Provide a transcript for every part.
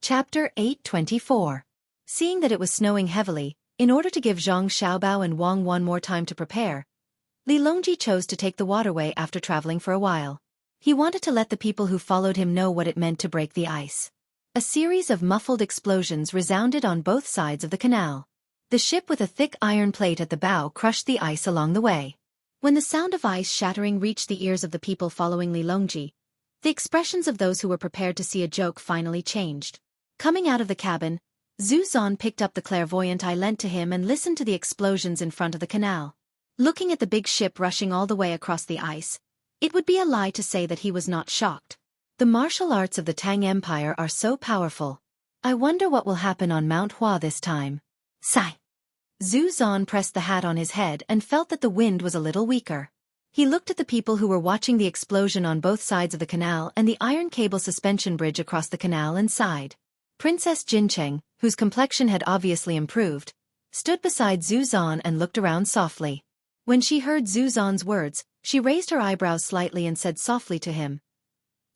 Chapter 824. Seeing that it was snowing heavily, in order to give Zhang Xiaobao and Wang Wan more time to prepare, Li Longji chose to take the waterway after traveling for a while. He wanted to let the people who followed him know what it meant to break the ice. A series of muffled explosions resounded on both sides of the canal. The ship with a thick iron plate at the bow crushed the ice along the way. When the sound of ice shattering reached the ears of the people following Li Longji, the expressions of those who were prepared to see a joke finally changed. Coming out of the cabin, Zhu Zan picked up the clairvoyant eye lent to him and listened to the explosions in front of the canal. Looking at the big ship rushing all the way across the ice, it would be a lie to say that he was not shocked. The martial arts of the Tang Empire are so powerful. I wonder what will happen on Mount Hua this time. Sigh. Zhu Zan pressed the hat on his head and felt that the wind was a little weaker. He looked at the people who were watching the explosion on both sides of the canal and the iron cable suspension bridge across the canal and sighed. Princess Jincheng, whose complexion had obviously improved, stood beside Zhu Zan and looked around softly. When she heard Zhu Zan's words, she raised her eyebrows slightly and said softly to him,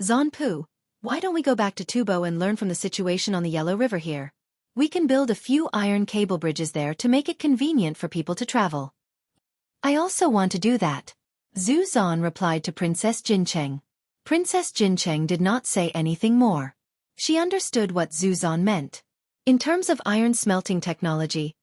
"Zanpu, why don't we go back to Tubo and learn from the situation on the Yellow River here? We can build a few iron cable bridges there to make it convenient for people to travel." "I also want to do that," Zhu Zan replied to Princess Jincheng. Princess Jincheng did not say anything more. She understood what Zhu Zan meant. In terms of iron smelting technology,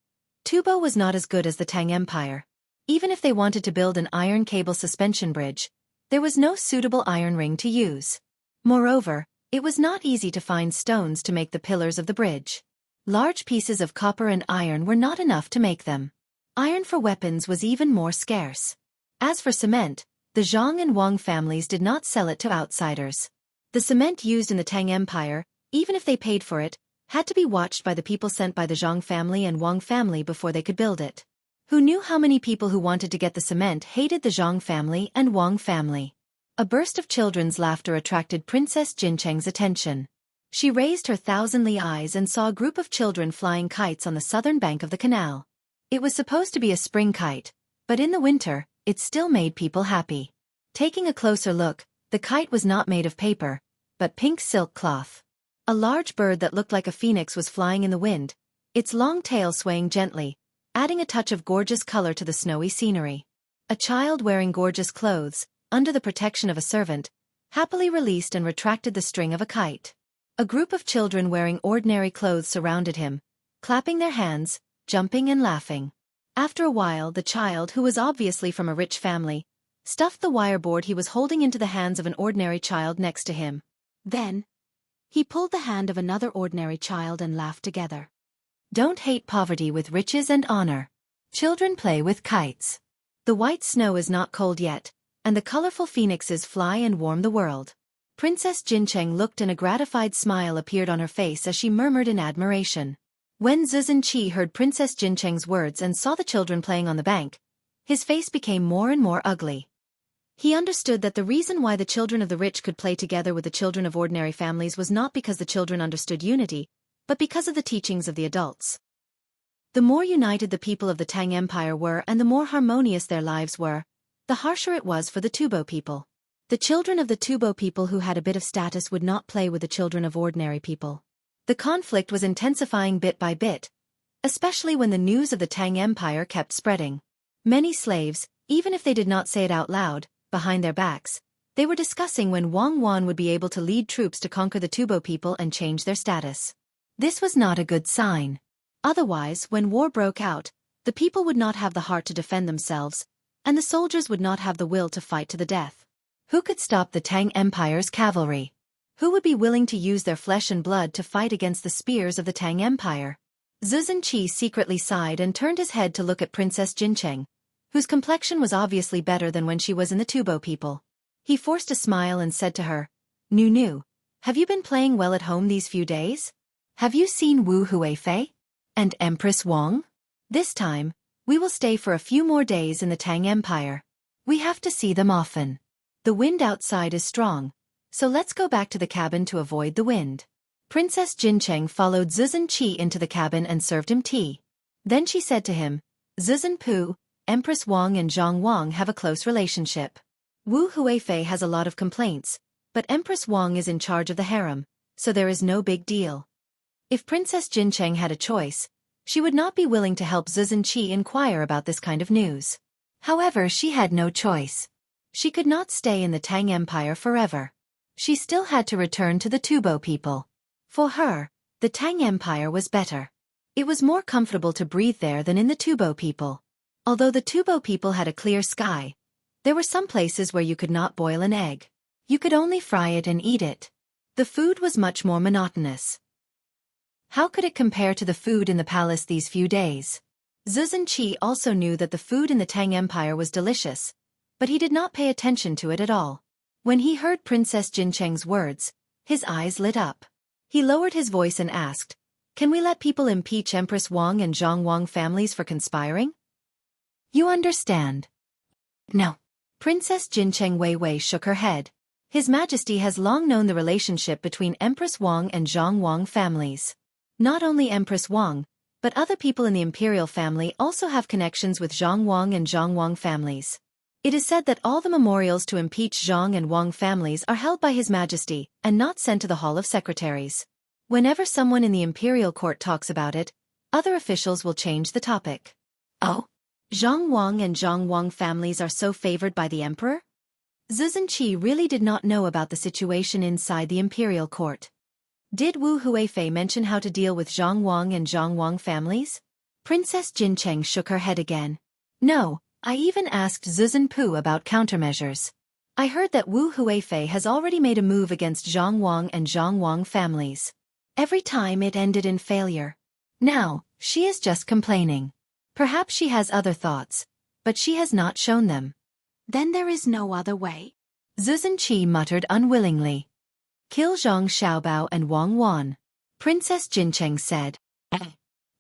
Tubo was not as good as the Tang Empire. Even if they wanted to build an iron cable suspension bridge, there was no suitable iron ring to use. Moreover, it was not easy to find stones to make the pillars of the bridge. Large pieces of copper and iron were not enough to make them. Iron for weapons was even more scarce. As for cement, the Zhang and Wang families did not sell it to outsiders. The cement used in the Tang Empire, even if they paid for it, had to be watched by the people sent by the Zhang family and Wang family before they could build it. Who knew how many people who wanted to get the cement hated the Zhang family and Wang family? A burst of children's laughter attracted Princess Jincheng's attention. She raised her thousandly eyes and saw a group of children flying kites on the southern bank of the canal. It was supposed to be a spring kite, but in the winter, it still made people happy. Taking a closer look, the kite was not made of paper, but pink silk cloth. A large bird that looked like a phoenix was flying in the wind, its long tail swaying gently, adding a touch of gorgeous color to the snowy scenery. A child wearing gorgeous clothes, under the protection of a servant, happily released and retracted the string of a kite. A group of children wearing ordinary clothes surrounded him, clapping their hands, jumping and laughing. After a while, the child, who was obviously from a rich family, stuffed the wire board he was holding into the hands of an ordinary child next to him. Then, he pulled the hand of another ordinary child and laughed together. Don't hate poverty with riches and honor. Children play with kites. The white snow is not cold yet, and the colorful phoenixes fly and warm the world. Princess Jincheng looked and a gratified smile appeared on her face as she murmured in admiration. When Xueqi heard Princess Jincheng's words and saw the children playing on the bank, his face became more and more ugly. He understood that the reason why the children of the rich could play together with the children of ordinary families was not because the children understood unity, but because of the teachings of the adults. The more united the people of the Tang Empire were and the more harmonious their lives were, the harsher it was for the Tubo people. The children of the Tubo people who had a bit of status would not play with the children of ordinary people. The conflict was intensifying bit by bit, especially when the news of the Tang Empire kept spreading. Many slaves, even if they did not say it out loud, behind their backs, they were discussing when Wang Wan would be able to lead troops to conquer the Tubo people and change their status. This was not a good sign. Otherwise, when war broke out, the people would not have the heart to defend themselves, and the soldiers would not have the will to fight to the death. Who could stop the Tang Empire's cavalry? Who would be willing to use their flesh and blood to fight against the spears of the Tang Empire? Xueqi secretly sighed and turned his head to look at Princess Jincheng, whose complexion was obviously better than when she was in the Tubo people. He forced a smile and said to her, Nu, have you been playing well at home these few days? Have you seen Wu Huifei? And Empress Wang? This time, we will stay for a few more days in the Tang Empire. We have to see them often. The wind outside is strong, so let's go back to the cabin to avoid the wind. Princess Jincheng followed Xueqi into the cabin and served him tea. Then she said to him, Xueqi, Empress Wang and Zhang Wang have a close relationship. Wu Huifei has a lot of complaints, but Empress Wang is in charge of the harem, so there is no big deal. If Princess Jincheng had a choice, she would not be willing to help Xueqi inquire about this kind of news. However, she had no choice. She could not stay in the Tang Empire forever. She still had to return to the Tubo people. For her, the Tang Empire was better. It was more comfortable to breathe there than in the Tubo people. Although the Tubo people had a clear sky, there were some places where you could not boil an egg. You could only fry it and eat it. The food was much more monotonous. How could it compare to the food in the palace these few days? Xueqi also knew that the food in the Tang Empire was delicious, but he did not pay attention to it at all. When he heard Princess Jincheng's words, his eyes lit up. He lowered his voice and asked, "Can we let people impeach Empress Wang and Zhang Wang families for conspiring?" "You understand?" "No." Princess Jincheng Weiwei shook her head. His Majesty has long known the relationship between Empress Wang and Zhang Wang families. Not only Empress Wang, but other people in the imperial family also have connections with Zhang Wang and Zhang Wang families. It is said that all the memorials to impeach Zhang and Wang families are held by His Majesty and not sent to the Hall of Secretaries. Whenever someone in the imperial court talks about it, other officials will change the topic. Oh? Zhang Wang and Zhang Wang families are so favored by the emperor? Xueqi really did not know about the situation inside the imperial court. Did Wu Huifei mention how to deal with Zhang Wang and Zhang Wang families? Princess Jincheng shook her head again. No, I even asked Xueqi about countermeasures. I heard that Wu Huifei has already made a move against Zhang Wang and Zhang Wang families. Every time it ended in failure. Now, she is just complaining. Perhaps she has other thoughts, but she has not shown them. Then there is no other way. Xueqi muttered unwillingly. Kill Zhang Xiaobao and Wang Wan. Princess Jincheng said.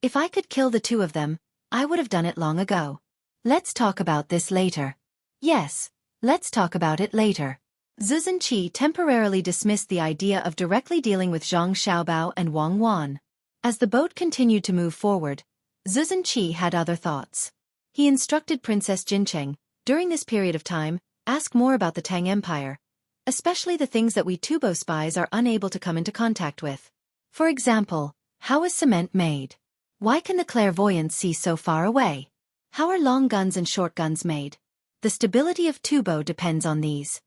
If I could kill the two of them, I would have done it long ago. Let's talk about this later. Yes, let's talk about it later. Xueqi temporarily dismissed the idea of directly dealing with Zhang Xiaobao and Wang Wan. As the boat continued to move forward, Xueqi had other thoughts. He instructed Princess Jincheng, during this period of time, ask more about the Tang Empire, especially the things that we Tubo spies are unable to come into contact with. For example, how is cement made? Why can the clairvoyants see so far away? How are long guns and short guns made? The stability of Tubo depends on these.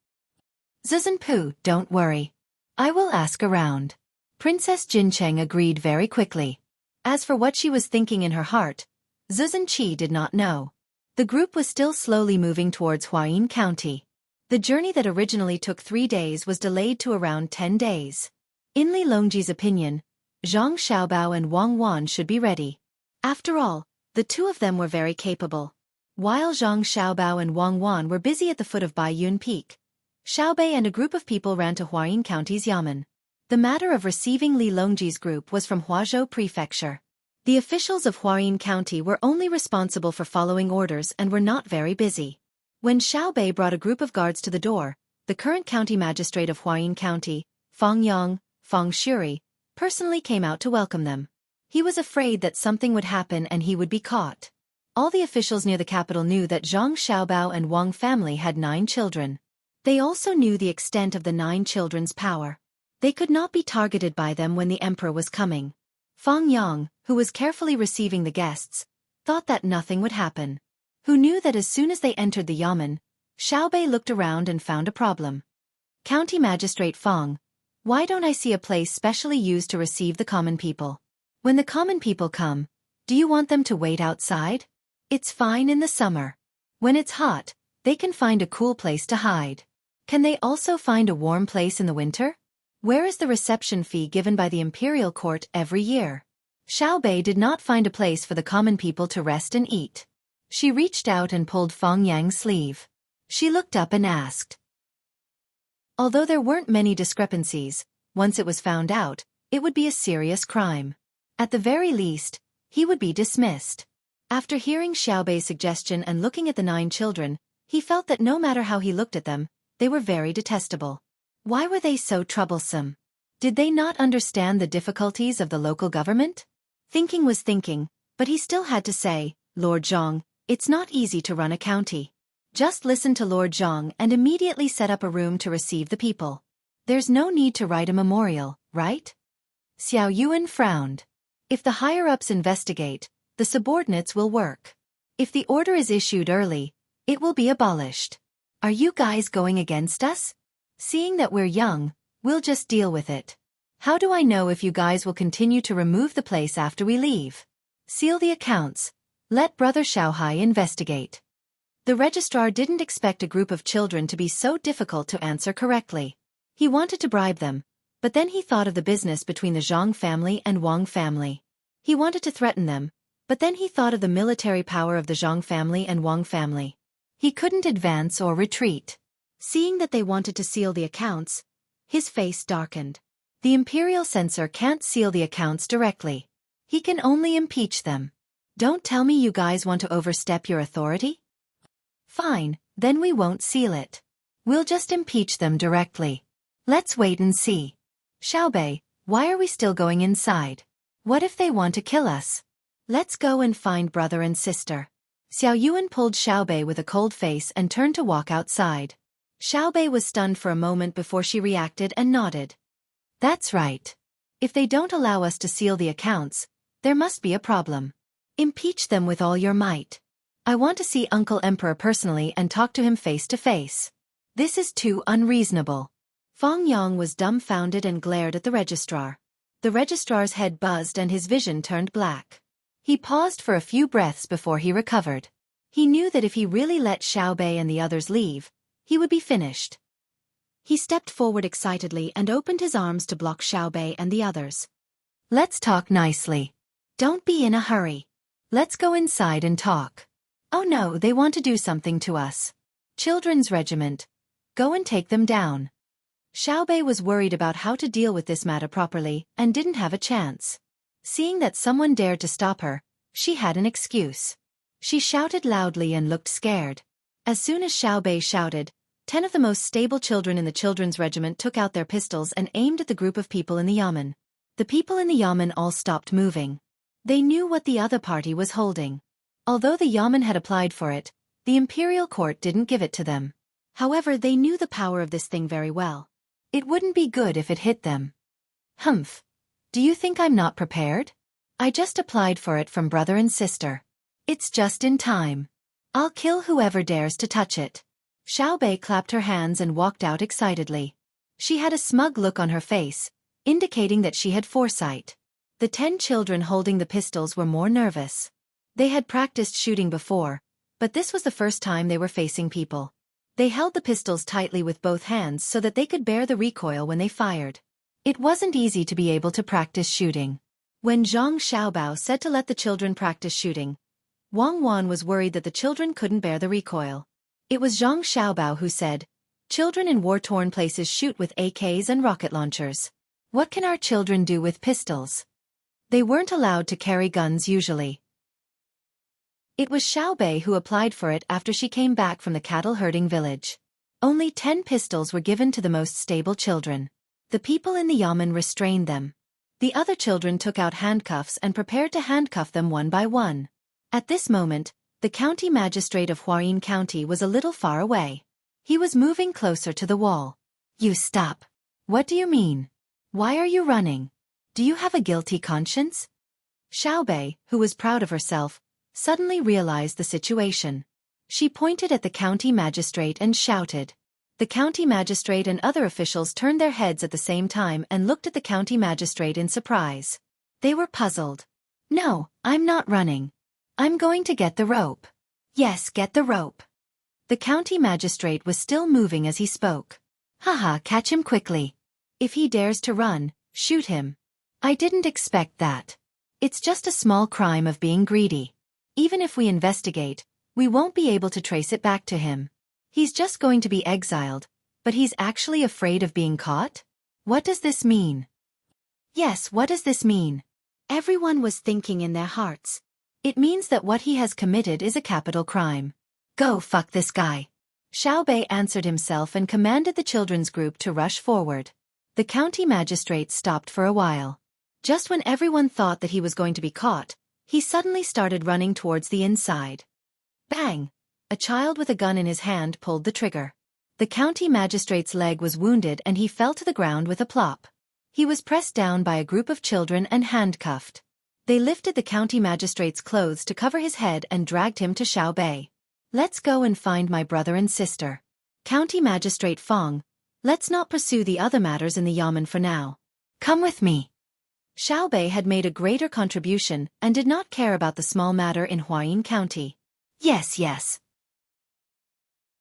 Xueqi, don't worry. I will ask around. Princess Jincheng agreed very quickly. As for what she was thinking in her heart, Xueqi did not know. The group was still slowly moving towards Huayin County. The journey that originally took 3 days was delayed to around 10 days. In Li Longji's opinion, Zhang Xiaobao and Wang Wan should be ready. After all, the two of them were very capable. While Zhang Xiaobao and Wang Wan were busy at the foot of Baiyun Peak, Xiaobei and a group of people ran to Huayin County's Yamen. The matter of receiving Li Longji's group was from Huazhou Prefecture. The officials of Huayin County were only responsible for following orders and were not very busy. When Xiaobei brought a group of guards to the door, the current county magistrate of Huayin County, Fang Yang, Fang Shuri, personally came out to welcome them. He was afraid that something would happen and he would be caught. All the officials near the capital knew that Zhang Xiaobao and Wang family had 9 children. They also knew the extent of the 9 children's power. They could not be targeted by them when the emperor was coming. Fang Yang, who was carefully receiving the guests, thought that nothing would happen. Who knew that as soon as they entered the Yamen, Xiaobei looked around and found a problem. County Magistrate Fang, why don't I see a place specially used to receive the common people? When the common people come, do you want them to wait outside? It's fine in the summer. When it's hot, they can find a cool place to hide. Can they also find a warm place in the winter? Where is the reception fee given by the imperial court every year? Xiaobei did not find a place for the common people to rest and eat. She reached out and pulled Fang Yang's sleeve. She looked up and asked. Although there weren't many discrepancies, once it was found out, it would be a serious crime. At the very least, he would be dismissed. After hearing Xiaobei's suggestion and looking at the 9 children, he felt that no matter how he looked at them, they were very detestable. Why were they so troublesome? Did they not understand the difficulties of the local government? Thinking was thinking, but he still had to say, Lord Zhang, it's not easy to run a county. Just listen to Lord Zhang and immediately set up a room to receive the people. There's no need to write a memorial, right? Xiao Yuan frowned. If the higher-ups investigate, the subordinates will work. If the order is issued early, it will be abolished. Are you guys going against us? Seeing that we're young, we'll just deal with it. How do I know if you guys will continue to remove the place after we leave? Seal the accounts. Let Brother Xiaohai investigate. The registrar didn't expect a group of children to be so difficult to answer correctly. He wanted to bribe them, but then he thought of the business between the Zhang family and Wang family. He wanted to threaten them, but then he thought of the military power of the Zhang family and Wang family. He couldn't advance or retreat. Seeing that they wanted to seal the accounts, his face darkened. The imperial censor can't seal the accounts directly. He can only impeach them. Don't tell me you guys want to overstep your authority? Fine, then we won't seal it. We'll just impeach them directly. Let's wait and see. Xiaobei, why are we still going inside? What if they want to kill us? Let's go and find brother and sister. Xiao Yuan pulled Xiaobei with a cold face and turned to walk outside. Xiaobei was stunned for a moment before she reacted and nodded. That's right. If they don't allow us to seal the accounts, there must be a problem. Impeach them with all your might. I want to see Uncle Emperor personally and talk to him face to face. This is too unreasonable. Feng Yang was dumbfounded and glared at the registrar. The registrar's head buzzed and his vision turned black. He paused for a few breaths before he recovered. He knew that if he really let Xiaobei and the others leave, he would be finished. He stepped forward excitedly and opened his arms to block Xiaobei and the others. Let's talk nicely. Don't be in a hurry. Let's go inside and talk. Oh no, they want to do something to us. Children's regiment. Go and take them down. Xiaobei was worried about how to deal with this matter properly and didn't have a chance. Seeing that someone dared to stop her, she had an excuse. She shouted loudly and looked scared. As soon as Xiaobei shouted, 10 of the most stable children in the children's regiment took out their pistols and aimed at the group of people in the yamen. The people in the yamen all stopped moving. They knew what the other party was holding. Although the yamen had applied for it, the imperial court didn't give it to them. However, they knew the power of this thing very well. It wouldn't be good if it hit them. Humph. Do you think I'm not prepared? I just applied for it from brother and sister. It's just in time. I'll kill whoever dares to touch it. Xiaobei clapped her hands and walked out excitedly. She had a smug look on her face, indicating that she had foresight. The 10 children holding the pistols were more nervous. They had practiced shooting before, but this was the first time they were facing people. They held the pistols tightly with both hands so that they could bear the recoil when they fired. It wasn't easy to be able to practice shooting. When Zhang Xiaobao said to let the children practice shooting, Wang Wan was worried that the children couldn't bear the recoil. It was Zhang Xiaobao who said, "Children in war-torn places shoot with AKs and rocket launchers. What can our children do with pistols?" They weren't allowed to carry guns usually. It was Xiaobei who applied for it after she came back from the cattle-herding village. Only 10 pistols were given to the most stable children. The people in the yamen restrained them. The other children took out handcuffs and prepared to handcuff them one by one. At this moment, the county magistrate of Huayin County was a little far away. He was moving closer to the wall. "You stop. What do you mean? Why are you running? Do you have a guilty conscience?" Xiaobei, who was proud of herself, suddenly realized the situation. She pointed at the county magistrate and shouted. The county magistrate and other officials turned their heads at the same time and looked at the county magistrate in surprise. They were puzzled. "No, I'm not running. I'm going to get the rope." "Yes, get the rope." The county magistrate was still moving as he spoke. "Haha, catch him quickly. If he dares to run, shoot him." "I didn't expect that. It's just a small crime of being greedy. Even if we investigate, we won't be able to trace it back to him. He's just going to be exiled, but he's actually afraid of being caught? What does this mean?" Yes, what does this mean? Everyone was thinking in their hearts. It means that what he has committed is a capital crime. "Go fuck this guy." Xiaobei answered himself and commanded the children's group to rush forward. The county magistrate stopped for a while. Just when everyone thought that he was going to be caught, he suddenly started running towards the inside. Bang! A child with a gun in his hand pulled the trigger. The county magistrate's leg was wounded and he fell to the ground with a plop. He was pressed down by a group of children and handcuffed. They lifted the county magistrate's clothes to cover his head and dragged him to Xueqi. Let's go and find my brother and sister. County Magistrate Fong, let's not pursue the other matters in the yamen for now. Come with me. Xueqi had made a greater contribution and did not care about the small matter in Huayin County. Yes.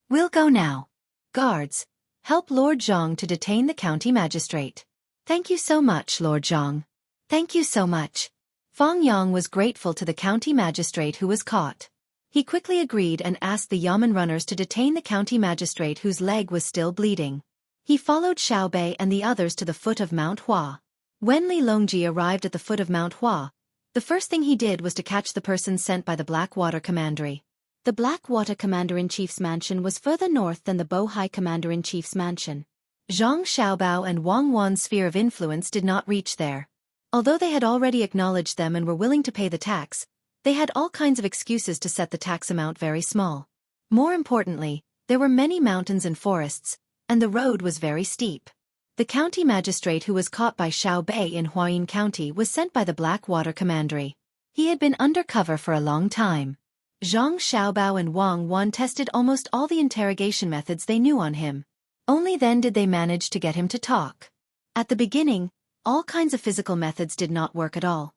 We'll go now. Guards, help Lord Zhang to detain the county magistrate. Thank you so much, Lord Zhang. Thank you so much. Fong Yang was grateful to the county magistrate who was caught. He quickly agreed and asked the yamen runners to detain the county magistrate whose leg was still bleeding. He followed Xueqi and the others to the foot of Mount Hua. When Li Longji arrived at the foot of Mount Hua, the first thing he did was to catch the person sent by the Blackwater Commandery. The Blackwater Commander-in-Chief's mansion was further north than the Bohai Commander-in-Chief's mansion. Zhang Xiaobao and Wang Wan's sphere of influence did not reach there. Although they had already acknowledged them and were willing to pay the tax, they had all kinds of excuses to set the tax amount very small. More importantly, there were many mountains and forests, and the road was very steep. The county magistrate who was caught by Xueqi in Huayin County was sent by the Blackwater Commandery. He had been undercover for a long time. Zhang Xiaobao and Wang Wan tested almost all the interrogation methods they knew on him. Only then did they manage to get him to talk. At the beginning, all kinds of physical methods did not work at all.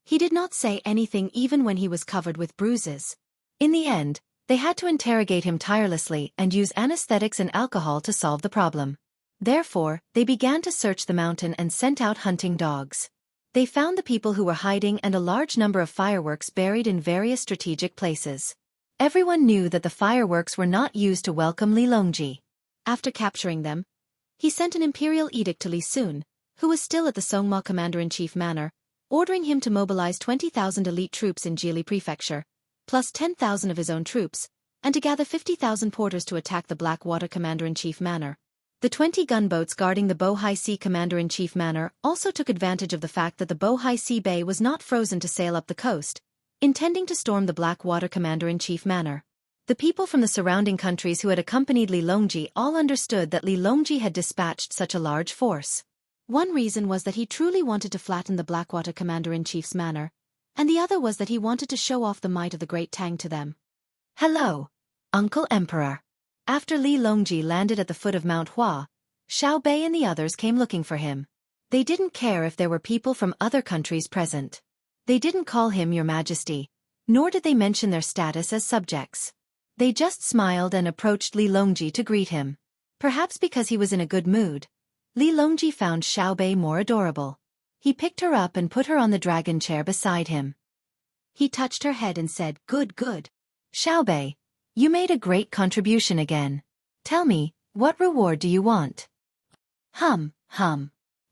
He did not say anything even when he was covered with bruises. In the end, they had to interrogate him tirelessly and use anesthetics and alcohol to solve the problem. Therefore, they began to search the mountain and sent out hunting dogs. They found the people who were hiding and a large number of fireworks buried in various strategic places. Everyone knew that the fireworks were not used to welcome Li Longji. After capturing them, he sent an imperial edict to Li Sun, who was still at the Songma Commander-in-Chief Manor, ordering him to mobilize 20,000 elite troops in Jili Prefecture, plus 10,000 of his own troops, and to gather 50,000 porters to attack the Blackwater Commander-in-Chief Manor. The 20 gunboats guarding the Bohai Sea Commander-in-Chief Manor also took advantage of the fact that the Bohai Sea Bay was not frozen to sail up the coast, intending to storm the Blackwater Commander-in-Chief Manor. The people from the surrounding countries who had accompanied Li Longji all understood that Li Longji had dispatched such a large force. One reason was that he truly wanted to flatten the Blackwater Commander-in-Chief's manor, and the other was that he wanted to show off the might of the great Tang to them. Hello, Uncle Emperor. After Li Longji landed at the foot of Mount Hua, Xueqi and the others came looking for him. They didn't care if there were people from other countries present. They didn't call him Your Majesty, nor did they mention their status as subjects. They just smiled and approached Li Longji to greet him. Perhaps because he was in a good mood, Li Longji found Xueqi more adorable. He picked her up and put her on the dragon chair beside him. He touched her head and said, Good. Xueqi, you made a great contribution again. Tell me, what reward do you want? Hum.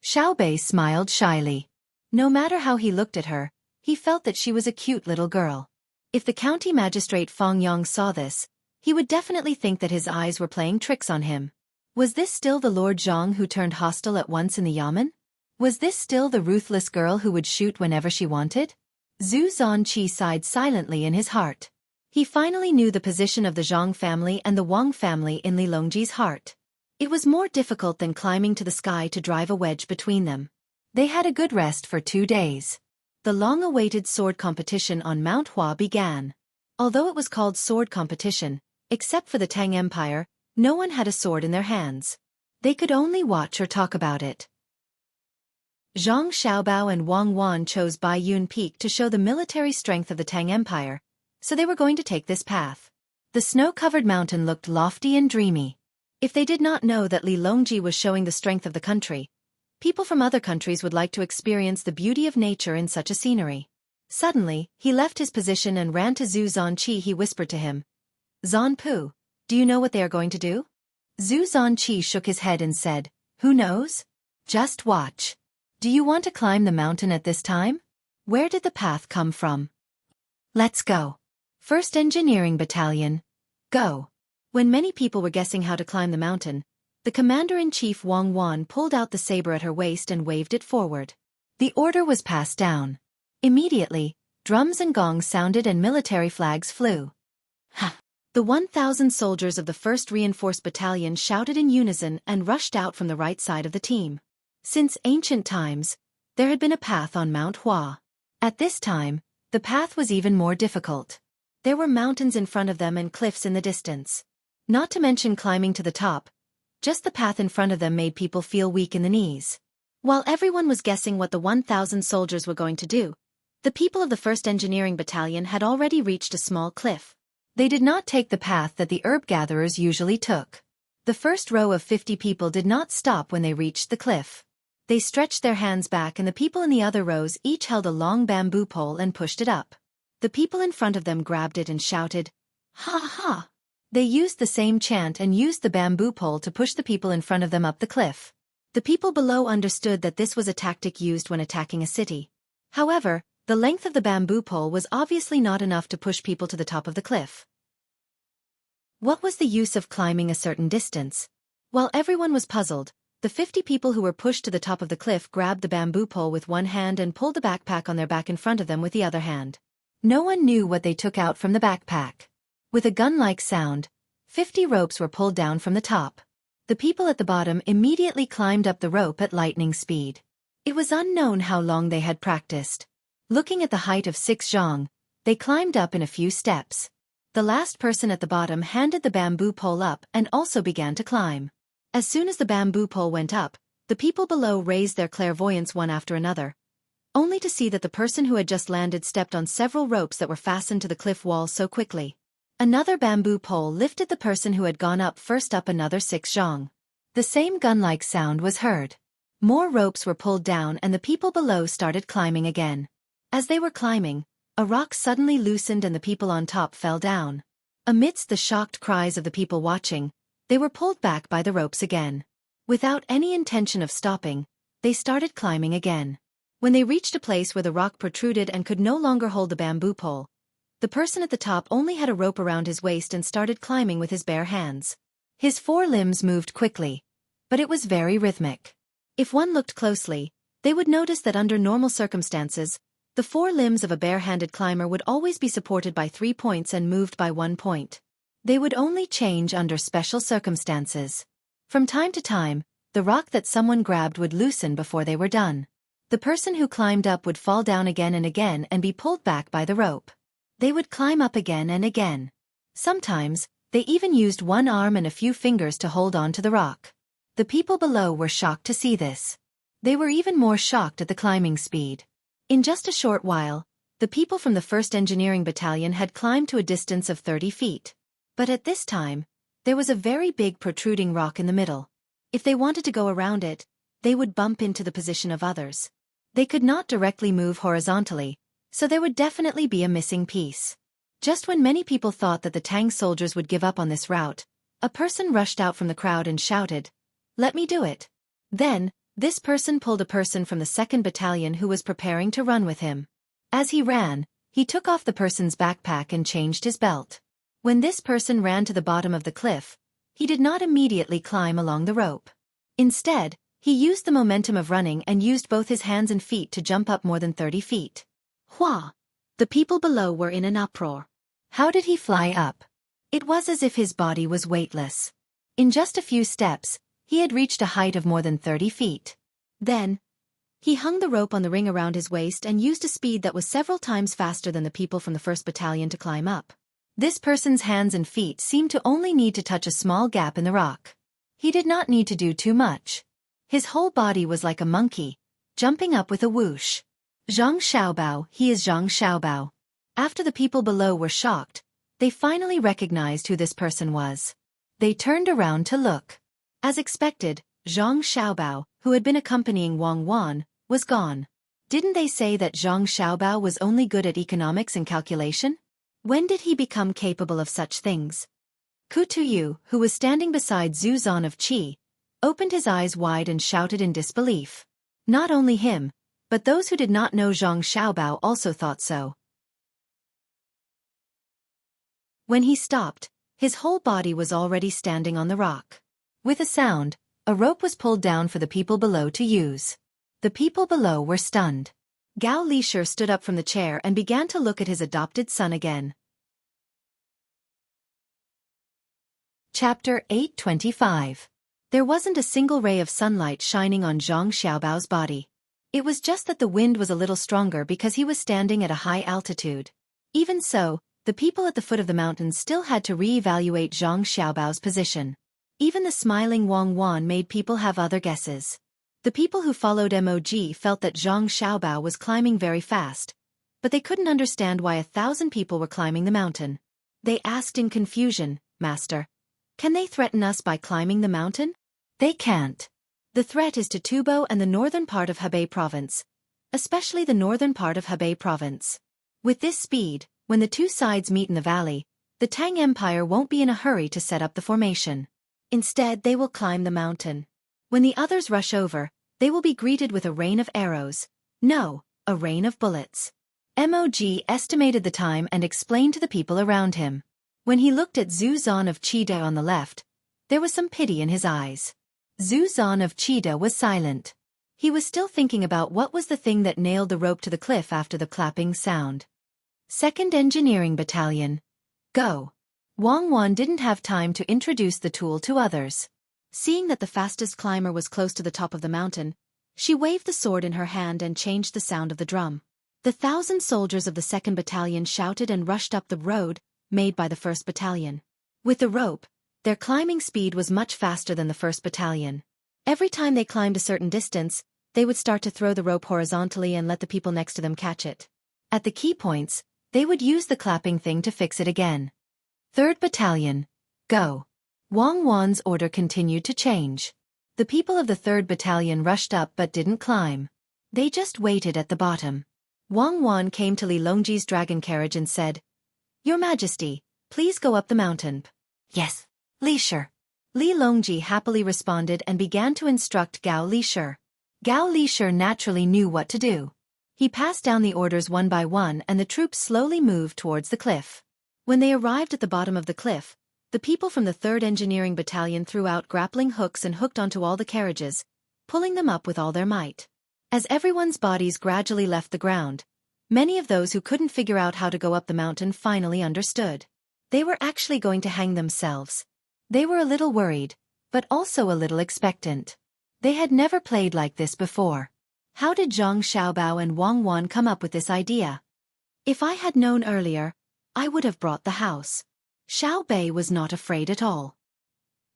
Xueqi smiled shyly. No matter how he looked at her, he felt that she was a cute little girl. If the county magistrate Fong Yang saw this, he would definitely think that his eyes were playing tricks on him. Was this still the Lord Zhang who turned hostile at once in the yamen? Was this still the ruthless girl who would shoot whenever she wanted? Zhu Zhanqi sighed silently in his heart. He finally knew the position of the Zhang family and the Wang family in Li Longji's heart. It was more difficult than climbing to the sky to drive a wedge between them. They had a good rest for 2 days. The long-awaited sword competition on Mount Hua began. Although it was called sword competition, except for the Tang Empire, no one had a sword in their hands. They could only watch or talk about it. Zhang Xiaobao and Wang Wan chose Baiyun Peak to show the military strength of the Tang Empire, so they were going to take this path. The snow-covered mountain looked lofty and dreamy. If they did not know that Li Longji was showing the strength of the country, people from other countries would like to experience the beauty of nature in such a scenery. Suddenly, he left his position and ran to Zhu Zhanqi. He whispered to him, Zanpu, do you know what they are going to do? Zhu Zhanqi shook his head and said, Who knows? Just watch. Do you want to climb the mountain at this time? Where did the path come from? Let's go. 1st Engineering Battalion. Go. When many people were guessing how to climb the mountain, the Commander-in-Chief Wang Wan pulled out the saber at her waist and waved it forward. The order was passed down. Immediately, drums and gongs sounded and military flags flew. Ha! The 1,000 soldiers of the 1st Reinforced Battalion shouted in unison and rushed out from the right side of the team. Since ancient times, there had been a path on Mount Hua. At this time, the path was even more difficult. There were mountains in front of them and cliffs in the distance. Not to mention climbing to the top, just the path in front of them made people feel weak in the knees. While everyone was guessing what the 1,000 soldiers were going to do, the people of the 1st Engineering Battalion had already reached a small cliff. They did not take the path that the herb gatherers usually took. The first row of 50 people did not stop when they reached the cliff. They stretched their hands back and the people in the other rows each held a long bamboo pole and pushed it up. The people in front of them grabbed it and shouted, "Ha ha!" They used the same chant and used the bamboo pole to push the people in front of them up the cliff. The people below understood that this was a tactic used when attacking a city. However, the length of the bamboo pole was obviously not enough to push people to the top of the cliff. What was the use of climbing a certain distance? While everyone was puzzled, the 50 people who were pushed to the top of the cliff grabbed the bamboo pole with one hand and pulled the backpack on their back in front of them with the other hand. No one knew what they took out from the backpack. With a gun-like sound, 50 ropes were pulled down from the top. The people at the bottom immediately climbed up the rope at lightning speed. It was unknown how long they had practiced. Looking at the height of 6 zhang, they climbed up in a few steps. The last person at the bottom handed the bamboo pole up and also began to climb. As soon as the bamboo pole went up, the people below raised their clairvoyance one after another, only to see that the person who had just landed stepped on several ropes that were fastened to the cliff wall so quickly. Another bamboo pole lifted the person who had gone up first up another 6 zhang. The same gun-like sound was heard. More ropes were pulled down and the people below started climbing again. As they were climbing, a rock suddenly loosened and the people on top fell down. Amidst the shocked cries of the people watching, they were pulled back by the ropes again. Without any intention of stopping, they started climbing again. When they reached a place where the rock protruded and could no longer hold the bamboo pole, the person at the top only had a rope around his waist and started climbing with his bare hands. His 4 limbs moved quickly, but it was very rhythmic. If one looked closely, they would notice that under normal circumstances, the 4 limbs of a bare-handed climber would always be supported by 3 points and moved by 1 point. They would only change under special circumstances. From time to time, the rock that someone grabbed would loosen before they were done. The person who climbed up would fall down again and be pulled back by the rope. They would climb up again and again. Sometimes, they even used 1 arm and a few fingers to hold on to the rock. The people below were shocked to see this. They were even more shocked at the climbing speed. In just a short while, the people from the 1st Engineering Battalion had climbed to a distance of 30 feet. But at this time, there was a very big protruding rock in the middle. If they wanted to go around it, they would bump into the position of others. They could not directly move horizontally, so there would definitely be a missing piece. Just when many people thought that the Tang soldiers would give up on this route, a person rushed out from the crowd and shouted, "Let me do it." Then, this person pulled a person from the 2nd Battalion who was preparing to run with him. As he ran, he took off the person's backpack and changed his belt. When this person ran to the bottom of the cliff, he did not immediately climb along the rope. Instead, he used the momentum of running and used both his hands and feet to jump up more than 30 feet. Hua! The people below were in an uproar. How did he fly up? It was as if his body was weightless. In just a few steps, he had reached a height of more than 30 feet. Then, he hung the rope on the ring around his waist and used a speed that was several times faster than the people from the 1st Battalion to climb up. This person's hands and feet seemed to only need to touch a small gap in the rock. He did not need to do too much. His whole body was like a monkey, jumping up with a whoosh. Zhang Xiaobao, he is Zhang Xiaobao. After the people below were shocked, they finally recognized who this person was. They turned around to look. As expected, Zhang Xiaobao, who had been accompanying Wang Wan, was gone. Didn't they say that Zhang Xiaobao was only good at economics and calculation? When did he become capable of such things? Ku Tuyu, who was standing beside Zhu Zan of Qi, opened his eyes wide and shouted in disbelief. Not only him, but those who did not know Zhang Xiaobao also thought so. When he stopped, his whole body was already standing on the rock. With a sound, a rope was pulled down for the people below to use. The people below were stunned. Gao Lisher stood up from the chair and began to look at his adopted son again. Chapter 825. There wasn't a single ray of sunlight shining on Zhang Xiaobao's body. It was just that the wind was a little stronger because he was standing at a high altitude. Even so, the people at the foot of the mountain still had to re-evaluate Zhang Xiaobao's position. Even the smiling Wang Wan made people have other guesses. The people who followed Mog felt that Zhang Xiaobao was climbing very fast, but they couldn't understand why 1,000 people were climbing the mountain. They asked in confusion, "Master, can they threaten us by climbing the mountain?" "They can't. The threat is to Tubo and the northern part of Hebei province, especially the northern part of Hebei province. With this speed, when the two sides meet in the valley, the Tang Empire won't be in a hurry to set up the formation. Instead, they will climb the mountain. When the others rush over, they will be greeted with a rain of arrows. No, a rain of bullets." Mog estimated the time and explained to the people around him. When he looked at Zhu Zan of Qida on the left, there was some pity in his eyes. Zhu Zan of Qida was silent. He was still thinking about what was the thing that nailed the rope to the cliff after the clapping sound. 2nd Engineering Battalion. Go. Wang Wan didn't have time to introduce the tool to others. Seeing that the fastest climber was close to the top of the mountain, she waved the sword in her hand and changed the sound of the drum. The 1,000 soldiers of the 2nd Battalion shouted and rushed up the road made by the 1st Battalion. With the rope, their climbing speed was much faster than the 1st Battalion. Every time they climbed a certain distance, they would start to throw the rope horizontally and let the people next to them catch it. At the key points, they would use the clapping thing to fix it again. 3rd Battalion. Go. Wang Wan's order continued to change. The people of the 3rd Battalion rushed up but didn't climb. They just waited at the bottom. Wang Wan came to Li Longji's dragon carriage and said, "Your Majesty, please go up the mountain." "Yes, Li Shi." Li Longji happily responded and began to instruct Gao Li Shi. Gao Li Shi naturally knew what to do. He passed down the orders one by one and the troops slowly moved towards the cliff. When they arrived at the bottom of the cliff, the people from the 3rd Engineering Battalion threw out grappling hooks and hooked onto all the carriages, pulling them up with all their might. As everyone's bodies gradually left the ground, many of those who couldn't figure out how to go up the mountain finally understood. They were actually going to hang themselves. They were a little worried, but also a little expectant. They had never played like this before. How did Zhang Xiaobao and Wang Wan come up with this idea? If I had known earlier, I would have brought the house. Xiao Bei was not afraid at all.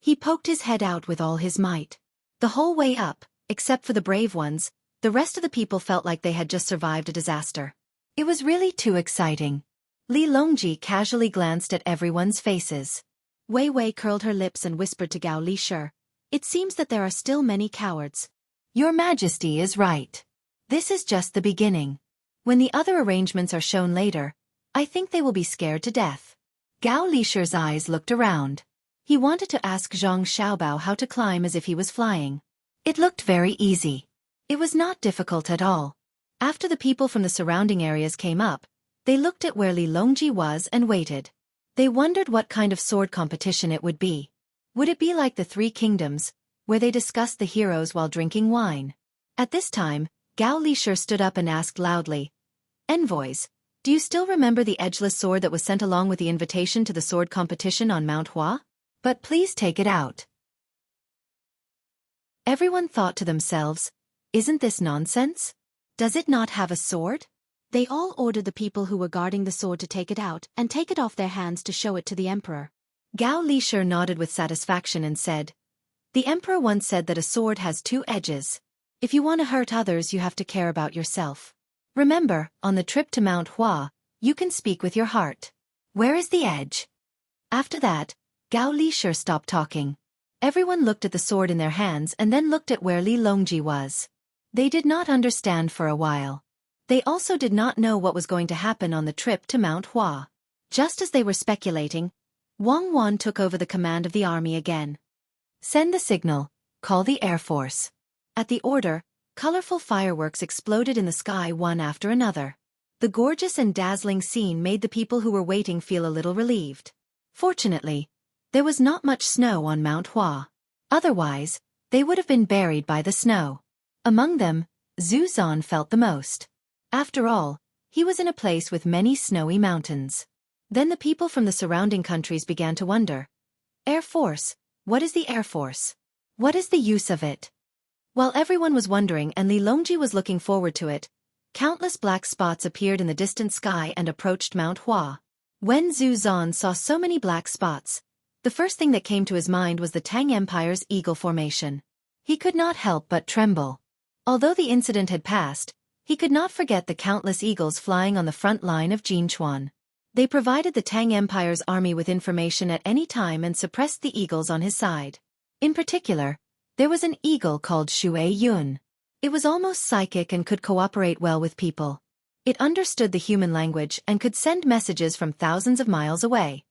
He poked his head out with all his might. The whole way up, except for the brave ones, the rest of the people felt like they had just survived a disaster. It was really too exciting. Li Longji casually glanced at everyone's faces. Wei Wei curled her lips and whispered to Gao Li Shi, "It seems that there are still many cowards." "Your Majesty is right. This is just the beginning. When the other arrangements are shown later, I think they will be scared to death." Gao Li Shi's eyes looked around. He wanted to ask Zhang Xiaobao how to climb as if he was flying. It looked very easy. It was not difficult at all. After the people from the surrounding areas came up, they looked at where Li Longji was and waited. They wondered what kind of sword competition it would be. Would it be like the 3 Kingdoms, where they discussed the heroes while drinking wine? At this time, Gao Li Shi stood up and asked loudly, "Envoys, do you still remember the edgeless sword that was sent along with the invitation to the sword competition on Mount Hua? But please take it out." Everyone thought to themselves, "Isn't this nonsense? Does it not have a sword?" They all ordered the people who were guarding the sword to take it out and take it off their hands to show it to the emperor. Gao Li Shi nodded with satisfaction and said, "The emperor once said that a sword has 2 edges. If you want to hurt others, you have to care about yourself. Remember, on the trip to Mount Hua, you can speak with your heart. Where is the edge?" After that, Gao Li Shi stopped talking. Everyone looked at the sword in their hands and then looked at where Li Longji was. They did not understand for a while. They also did not know what was going to happen on the trip to Mount Hua. Just as they were speculating, Wang Wan took over the command of the army again. "Send the signal, call the Air Force." At the order, colorful fireworks exploded in the sky one after another. The gorgeous and dazzling scene made the people who were waiting feel a little relieved. Fortunately, there was not much snow on Mount Hua. Otherwise, they would have been buried by the snow. Among them, Zhu Zan felt the most. After all, he was in a place with many snowy mountains. Then the people from the surrounding countries began to wonder, "Air Force, what is the Air Force?" What is the use of it? While everyone was wondering and Li Longji was looking forward to it, countless black spots appeared in the distant sky and approached Mount Hua. When Zhu Zan saw so many black spots, the first thing that came to his mind was the Tang Empire's eagle formation. He could not help but tremble. Although the incident had passed, he could not forget the countless eagles flying on the front line of Jinchuan. They provided the Tang Empire's army with information at any time and suppressed the eagles on his side. In particular, there was an eagle called Xueqi. It was almost psychic and could cooperate well with people. It understood the human language and could send messages from thousands of miles away.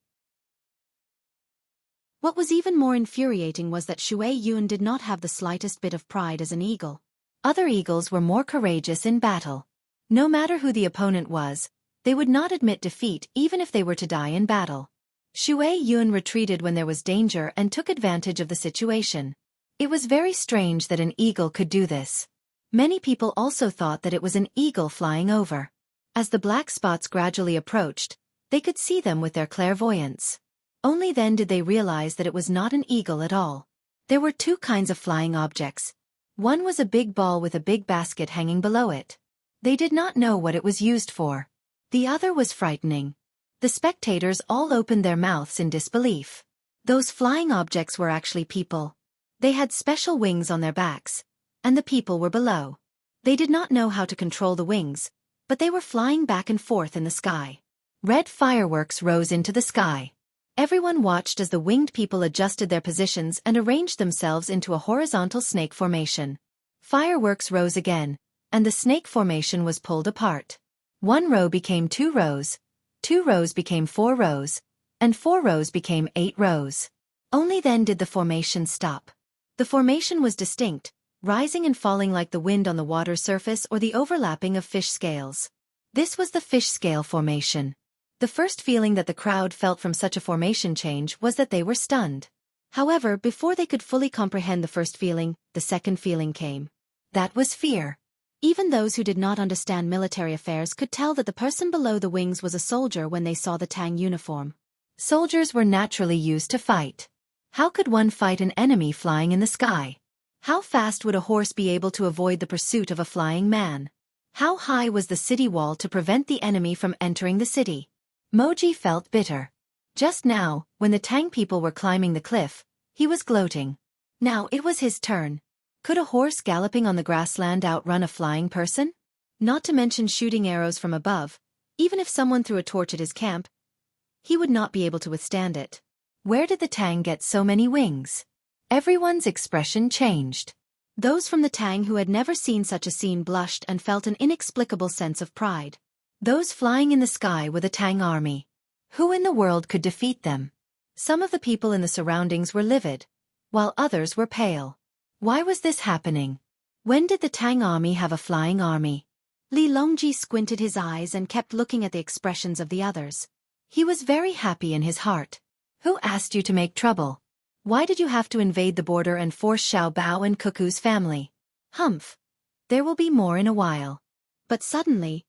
What was even more infuriating was that Xueqi did not have the slightest bit of pride as an eagle. Other eagles were more courageous in battle. No matter who the opponent was, they would not admit defeat even if they were to die in battle. Xueqi retreated when there was danger and took advantage of the situation. It was very strange that an eagle could do this. Many people also thought that it was an eagle flying over. As the black spots gradually approached, they could see them with their clairvoyance. Only then did they realize that it was not an eagle at all. There were two kinds of flying objects. One was a big ball with a big basket hanging below it. They did not know what it was used for. The other was frightening. The spectators all opened their mouths in disbelief. Those flying objects were actually people. They had special wings on their backs, and the people were below. They did not know how to control the wings, but they were flying back and forth in the sky. Red fireworks rose into the sky. Everyone watched as the winged people adjusted their positions and arranged themselves into a horizontal snake formation. Fireworks rose again, and the snake formation was pulled apart. 1 row became 2 rows, 2 rows became 4 rows, and 4 rows became 8 rows. Only then did the formation stop. The formation was distinct, rising and falling like the wind on the water surface or the overlapping of fish scales. This was the fish scale formation. The first feeling that the crowd felt from such a formation change was that they were stunned. However, before they could fully comprehend the first feeling, the second feeling came. That was fear. Even those who did not understand military affairs could tell that the person below the wings was a soldier when they saw the Tang uniform. Soldiers were naturally used to fight. How could one fight an enemy flying in the sky? How fast would a horse be able to avoid the pursuit of a flying man? How high was the city wall to prevent the enemy from entering the city? Moji felt bitter. Just now, when the Tang people were climbing the cliff, he was gloating. Now it was his turn. Could a horse galloping on the grassland outrun a flying person? Not to mention shooting arrows from above. Even if someone threw a torch at his camp, he would not be able to withstand it. Where did the Tang get so many wings? Everyone's expression changed. Those from the Tang who had never seen such a scene blushed and felt an inexplicable sense of pride. Those flying in the sky were the Tang army. Who in the world could defeat them? Some of the people in the surroundings were livid, while others were pale. Why was this happening? When did the Tang army have a flying army? Li Longji squinted his eyes and kept looking at the expressions of the others. He was very happy in his heart. Who asked you to make trouble? Why did you have to invade the border and force Xiao Bao and Cuckoo's family? Humph. There will be more in a while. But suddenly,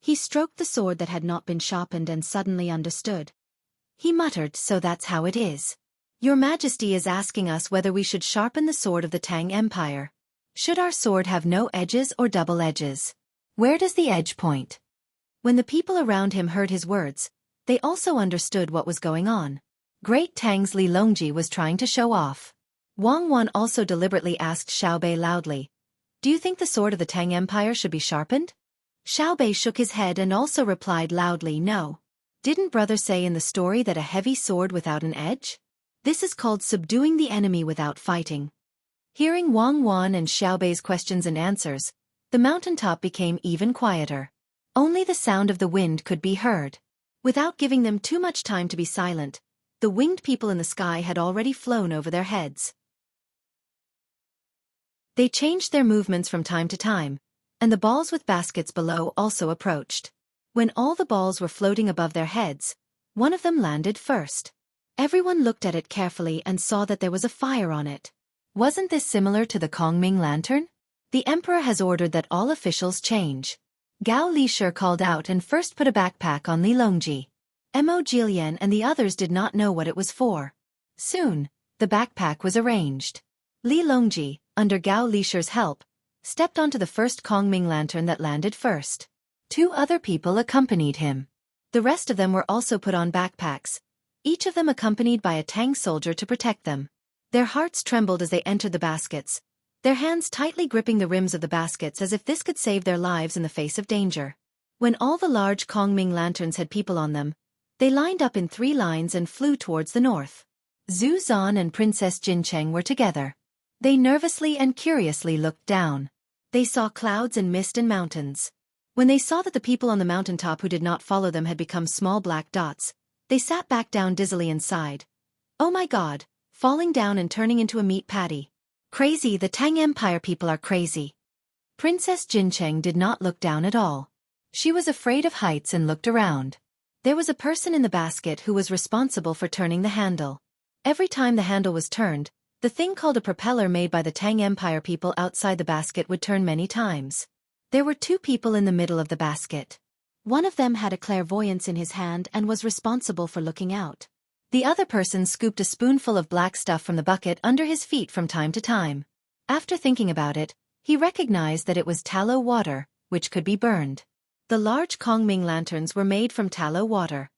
he stroked the sword that had not been sharpened and suddenly understood. He muttered, so that's how it is. Your Majesty is asking us whether we should sharpen the sword of the Tang Empire. Should our sword have no edges or double edges? Where does the edge point? When the people around him heard his words, they also understood what was going on. Great Tang's Li Longji was trying to show off. Wang Wan also deliberately asked Xiaobei loudly, "Do you think the sword of the Tang Empire should be sharpened?" Xiaobei shook his head and also replied loudly, "No. Didn't brother say in the story that a heavy sword without an edge? This is called subduing the enemy without fighting." Hearing Wang Wan and Xiaobei's questions and answers, the mountaintop became even quieter. Only the sound of the wind could be heard. Without giving them too much time to be silent, the winged people in the sky had already flown over their heads. They changed their movements from time to time, and the balls with baskets below also approached. When all the balls were floating above their heads, one of them landed first. Everyone looked at it carefully and saw that there was a fire on it. Wasn't this similar to the Kongming lantern? The emperor has ordered that all officials change. Gao Lishir called out and first put a backpack on Li Longji. Mo Jilian and the others did not know what it was for. Soon, the backpack was arranged. Li Longji, under Gao Lisher's help, stepped onto the first Kongming lantern that landed first. 2 other people accompanied him. The rest of them were also put on backpacks, each of them accompanied by a Tang soldier to protect them. Their hearts trembled as they entered the baskets, their hands tightly gripping the rims of the baskets as if this could save their lives in the face of danger. When all the large Kongming lanterns had people on them, they lined up in 3 lines and flew towards the north. Zhu Zan and Princess Jincheng were together. They nervously and curiously looked down. They saw clouds and mist and mountains. When they saw that the people on the mountaintop who did not follow them had become small black dots, they sat back down dizzily and sighed. Oh my God, falling down and turning into a meat patty. Crazy, the Tang Empire people are crazy. Princess Jincheng did not look down at all. She was afraid of heights and looked around. There was a person in the basket who was responsible for turning the handle. Every time the handle was turned, the thing called a propeller made by the Tang Empire people outside the basket would turn many times. There were 2 people in the middle of the basket. One of them had a clairvoyance in his hand and was responsible for looking out. The other person scooped a spoonful of black stuff from the bucket under his feet from time to time. After thinking about it, he recognized that it was tallow water, which could be burned. The large Kongming lanterns were made from tallow water.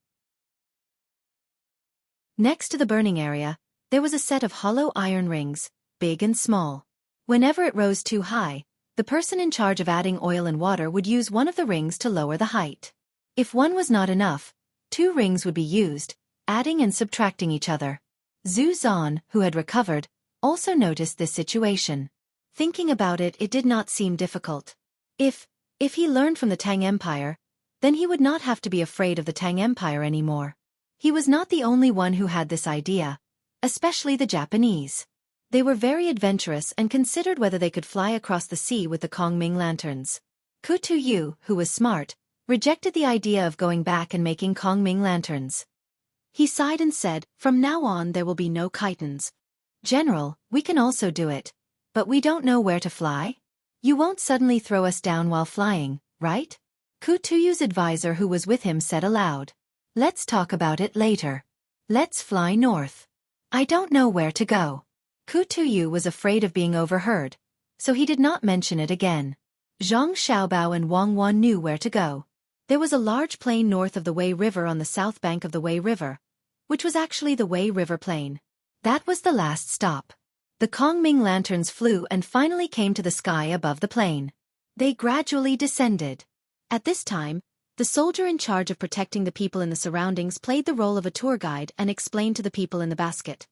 Next to the burning area, there was a set of hollow iron rings, big and small. Whenever it rose too high, the person in charge of adding oil and water would use one of the rings to lower the height. If one was not enough, 2 rings would be used, adding and subtracting each other. Zhu Zan, who had recovered, also noticed this situation. Thinking about it, it did not seem difficult. If he learned from the Tang Empire, then he would not have to be afraid of the Tang Empire anymore. He was not the only one who had this idea, especially the Japanese. They were very adventurous and considered whether they could fly across the sea with the Kongming lanterns. Ku Tuyu, who was smart, rejected the idea of going back and making Kongming lanterns. He sighed and said, "From now on there will be no kitons. General, we can also do it, but we don't know where to fly. You won't suddenly throw us down while flying, right?" Ku Tuyu's advisor who was with him said aloud, "Let's talk about it later. Let's fly north. I don't know where to go." Ku Tuyu was afraid of being overheard, so he did not mention it again. Zhang Xiaobao and Wang Wan knew where to go. There was a large plain north of the Wei River on the south bank of the Wei River, which was actually the Wei River Plain. That was the last stop. The Kongming lanterns flew and finally came to the sky above the plain. They gradually descended. At this time, the soldier in charge of protecting the people in the surroundings played the role of a tour guide and explained to the people in the basket.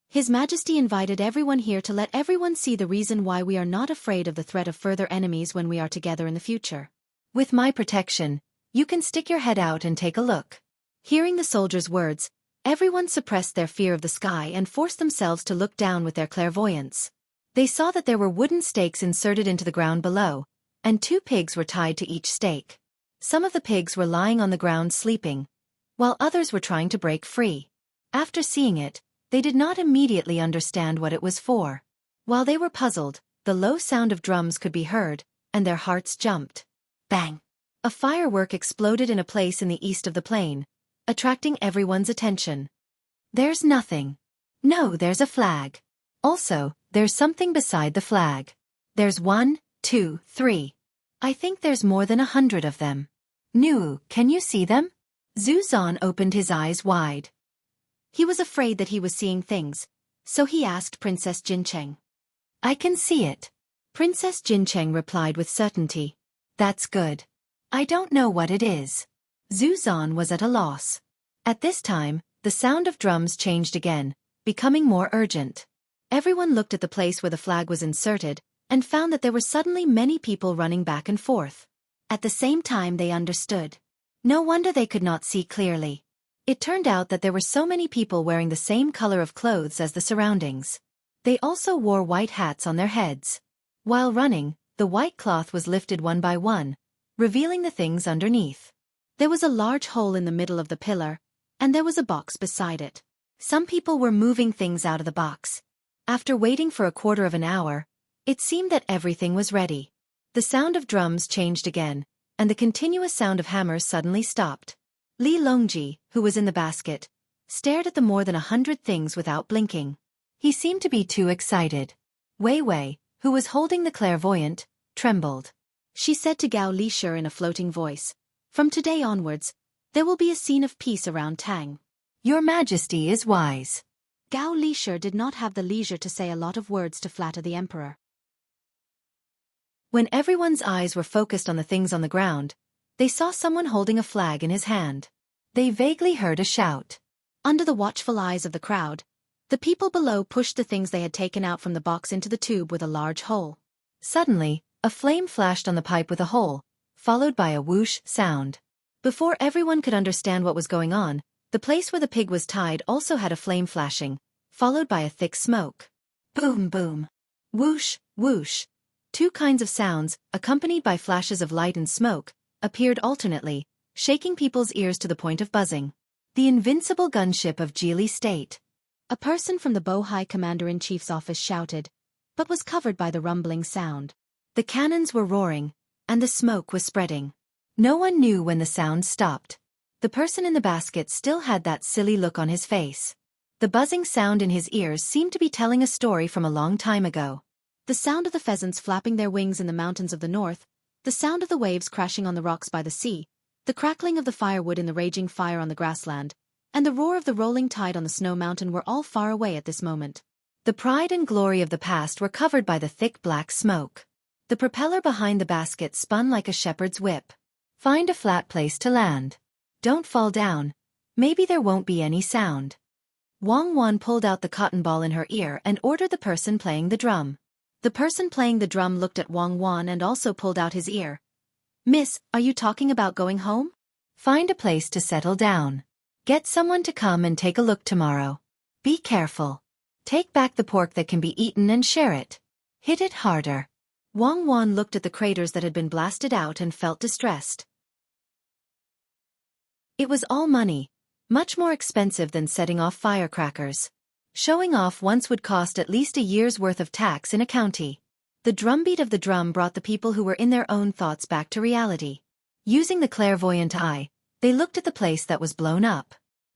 His Majesty invited everyone here to let everyone see the reason why we are not afraid of the threat of further enemies when we are together in the future. With my protection, you can stick your head out and take a look. Hearing the soldier's words, everyone suppressed their fear of the sky and forced themselves to look down with their clairvoyance. They saw that there were wooden stakes inserted into the ground below, and 2 pigs were tied to each stake. Some of the pigs were lying on the ground sleeping, while others were trying to break free. After seeing it, they did not immediately understand what it was for. While they were puzzled, the low sound of drums could be heard, and their hearts jumped. Bang! A firework exploded in a place in the east of the plain, attracting everyone's attention. There's nothing. No, there's a flag. Also, there's something beside the flag. There's 1, 2, 3. I think there's more than 100 of them. Nu, can you see them? Zhu Zan opened his eyes wide. He was afraid that he was seeing things, so he asked Princess Jincheng. I can see it. Princess Jincheng replied with certainty. That's good. I don't know what it is. Zhu Zan was at a loss. At this time, the sound of drums changed again, becoming more urgent. Everyone looked at the place where the flag was inserted, and found that there were suddenly many people running back and forth. At the same time they understood. No wonder they could not see clearly. It turned out that there were so many people wearing the same color of clothes as the surroundings. They also wore white hats on their heads. While running, the white cloth was lifted one by one, revealing the things underneath. There was a large hole in the middle of the pillar, and there was a box beside it. Some people were moving things out of the box. After waiting for a quarter of an hour, it seemed that everything was ready. The sound of drums changed again, and the continuous sound of hammers suddenly stopped. Li Longji, who was in the basket, stared at the more than 100 things without blinking. He seemed to be too excited. Wei Wei, who was holding the clairvoyant, trembled. She said to Gao Lishe in a floating voice, "From today onwards, there will be a scene of peace around Tang." "Your Majesty is wise." Gao Lishe did not have the leisure to say a lot of words to flatter the emperor. When everyone's eyes were focused on the things on the ground, they saw someone holding a flag in his hand. They vaguely heard a shout. Under the watchful eyes of the crowd, the people below pushed the things they had taken out from the box into the tube with a large hole. Suddenly, a flame flashed on the pipe with a hole, followed by a whoosh sound. Before everyone could understand what was going on, the place where the pig was tied also had a flame flashing, followed by a thick smoke. Boom boom. Whoosh, whoosh. Two kinds of sounds, accompanied by flashes of light and smoke, appeared alternately, shaking people's ears to the point of buzzing. The invincible gunship of Geely State. A person from the Bohai Commander-in-Chief's office shouted, but was covered by the rumbling sound. The cannons were roaring, and the smoke was spreading. No one knew when the sound stopped. The person in the basket still had that silly look on his face. The buzzing sound in his ears seemed to be telling a story from a long time ago. The sound of the pheasants flapping their wings in the mountains of the north, the sound of the waves crashing on the rocks by the sea, the crackling of the firewood in the raging fire on the grassland, and the roar of the rolling tide on the snow mountain were all far away at this moment. The pride and glory of the past were covered by the thick black smoke. The propeller behind the basket spun like a shepherd's whip. Find a flat place to land. Don't fall down. Maybe there won't be any sound. Wang Wan pulled out the cotton ball in her ear and ordered the person playing the drum. The person playing the drum looked at Wang Wan and also pulled out his ear. "Miss, are you talking about going home? Find a place to settle down. Get someone to come and take a look tomorrow. Be careful. Take back the pork that can be eaten and share it. Hit it harder." Wang Wan looked at the craters that had been blasted out and felt distressed. It was all money, much more expensive than setting off firecrackers. Showing off once would cost at least a year's worth of tax in a county. The drumbeat of the drum brought the people who were in their own thoughts back to reality. Using the clairvoyant eye, they looked at the place that was blown up.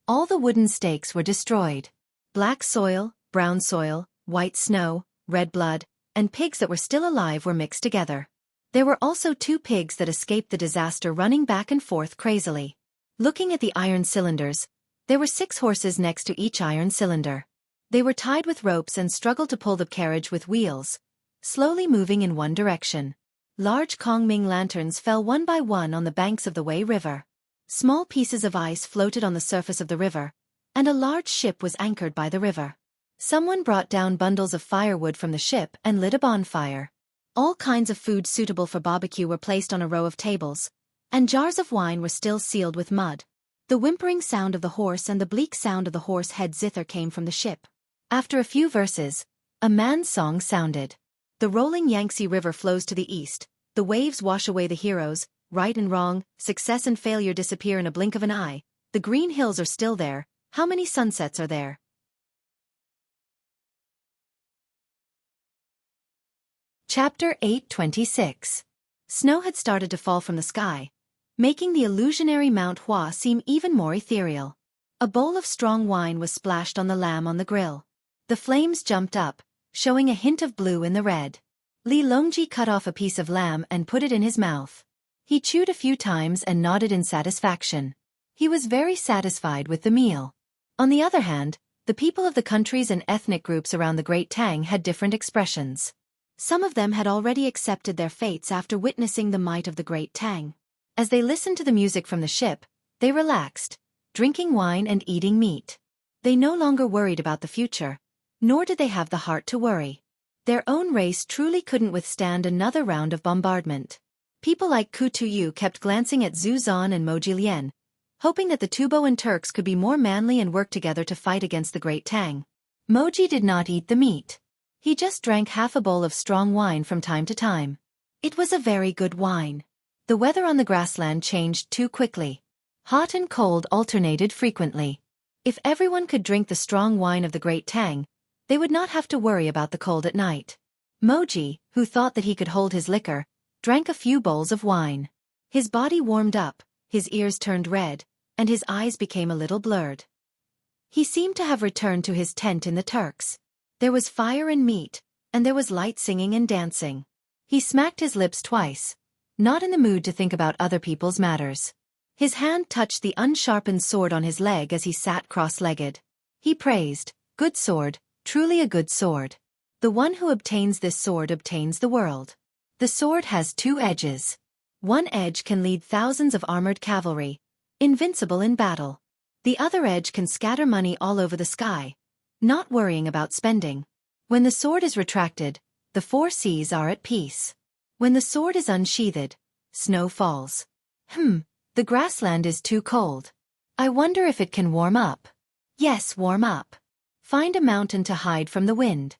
All the wooden stakes were destroyed. Black soil, brown soil, white snow, red blood, and pigs that were still alive were mixed together. There were also 2 pigs that escaped the disaster running back and forth crazily. Looking at the iron cylinders, there were 6 horses next to each iron cylinder. They were tied with ropes and struggled to pull the carriage with wheels, slowly moving in one direction. Large Kongming lanterns fell one by one on the banks of the Wei River. Small pieces of ice floated on the surface of the river, and a large ship was anchored by the river. Someone brought down bundles of firewood from the ship and lit a bonfire. All kinds of food suitable for barbecue were placed on a row of tables, and jars of wine were still sealed with mud. The whimpering sound of the horse and the bleak sound of the horse head zither came from the ship. After a few verses, a man's song sounded. The rolling Yangtze River flows to the east, the waves wash away the heroes, right and wrong, success and failure disappear in a blink of an eye, the green hills are still there, how many sunsets are there? Chapter 8:26. Snow had started to fall from the sky, making the illusionary Mount Hua seem even more ethereal. A bowl of strong wine was splashed on the lamb on the grill. The flames jumped up, showing a hint of blue in the red. Li Longji cut off a piece of lamb and put it in his mouth. He chewed a few times and nodded in satisfaction. He was very satisfied with the meal. On the other hand, the people of the countries and ethnic groups around the Great Tang had different expressions. Some of them had already accepted their fates after witnessing the might of the Great Tang. As they listened to the music from the ship, they relaxed, drinking wine and eating meat. They no longer worried about the future, nor did they have the heart to worry. Their own race truly couldn't withstand another round of bombardment. People like Ku Tuyu kept glancing at Zhu Zan and Mo Jilian, hoping that the Tuboan Turks could be more manly and work together to fight against the Great Tang. Moji did not eat the meat. He just drank half a bowl of strong wine from time to time. It was a very good wine. The weather on the grassland changed too quickly. Hot and cold alternated frequently. If everyone could drink the strong wine of the Great Tang, they would not have to worry about the cold at night. Moji, who thought that he could hold his liquor, drank a few bowls of wine. His body warmed up, his ears turned red, and his eyes became a little blurred. He seemed to have returned to his tent in the Turks. There was fire and meat, and there was light singing and dancing. He smacked his lips twice, not in the mood to think about other people's matters. His hand touched the unsharpened sword on his leg as he sat cross-legged. He praised, "Good sword, truly a good sword. The one who obtains this sword obtains the world. The sword has two edges. One edge can lead thousands of armored cavalry, invincible in battle. The other edge can scatter money all over the sky, not worrying about spending. When the sword is retracted, the four seas are at peace. When the sword is unsheathed, snow falls. The grassland is too cold. I wonder if it can warm up. Yes, warm up. Find a mountain to hide from the wind."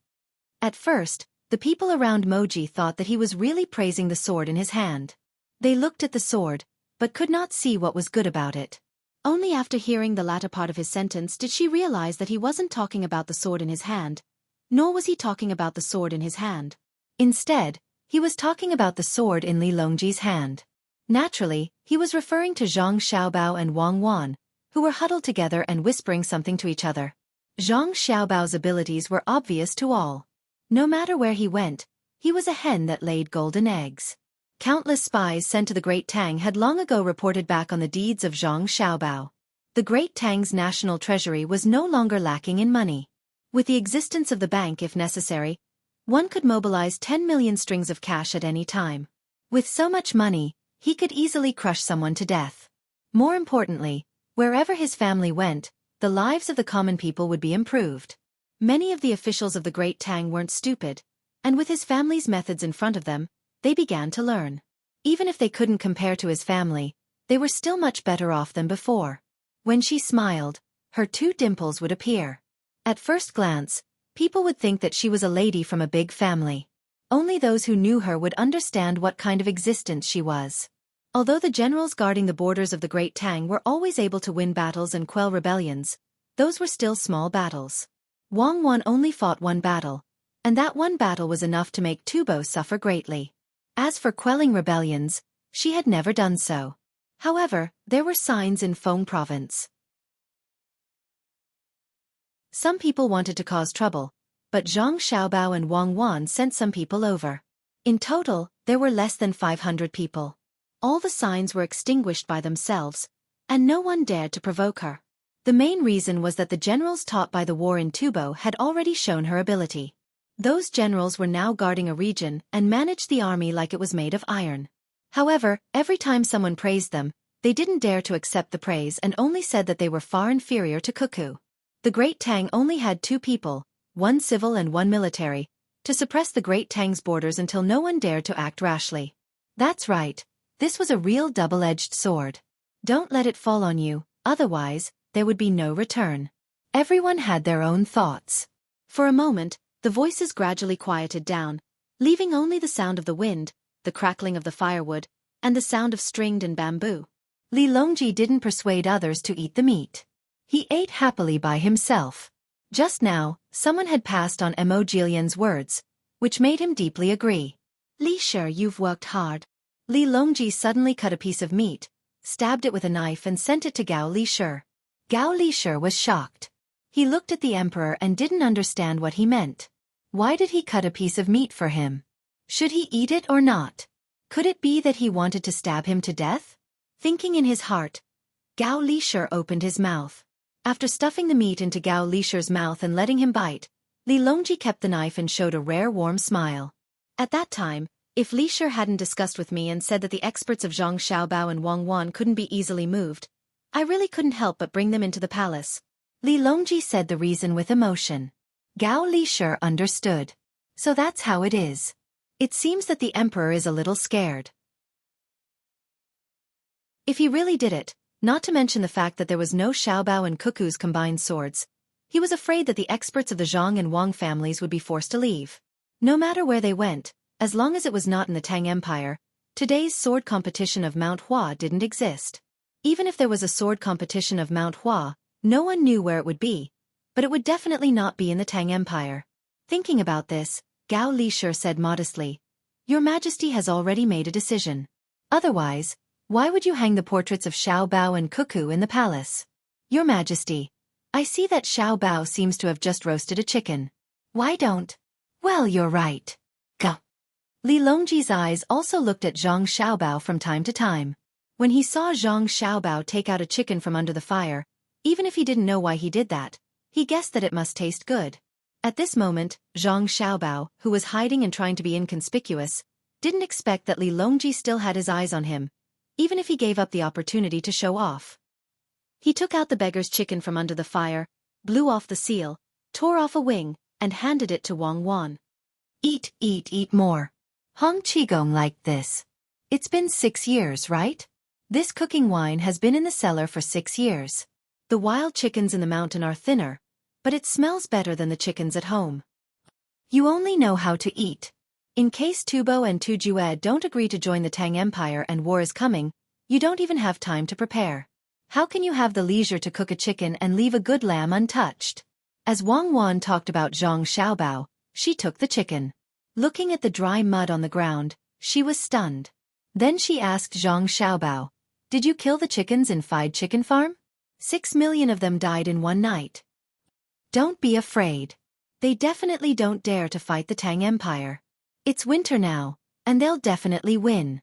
At first, the people around Moji thought that he was really praising the sword in his hand. They looked at the sword, but could not see what was good about it. Only after hearing the latter part of his sentence did she realize that he wasn't talking about the sword in his hand, nor was he talking about the sword in his hand. Instead, he was talking about the sword in Li Longji's hand. Naturally, he was referring to Zhang Xiaobao and Wang Wan, who were huddled together and whispering something to each other. Zhang Xiaobao's abilities were obvious to all. No matter where he went, he was a hen that laid golden eggs. Countless spies sent to the Great Tang had long ago reported back on the deeds of Zhang Xiaobao. The Great Tang's national treasury was no longer lacking in money. With the existence of the bank if necessary, one could mobilize 10 million strings of cash at any time. With so much money, he could easily crush someone to death. More importantly, wherever his family went, the lives of the common people would be improved. Many of the officials of the Great Tang weren't stupid, and with his family's methods in front of them, they began to learn. Even if they couldn't compare to his family, they were still much better off than before. When she smiled, her two dimples would appear. At first glance, people would think that she was a lady from a big family. Only those who knew her would understand what kind of existence she was. Although the generals guarding the borders of the Great Tang were always able to win battles and quell rebellions, those were still small battles. Wang Wan only fought one battle, and that one battle was enough to make Tubo suffer greatly. As for quelling rebellions, she had never done so. However, there were signs in Feng Province. Some people wanted to cause trouble, but Zhang Xiaobao and Wang Wan sent some people over. In total, there were less than 500 people. All the signs were extinguished by themselves, and no one dared to provoke her. The main reason was that the generals taught by the war in Tubo had already shown her ability. Those generals were now guarding a region and managed the army like it was made of iron. However, every time someone praised them, they didn't dare to accept the praise and only said that they were far inferior to Cuckoo. The Great Tang only had two people, one civil and one military, to suppress the Great Tang's borders until no one dared to act rashly. That's right, this was a real double-edged sword. Don't let it fall on you, otherwise, there would be no return. Everyone had their own thoughts. For a moment, the voices gradually quieted down, leaving only the sound of the wind, the crackling of the firewood, and the sound of stringed and bamboo. Li Longji didn't persuade others to eat the meat. He ate happily by himself. Just now, someone had passed on Mo Jilian's words, which made him deeply agree. "Li Shi, you've worked hard." Li Longji suddenly cut a piece of meat, stabbed it with a knife and sent it to Gao Li Shi. Gao Li Shi was shocked. He looked at the emperor and didn't understand what he meant. Why did he cut a piece of meat for him? Should he eat it or not? Could it be that he wanted to stab him to death? Thinking in his heart, Gao Li Shi opened his mouth. After stuffing the meat into Gao Li Shi's mouth and letting him bite, Li Longji kept the knife and showed a rare warm smile. At that time, if Li Shi hadn't discussed with me and said that the experts of Zhang Xiaobao and Wang Wan couldn't be easily moved, I really couldn't help but bring them into the palace. Li Longji said the reason with emotion. Gao Li Shi understood. So that's how it is. It seems that the emperor is a little scared. If he really did it, not to mention the fact that there was no Xiaobao and Cuckoo's combined swords, he was afraid that the experts of the Zhang and Wang families would be forced to leave. No matter where they went, as long as it was not in the Tang Empire, today's sword competition of Mount Hua didn't exist. Even if there was a sword competition of Mount Hua, no one knew where it would be, but it would definitely not be in the Tang Empire. Thinking about this, Gao Li Shi said modestly, "Your Majesty has already made a decision. Otherwise, why would you hang the portraits of Xiao Bao and Cuckoo in the palace? Your Majesty, I see that Xiao Bao seems to have just roasted a chicken. Why don't Well, you're right. Go. Li Longji's eyes also looked at Zhang Xiaobao from time to time. When he saw Zhang Xiaobao take out a chicken from under the fire, even if he didn't know why he did that, he guessed that it must taste good. At this moment, Zhang Xiaobao, who was hiding and trying to be inconspicuous, didn't expect that Li Longji still had his eyes on him, even if he gave up the opportunity to show off. He took out the beggar's chicken from under the fire, blew off the seal, tore off a wing, and handed it to Wang Wan. Eat, eat, eat more. Hong Qigong liked this. It's been 6 years, right? This cooking wine has been in the cellar for 6 years. The wild chickens in the mountain are thinner, but it smells better than the chickens at home. You only know how to eat. In case Tubo and Tujue don't agree to join the Tang Empire and war is coming, you don't even have time to prepare. How can you have the leisure to cook a chicken and leave a good lamb untouched? As Wang Wan talked about Zhang Xiaobao, she took the chicken. Looking at the dry mud on the ground, she was stunned. Then she asked Zhang Xiaobao, "Did you kill the chickens in Fried Chicken Farm? 6 million of them died in one night." Don't be afraid. They definitely don't dare to fight the Tang Empire. It's winter now, and they'll definitely win.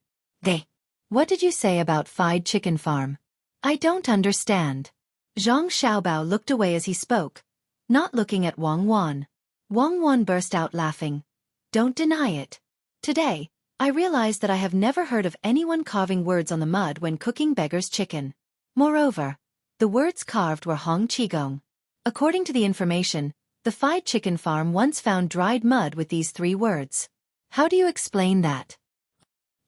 What did you say about Fried Chicken Farm? I don't understand. Zhang Xiaobao looked away as he spoke, not looking at Wang Wan. Wang Wan burst out laughing. Don't deny it. Today, I realized that I have never heard of anyone carving words on the mud when cooking beggar's chicken. Moreover, the words carved were Hong Qigong. According to the information, the Fried Chicken Farm once found dried mud with these 3 words. How do you explain that?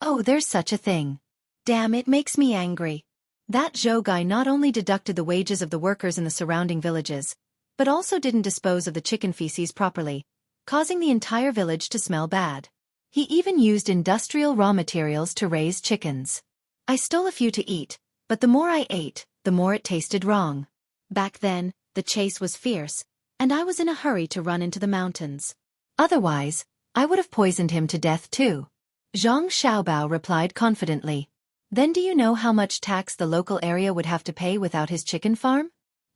Oh, there's such a thing. Damn, it makes me angry. That Zhou guy not only deducted the wages of the workers in the surrounding villages, but also didn't dispose of the chicken feces properly, causing the entire village to smell bad. He even used industrial raw materials to raise chickens. I stole a few to eat, but the more I ate, the more it tasted wrong. Back then, the chase was fierce, and I was in a hurry to run into the mountains. Otherwise, I would have poisoned him to death too. Zhang Xiaobao replied confidently. Then do you know how much tax the local area would have to pay without his chicken farm?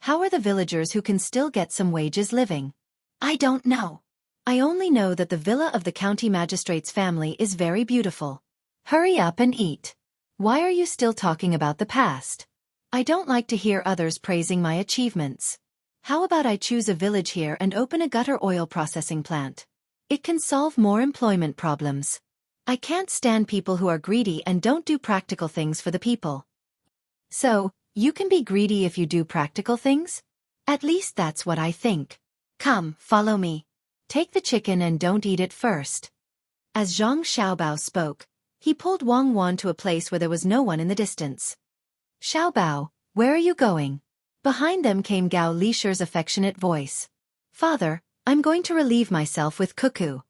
How are the villagers who can still get some wages living? I don't know. I only know that the villa of the county magistrate's family is very beautiful. Hurry up and eat. Why are you still talking about the past? I don't like to hear others praising my achievements. How about I choose a village here and open a gutter oil processing plant? It can solve more employment problems. I can't stand people who are greedy and don't do practical things for the people. So, you can be greedy if you do practical things? At least that's what I think. Come, follow me. Take the chicken and don't eat it first. As Zhang Xiaobao spoke, he pulled Wang Wan to a place where there was no one in the distance. Xiaobao, where are you going? Behind them came Gao Lisher's affectionate voice. Father, I'm going to relieve myself with cuckoo.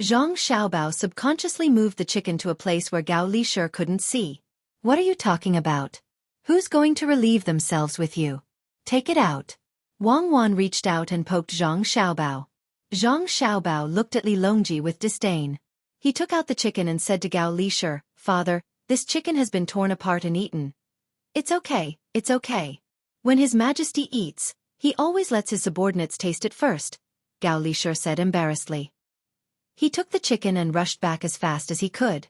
Zhang Xiaobao subconsciously moved the chicken to a place where Gao Lisher couldn't see. What are you talking about? Who's going to relieve themselves with you? Take it out. Wang Wan reached out and poked Zhang Xiaobao. Zhang Xiaobao looked at Li Longji with disdain. He took out the chicken and said to Gao Lisher, Father, this chicken has been torn apart and eaten. It's okay, it's okay. When His Majesty eats, he always lets his subordinates taste it first, Gao Lisher said embarrassedly. He took the chicken and rushed back as fast as he could.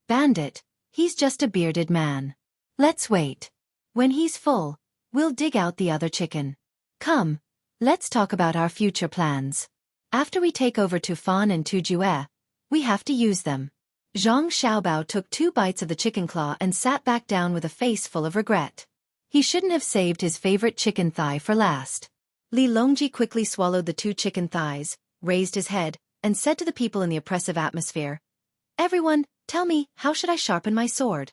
Bandit, he's just a bearded man. Let's wait. When he's full, we'll dig out the other chicken. Come, let's talk about our future plans. After we take over Tufan and Tujue, we have to use them. Zhang Xiaobao took 2 bites of the chicken claw and sat back down with a face full of regret. He shouldn't have saved his favorite chicken thigh for last. Li Longji quickly swallowed the 2 chicken thighs, raised his head, and said to the people in the oppressive atmosphere, Everyone, tell me, how should I sharpen my sword?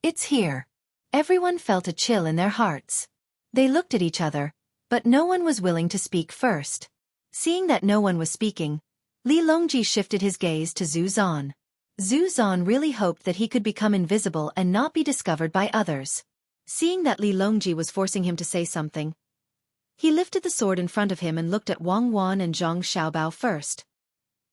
It's here. Everyone felt a chill in their hearts. They looked at each other, but no one was willing to speak first. Seeing that no one was speaking, Li Longji shifted his gaze to Zhu Zan. Zhu Zan really hoped that he could become invisible and not be discovered by others. Seeing that Li Longji was forcing him to say something, he lifted the sword in front of him and looked at Wang Wan and Zhang Xiaobao first.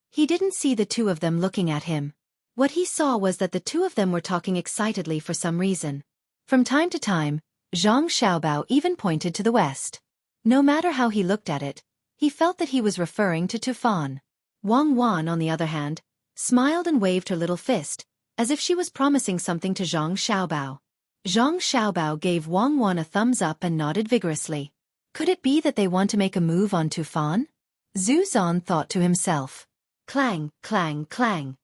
He didn't see the 2 of them looking at him. What he saw was that the 2 of them were talking excitedly for some reason. From time to time, Zhang Xiaobao even pointed to the west. No matter how he looked at it, He felt that he was referring to Tufan. Wang Wan, on the other hand, smiled and waved her little fist, as if she was promising something to Zhang Xiaobao. Zhang Xiaobao gave Wang Wan a thumbs up and nodded vigorously. Could it be that they want to make a move on Tufan? Zhu Zan thought to himself. Clang, clang, clang.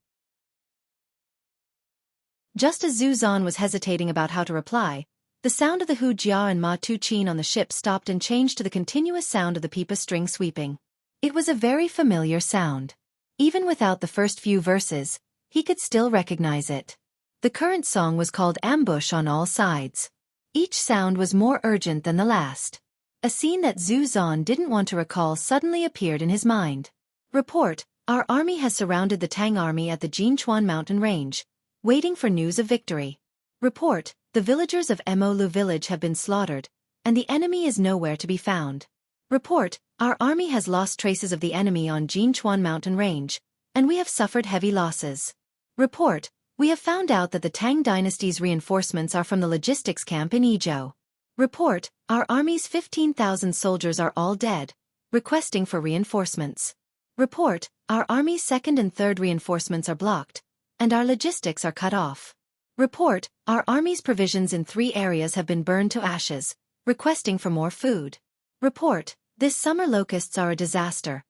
Just as Zhu Zan was hesitating about how to reply, the sound of the Hu Jia and Ma Tu Qin on the ship stopped and changed to the continuous sound of the pipa string sweeping. It was a very familiar sound. Even without the first few verses, he could still recognize it. The current song was called Ambush on All Sides. Each sound was more urgent than the last. A scene that Zhu Zan didn't want to recall suddenly appeared in his mind. Report, our army has surrounded the Tang army at the Jinchuan mountain range, waiting for news of victory. Report, the villagers of Molu village have been slaughtered, and the enemy is nowhere to be found. Report, our army has lost traces of the enemy on Jinchuan mountain range, and we have suffered heavy losses. Report, we have found out that the Tang dynasty's reinforcements are from the logistics camp in Yizhou. Report, our army's 15,000 soldiers are all dead, requesting for reinforcements. Report, our army's second and third reinforcements are blocked, and our logistics are cut off. Report, our army's provisions in 3 areas have been burned to ashes, requesting for more food. Report, this summer locusts are a disaster.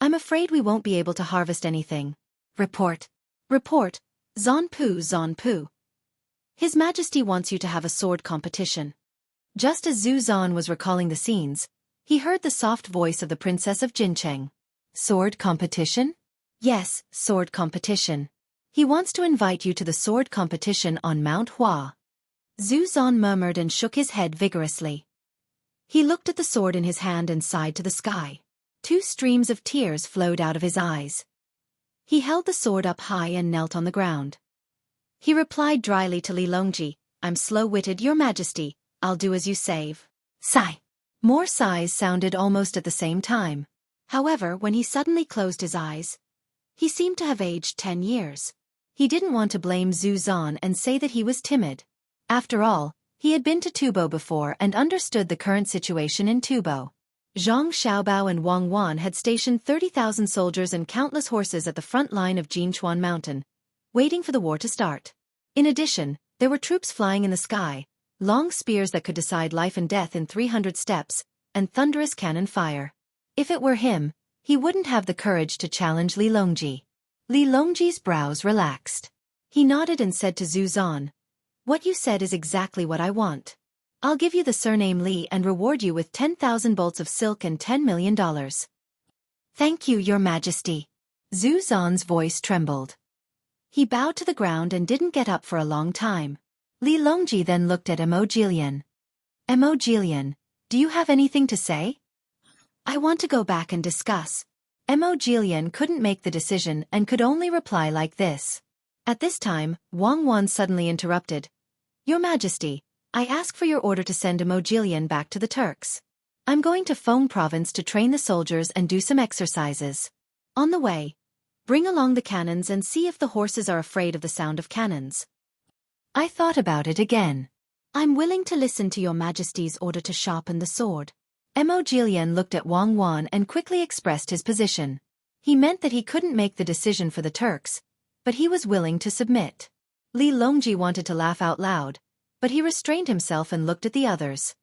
I'm afraid we won't be able to harvest anything. Report. Report, Zanpu, Zanpu. His Majesty wants you to have a sword competition. Just as Zhu Zan was recalling the scenes, he heard the soft voice of the Princess of Jincheng. Sword competition? Yes, sword competition. He wants to invite you to the sword competition on Mount Hua. Zhu Zan murmured and shook his head vigorously. He looked at the sword in his hand and sighed to the sky. 2 streams of tears flowed out of his eyes. He held the sword up high and knelt on the ground. He replied dryly to Li Longji, I'm slow-witted, Your Majesty, I'll do as you say. Sigh. More sighs sounded almost at the same time. However, when he suddenly closed his eyes, he seemed to have aged 10 years. He didn't want to blame Zhu Zan and say that he was timid. After all, he had been to Tubo before and understood the current situation in Tubo. Zhang Xiaobao and Wang Wan had stationed 30,000 soldiers and countless horses at the front line of Jinchuan Mountain, waiting for the war to start. In addition, there were troops flying in the sky, long spears that could decide life and death in 300 steps, and thunderous cannon fire. If it were him, he wouldn't have the courage to challenge Li Longji. Li Longji's brows relaxed. He nodded and said to Zhu Zan, What you said is exactly what I want. I'll give you the surname Li and reward you with 10,000 bolts of silk and $10 million. Thank you, Your Majesty. Zhu Zan's voice trembled. He bowed to the ground and didn't get up for a long time. Li Longji then looked at Mo Jilian. Mo Jilian, do you have anything to say? I want to go back and discuss. Mo Jilian couldn't make the decision and could only reply like this. At this time, Wang Wan suddenly interrupted. Your Majesty, I ask for your order to send Mo Jilian back to the Turks. I'm going to Feng province to train the soldiers and do some exercises. On the way, bring along the cannons and see if the horses are afraid of the sound of cannons. I thought about it again. I'm willing to listen to Your Majesty's order to sharpen the sword. Mo Jilian looked at Wang Wan and quickly expressed his position. He meant that he couldn't make the decision for the Turks, but he was willing to submit. Li Longji wanted to laugh out loud, but he restrained himself and looked at the others.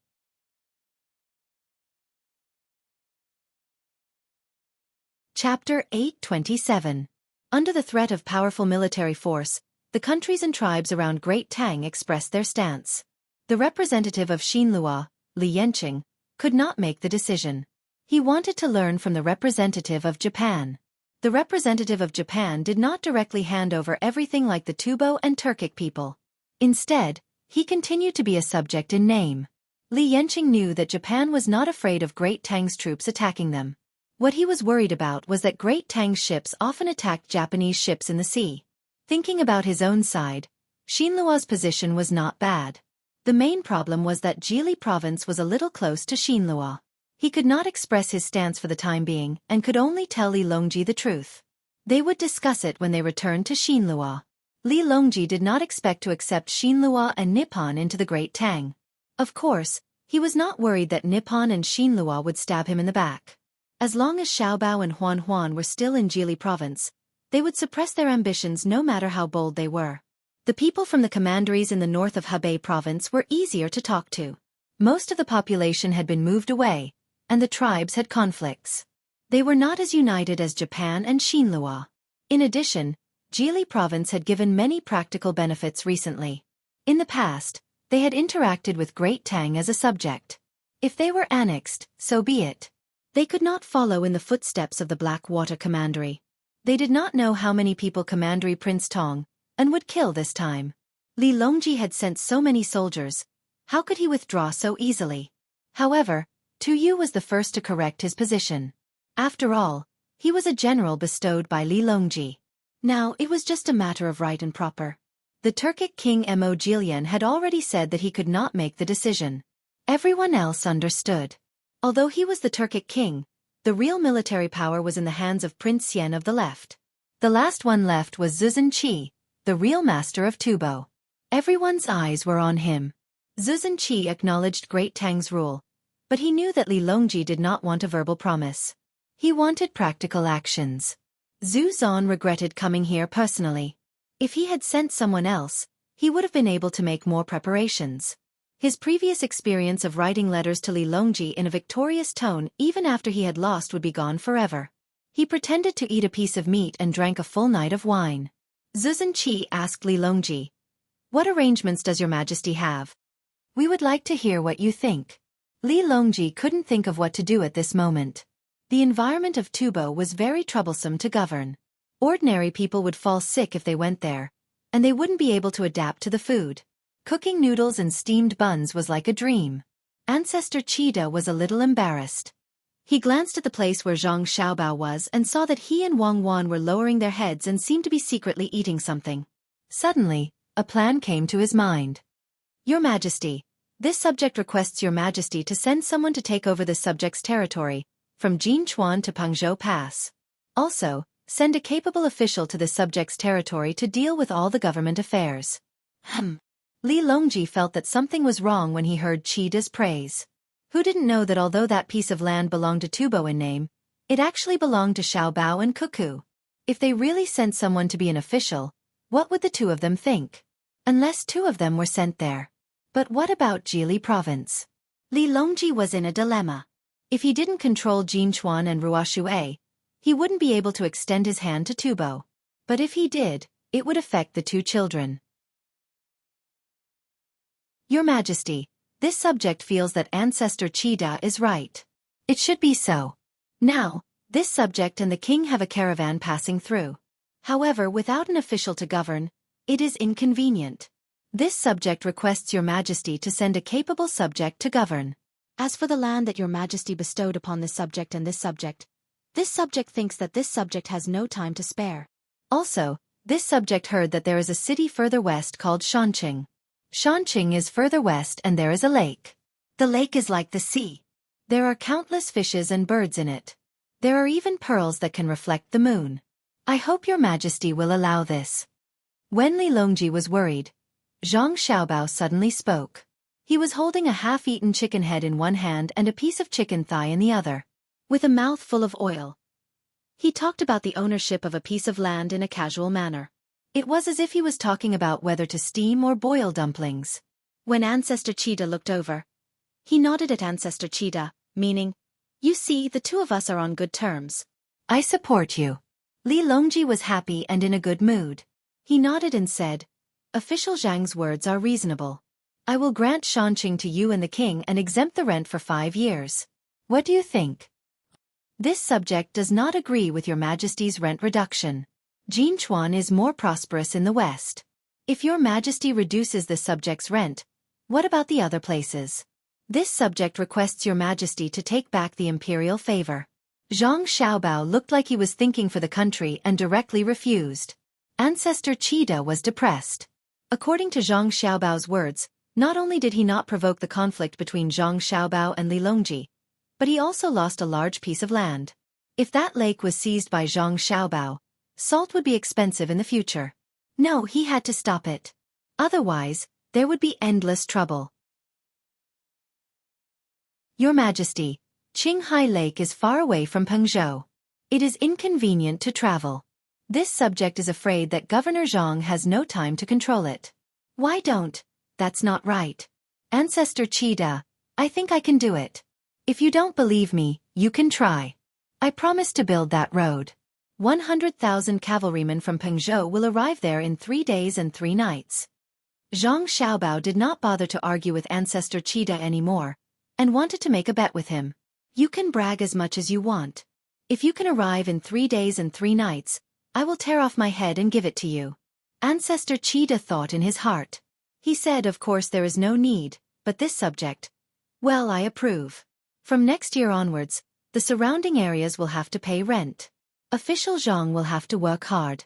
Chapter 827. Under the threat of powerful military force, the countries and tribes around Great Tang expressed their stance. The representative of Xinlua, Li Yanqing, could not make the decision. He wanted to learn from the representative of Japan. The representative of Japan did not directly hand over everything like the Tubo and Turkic people. Instead, he continued to be a subject in name. Li Yanqing knew that Japan was not afraid of Great Tang's troops attacking them. What he was worried about was that Great Tang's ships often attacked Japanese ships in the sea. Thinking about his own side, Xinlua's position was not bad. The main problem was that Jili province was a little close to Xinlua. He could not express his stance for the time being and could only tell Li Longji the truth. They would discuss it when they returned to Xinlua. Li Longji did not expect to accept Xinlua and Nippon into the Great Tang. Of course, he was not worried that Nippon and Xinlua would stab him in the back. As long as Xiaobao and Huan were still in Jili province, they would suppress their ambitions no matter how bold they were. The people from the commanderies in the north of Hebei province were easier to talk to. Most of the population had been moved away, and the tribes had conflicts. They were not as united as Japan and Xinhua. In addition, Jili province had given many practical benefits recently. In the past, they had interacted with Great Tang as a subject. If they were annexed, so be it. They could not follow in the footsteps of the Blackwater Commandery. They did not know how many people Commandery Prince Tang and would kill this time. Li Longji had sent so many soldiers. How could he withdraw so easily? However, Tu Yu was the first to correct his position. After all, he was a general bestowed by Li Longji. Now it was just a matter of right and proper. The Turkic king Mo Jilian had already said that he could not make the decision. Everyone else understood. Although he was the Turkic king, the real military power was in the hands of Prince Xian of the left. The last one left was Xueqi, the real master of Tubo. Everyone's eyes were on him. Xueqi acknowledged Great Tang's rule, but he knew that Li Longji did not want a verbal promise. He wanted practical actions. Zhu Zan regretted coming here personally. If he had sent someone else, he would have been able to make more preparations. His previous experience of writing letters to Li Longji in a victorious tone even after he had lost would be gone forever. He pretended to eat a piece of meat and drank a full night of wine. Xueqi asked Li Longji, "What arrangements does your majesty have? We would like to hear what you think." Li Longji couldn't think of what to do at this moment. The environment of Tubo was very troublesome to govern. Ordinary people would fall sick if they went there, and they wouldn't be able to adapt to the food. Cooking noodles and steamed buns was like a dream. Ancestor Cheetah was a little embarrassed. He glanced at the place where Zhang Xiaobao was and saw that he and Wang Wan were lowering their heads and seemed to be secretly eating something. Suddenly, a plan came to his mind. "Your Majesty, this subject requests your Majesty to send someone to take over this subject's territory, from Jinchuan to Pangzhou Pass. Also, send a capable official to this subject's territory to deal with all the government affairs." Li Longji felt that something was wrong when he heard Cheetah's praise. Who didn't know that although that piece of land belonged to Tubo in name, it actually belonged to Xiaobao and Cuckoo? If they really sent someone to be an official, what would the two of them think? Unless two of them were sent there. But what about Jili province? Li Longji was in a dilemma. If he didn't control Jinchuan and Ruoshui, he wouldn't be able to extend his hand to Tubo. But if he did, it would affect the two children. "Your Majesty, this subject feels that Ancestor Cheetah is right. It should be so. Now, this subject and the king have a caravan passing through. However, without an official to govern, it is inconvenient. This subject requests your Majesty to send a capable subject to govern. As for the land that your Majesty bestowed upon this subject, this subject thinks that this subject has no time to spare. Also, this subject heard that there is a city further west called Shanqing. Shanqing is further west and there is a lake. The lake is like the sea. There are countless fishes and birds in it. There are even pearls that can reflect the moon. I hope your Majesty will allow this." When Li Longji was worried, Zhang Xiaobao suddenly spoke. He was holding a half-eaten chicken head in one hand and a piece of chicken thigh in the other. With a mouth full of oil, he talked about the ownership of a piece of land in a casual manner. It was as if he was talking about whether to steam or boil dumplings. When Ancestor Cheetah looked over, he nodded at Ancestor Cheetah, meaning, "You see, the two of us are on good terms. I support you." Li Longji was happy and in a good mood. He nodded and said, "Official Zhang's words are reasonable. I will grant Shanqing to you and the king and exempt the rent for 5 years. What do you think?" "This subject does not agree with your Majesty's rent reduction. Jinchuan is more prosperous in the west. If your Majesty reduces the subject's rent, what about the other places? This subject requests your Majesty to take back the imperial favor." Zhang Xiaobao looked like he was thinking for the country and directly refused. Ancestor Cheetah was depressed. According to Zhang Xiaobao's words, not only did he not provoke the conflict between Zhang Xiaobao and Li Longji, but he also lost a large piece of land. If that lake was seized by Zhang Xiaobao, salt would be expensive in the future. No, he had to stop it. Otherwise, there would be endless trouble. "Your Majesty, Qinghai Lake is far away from Pengzhou. It is inconvenient to travel. This subject is afraid that Governor Zhang has no time to control it. Why don't? That's not right. Ancestor Qida, I think I can do it. If you don't believe me, you can try. I promise to build that road. 100,000 cavalrymen from Pengzhou will arrive there in 3 days and 3 nights. Zhang Xiaobao did not bother to argue with Ancestor Qida anymore, and wanted to make a bet with him. You can brag as much as you want. If you can arrive in 3 days and 3 nights, I will tear off my head and give it to you. Ancestor Qida thought in his heart. He said of course there is no need, but this subject. Well, I approve. From next year onwards, the surrounding areas will have to pay rent. Official Zhang will have to work hard.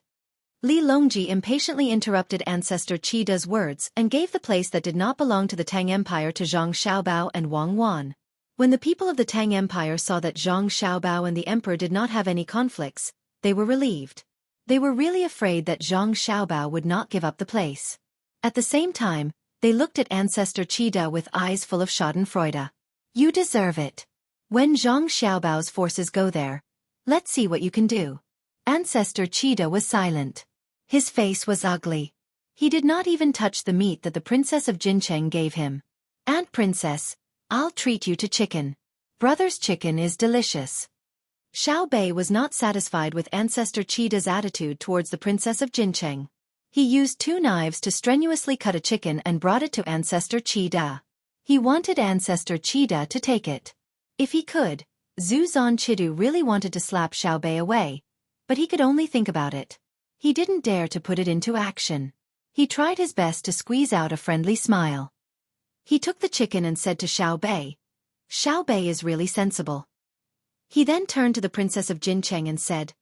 Li Longji impatiently interrupted Ancestor Qida's words and gave the place that did not belong to the Tang Empire to Zhang Xiaobao and Wang Wan. When the people of the Tang Empire saw that Zhang Xiaobao and the emperor did not have any conflicts, they were relieved. They were really afraid that Zhang Xiaobao would not give up the place. At the same time, they looked at Ancestor Qida with eyes full of schadenfreude. You deserve it. When Zhang Xiaobao's forces go there, let's see what you can do. Ancestor Qida was silent. His face was ugly. He did not even touch the meat that the Princess of Jincheng gave him. Aunt Princess, I'll treat you to chicken. Brother's chicken is delicious. Xiao Bei was not satisfied with Ancestor Qida's attitude towards the Princess of Jincheng. He used 2 knives to strenuously cut a chicken and brought it to Ancestor Qida. He wanted Ancestor Qida to take it. If he could, Zhu Zanqidu really wanted to slap Xiao Bei away, but he could only think about it. He didn't dare to put it into action. He tried his best to squeeze out a friendly smile. He took the chicken and said to Xiao Bei, Xiao Bei is really sensible. He then turned to the Princess of Jincheng and said,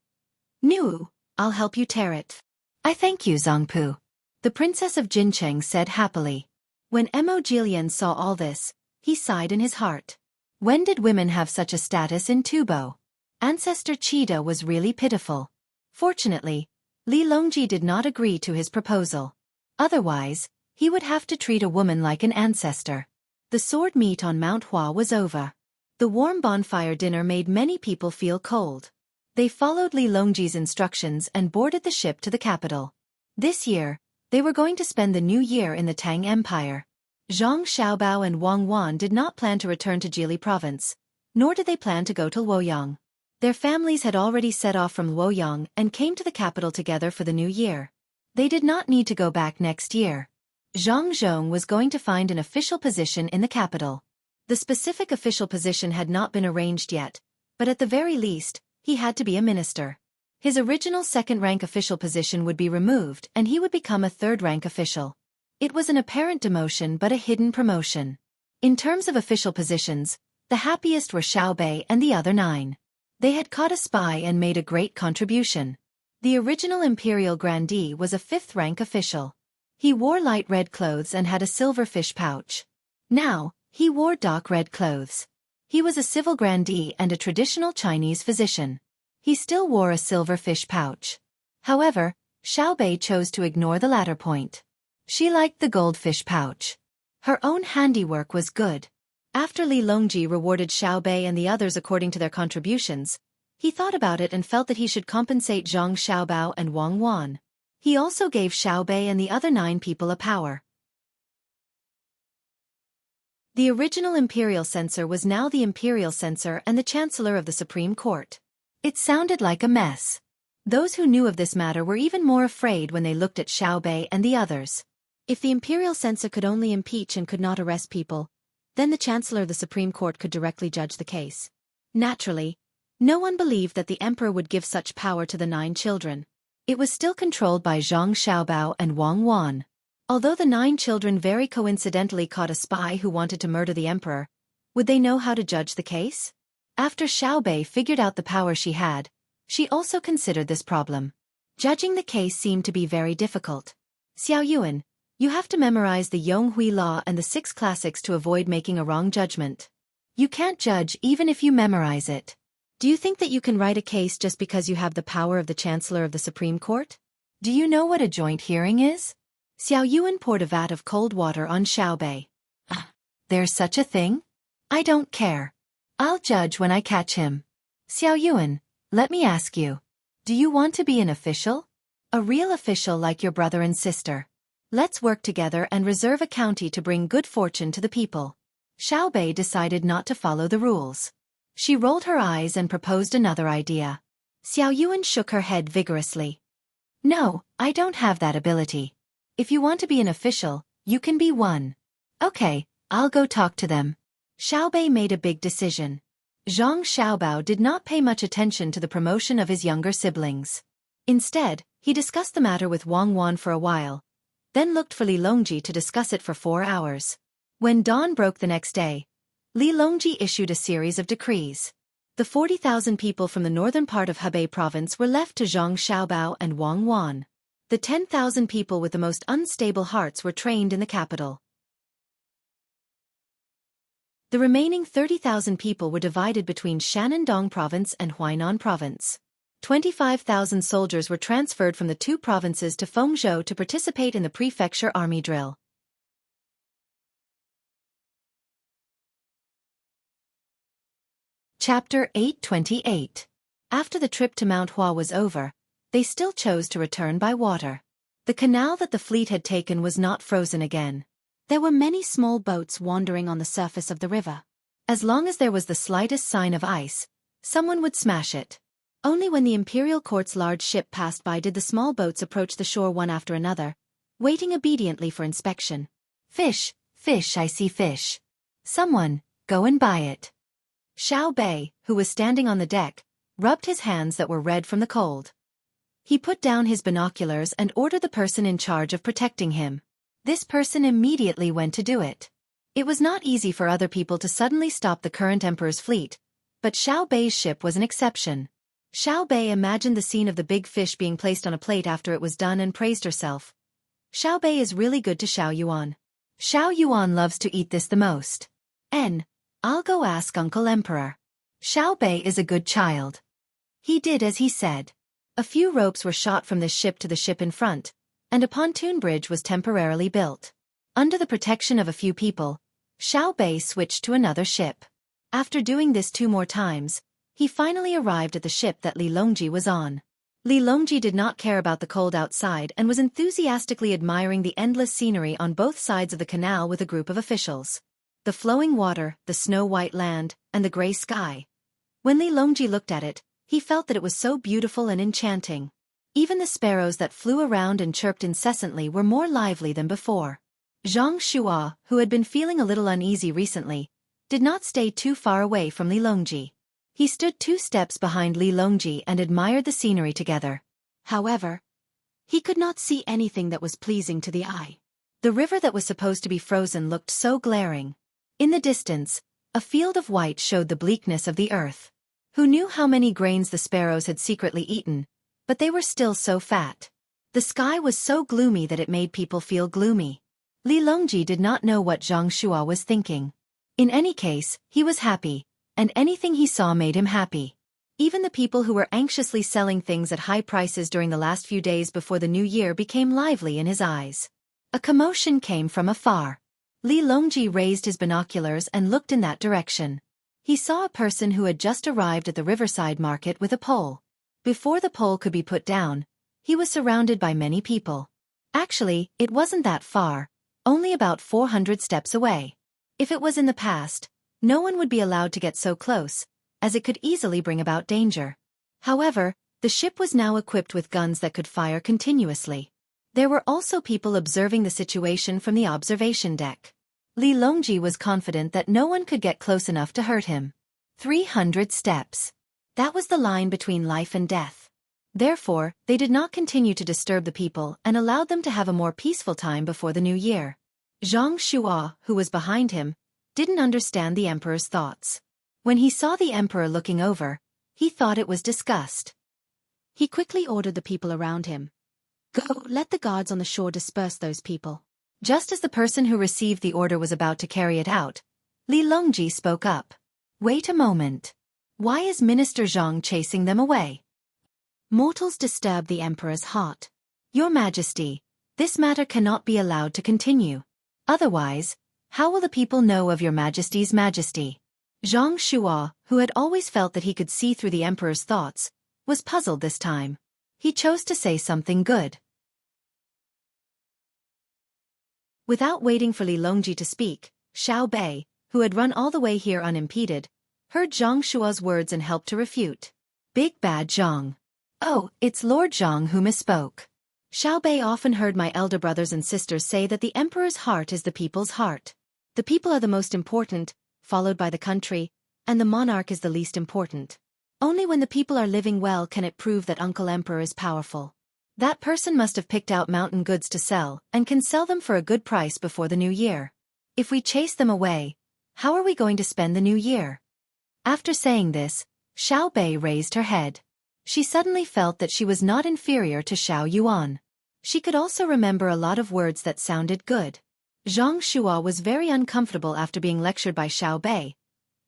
Nu, I'll help you tear it. I thank you, Zongpu. The Princess of Jincheng said happily. When Mo Jilian saw all this, he sighed in his heart. When did women have such a status in Tubo? Ancestor Qida was really pitiful. Fortunately, Li Longji did not agree to his proposal. Otherwise, he would have to treat a woman like an ancestor. The sword meet on Mount Hua was over. The warm bonfire dinner made many people feel cold. They followed Li Longji's instructions and boarded the ship to the capital. This year, they were going to spend the new year in the Tang Empire. Zhang Xiaobao and Wang Wan did not plan to return to Jili province, nor did they plan to go to Luoyang. Their families had already set off from Luoyang and came to the capital together for the new year. They did not need to go back next year. Zhang Zhong was going to find an official position in the capital. The specific official position had not been arranged yet, but at the very least, he had to be a minister. His original second-rank official position would be removed and he would become a third-rank official. It was an apparent demotion but a hidden promotion. In terms of official positions, the happiest were Xiao Bei and the other 9. They had caught a spy and made a great contribution. The original imperial grandee was a 5th-rank official. He wore light red clothes and had a silver fish pouch. Now, he wore dark red clothes. He was a civil grandee and a traditional Chinese physician. He still wore a silver fish pouch. However, Xiao Bei chose to ignore the latter point. She liked the goldfish pouch. Her own handiwork was good. After Li Longji rewarded Xiao Bei and the others according to their contributions, he thought about it and felt that he should compensate Zhang Xiaobao and Wang Wan. He also gave Xiao Bei and the other 9 people a power. The original imperial censor was now the imperial censor and the chancellor of the Supreme Court. It sounded like a mess. Those who knew of this matter were even more afraid when they looked at Xiao Bei and the others. If the imperial censor could only impeach and could not arrest people, then the chancellor of the Supreme Court could directly judge the case. Naturally, no one believed that the emperor would give such power to the 9 children. It was still controlled by Zhang Xiaobao and Wang Wan. Although the 9 children very coincidentally caught a spy who wanted to murder the emperor, would they know how to judge the case? After Xiao Bei figured out the power she had, she also considered this problem. Judging the case seemed to be very difficult. Xiao Yuan, you have to memorize the Yonghui Law and the 6 classics to avoid making a wrong judgment. You can't judge even if you memorize it. Do you think that you can write a case just because you have the power of the Chancellor of the Supreme Court? Do you know what a joint hearing is? Xiao Yuan poured a vat of cold water on Xiao Bei. There's such a thing? I don't care. I'll judge when I catch him. Xiao Yuan, let me ask you. Do you want to be an official? A real official like your brother and sister. Let's work together and reserve a county to bring good fortune to the people. Xiaobei decided not to follow the rules. She rolled her eyes and proposed another idea. Xiao Yuan shook her head vigorously. No, I don't have that ability. If you want to be an official, you can be one. Okay, I'll go talk to them. Xiaobei made a big decision. Zhang Xiaobao did not pay much attention to the promotion of his younger siblings. Instead, he discussed the matter with Wang Wan for a while, then looked for Li Longji to discuss it for 4 hours. When dawn broke the next day, Li Longji issued a series of decrees. The 40,000 people from the northern part of Hebei province were left to Zhang Xiaobao and Wang Wan. The 10,000 people with the most unstable hearts were trained in the capital. The remaining 30,000 people were divided between Shanandong province and Huainan province. 25,000 soldiers were transferred from the 2 provinces to Fengzhou to participate in the prefecture army drill. Chapter 828. After the trip to Mount Hua was over, they still chose to return by water. The canal that the fleet had taken was not frozen again. There were many small boats wandering on the surface of the river. As long as there was the slightest sign of ice, someone would smash it. Only when the imperial court's large ship passed by did the small boats approach the shore one after another, waiting obediently for inspection. Fish, fish, I see fish. Someone, go and buy it. Xiao Bei, who was standing on the deck, rubbed his hands that were red from the cold. He put down his binoculars and ordered the person in charge of protecting him. This person immediately went to do it. It was not easy for other people to suddenly stop the current emperor's fleet, but Xiao Bei's ship was an exception. Xiao Bei imagined the scene of the big fish being placed on a plate after it was done and praised herself. Xiao Bei is really good to Xiao Yuan. Xiao Yuan loves to eat this the most. I'll go ask Uncle Emperor. Xiao Bei is a good child. He did as he said. A few ropes were shot from this ship to the ship in front, and a pontoon bridge was temporarily built. Under the protection of a few people, Xiao Bei switched to another ship. After doing this 2 more times, he finally arrived at the ship that Li Longji was on. Li Longji did not care about the cold outside and was enthusiastically admiring the endless scenery on both sides of the canal with a group of officials. The flowing water, the snow-white land, and the gray sky. When Li Longji looked at it, he felt that it was so beautiful and enchanting. Even the sparrows that flew around and chirped incessantly were more lively than before. Zhang Shua, who had been feeling a little uneasy recently, did not stay too far away from Li Longji. He stood 2 steps behind Li Longji and admired the scenery together. However, he could not see anything that was pleasing to the eye. The river that was supposed to be frozen looked so glaring. In the distance, a field of white showed the bleakness of the earth. Who knew how many grains the sparrows had secretly eaten, but they were still so fat. The sky was so gloomy that it made people feel gloomy. Li Longji did not know what Zhang Shua was thinking. In any case, he was happy, and anything he saw made him happy. Even the people who were anxiously selling things at high prices during the last few days before the new year became lively in his eyes. A commotion came from afar. Li Longji raised his binoculars and looked in that direction. He saw a person who had just arrived at the riverside market with a pole. Before the pole could be put down, he was surrounded by many people. Actually, it wasn't that far, only about 400 steps away. If it was in the past, no one would be allowed to get so close, as it could easily bring about danger. However, the ship was now equipped with guns that could fire continuously. There were also people observing the situation from the observation deck. Li Longji was confident that no one could get close enough to hurt him. 300 steps. That was the line between life and death. Therefore, they did not continue to disturb the people and allowed them to have a more peaceful time before the new year. Zhang Shua, who was behind him, didn't understand the emperor's thoughts. When he saw the emperor looking over, he thought it was disgust. He quickly ordered the people around him. Go, let the guards on the shore disperse those people. Just as the person who received the order was about to carry it out, Li Longji spoke up. Wait a moment. Why is Minister Zhang chasing them away? Mortals disturb the emperor's heart. Your Majesty, this matter cannot be allowed to continue. Otherwise, how will the people know of your Majesty's majesty? Zhang Shua, who had always felt that he could see through the emperor's thoughts, was puzzled this time. He chose to say something good. Without waiting for Li Longji to speak, Xiao Bei, who had run all the way here unimpeded, heard Zhang Shua's words and helped to refute. Big bad Zhang. Oh, it's Lord Zhang who misspoke. Xiao Bei often heard my elder brothers and sisters say that the emperor's heart is the people's heart. The people are the most important, followed by the country, and the monarch is the least important. Only when the people are living well can it prove that Uncle Emperor is powerful. That person must have picked out mountain goods to sell and can sell them for a good price before the new year. If we chase them away, how are we going to spend the new year? After saying this, Xiao Bei raised her head. She suddenly felt that she was not inferior to Xiao Yuan. She could also remember a lot of words that sounded good. Zhang Shua was very uncomfortable after being lectured by Xiao Bei,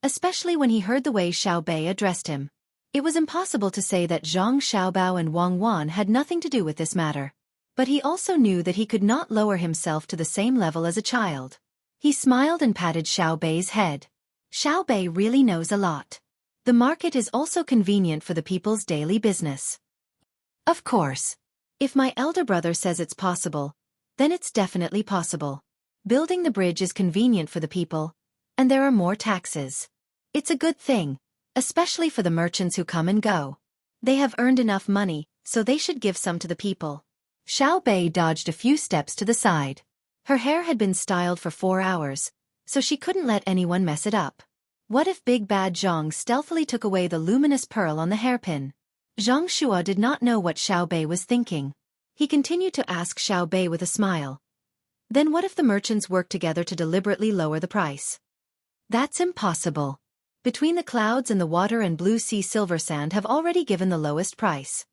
especially when he heard the way Xiao Bei addressed him. It was impossible to say that Zhang Xiaobao and Wang Wan had nothing to do with this matter. But he also knew that he could not lower himself to the same level as a child. He smiled and patted Xiao Bei's head. Xiao Bei really knows a lot. The market is also convenient for the people's daily business. Of course. If my elder brother says it's possible, then it's definitely possible. Building the bridge is convenient for the people, and there are more taxes. It's a good thing, especially for the merchants who come and go. They have earned enough money, so they should give some to the people. Xiao Bei dodged a few steps to the side. Her hair had been styled for 4 hours, so she couldn't let anyone mess it up. What if Big Bad Zhang stealthily took away the luminous pearl on the hairpin? Zhang Shua did not know what Xiao Bei was thinking. He continued to ask Xiao Bei with a smile. Then what if the merchants work together to deliberately lower the price? That's impossible. Between the clouds and the water and blue sea silver sand have already given the lowest price.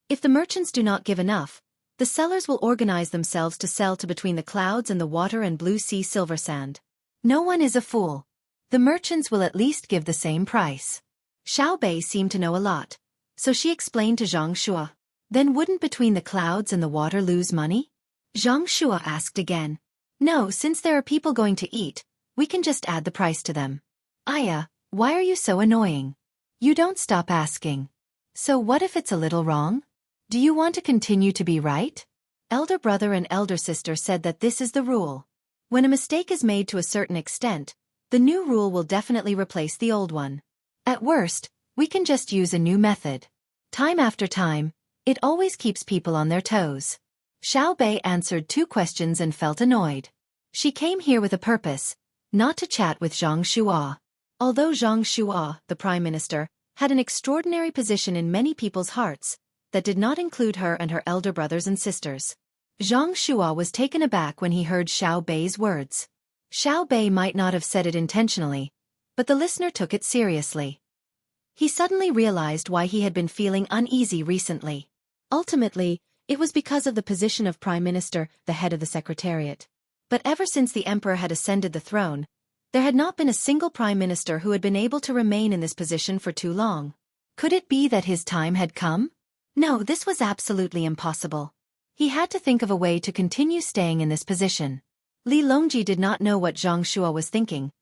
If the merchants do not give enough, the sellers will organize themselves to sell to between the clouds and the water and blue sea silver sand. No one is a fool. The merchants will at least give the same price. Xiao Bei seemed to know a lot, so she explained to Zhang Shua. Then wouldn't between the clouds and the water lose money? Zhang Shua asked again. No, since there are people going to eat, we can just add the price to them. Aya, why are you so annoying? You don't stop asking. So what if it's a little wrong? Do you want to continue to be right? Elder brother and elder sister said that this is the rule. When a mistake is made to a certain extent, the new rule will definitely replace the old one. At worst, we can just use a new method. Time after time, it always keeps people on their toes. Xiao Bei answered 2 questions and felt annoyed. She came here with a purpose, not to chat with Zhang Shua. Although Zhang Shua, the prime minister, had an extraordinary position in many people's hearts, that did not include her and her elder brothers and sisters. Zhang Shua was taken aback when he heard Xiao Bei's words. Xiao Bei might not have said it intentionally, but the listener took it seriously. He suddenly realized why he had been feeling uneasy recently. Ultimately, it was because of the position of Prime Minister, the head of the Secretariat. But ever since the emperor had ascended the throne, there had not been a single prime minister who had been able to remain in this position for too long. Could it be that his time had come? No, this was absolutely impossible. He had to think of a way to continue staying in this position. Li Longji did not know what Zhang Shua was thinking,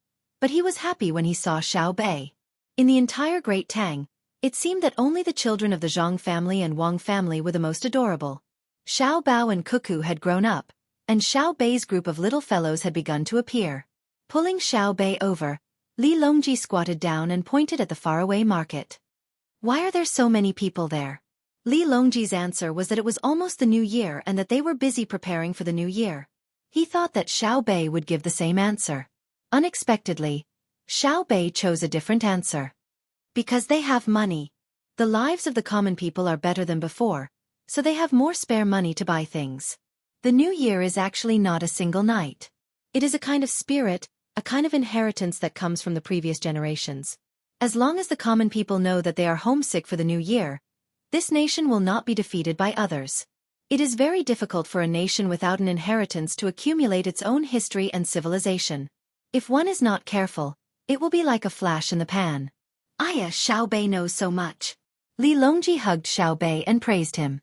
but he was happy when he saw Xiao Bei. In the entire Great Tang, it seemed that only the children of the Zhang family and Wang family were the most adorable. Xiao Bao and Cuckoo had grown up, and Xiao Bei's group of little fellows had begun to appear. Pulling Xiao Bei over, Li Longji squatted down and pointed at the faraway market. Why are there so many people there? Li Longji's answer was that it was almost the new year and that they were busy preparing for the new year. He thought that Xiao Bei would give the same answer. Unexpectedly, Xiao Bei chose a different answer. Because they have money. The lives of the common people are better than before, so they have more spare money to buy things. The new year is actually not a single night. It is a kind of spirit, a kind of inheritance that comes from the previous generations. As long as the common people know that they are homesick for the new year, this nation will not be defeated by others. It is very difficult for a nation without an inheritance to accumulate its own history and civilization. If one is not careful, it will be like a flash in the pan. Aya, Xiao Bei knows so much. Li Longji hugged Xiao Bei and praised him.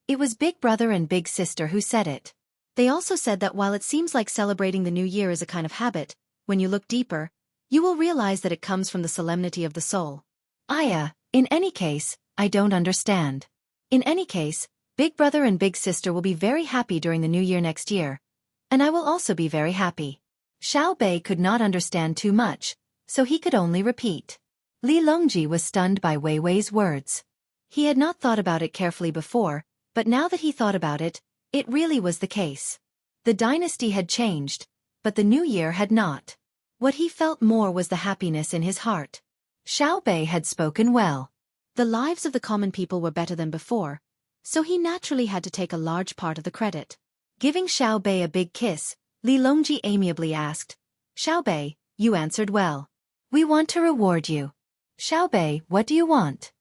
It was Big Brother and Big Sister who said it. They also said that while it seems like celebrating the new year is a kind of habit, when you look deeper, you will realize that it comes from the solemnity of the soul. In any case, I don't understand. In any case, Big Brother and Big Sister will be very happy during the new year next year. And I will also be very happy. Xiao Bei could not understand too much, so he could only repeat. Li Longji was stunned by Wei Wei's words. He had not thought about it carefully before, but now that he thought about it, it really was the case. The dynasty had changed, but the new year had not. What he felt more was the happiness in his heart. Xiao Bei had spoken well. The lives of the common people were better than before, so he naturally had to take a large part of the credit. Giving Xiao Bei a big kiss, Li Longji amiably asked, "Xiao Bei, you answered well. We want to reward you." "Xiao Bei, what do you want?"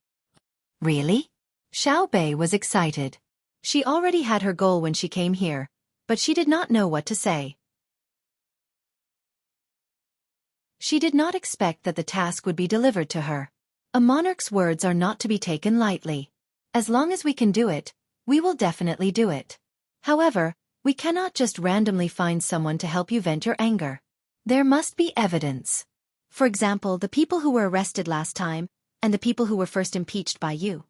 "Really?" Xiao Bei was excited. She already had her goal when she came here, but she did not know what to say. She did not expect that the task would be delivered to her. A monarch's words are not to be taken lightly. As long as we can do it, we will definitely do it. However, we cannot just randomly find someone to help you vent your anger. There must be evidence. For example, the people who were arrested last time, and the people who were first impeached by you.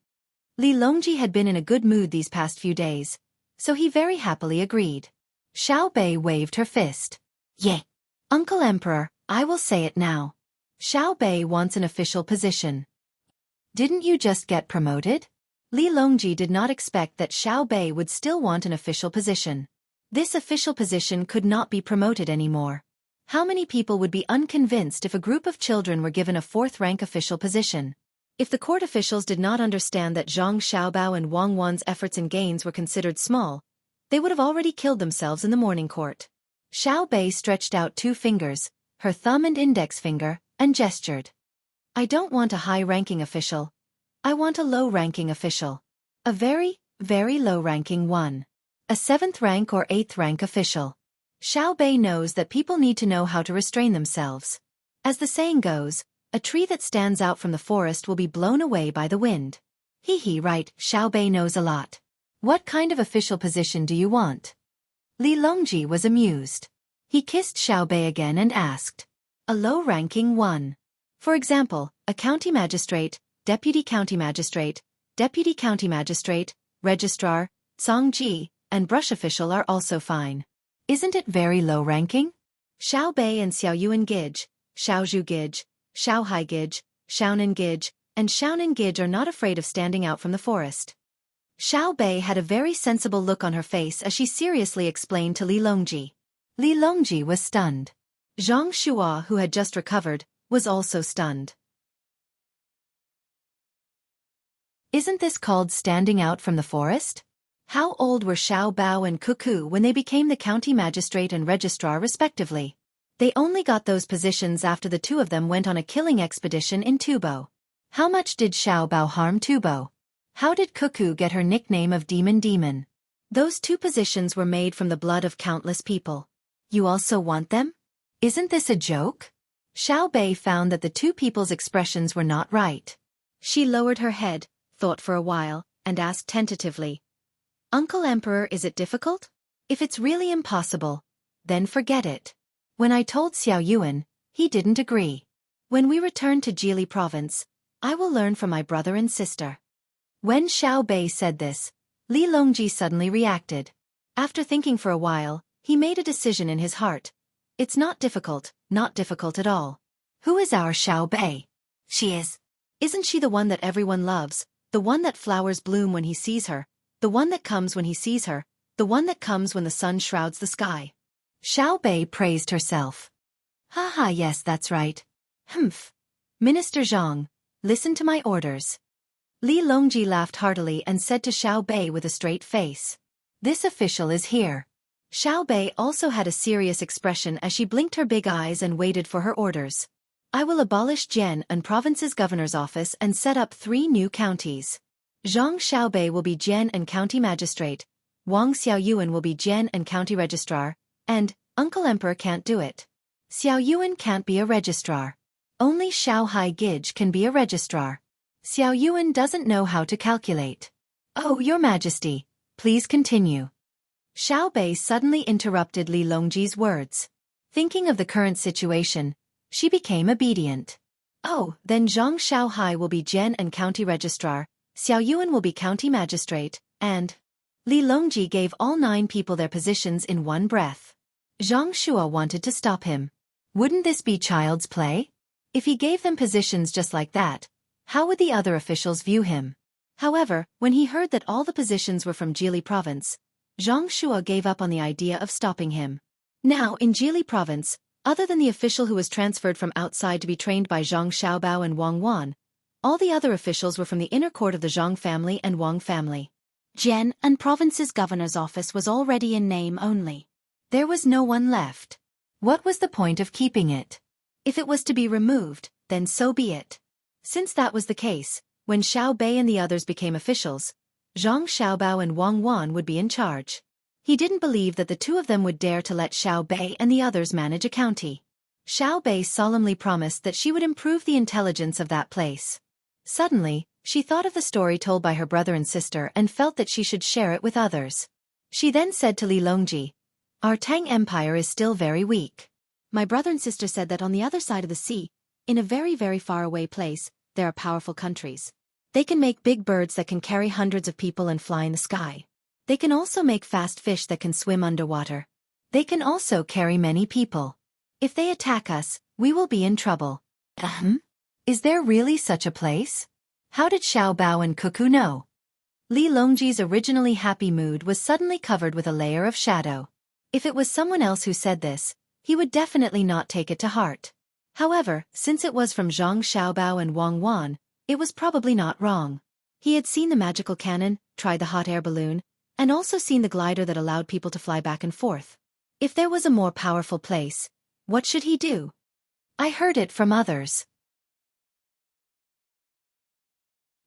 Li Longji had been in a good mood these past few days, so he very happily agreed. Xiao Bei waved her fist. "Yay! Uncle Emperor, I will say it now. Xiao Bei wants an official position." "Didn't you just get promoted?" Li Longji did not expect that Xiao Bei would still want an official position. This official position could not be promoted anymore. How many people would be unconvinced if a group of children were given a fourth-rank official position? If the court officials did not understand that Zhang Xiaobao and Wang Wan's efforts and gains were considered small, they would have already killed themselves in the morning court. Xiao Bei stretched out 2 fingers, her thumb and index finger, and gestured. "I don't want a high-ranking official. I want a low-ranking official. A very, very low-ranking one. A 7th rank or 8th rank official." Xiao Bei knows that people need to know how to restrain themselves. As the saying goes, a tree that stands out from the forest will be blown away by the wind. Right, Xiao Bei knows a lot. "What kind of official position do you want?" Li Longji was amused. He kissed Xiao Bei again and asked. "A low-ranking one. For example, a county magistrate, deputy county magistrate, registrar, Zongji, and brush official are also fine." "Isn't it very low-ranking?" Xiao Bei and Xiao Yuan Gij, Xiaozhu Gij, Xiaohai Gij, Xiaonan Gij, and Xiaonan Gij are not afraid of standing out from the forest. Xiao Bei had a very sensible look on her face as she seriously explained to Li Longji. Li Longji was stunned. Zhang Shua, who had just recovered, was also stunned. "Isn't this called standing out from the forest?" How old were Xiao Bao and Cuckoo when they became the county magistrate and registrar respectively? They only got those positions after the 2 of them went on a killing expedition in Tubo. How much did Xiao Bao harm Tubo? How did Cuckoo get her nickname of Demon? Those 2 positions were made from the blood of countless people. You also want them? Isn't this a joke? Xiao Bei found that the 2 people's expressions were not right. She lowered her head, thought for a while, and asked tentatively, "Uncle Emperor, is it difficult? If it's really impossible, then forget it." When I told Xiao Yuan, he didn't agree. When we return to Jili province, I will learn from my brother and sister. When Xiao Bei said this, Li Longji suddenly reacted. After thinking for a while, he made a decision in his heart. It's not difficult at all. Who is our Xiao Bei? She is. Isn't she the one that everyone loves, the one that flowers bloom when he sees her, the one that comes when he sees her, the one that comes when the sun shrouds the sky? Xiao Bei praised herself. Haha, yes, that's right. Humph. Minister Zhang, listen to my orders. Li Longji laughed heartily and said to Xiao Bei with a straight face. This official is here. Xiao Bei also had a serious expression as she blinked her big eyes and waited for her orders. I will abolish Jian and province's governor's office and set up 3 new counties. Zhang Xiaobei will be Jian and county magistrate, Wang Xiaoyuan will be Jian and county registrar, and Uncle Emperor can't do it. Xiaoyuan can't be a registrar. Only Xiaohai Gij can be a registrar. Xiaoyuan doesn't know how to calculate. Oh, Your Majesty, please continue. Xiao Bei suddenly interrupted Li Longji's words. Thinking of the current situation, she became obedient. Oh, then Zhang Shaohai will be Gen and County Registrar, Xiao Yuan will be County Magistrate, and Li Longji gave all 9 people their positions in one breath. Zhang Shua wanted to stop him. Wouldn't this be child's play? If he gave them positions just like that, how would the other officials view him? However, when he heard that all the positions were from Jili Province, Zhang Shua gave up on the idea of stopping him. Now, in Jili Province, other than the official who was transferred from outside to be trained by Zhang Xiaobao and Wang Wan, all the other officials were from the inner court of the Zhang family and Wang family. Gen and Province's governor's office was already in name only. There was no one left. What was the point of keeping it? If it was to be removed, then so be it. Since that was the case, when Xiao Bei and the others became officials, Zhang Xiaobao and Wang Wan would be in charge. He didn't believe that the 2 of them would dare to let Xiao Bei and the others manage a county. Xiao Bei solemnly promised that she would improve the intelligence of that place. Suddenly, she thought of the story told by her brother and sister and felt that she should share it with others. She then said to Li Longji, "Our Tang Empire is still very weak. My brother and sister said that on the other side of the sea, in a very, very far away place, there are powerful countries. They can make big birds that can carry hundreds of people and fly in the sky. They can also make fast fish that can swim underwater. They can also carry many people. If they attack us, we will be in trouble." Is there really such a place? How did Xiao Bao and Cuckoo know? Li Longji's originally happy mood was suddenly covered with a layer of shadow. If it was someone else who said this, he would definitely not take it to heart. However, since it was from Zhang Xiaobao and Wang Wan, it was probably not wrong. He had seen the magical cannon, tried the hot air balloon, and also seen the glider that allowed people to fly back and forth. If there was a more powerful place, what should he do? I heard it from others.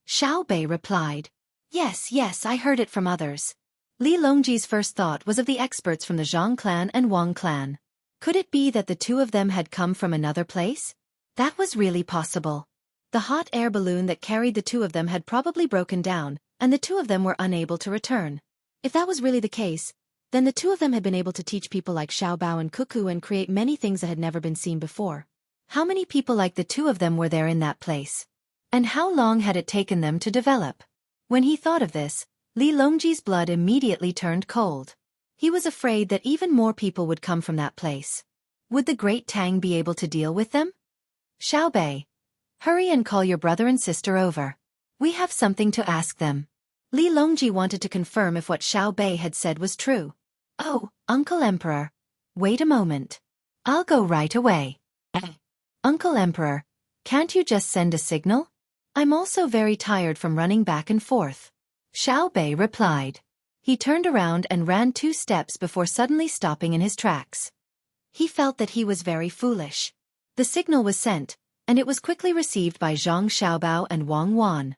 Xiao Bei replied. Yes, I heard it from others. Li Longji's first thought was of the experts from the Zhang clan and Wang clan. Could it be that the 2 of them had come from another place? That was really possible. The hot air balloon that carried the 2 of them had probably broken down, and the 2 of them were unable to return. If that was really the case, then the 2 of them had been able to teach people like Xiao Bao and Cuckoo and create many things that had never been seen before. How many people like the 2 of them were there in that place? And how long had it taken them to develop? When he thought of this, Li Longji's blood immediately turned cold. He was afraid that even more people would come from that place. Would the great Tang be able to deal with them? Xiao Bei, hurry and call your brother and sister over. We have something to ask them. Li Longji wanted to confirm if what Xiao Bei had said was true. Oh, Uncle Emperor. Wait a moment. I'll go right away. Uncle Emperor, can't you just send a signal? I'm also very tired from running back and forth. Xiao Bei replied. He turned around and ran 2 steps before suddenly stopping in his tracks. He felt that he was very foolish. The signal was sent, and it was quickly received by Zhang Xiaobao and Wang Wan.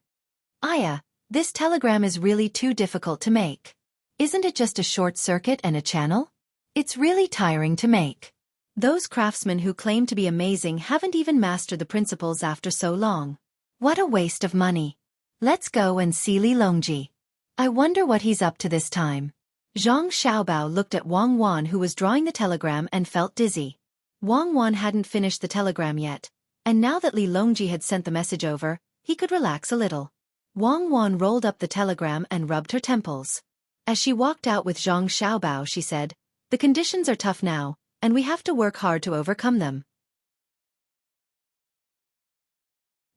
Aya, this telegram is really too difficult to make. Isn't it just a short circuit and a channel? It's really tiring to make. Those craftsmen who claim to be amazing haven't even mastered the principles after so long. What a waste of money. Let's go and see Li Longji. I wonder what he's up to this time. Zhang Xiaobao looked at Wang Wan who was drawing the telegram and felt dizzy. Wang Wan hadn't finished the telegram yet, and now that Li Longji had sent the message over, he could relax a little. Wang Wan rolled up the telegram and rubbed her temples. As she walked out with Zhang Xiaobao, she said, "The conditions are tough now, and we have to work hard to overcome them."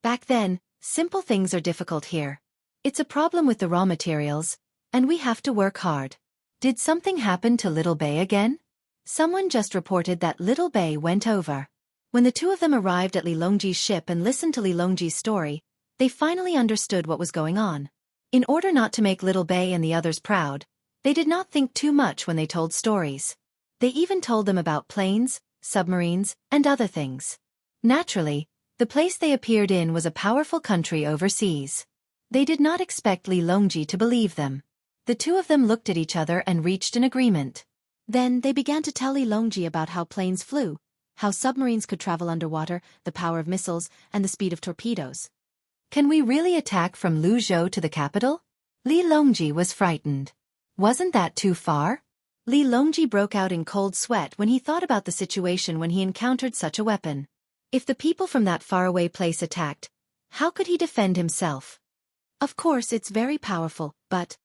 Back then, simple things are difficult here. It's a problem with the raw materials, and we have to work hard. Did something happen to Little Bay again? Someone just reported that Little Bay went over. When the 2 of them arrived at Li Longji's ship and listened to Li Longji's story, they finally understood what was going on. In order not to make Little Bay and the others proud, they did not think too much when they told stories. They even told them about planes, submarines, and other things. Naturally, the place they appeared in was a powerful country overseas. They did not expect Li Longji to believe them. The 2 of them looked at each other and reached an agreement. Then they began to tell Li Longji about how planes flew, how submarines could travel underwater, the power of missiles, and the speed of torpedoes. Can we really attack from Luzhou to the capital? Li Longji was frightened. Wasn't that too far? Li Longji broke out in cold sweat when he thought about the situation when he encountered such a weapon. If the people from that faraway place attacked, how could he defend himself? Of course it's very powerful, but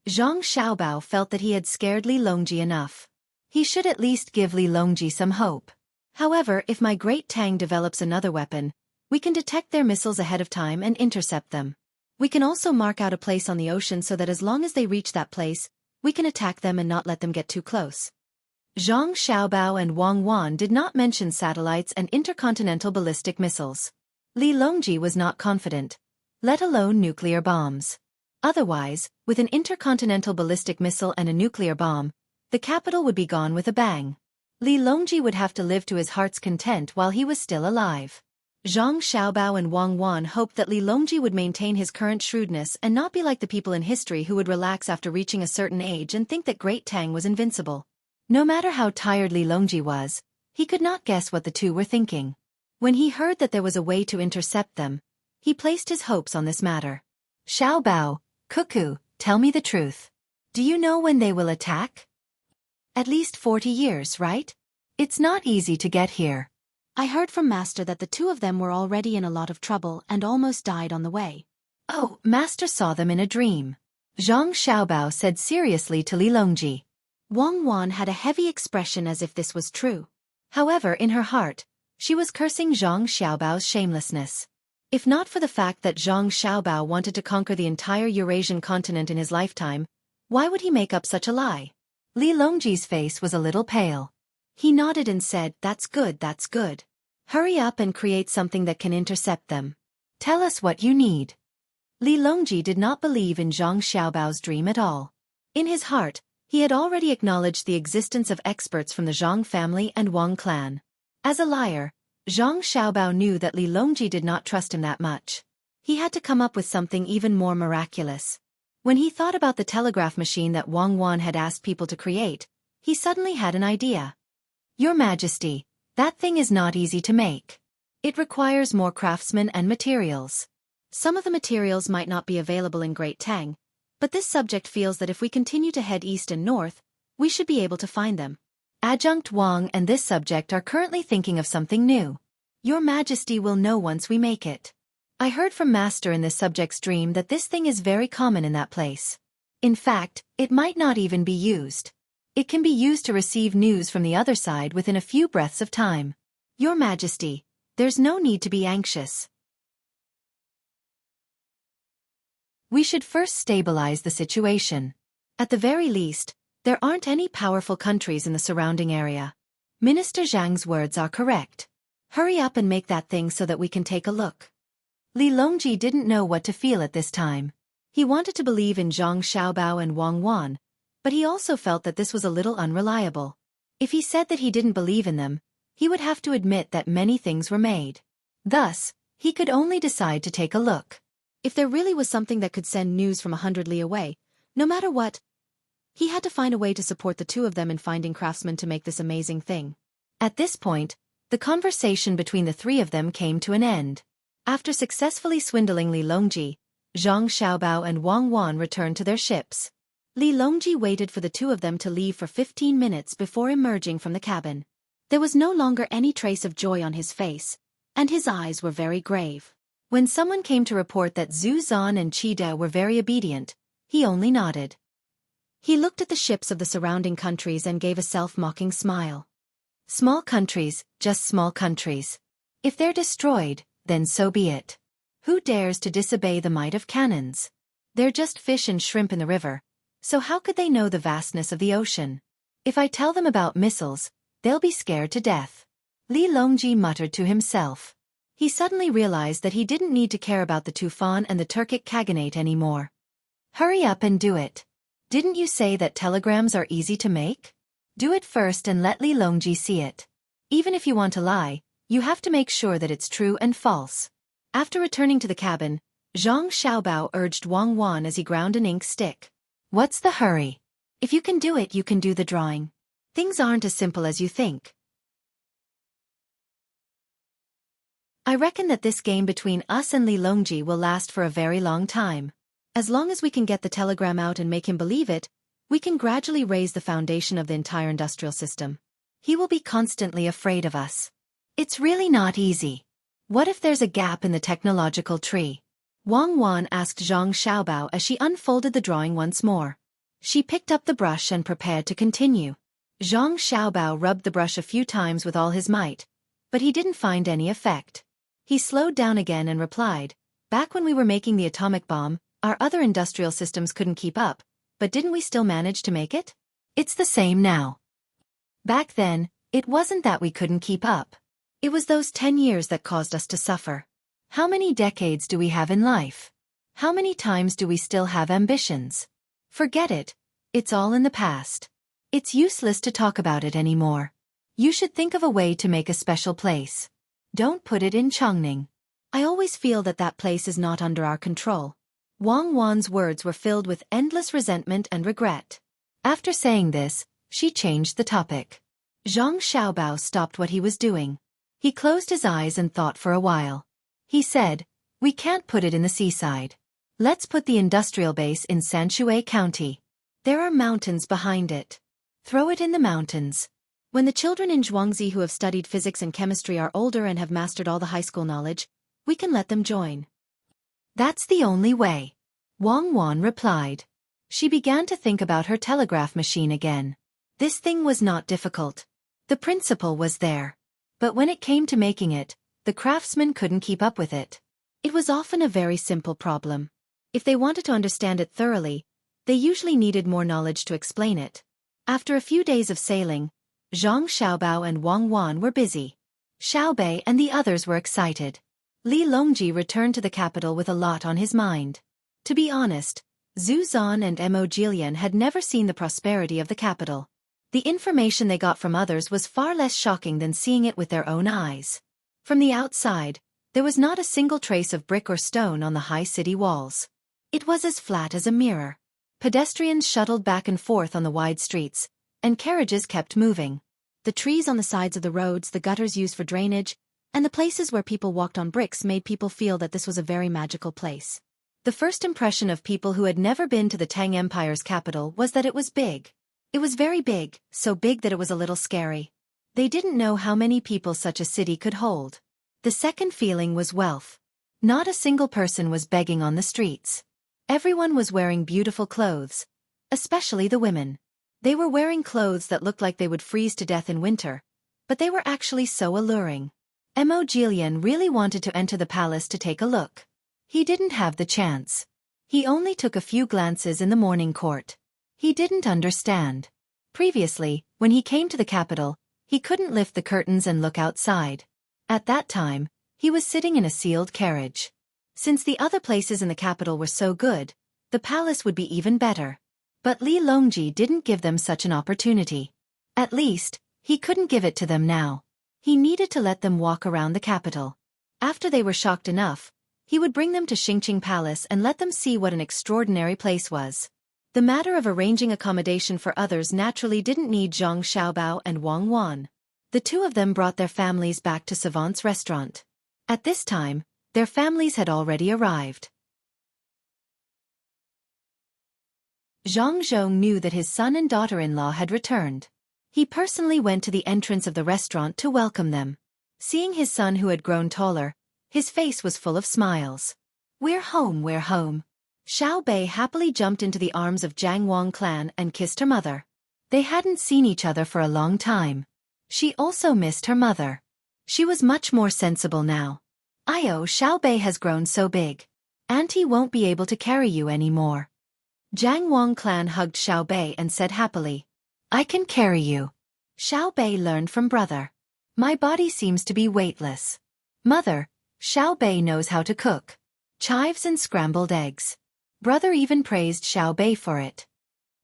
Zhang Xiaobao felt that he had scared Li Longji enough. He should at least give Li Longji some hope. However, if my great Tang develops another weapon, we can detect their missiles ahead of time and intercept them. We can also mark out a place on the ocean so that as long as they reach that place, we can attack them and not let them get too close. Zhang Xiaobao and Wang Wan did not mention satellites and intercontinental ballistic missiles. Li Longji was not confident, let alone nuclear bombs. Otherwise, with an intercontinental ballistic missile and a nuclear bomb, the capital would be gone with a bang. Li Longji would have to live to his heart's content while he was still alive. Zhang Xiaobao and Wang Wan hoped that Li Longji would maintain his current shrewdness and not be like the people in history who would relax after reaching a certain age and think that Great Tang was invincible. No matter how tired Li Longji was, he could not guess what the two were thinking. When he heard that there was a way to intercept them, he placed his hopes on this matter. Xiaobao, Cuckoo, tell me the truth. Do you know when they will attack? At least 40 years, right? It's not easy to get here. I heard from Master that the two of them were already in a lot of trouble and almost died on the way. Oh, Master saw them in a dream. Zhang Xiaobao said seriously to Li Longji. Wang Wan had a heavy expression as if this was true. However, in her heart, she was cursing Zhang Xiaobao's shamelessness. If not for the fact that Zhang Xiaobao wanted to conquer the entire Eurasian continent in his lifetime, why would he make up such a lie? Li Longji's face was a little pale. He nodded and said, That's good, that's good. Hurry up and create something that can intercept them. Tell us what you need. Li Longji did not believe in Zhang Xiaobao's dream at all. In his heart, he had already acknowledged the existence of experts from the Zhang family and Wang clan. As a liar, Zhang Xiaobao knew that Li Longji did not trust him that much. He had to come up with something even more miraculous. When he thought about the telegraph machine that Wang Wan had asked people to create, he suddenly had an idea. Your Majesty, that thing is not easy to make. It requires more craftsmen and materials. Some of the materials might not be available in Great Tang, but this subject feels that if we continue to head east and north, we should be able to find them. Adjunct Wang and this subject are currently thinking of something new. Your Majesty will know once we make it. I heard from Master in this subject's dream that this thing is very common in that place. In fact, it might not even be used. It can be used to receive news from the other side within a few breaths of time. Your Majesty, there's no need to be anxious. We should first stabilize the situation. At the very least, there aren't any powerful countries in the surrounding area. Minister Zhang's words are correct. Hurry up and make that thing so that we can take a look. Li Longji didn't know what to feel at this time. He wanted to believe in Zhang Xiaobao and Wang Wan, but he also felt that this was a little unreliable. If he said that he didn't believe in them, he would have to admit that many things were made. Thus, he could only decide to take a look. If there really was something that could send news from 100 li away, no matter what, he had to find a way to support the two of them in finding craftsmen to make this amazing thing. At this point, the conversation between the three of them came to an end. After successfully swindling Li Longji, Zhang Xiaobao and Wang Wan returned to their ships. Li Longji waited for the two of them to leave for 15 minutes before emerging from the cabin. There was no longer any trace of joy on his face, and his eyes were very grave. When someone came to report that Zhu Zan and Qi De were very obedient, he only nodded. He looked at the ships of the surrounding countries and gave a self-mocking smile. Small countries, just small countries. If they're destroyed, then so be it. Who dares to disobey the might of cannons? They're just fish and shrimp in the river, so how could they know the vastness of the ocean? If I tell them about missiles, they'll be scared to death. Li Longji muttered to himself. He suddenly realized that he didn't need to care about the Tufan and the Turkic Khaganate anymore. Hurry up and do it. Didn't you say that telegrams are easy to make? Do it first and let Li Longji see it. Even if you want to lie, you have to make sure that it's true and false. After returning to the cabin, Zhang Xiaobao urged Wang Wan as he ground an ink stick. What's the hurry? If you can do it, you can do the drawing. Things aren't as simple as you think. I reckon that this game between us and Li Longji will last for a very long time. As long as we can get the telegram out and make him believe it, We can gradually raise the foundation of the entire industrial system. He will be constantly afraid of us. It's really not easy. What if there's a gap in the technological tree? Wang Wan asked Zhang Xiaobao as she unfolded the drawing once more. She picked up the brush and prepared to continue. Zhang Xiaobao rubbed the brush a few times with all his might, but he didn't find any effect. He slowed down again and replied, "Back when we were making the atomic bomb, our other industrial systems couldn't keep up, but didn't we still manage to make it? It's the same now. Back then, it wasn't that we couldn't keep up. It was those 10 years that caused us to suffer. How many decades do we have in life? How many times do we still have ambitions? Forget it. It's all in the past. It's useless to talk about it anymore. You should think of a way to make a special place. Don't put it in Chongning. I always feel that that place is not under our control." Wang Wan's words were filled with endless resentment and regret. After saying this, she changed the topic. Zhang Xiaobao stopped what he was doing. He closed his eyes and thought for a while. He said, "We can't put it in the seaside. Let's put the industrial base in Xueqi County. There are mountains behind it. Throw it in the mountains. When the children in Zhuangzi who have studied physics and chemistry are older and have mastered all the high school knowledge, we can let them join." "That's the only way," Wang Wan replied. She began to think about her telegraph machine again. This thing was not difficult. The principle was there. But when it came to making it, the craftsmen couldn't keep up with it. It was often a very simple problem. If they wanted to understand it thoroughly, they usually needed more knowledge to explain it. After a few days of sailing, Zhang Xiaobao and Wang Wan were busy. Xiaobei and the others were excited. Li Longji returned to the capital with a lot on his mind. To be honest, Zhu Zan and Mo Jilian had never seen the prosperity of the capital. The information they got from others was far less shocking than seeing it with their own eyes. From the outside, there was not a single trace of brick or stone on the high city walls. It was as flat as a mirror. Pedestrians shuttled back and forth on the wide streets, and carriages kept moving. The trees on the sides of the roads, the gutters used for drainage, and the places where people walked on bricks made people feel that this was a very magical place. The first impression of people who had never been to the Tang Empire's capital was that it was big. It was very big, so big that it was a little scary. They didn't know how many people such a city could hold. The second feeling was wealth. Not a single person was begging on the streets. Everyone was wearing beautiful clothes, especially the women. They were wearing clothes that looked like they would freeze to death in winter, but they were actually so alluring. Mo Jilian really wanted to enter the palace to take a look. He didn't have the chance. He only took a few glances in the morning court. He didn't understand. Previously, when he came to the capital, he couldn't lift the curtains and look outside. At that time, he was sitting in a sealed carriage. Since the other places in the capital were so good, the palace would be even better. But Li Longji didn't give them such an opportunity. At least, he couldn't give it to them now. He needed to let them walk around the capital. After they were shocked enough, he would bring them to Xingqing Palace and let them see what an extraordinary place was. The matter of arranging accommodation for others naturally didn't need Zhang Xiaobao and Wang Wan. The two of them brought their families back to Savant's restaurant. At this time, their families had already arrived. Zhang Zhong knew that his son and daughter-in-law had returned. He personally went to the entrance of the restaurant to welcome them. Seeing his son who had grown taller, his face was full of smiles. We're home." Xiao Bei happily jumped into the arms of Jiang Wang clan and kissed her mother. They hadn't seen each other for a long time. She also missed her mother. She was much more sensible now. Xiao Bei has grown so big. Auntie won't be able to carry you anymore." Jiang Wang clan hugged Xiao Bei and said happily, "I can carry you." Xiao Bei learned from brother. "My body seems to be weightless. Mother, Xiao Bei knows how to cook chives and scrambled eggs." Brother even praised Xiao Bei for it.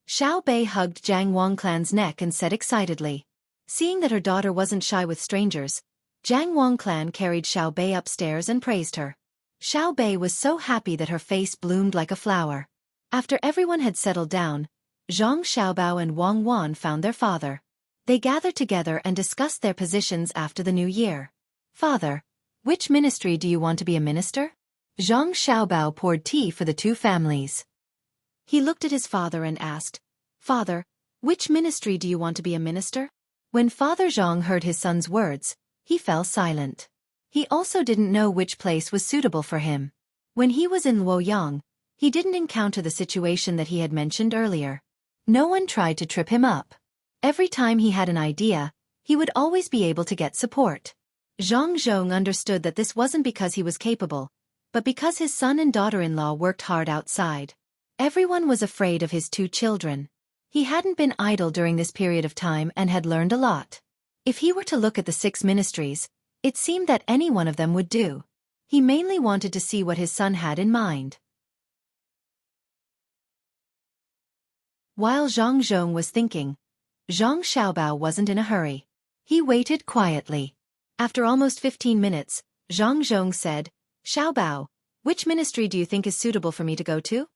Xiao Bei hugged Jiang Wang clan's neck and said excitedly. Seeing that her daughter wasn't shy with strangers, Jiang Wang clan carried Xiao Bei upstairs and praised her. Xiao Bei was so happy that her face bloomed like a flower. After everyone had settled down, Zhang Xiaobao and Wang Wan found their father. They gathered together and discussed their positions after the new year. "Father, which ministry do you want to be a minister?" Zhang Xiaobao poured tea for the two families. He looked at his father and asked, Father, which ministry do you want to be a minister? When Father Zhang heard his son's words, he fell silent. He also didn't know which place was suitable for him. When he was in Luoyang, he didn't encounter the situation that he had mentioned earlier. No one tried to trip him up. Every time he had an idea, he would always be able to get support. Zhang Zhong understood that this wasn't because he was capable, but because his son and daughter-in-law worked hard outside. Everyone was afraid of his two children. He hadn't been idle during this period of time and had learned a lot. If he were to look at the 6 ministries, it seemed that any one of them would do. He mainly wanted to see what his son had in mind. While Zhang Zhong was thinking, Zhang Xiaobao wasn't in a hurry. He waited quietly. After almost 15 minutes, Zhang Zhong said, "Xiaobao, which ministry do you think is suitable for me to go to?"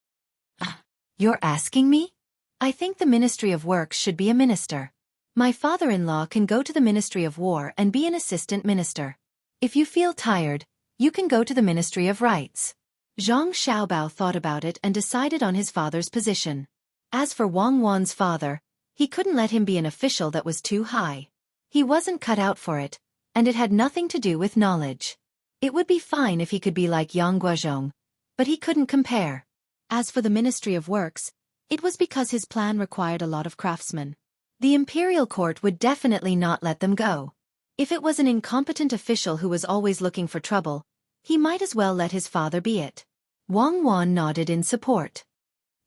You're asking me? I think the Ministry of Works should be a minister. My father-in-law can go to the Ministry of War and be an assistant minister. If you feel tired, you can go to the Ministry of Rights. Zhang Xiaobao thought about it and decided on his father's position. As for Wang Wan's father, he couldn't let him be an official that was too high. He wasn't cut out for it, and it had nothing to do with knowledge. It would be fine if he could be like Yang Guozhong, but he couldn't compare. As for the Ministry of Works, it was because his plan required a lot of craftsmen. The imperial court would definitely not let them go. If it was an incompetent official who was always looking for trouble, he might as well let his father be it. Wang Wan nodded in support.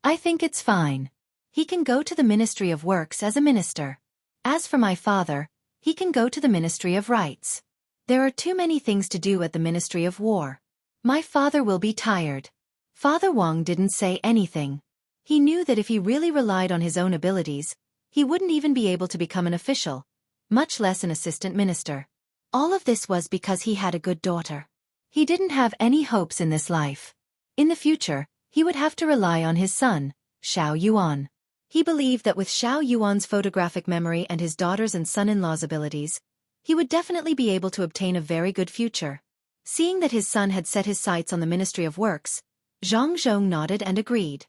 I think it's fine. He can go to the Ministry of Works as a minister. As for my father, he can go to the Ministry of Rights. There are too many things to do at the Ministry of War. My father will be tired. Father Wang didn't say anything. He knew that if he really relied on his own abilities, he wouldn't even be able to become an official, much less an assistant minister. All of this was because he had a good daughter. He didn't have any hopes in this life. In the future, he would have to rely on his son, Xiao Yuan. He believed that with Xiao Yuan's photographic memory and his daughter's and son-in-law's abilities, he would definitely be able to obtain a very good future. Seeing that his son had set his sights on the Ministry of Works, Zhang Zhong nodded and agreed.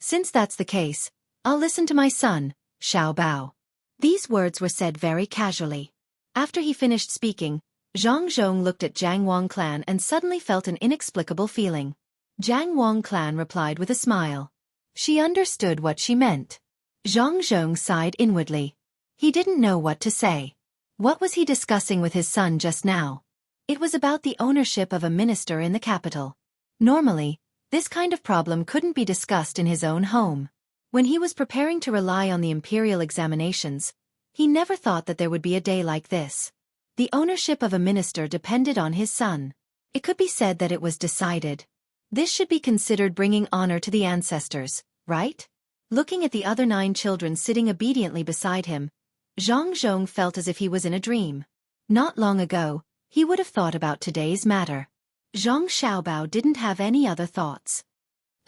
Since that's the case, I'll listen to my son, Xiaobao. These words were said very casually. After he finished speaking, Zhang Zhong looked at Jiang Wang clan and suddenly felt an inexplicable feeling. Jiang Wang clan replied with a smile. She understood what she meant. Zhang Zhong sighed inwardly. He didn't know what to say. What was he discussing with his son just now? It was about the ownership of a minister in the capital. Normally, this kind of problem couldn't be discussed in his own home. When he was preparing to rely on the imperial examinations, he never thought that there would be a day like this. The ownership of a minister depended on his son. It could be said that it was decided. This should be considered bringing honor to the ancestors, right? Looking at the other 9 children sitting obediently beside him, Zhang Zhong felt as if he was in a dream. Not long ago, he would have thought about today's matter. Zhang Xiaobao didn't have any other thoughts.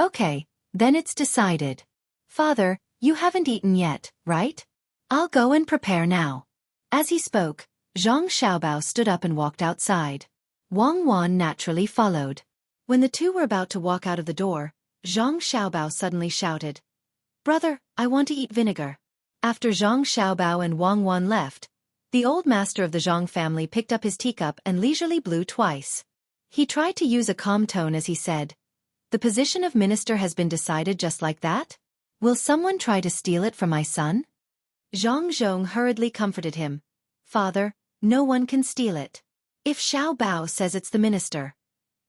Okay, then it's decided. Father, you haven't eaten yet, right? I'll go and prepare now. As he spoke, Zhang Xiaobao stood up and walked outside. Wang Wan naturally followed. When the two were about to walk out of the door, Zhang Xiaobao suddenly shouted, "Brother, I want to eat vinegar." After Zhang Xiaobao and Wang Wan left, the old master of the Zhang family picked up his teacup and leisurely blew twice. He tried to use a calm tone as he said, "The position of minister has been decided just like that? Will someone try to steal it from my son?" Zhang Zhong hurriedly comforted him. "Father, no one can steal it. If Xiao Bao says it's the minister,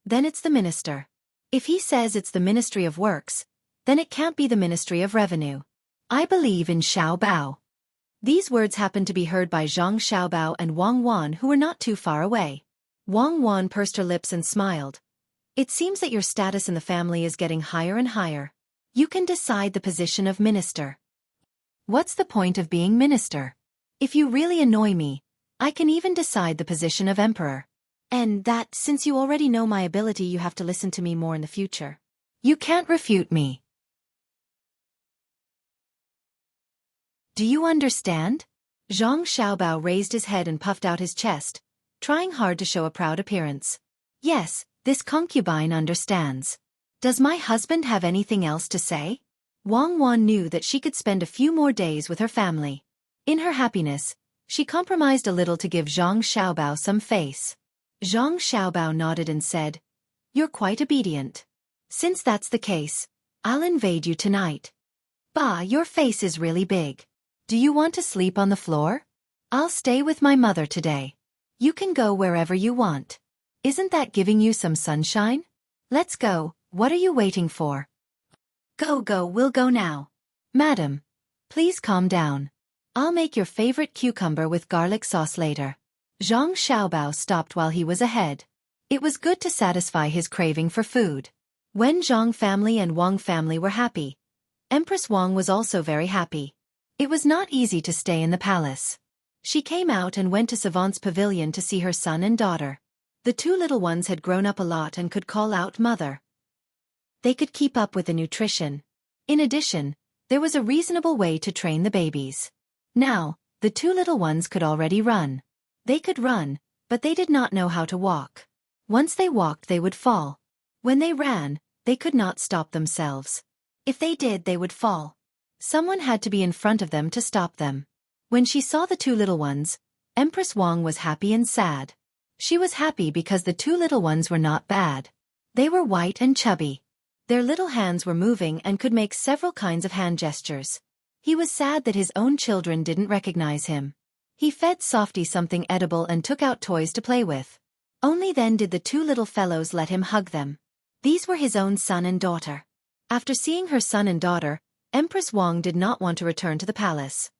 then it's the minister. If he says it's the Ministry of Works, then it can't be the Ministry of Revenue. I believe in Xiao Bao." These words happened to be heard by Zhang Xiaobao and Wang Wan, who were not too far away. Wang Wan pursed her lips and smiled. "It seems that your status in the family is getting higher and higher. You can decide the position of minister." "What's the point of being minister? If you really annoy me, I can even decide the position of emperor. And that, since you already know my ability, you have to listen to me more in the future. You can't refute me. Do you understand?" Zhang Xiaobao raised his head and puffed out his chest, trying hard to show a proud appearance. "Yes, this concubine understands. Does my husband have anything else to say?" Wang Wan knew that she could spend a few more days with her family. In her happiness, she compromised a little to give Zhang Xiaobao some face. Zhang Xiaobao nodded and said, "You're quite obedient. Since that's the case, I'll invade you tonight." "Bah, your face is really big. Do you want to sleep on the floor? I'll stay with my mother today. You can go wherever you want. Isn't that giving you some sunshine? Let's go, what are you waiting for?" Go, we'll go now." "Madam, please calm down. I'll make your favorite cucumber with garlic sauce later." Zhang Xiaobao stopped while he was ahead. It was good to satisfy his craving for food. When Zhang family and Wang family were happy, Empress Wang was also very happy. It was not easy to stay in the palace. She came out and went to Savant's pavilion to see her son and daughter. The two little ones had grown up a lot and could call out mother. They could keep up with the nutrition. In addition, there was a reasonable way to train the babies. Now, the two little ones could already run. They could run, but they did not know how to walk. Once they walked, they would fall. When they ran, they could not stop themselves. If they did, they would fall. Someone had to be in front of them to stop them. When she saw the two little ones, Empress Wang was happy and sad. She was happy because the two little ones were not bad. They were white and chubby. Their little hands were moving and could make several kinds of hand gestures. He was sad that his own children didn't recognize him. He fed Softy something edible and took out toys to play with. Only then did the two little fellows let him hug them. These were his own son and daughter. After seeing her son and daughter, Empress Wang did not want to return to the palace.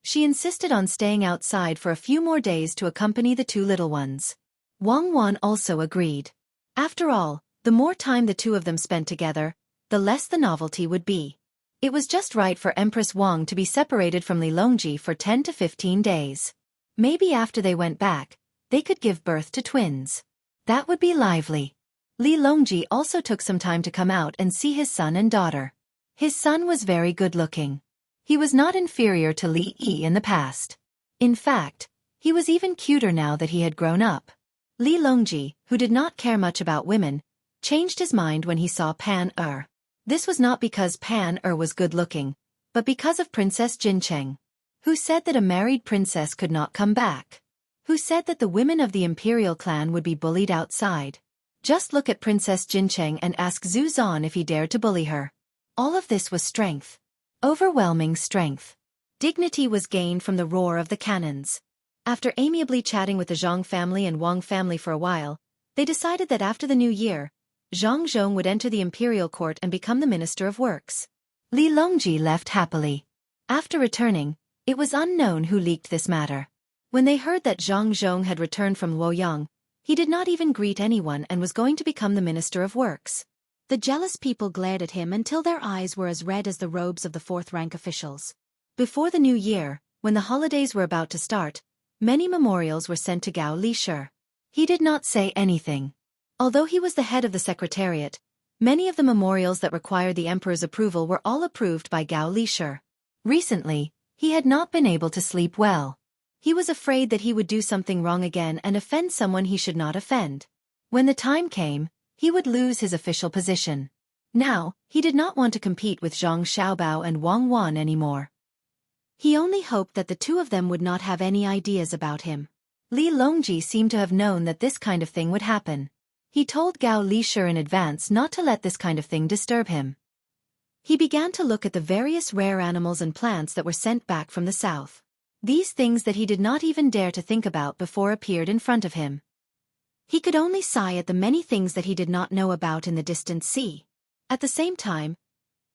She insisted on staying outside for a few more days to accompany the two little ones. Wang Wan also agreed. After all, the more time the two of them spent together, the less the novelty would be. It was just right for Empress Wang to be separated from Li Longji for 10 to 15 days. Maybe after they went back, they could give birth to twins. That would be lively. Li Longji also took some time to come out and see his son and daughter. His son was very good-looking. He was not inferior to Li Yi in the past. In fact, he was even cuter now that he had grown up. Li Longji, who did not care much about women, changed his mind when he saw Pan Er. This was not because Pan Er was good-looking, but because of Princess Jincheng, who said that a married princess could not come back, who said that the women of the imperial clan would be bullied outside. Just look at Princess Jincheng and ask Zhu Zan if he dared to bully her. All of this was strength. Overwhelming strength. Dignity was gained from the roar of the cannons. After amiably chatting with the Zhang family and Wang family for a while, they decided that after the new year, Zhang Zhong would enter the imperial court and become the Minister of Works. Li Longji left happily. After returning, it was unknown who leaked this matter. When they heard that Zhang Zhong had returned from Luoyang, he did not even greet anyone and was going to become the Minister of Works. The jealous people glared at him until their eyes were as red as the robes of the fourth-rank officials. Before the new year, when the holidays were about to start, many memorials were sent to Gao Lishur. He did not say anything. Although he was the head of the secretariat, many of the memorials that required the emperor's approval were all approved by Gao Lishur. Recently, he had not been able to sleep well. He was afraid that he would do something wrong again and offend someone he should not offend. When the time came, he would lose his official position. Now, he did not want to compete with Zhang Xiaobao and Wang Wan anymore. He only hoped that the two of them would not have any ideas about him. Li Longji seemed to have known that this kind of thing would happen. He told Gao Lishur in advance not to let this kind of thing disturb him. He began to look at the various rare animals and plants that were sent back from the south. These things that he did not even dare to think about before appeared in front of him. He could only sigh at the many things that he did not know about in the distant sea. At the same time,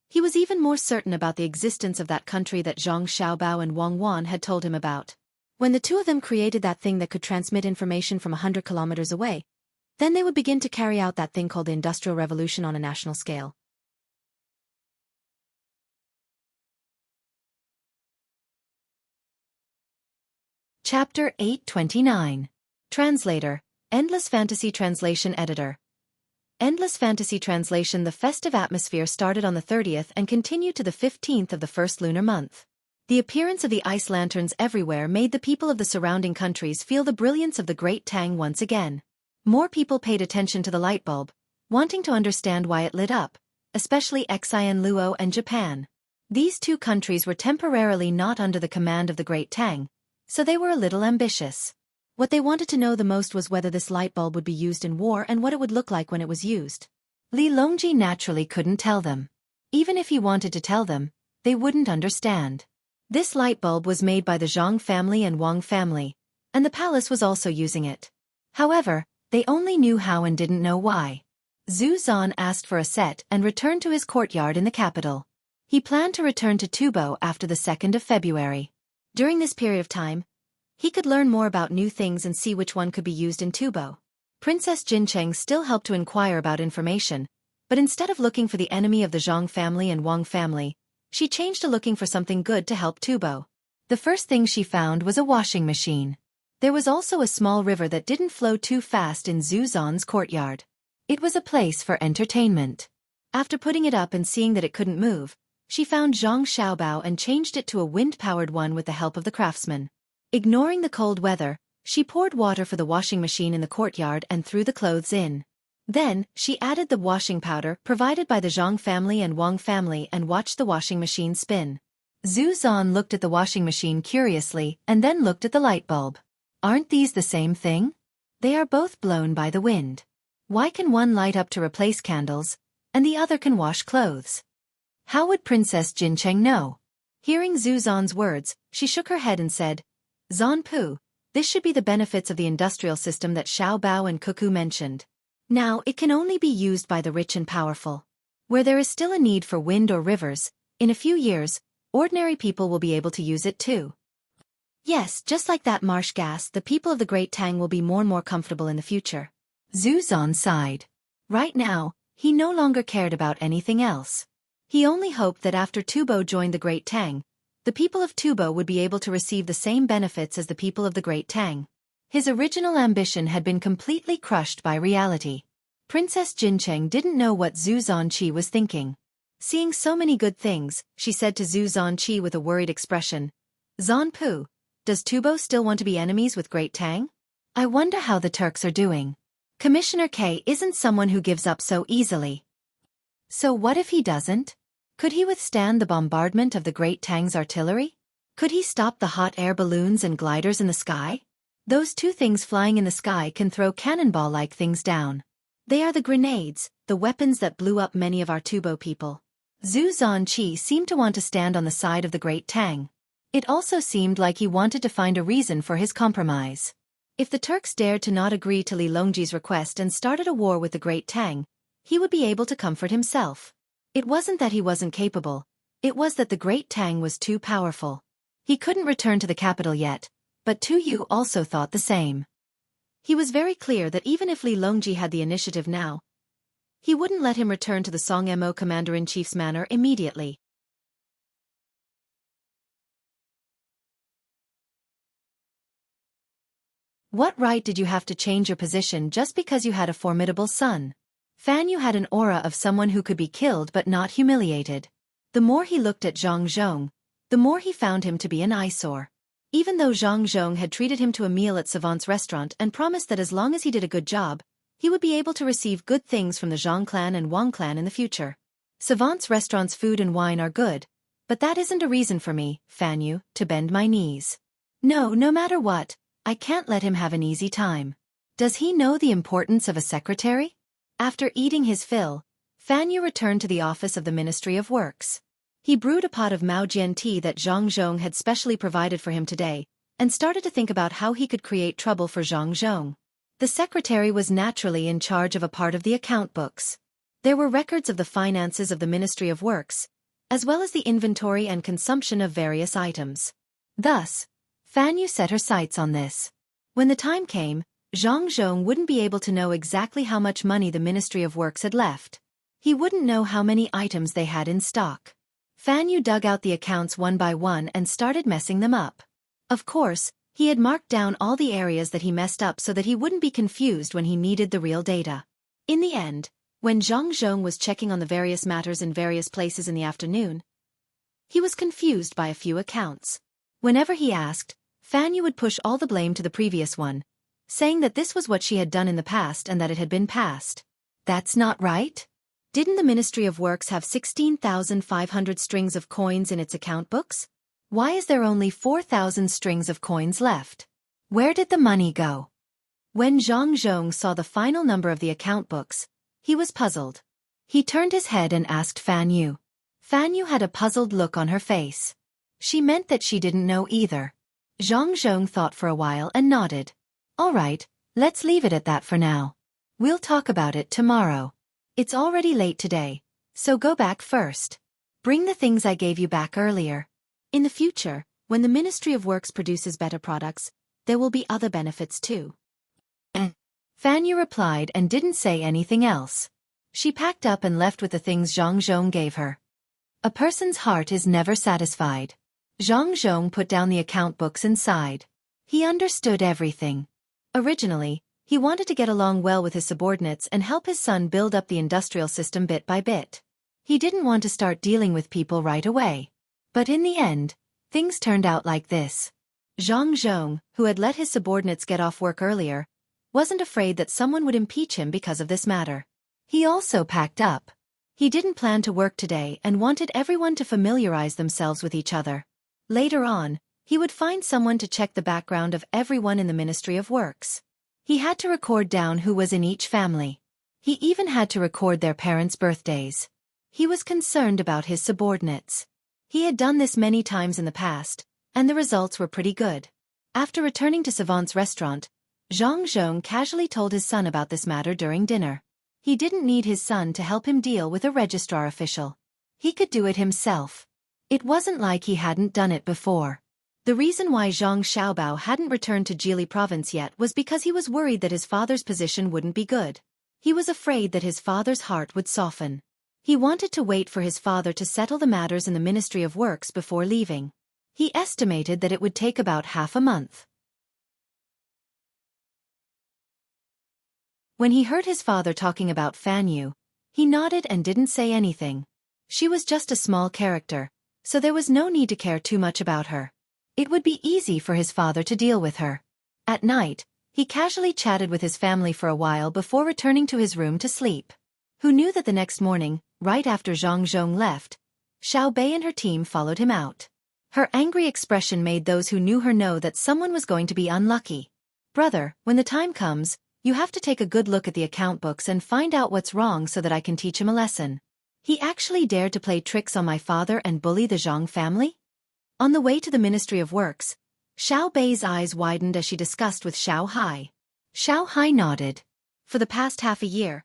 he was even more certain about the existence of that country that Zhang Xiaobao and Wang Wan had told him about. When the two of them created that thing that could transmit information from 100 kilometers away, then they would begin to carry out that thing called the Industrial Revolution on a national scale. Chapter 829. Translator, Endless Fantasy Translation Editor. Endless Fantasy Translation. The festive atmosphere started on the 30th and continued to the 15th of the first lunar month. The appearance of the ice lanterns everywhere made the people of the surrounding countries feel the brilliance of the great Tang once again. More people paid attention to the light bulb, wanting to understand why it lit up, especially Xian Luo and Japan. These two countries were temporarily not under the command of the Great Tang, so they were a little ambitious. What they wanted to know the most was whether this light bulb would be used in war and what it would look like when it was used. Li Longji naturally couldn't tell them. Even if he wanted to tell them, they wouldn't understand. This light bulb was made by the Zhang family and Wang family, and the palace was also using it. However, they only knew how and didn't know why. Zhu Zan asked for a set and returned to his courtyard in the capital. He planned to return to Tubo after the 2nd of February. During this period of time, he could learn more about new things and see which one could be used in Tubo. Princess Jincheng still helped to inquire about information, but instead of looking for the enemy of the Zhang family and Wang family, she changed to looking for something good to help Tubo. The first thing she found was a washing machine. There was also a small river that didn't flow too fast in Zhu Zan's courtyard. It was a place for entertainment. After putting it up and seeing that it couldn't move, she found Zhang Xiaobao and changed it to a wind-powered one with the help of the craftsman. Ignoring the cold weather, she poured water for the washing machine in the courtyard and threw the clothes in. Then, she added the washing powder provided by the Zhang family and Wang family and watched the washing machine spin. Zhu Zan looked at the washing machine curiously and then looked at the light bulb. Aren't these the same thing? They are both blown by the wind. Why can one light up to replace candles, and the other can wash clothes? How would Princess Jincheng know? Hearing Zhu Zan's words, she shook her head and said, Zan Pu, this should be the benefits of the industrial system that Xiao Bao and Cuckoo mentioned. Now it can only be used by the rich and powerful. Where there is still a need for wind or rivers, in a few years, ordinary people will be able to use it too. Yes, just like that marsh gas, the people of the Great Tang will be more and more comfortable in the future. Zhu Zan sighed. Right now, he no longer cared about anything else. He only hoped that after Tubo joined the Great Tang, the people of Tubo would be able to receive the same benefits as the people of the Great Tang. His original ambition had been completely crushed by reality. Princess Jincheng didn't know what Zhu Zanqi was thinking. Seeing so many good things, she said to Zhu Zanqi with a worried expression, Zan Pu, does Tubo still want to be enemies with Great Tang? I wonder how the Turks are doing. Commissioner K isn't someone who gives up so easily. So what if he doesn't? Could he withstand the bombardment of the Great Tang's artillery? Could he stop the hot air balloons and gliders in the sky? Those two things flying in the sky can throw cannonball-like things down. They are the grenades, the weapons that blew up many of our Tubo people. Zhu Zanqi seemed to want to stand on the side of the Great Tang. It also seemed like he wanted to find a reason for his compromise. If the Turks dared to not agree to Li Longji's request and started a war with the Great Tang, he would be able to comfort himself. It wasn't that he wasn't capable, it was that the Great Tang was too powerful. He couldn't return to the capital yet, but Tu Yu also thought the same. He was very clear that even if Li Longji had the initiative now, he wouldn't let him return to the Song Mo Commander-in-Chief's manor immediately. What right did you have to change your position just because you had a formidable son? Fan Yu had an aura of someone who could be killed but not humiliated. The more he looked at Zhang Zhong, the more he found him to be an eyesore. Even though Zhang Zhong had treated him to a meal at Savant's restaurant and promised that as long as he did a good job, he would be able to receive good things from the Zhang clan and Wang clan in the future. Savant's restaurant's food and wine are good, but that isn't a reason for me, Fan Yu, to bend my knees. No matter what, I can't let him have an easy time. Does he know the importance of a secretary? After eating his fill, Fan Yu returned to the office of the Ministry of Works. He brewed a pot of Maojian tea that Zhang Zhong had specially provided for him today, and started to think about how he could create trouble for Zhang Zhong. The secretary was naturally in charge of a part of the account books. There were records of the finances of the Ministry of Works, as well as the inventory and consumption of various items. Thus, Fan Yu set her sights on this. When the time came, Zhang Zhong wouldn't be able to know exactly how much money the Ministry of Works had left. He wouldn't know how many items they had in stock. Fan Yu dug out the accounts one by one and started messing them up. Of course, he had marked down all the areas that he messed up so that he wouldn't be confused when he needed the real data. In the end, when Zhang Zhong was checking on the various matters in various places in the afternoon, he was confused by a few accounts. Whenever he asked, Fan Yu would push all the blame to the previous one, saying that this was what she had done in the past and that it had been past. That's not right. Didn't the Ministry of Works have 16,500 strings of coins in its account books? Why is there only 4,000 strings of coins left? Where did the money go? When Zhang Zhong saw the final number of the account books, he was puzzled. He turned his head and asked Fan Yu. Fan Yu had a puzzled look on her face. She meant that she didn't know either. Zhang Zhong thought for a while and nodded. All right, let's leave it at that for now. We'll talk about it tomorrow. It's already late today, so go back first. Bring the things I gave you back earlier. In the future, when the Ministry of Works produces better products, there will be other benefits too. Fan Yu replied and didn't say anything else. She packed up and left with the things Zhang Zhong gave her. A person's heart is never satisfied. Zhang Zhong put down the account books and sighed. He understood everything. Originally, he wanted to get along well with his subordinates and help his son build up the industrial system bit by bit. He didn't want to start dealing with people right away. But in the end, things turned out like this. Zhang Zhong, who had let his subordinates get off work earlier, wasn't afraid that someone would impeach him because of this matter. He also packed up. He didn't plan to work today and wanted everyone to familiarize themselves with each other. Later on, he would find someone to check the background of everyone in the Ministry of Works. He had to record down who was in each family. He even had to record their parents' birthdays. He was concerned about his subordinates. He had done this many times in the past, and the results were pretty good. After returning to Savant's restaurant, Zhang Zhong casually told his son about this matter during dinner. He didn't need his son to help him deal with a registrar official. He could do it himself. It wasn't like he hadn't done it before. The reason why Zhang Xiaobao hadn't returned to Jili province yet was because he was worried that his father's position wouldn't be good. He was afraid that his father's heart would soften. He wanted to wait for his father to settle the matters in the Ministry of Works before leaving. He estimated that it would take about half a month. When he heard his father talking about Fan Yu, he nodded and didn't say anything. She was just a small character, so there was no need to care too much about her. It would be easy for his father to deal with her. At night, he casually chatted with his family for a while before returning to his room to sleep. Who knew that the next morning, right after Zhang Zhong left, Xiao Bei and her team followed him out. Her angry expression made those who knew her know that someone was going to be unlucky. Brother, when the time comes, you have to take a good look at the account books and find out what's wrong so that I can teach him a lesson. He actually dared to play tricks on my father and bully the Zhang family? On the way to the Ministry of Works, Xiao Bei's eyes widened as she discussed with Xiao Hai. Xiao Hai nodded. For the past half a year,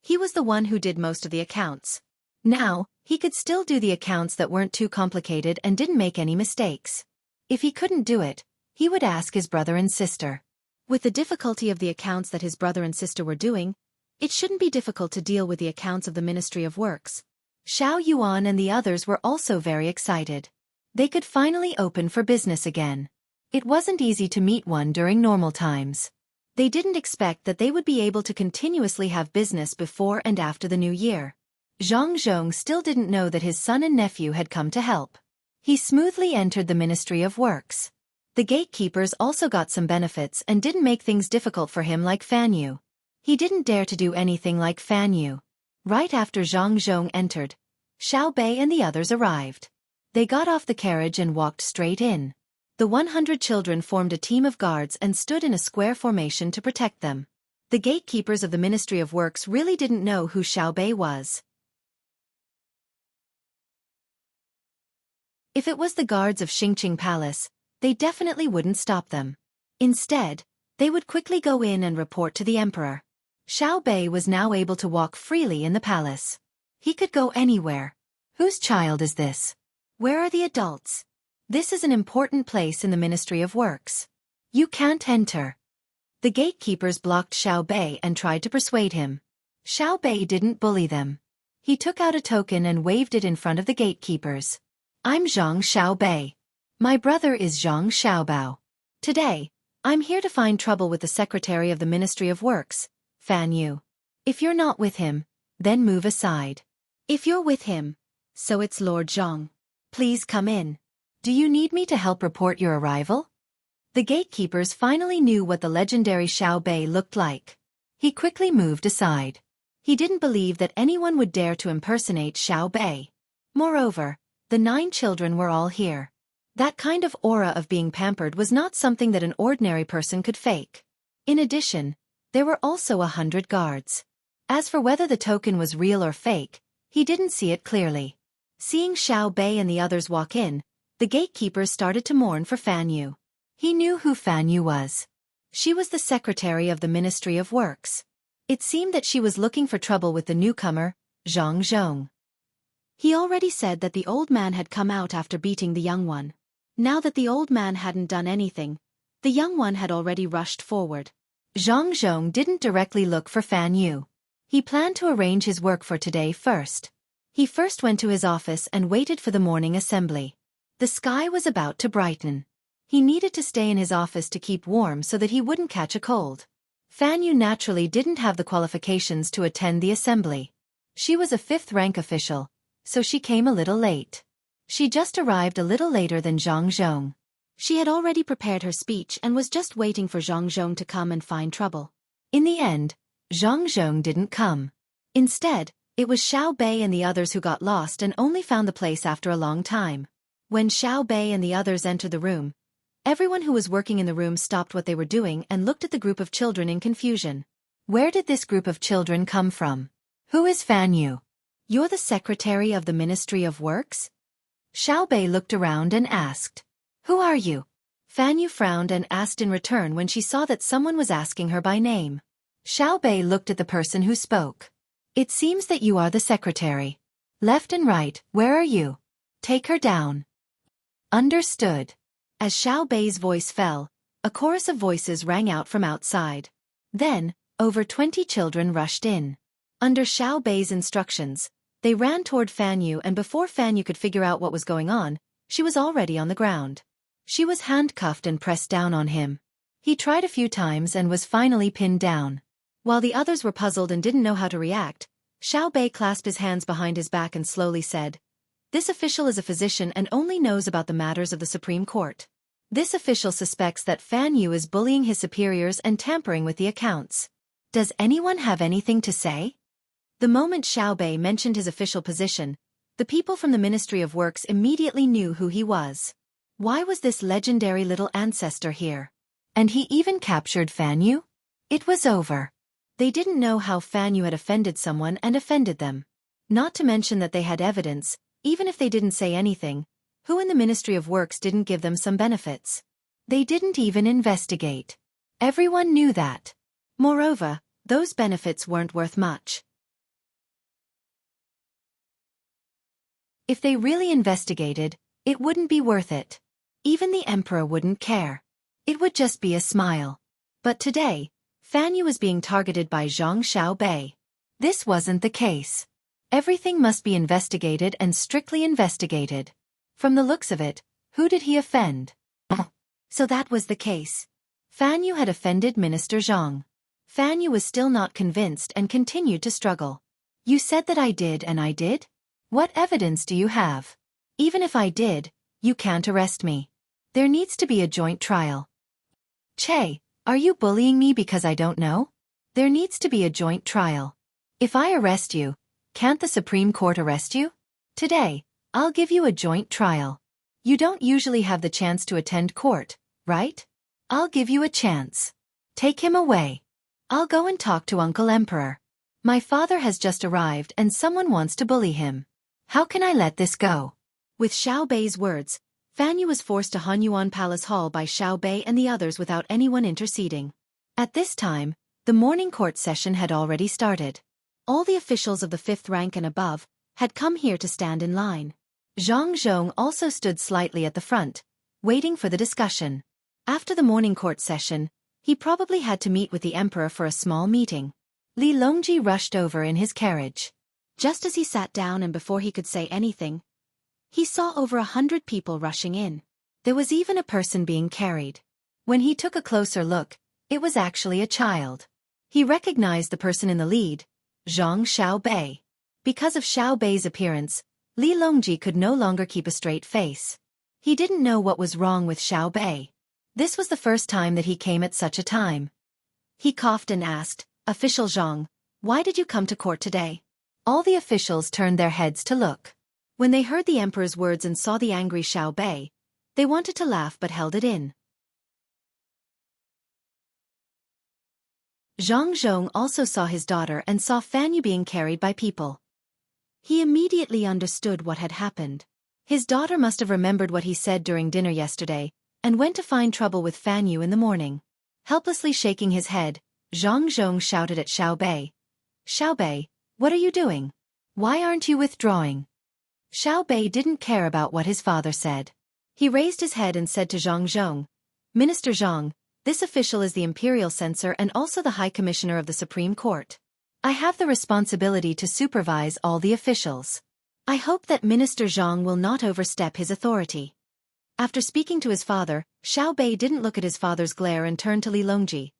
he was the one who did most of the accounts. Now, he could still do the accounts that weren't too complicated and didn't make any mistakes. If he couldn't do it, he would ask his brother and sister. With the difficulty of the accounts that his brother and sister were doing, it shouldn't be difficult to deal with the accounts of the Ministry of Works. Xiao Yuan and the others were also very excited. They could finally open for business again. It wasn't easy to meet one during normal times. They didn't expect that they would be able to continuously have business before and after the new year. Zhang Zhong still didn't know that his son and nephew had come to help. He smoothly entered the Ministry of Works. The gatekeepers also got some benefits and didn't make things difficult for him like Fan Yu. He didn't dare to do anything like Fan Yu. Right after Zhang Zhong entered, Xiao Bei and the others arrived. They got off the carriage and walked straight in. The 100 children formed a team of guards and stood in a square formation to protect them. The gatekeepers of the Ministry of Works really didn't know who Xiao Bei was. If it was the guards of Xingqing Palace, they definitely wouldn't stop them. Instead, they would quickly go in and report to the emperor. Xiao Bei was now able to walk freely in the palace. He could go anywhere. Whose child is this? Where are the adults? This is an important place in the Ministry of Works. You can't enter. The gatekeepers blocked Xiao Bei and tried to persuade him. Xiao Bei didn't bully them. He took out a token and waved it in front of the gatekeepers. I'm Zhang Xiao Bei. My brother is Zhang Xiaobao. Today, I'm here to find trouble with the secretary of the Ministry of Works, Fan Yu. If you're not with him, then move aside. If you're with him, so it's Lord Zhang. Please come in. Do you need me to help report your arrival? The gatekeepers finally knew what the legendary Xiao Bei looked like. He quickly moved aside. He didn't believe that anyone would dare to impersonate Xiao Bei. Moreover, the 9 children were all here. That kind of aura of being pampered was not something that an ordinary person could fake. In addition, there were also 100 guards. As for whether the token was real or fake, he didn't see it clearly. Seeing Xiao Bei and the others walk in, the gatekeepers started to mourn for Fan Yu. He knew who Fan Yu was. She was the secretary of the Ministry of Works. It seemed that she was looking for trouble with the newcomer, Zhang Zhong. He already said that the old man had come out after beating the young one. Now that the old man hadn't done anything, the young one had already rushed forward. Zhang Zhong didn't directly look for Fan Yu. He planned to arrange his work for today first. He first went to his office and waited for the morning assembly. The sky was about to brighten. He needed to stay in his office to keep warm so that he wouldn't catch a cold. Fan Yu naturally didn't have the qualifications to attend the assembly. She was a 5th rank official, so she came a little late. She just arrived a little later than Zhang Zhong. She had already prepared her speech and was just waiting for Zhang Zhong to come and find trouble. In the end, Zhang Zhong didn't come. Instead, it was Xiao Bei and the others who got lost and only found the place after a long time. When Xiao Bei and the others entered the room, everyone who was working in the room stopped what they were doing and looked at the group of children in confusion. Where did this group of children come from? Who is Fan Yu? You're the secretary of the Ministry of Works? Xiao Bei looked around and asked. Who are you? Fan Yu frowned and asked in return when she saw that someone was asking her by name. Xiao Bei looked at the person who spoke. It seems that you are the secretary. Left and right, where are you? Take her down. Understood. As Xiao Bei's voice fell, a chorus of voices rang out from outside. Then, over 20 children rushed in. Under Xiao Bei's instructions, they ran toward Fan Yu, and before Fan Yu could figure out what was going on, she was already on the ground. She was handcuffed and pressed down on him. He tried a few times and was finally pinned down. While the others were puzzled and didn't know how to react, Xiao Bei clasped his hands behind his back and slowly said, "This official is a physician and only knows about the matters of the Supreme Court. This official suspects that Fan Yu is bullying his superiors and tampering with the accounts. Does anyone have anything to say?" The moment Xiao Bei mentioned his official position, the people from the Ministry of Works immediately knew who he was. Why was this legendary little ancestor here? And he even captured Fan Yu? It was over. They didn't know how Fan Yu had offended someone and offended them. Not to mention that they had evidence, even if they didn't say anything. Who in the Ministry of Works didn't give them some benefits? They didn't even investigate. Everyone knew that. Moreover, those benefits weren't worth much. If they really investigated, it wouldn't be worth it. Even the emperor wouldn't care. It would just be a smile. But today, Fan Yu was being targeted by Zhang Xiaobei. This wasn't the case. Everything must be investigated and strictly investigated. From the looks of it, who did he offend? So that was the case. Fan Yu had offended Minister Zhang. Fan Yu was still not convinced and continued to struggle. You said that I did and I did? What evidence do you have? Even if I did, you can't arrest me. There needs to be a joint trial. Che, are you bullying me because I don't know? There needs to be a joint trial. If I arrest you, can't the Supreme Court arrest you? Today, I'll give you a joint trial. You don't usually have the chance to attend court, right? I'll give you a chance. Take him away. I'll go and talk to Uncle Emperor. My father has just arrived and someone wants to bully him. How can I let this go? With Xiao Bei's words, Fan Yu was forced to Hanyuan Palace Hall by Xiao Bei and the others without anyone interceding. At this time, the morning court session had already started. All the officials of the 5th rank and above had come here to stand in line. Zhang Zhong also stood slightly at the front, waiting for the discussion. After the morning court session, he probably had to meet with the emperor for a small meeting. Li Longji rushed over in his carriage. Just as he sat down and before he could say anything, he saw over 100 people rushing in. There was even a person being carried. When he took a closer look, it was actually a child. He recognized the person in the lead, Zhang Xiaobei. Because of Xiao Bei's appearance, Li Longji could no longer keep a straight face. He didn't know what was wrong with Xiao Bei. This was the first time that he came at such a time. He coughed and asked, "Official Zhang, Why did you come to court today? All the officials turned their heads to look. When they heard the emperor's words and saw the angry Xiao Bei, they wanted to laugh but held it in. Zhang Zhong also saw his daughter and saw Fan Yu being carried by people. He immediately understood what had happened. His daughter must have remembered what he said during dinner yesterday, and went to find trouble with Fan Yu in the morning. Helplessly shaking his head, Zhang Zhong shouted at Xiao Bei. Xiao Bei, what are you doing? Why aren't you withdrawing? Xiao Bei didn't care about what his father said. He raised his head and said to Zhang Zhong, Minister Zhang, this official is the imperial censor and also the High Commissioner of the Supreme Court. I have the responsibility to supervise all the officials. I hope that Minister Zhang will not overstep his authority. After speaking to his father, Xiao Bei didn't look at his father's glare and turned to Li Longji.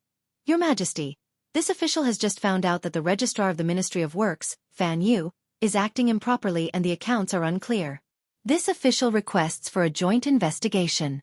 Your Majesty, this official has just found out that the Registrar of the Ministry of Works, Fan Yu, is acting improperly and the accounts are unclear. This official requests for a joint investigation.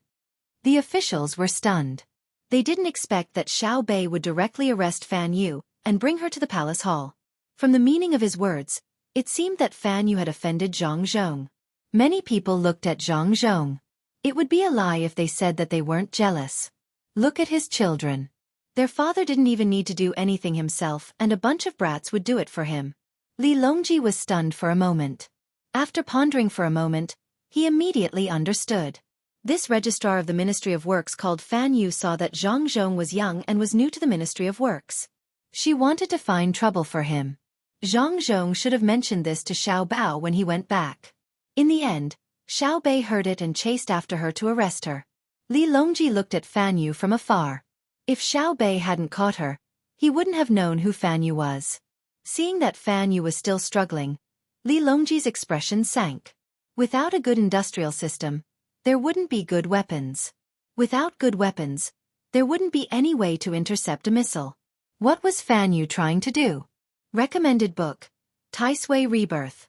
The officials were stunned. They didn't expect that Xiao Bei would directly arrest Fan Yu and bring her to the palace hall. From the meaning of his words, it seemed that Fan Yu had offended Zhang Zhong. Many people looked at Zhang Zhong. It would be a lie if they said that they weren't jealous. Look at his children. Their father didn't even need to do anything himself and a bunch of brats would do it for him. Li Longji was stunned for a moment. After pondering for a moment, he immediately understood. This registrar of the Ministry of Works called Fan Yu saw that Zhang Zhong was young and was new to the Ministry of Works. She wanted to find trouble for him. Zhang Zhong should have mentioned this to Xiao Bao when he went back. In the end, Xiao Bei heard it and chased after her to arrest her. Li Longji looked at Fan Yu from afar. If Xiao Bei hadn't caught her, he wouldn't have known who Fan Yu was. Seeing that Fan Yu was still struggling, Li Longji's expression sank. Without a good industrial system, there wouldn't be good weapons. Without good weapons, there wouldn't be any way to intercept a missile. What was Fan Yu trying to do? Recommended book, Tai Sui Rebirth.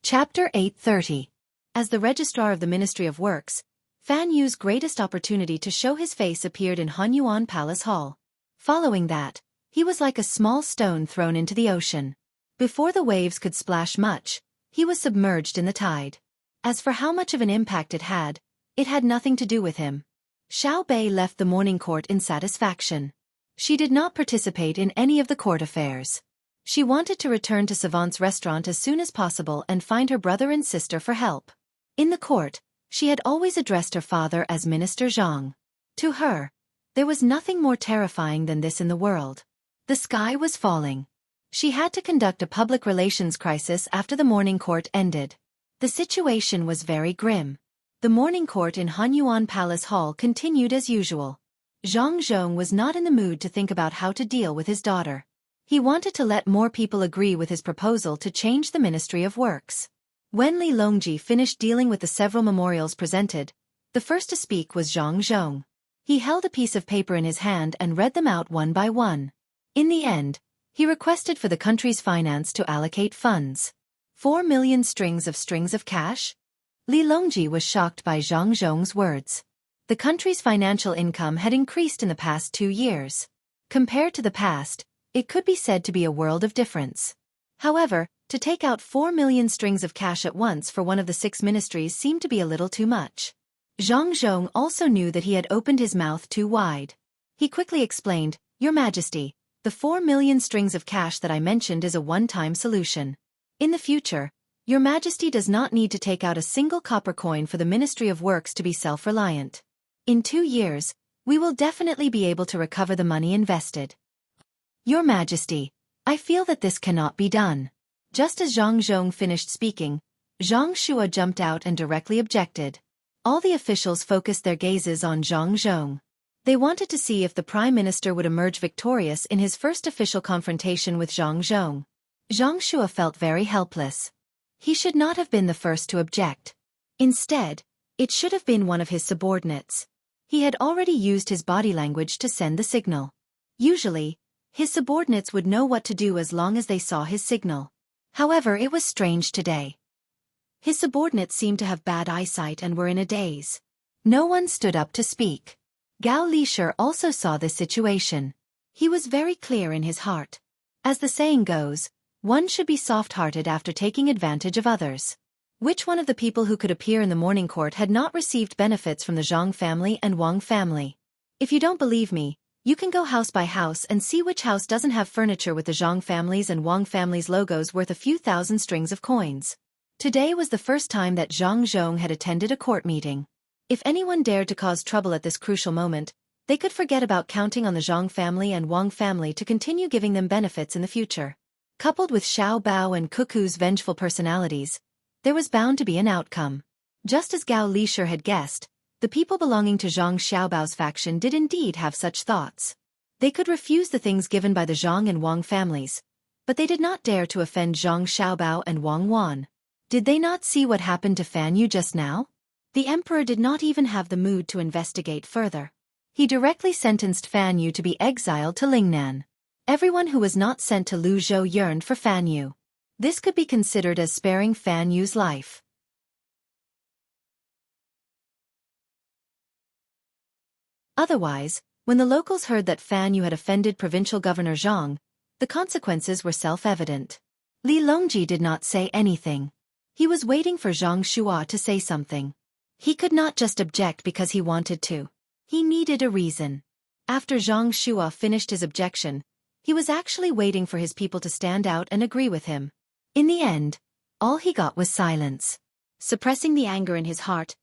Chapter 830. As the Registrar of the Ministry of Works, Fan Yu's greatest opportunity to show his face appeared in Hunyuan Palace Hall. Following that, he was like a small stone thrown into the ocean. Before the waves could splash much, he was submerged in the tide. As for how much of an impact it had nothing to do with him. Xiao Bei left the morning court in satisfaction. She did not participate in any of the court affairs. She wanted to return to Savant's restaurant as soon as possible and find her brother and sister for help. In the court, she had always addressed her father as Minister Zhang. To her, there was nothing more terrifying than this in the world. The sky was falling. She had to conduct a public relations crisis after the morning court ended. The situation was very grim. The morning court in Hunyuan Palace Hall continued as usual. Zhang Zhong was not in the mood to think about how to deal with his daughter. He wanted to let more people agree with his proposal to change the Ministry of Works. When Li Longji finished dealing with the several memorials presented, the first to speak was Zhang Zhong. He held a piece of paper in his hand and read them out one by one. In the end, he requested for the country's finance to allocate funds. 4 million strings of cash? Li Longji was shocked by Zhang Zhong's words. The country's financial income had increased in the past 2 years. Compared to the past, it could be said to be a world of difference. However, to take out 4 million strings of cash at once for one of the 6 ministries seemed to be a little too much. Zhang Zhong also knew that he had opened his mouth too wide. He quickly explained, Your Majesty, the 4 million strings of cash that I mentioned is a one-time solution. In the future, Your Majesty does not need to take out a single copper coin for the Ministry of Works to be self-reliant. In 2 years, we will definitely be able to recover the money invested. Your Majesty, I feel that this cannot be done. Just as Zhang Zhong finished speaking, Zhang Shua jumped out and directly objected. All the officials focused their gazes on Zhang Zhong. They wanted to see if the Prime Minister would emerge victorious in his first official confrontation with Zhang Zhong. Zhang Shua felt very helpless. He should not have been the first to object. Instead, it should have been one of his subordinates. He had already used his body language to send the signal. Usually, his subordinates would know what to do as long as they saw his signal. However, it was strange today. His subordinates seemed to have bad eyesight and were in a daze. No one stood up to speak. Gao Lisher also saw this situation. He was very clear in his heart. As the saying goes, one should be soft-hearted after taking advantage of others. Which one of the people who could appear in the morning court had not received benefits from the Zhang family and Wang family? If you don't believe me, you can go house by house and see which house doesn't have furniture with the Zhang family's and Wang family's logos worth a few thousand strings of coins. Today was the first time that Zhang Zhong had attended a court meeting. If anyone dared to cause trouble at this crucial moment, they could forget about counting on the Zhang family and Wang family to continue giving them benefits in the future. Coupled with Xiao Bao and Cuckoo's vengeful personalities, there was bound to be an outcome. Just as Gao Lisher had guessed, the people belonging to Zhang Xiaobao's faction did indeed have such thoughts. They could refuse the things given by the Zhang and Wang families, but they did not dare to offend Zhang Xiaobao and Wang Wan. Did they not see what happened to Fan Yu just now? The emperor did not even have the mood to investigate further. He directly sentenced Fan Yu to be exiled to Lingnan. Everyone who was not sent to Luzhou yearned for Fan Yu. This could be considered as sparing Fan Yu's life. Otherwise, when the locals heard that Fan Yu had offended Provincial Governor Zhang, the consequences were self-evident. Li Longji did not say anything. He was waiting for Zhang Shua to say something. He could not just object because he wanted to. He needed a reason. After Zhang Shua finished his objection, he was actually waiting for his people to stand out and agree with him. In the end, all he got was silence. Suppressing the anger in his heart,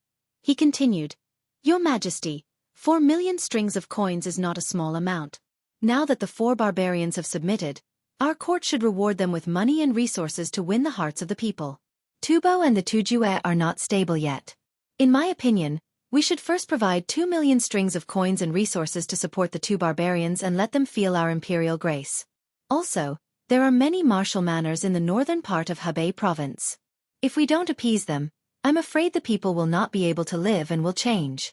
he continued, "Your Majesty, 4 million strings of coins is not a small amount. Now that the 4 barbarians have submitted, our court should reward them with money and resources to win the hearts of the people. Tubo and the Tujue are not stable yet. In my opinion, we should first provide 2 million strings of coins and resources to support the 2 barbarians and let them feel our imperial grace. Also, there are many martial manors in the northern part of Hebei province. If we don't appease them, I'm afraid the people will not be able to live and will change."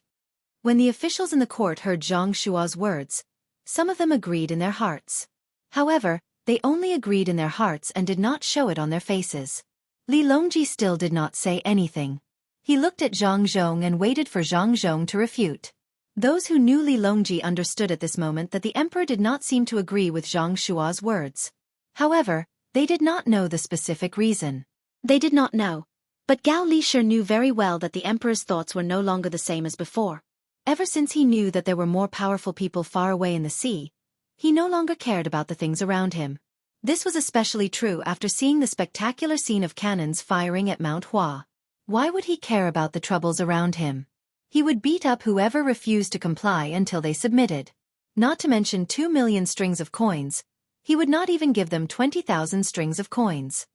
When the officials in the court heard Zhang Shua's words, some of them agreed in their hearts. However, they only agreed in their hearts and did not show it on their faces. Li Longji still did not say anything. He looked at Zhang Zhong and waited for Zhang Zhong to refute. Those who knew Li Longji understood at this moment that the emperor did not seem to agree with Zhang Shua's words. However, they did not know the specific reason. They did not know. But Gao Lisher knew very well that the emperor's thoughts were no longer the same as before. Ever since he knew that there were more powerful people far away in the sea, he no longer cared about the things around him. This was especially true after seeing the spectacular scene of cannons firing at Mount Hua. Why would he care about the troubles around him? He would beat up whoever refused to comply until they submitted. Not to mention 2 million strings of coins, he would not even give them 20,000 strings of coins.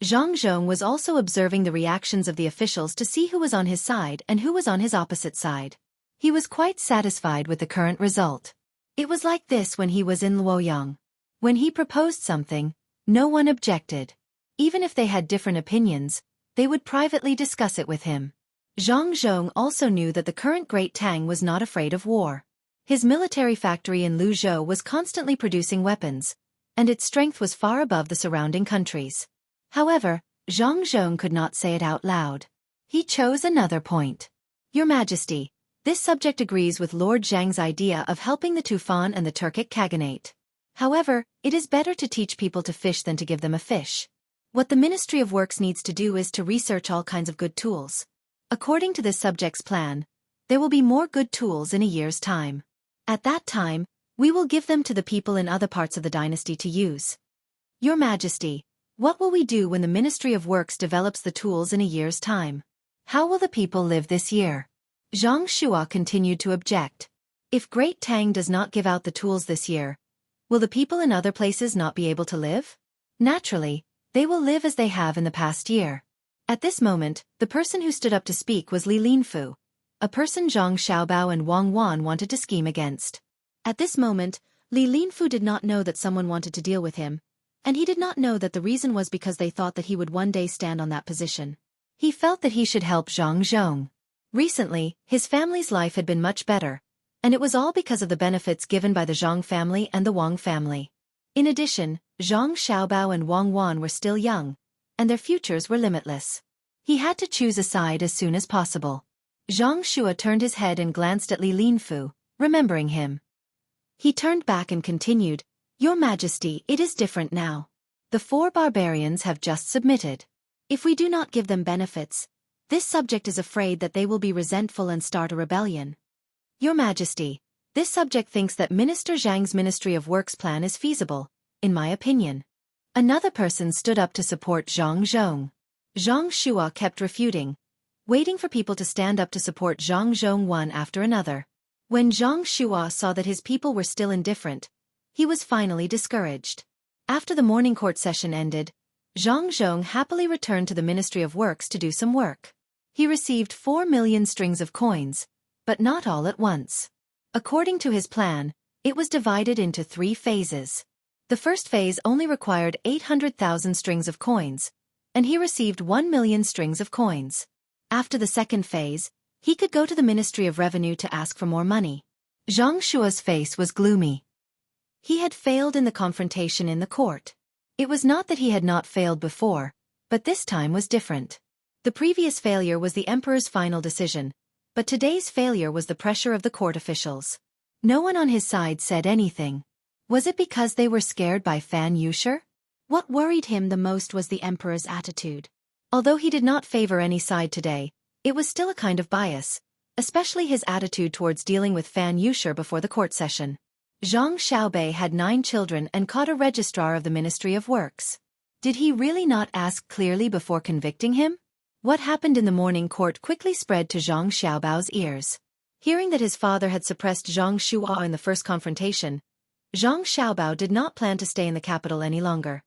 Zhang Zhong was also observing the reactions of the officials to see who was on his side and who was on his opposite side. He was quite satisfied with the current result. It was like this when he was in Luoyang. When he proposed something, no one objected. Even if they had different opinions, they would privately discuss it with him. Zhang Zhong also knew that the current great Tang was not afraid of war. His military factory in Luzhou was constantly producing weapons, and its strength was far above the surrounding countries. However, Zhang Zhong could not say it out loud. He chose another point. "Your Majesty, this subject agrees with Lord Zhang's idea of helping the Tufan and the Turkic Khaganate. However, it is better to teach people to fish than to give them a fish. What the Ministry of Works needs to do is to research all kinds of good tools. According to this subject's plan, there will be more good tools in a year's time. At that time, we will give them to the people in other parts of the dynasty to use. Your Majesty, what will we do when the Ministry of Works develops the tools in a year's time? How will the people live this year?" Zhang Shua continued to object. If Great Tang does not give out the tools this year, will the people in other places not be able to live? Naturally, they will live as they have in the past year. At this moment, the person who stood up to speak was Li Linfu, a person Zhang Xiaobao and Wang Wan wanted to scheme against. At this moment, Li Linfu did not know that someone wanted to deal with him, and he did not know that the reason was because they thought that he would one day stand on that position. He felt that he should help Zhang Zhong. Recently, his family's life had been much better, and it was all because of the benefits given by the Zhang family and the Wang family. In addition, Zhang Xiaobao and Wang Wan were still young, and their futures were limitless. He had to choose a side as soon as possible. Zhang Shua turned his head and glanced at Li Linfu, remembering him. He turned back and continued, "Your Majesty, it is different now. The 4 barbarians have just submitted. If we do not give them benefits, this subject is afraid that they will be resentful and start a rebellion. Your Majesty, this subject thinks that Minister Zhang's Ministry of Works plan is feasible, in my opinion." Another person stood up to support Zhang Zhong. Zhang Shua kept refuting, waiting for people to stand up to support Zhang Zhong one after another. When Zhang Shua saw that his people were still indifferent, he was finally discouraged. After the morning court session ended, Zhang Zhong happily returned to the Ministry of Works to do some work. He received 4 million strings of coins, but not all at once. According to his plan, it was divided into 3 phases. The first phase only required 800,000 strings of coins, and he received 1 million strings of coins. After the second phase, he could go to the Ministry of Revenue to ask for more money. Zhang Shua's face was gloomy. He had failed in the confrontation in the court. It was not that he had not failed before, but this time was different. The previous failure was the emperor's final decision, but today's failure was the pressure of the court officials. No one on his side said anything. Was it because they were scared by Fan Yusher? What worried him the most was the emperor's attitude. Although he did not favor any side today, it was still a kind of bias, especially his attitude towards dealing with Fan Yusher before the court session. Zhang Xiaobei had 9 children and caught a registrar of the Ministry of Works. Did he really not ask clearly before convicting him? What happened in the morning court quickly spread to Zhang Xiaobao's ears. Hearing that his father had suppressed Zhang Shua in the first confrontation, Zhang Xiaobao did not plan to stay in the capital any longer.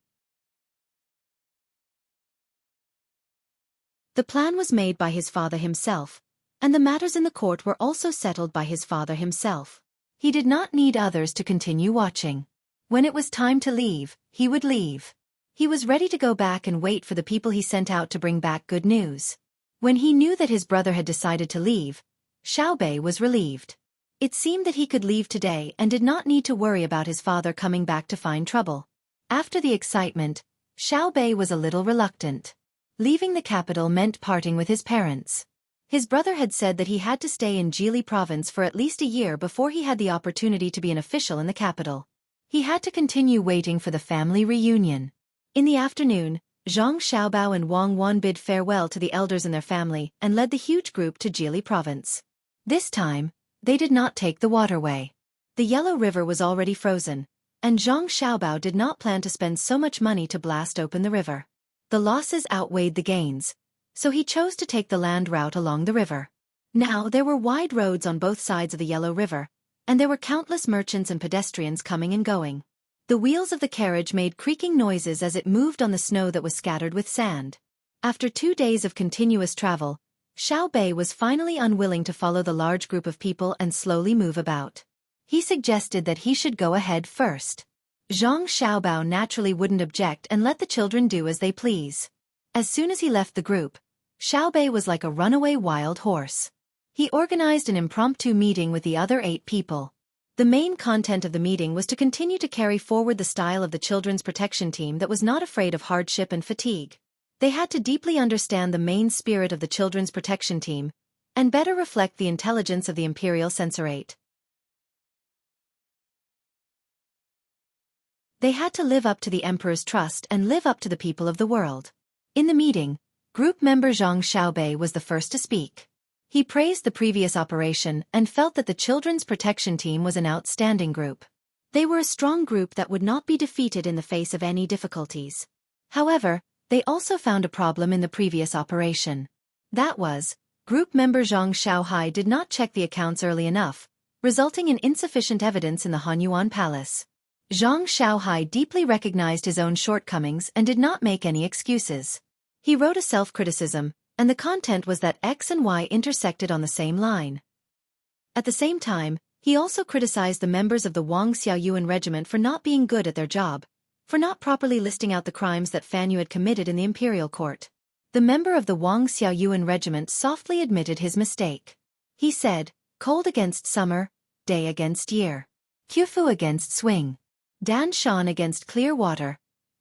The plan was made by his father himself, and the matters in the court were also settled by his father himself. He did not need others to continue watching. When it was time to leave, he would leave. He was ready to go back and wait for the people he sent out to bring back good news. When he knew that his brother had decided to leave, Xiaobei was relieved. It seemed that he could leave today and did not need to worry about his father coming back to find trouble. After the excitement, Xiaobei was a little reluctant. Leaving the capital meant parting with his parents. His brother had said that he had to stay in Jili province for at least a year before he had the opportunity to be an official in the capital. He had to continue waiting for the family reunion. In the afternoon, Zhang Xiaobao and Wang Wan bid farewell to the elders in their family and led the huge group to Jili province. This time, they did not take the waterway. The Yellow River was already frozen, and Zhang Xiaobao did not plan to spend so much money to blast open the river. The losses outweighed the gains, so he chose to take the land route along the river. Now there were wide roads on both sides of the Yellow River, and there were countless merchants and pedestrians coming and going. The wheels of the carriage made creaking noises as it moved on the snow that was scattered with sand. After 2 days of continuous travel, Xiaobei was finally unwilling to follow the large group of people and slowly move about. He suggested that he should go ahead first. Zhang Xiaobao naturally wouldn't object and let the children do as they please. As soon as he left the group, Xiaobei was like a runaway wild horse. He organized an impromptu meeting with the other 8 people. The main content of the meeting was to continue to carry forward the style of the children's protection team that was not afraid of hardship and fatigue. They had to deeply understand the main spirit of the children's protection team, and better reflect the intelligence of the imperial censorate. They had to live up to the emperor's trust and live up to the people of the world. In the meeting, group member Zhang Xiaobei was the first to speak. He praised the previous operation and felt that the children's protection team was an outstanding group. They were a strong group that would not be defeated in the face of any difficulties. However, they also found a problem in the previous operation. That was, group member Zhang Xiaohai did not check the accounts early enough, resulting in insufficient evidence in the Hanyuan Palace. Zhang Xiaohai deeply recognized his own shortcomings and did not make any excuses. He wrote a self-criticism, and the content was that X and Y intersected on the same line. At the same time, he also criticized the members of the Wang Xiaoyuan regiment for not being good at their job, for not properly listing out the crimes that Fan Yu had committed in the imperial court. The member of the Wang Xiaoyuan regiment softly admitted his mistake. He said, cold against summer, day against year. Qiufu against swing. Dan Shan against clear water.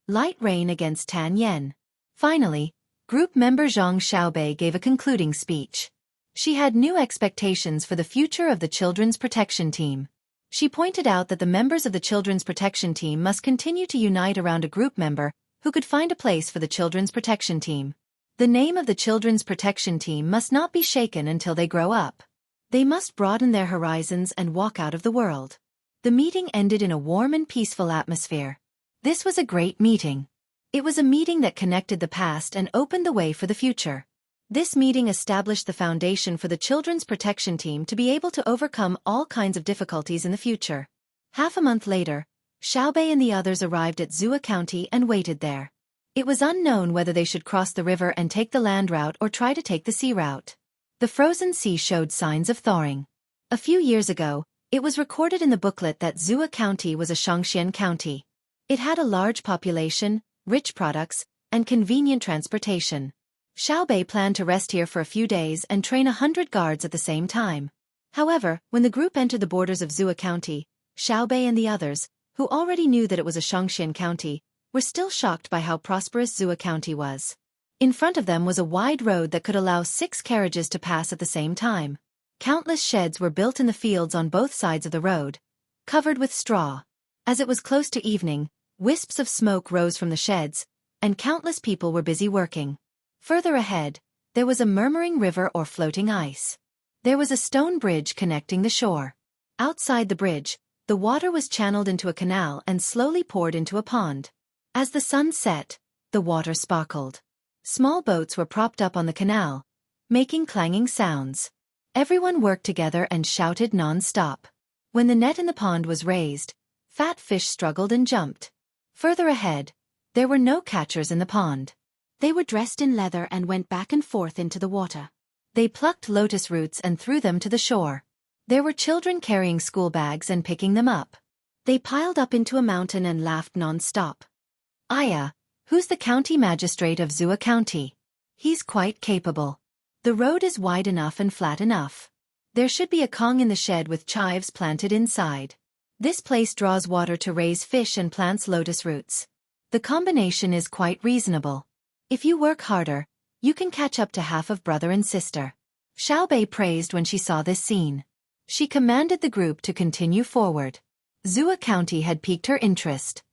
Light rain against Tan Yen. Finally, group member Zhang Xiaobei gave a concluding speech. She had new expectations for the future of the Children's Protection Team. She pointed out that the members of the Children's Protection Team must continue to unite around a group member who could find a place for the Children's Protection Team. The name of the Children's Protection Team must not be shaken until they grow up. They must broaden their horizons and walk out of the world. The meeting ended in a warm and peaceful atmosphere. This was a great meeting. It was a meeting that connected the past and opened the way for the future. This meeting established the foundation for the Children's Protection Team to be able to overcome all kinds of difficulties in the future. Half a month later, Xiaobei and the others arrived at Xueqi County and waited there. It was unknown whether they should cross the river and take the land route or try to take the sea route. The frozen sea showed signs of thawing. A few years ago, it was recorded in the booklet that Xueqi County was a Shangxian county. It had a large population, rich products, and convenient transportation. Xiaobei planned to rest here for a few days and train 100 guards at the same time. However, when the group entered the borders of Xueqi County, Xiaobei and the others, who already knew that it was a Shangxian county, were still shocked by how prosperous Xueqi County was. In front of them was a wide road that could allow 6 carriages to pass at the same time. Countless sheds were built in the fields on both sides of the road, covered with straw. As it was close to evening, wisps of smoke rose from the sheds, and countless people were busy working. Further ahead, there was a murmuring river or floating ice. There was a stone bridge connecting the shore. Outside the bridge, the water was channeled into a canal and slowly poured into a pond. As the sun set, the water sparkled. Small boats were propped up on the canal, making clanging sounds. Everyone worked together and shouted non-stop. When the net in the pond was raised, fat fish struggled and jumped. Further ahead, there were no catchers in the pond. They were dressed in leather and went back and forth into the water. They plucked lotus roots and threw them to the shore. There were children carrying school bags and picking them up. They piled up into a mountain and laughed non-stop. Aya, who's the county magistrate of Xueqi County? He's quite capable. The road is wide enough and flat enough. There should be a kong in the shed with chives planted inside. This place draws water to raise fish and plants lotus roots. The combination is quite reasonable. If you work harder, you can catch up to half of brother and sister. Xiaobei praised when she saw this scene. She commanded the group to continue forward. Xueqi County had piqued her interest.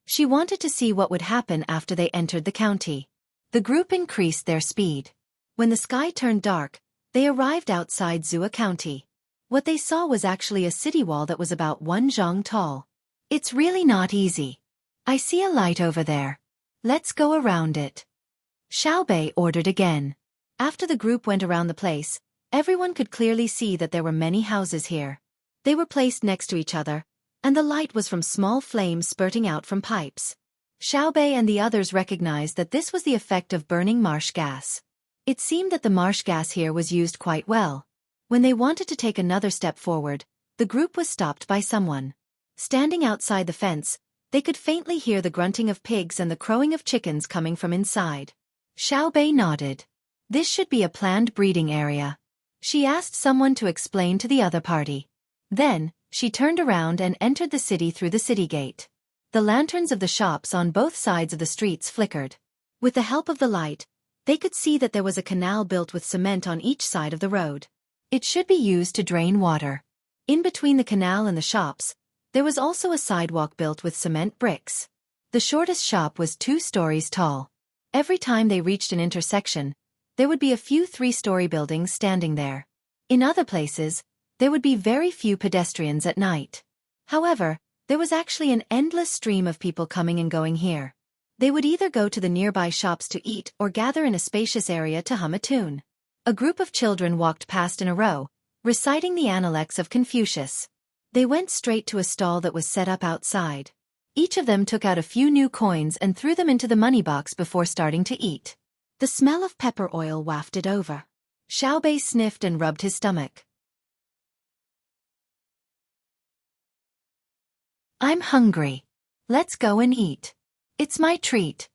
She wanted to see what would happen after they entered the county. The group increased their speed. When the sky turned dark, they arrived outside Xueqi County. What they saw was actually a city wall that was about 1 zhang tall. It's really not easy. I see a light over there. Let's go around it. Xiaobei ordered again. After the group went around the place, everyone could clearly see that there were many houses here. They were placed next to each other, and the light was from small flames spurting out from pipes. Xiaobei and the others recognized that this was the effect of burning marsh gas. It seemed that the marsh gas here was used quite well. When they wanted to take another step forward, the group was stopped by someone. Standing outside the fence, they could faintly hear the grunting of pigs and the crowing of chickens coming from inside. Xiaobei nodded. This should be a planned breeding area. She asked someone to explain to the other party. Then, she turned around and entered the city through the city gate. The lanterns of the shops on both sides of the streets flickered. With the help of the light, they could see that there was a canal built with cement on each side of the road. It should be used to drain water. In between the canal and the shops, there was also a sidewalk built with cement bricks. The shortest shop was 2 stories tall. Every time they reached an intersection, there would be a few 3-story buildings standing there. In other places, there would be very few pedestrians at night. However, there was actually an endless stream of people coming and going here. They would either go to the nearby shops to eat or gather in a spacious area to hum a tune. A group of children walked past in a row, reciting the Analects of Confucius. They went straight to a stall that was set up outside. Each of them took out a few new coins and threw them into the money box before starting to eat. The smell of pepper oil wafted over. Xiaobei sniffed and rubbed his stomach. I'm hungry. Let's go and eat. It's my treat.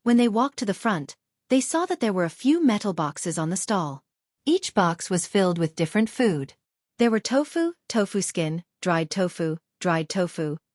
When they walked to the front, they saw that there were a few metal boxes on the stall. Each box was filled with different food. There were tofu, tofu skin, dried tofu,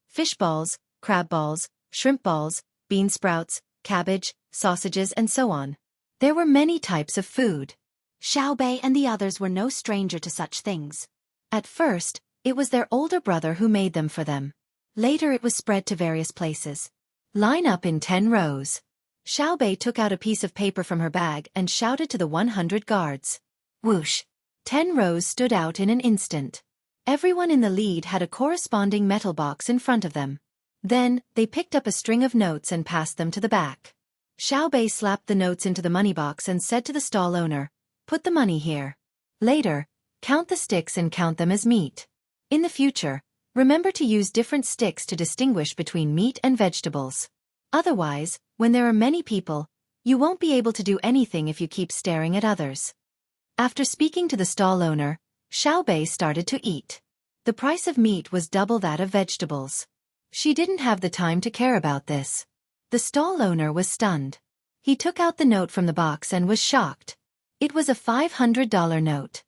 fish balls, crab balls, shrimp balls, bean sprouts, cabbage, sausages and so on. There were many types of food. Xiaobei and the others were no stranger to such things. At first, it was their older brother who made them for them. Later it was spread to various places. Line up in 10 rows. Xiaobei took out a piece of paper from her bag and shouted to the 100 guards. Whoosh! 10 rows stood out in an instant. Everyone in the lead had a corresponding metal box in front of them. Then, they picked up a string of notes and passed them to the back. Xiaobei slapped the notes into the money box and said to the stall owner, "Put the money here. Later, count the sticks and count them as meat. In the future, remember to use different sticks to distinguish between meat and vegetables. Otherwise, when there are many people, you won't be able to do anything if you keep staring at others." After speaking to the stall owner, Xiaobei started to eat. The price of meat was double that of vegetables. She didn't have the time to care about this. The stall owner was stunned. He took out the note from the box and was shocked. It was a $500 note.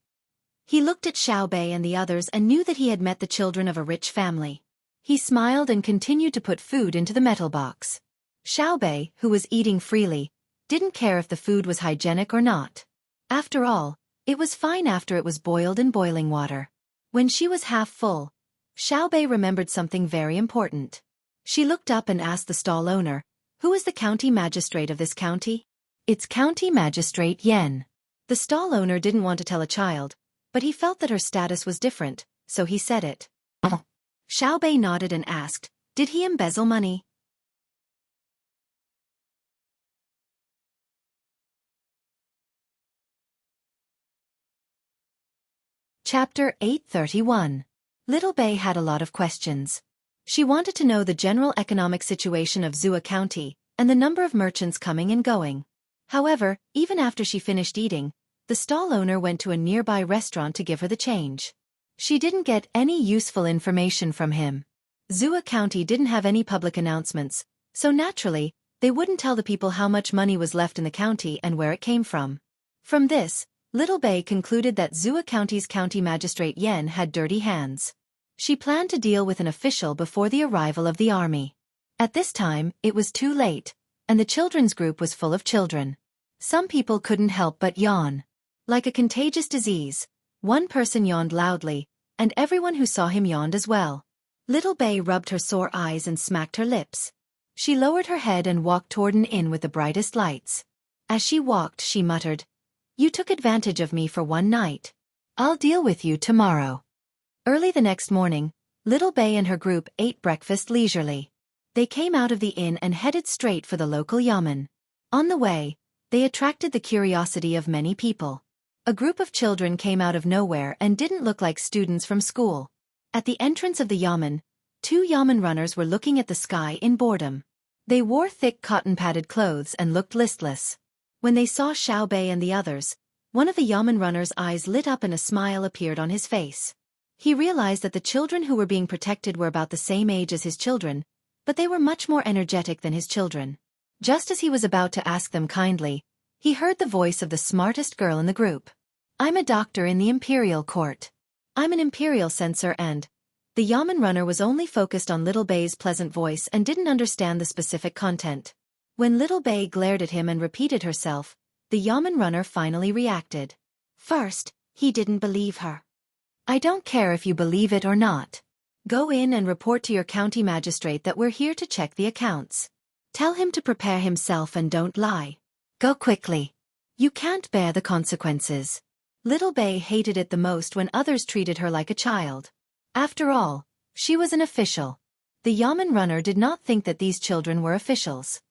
He looked at Xiaobei and the others and knew that he had met the children of a rich family. He smiled and continued to put food into the metal box. Xiaobei, who was eating freely, didn't care if the food was hygienic or not. After all, it was fine after it was boiled in boiling water. When she was half full, Xiaobei remembered something very important. She looked up and asked the stall owner, "Who is the county magistrate of this county?" "It's County Magistrate Yan." The stall owner didn't want to tell a child, but he felt that her status was different, so he said it. Xiaobei nodded and asked, "Did he embezzle money?" Chapter 831. Little Bei had a lot of questions. She wanted to know the general economic situation of Xueqi County, and the number of merchants coming and going. However, even after she finished eating, the stall owner went to a nearby restaurant to give her the change. She didn't get any useful information from him. Xueqi County didn't have any public announcements, so naturally, they wouldn't tell the people how much money was left in the county and where it came from. From this, Little Bei concluded that Xueqi County's county magistrate Yan had dirty hands. She planned to deal with an official before the arrival of the army. At this time, it was too late, and the children's group was full of children. Some people couldn't help but yawn. Like a contagious disease, one person yawned loudly, and everyone who saw him yawned as well. Little Bei rubbed her sore eyes and smacked her lips. She lowered her head and walked toward an inn with the brightest lights. As she walked, she muttered, "You took advantage of me for one night. I'll deal with you tomorrow." Early the next morning, Little Bei and her group ate breakfast leisurely. They came out of the inn and headed straight for the local yamen. On the way, they attracted the curiosity of many people. A group of children came out of nowhere and didn't look like students from school. At the entrance of the yamen, 2 yamen runners were looking at the sky in boredom. They wore thick cotton-padded clothes and looked listless. When they saw Xiaobei and the others, one of the yamen runner's eyes lit up and a smile appeared on his face. He realized that the children who were being protected were about the same age as his children, but they were much more energetic than his children. Just as he was about to ask them kindly, he heard the voice of the smartest girl in the group. "I'm a doctor in the imperial court. I'm an imperial censor and..." The yamen runner was only focused on Little Bei's pleasant voice and didn't understand the specific content. When Little Bei glared at him and repeated herself, the yamen runner finally reacted. First, he didn't believe her. "I don't care if you believe it or not. Go in and report to your county magistrate that we're here to check the accounts. Tell him to prepare himself and don't lie. Go quickly. You can't bear the consequences." Little Bei hated it the most when others treated her like a child. After all, she was an official. The yamen runner did not think that these children were officials.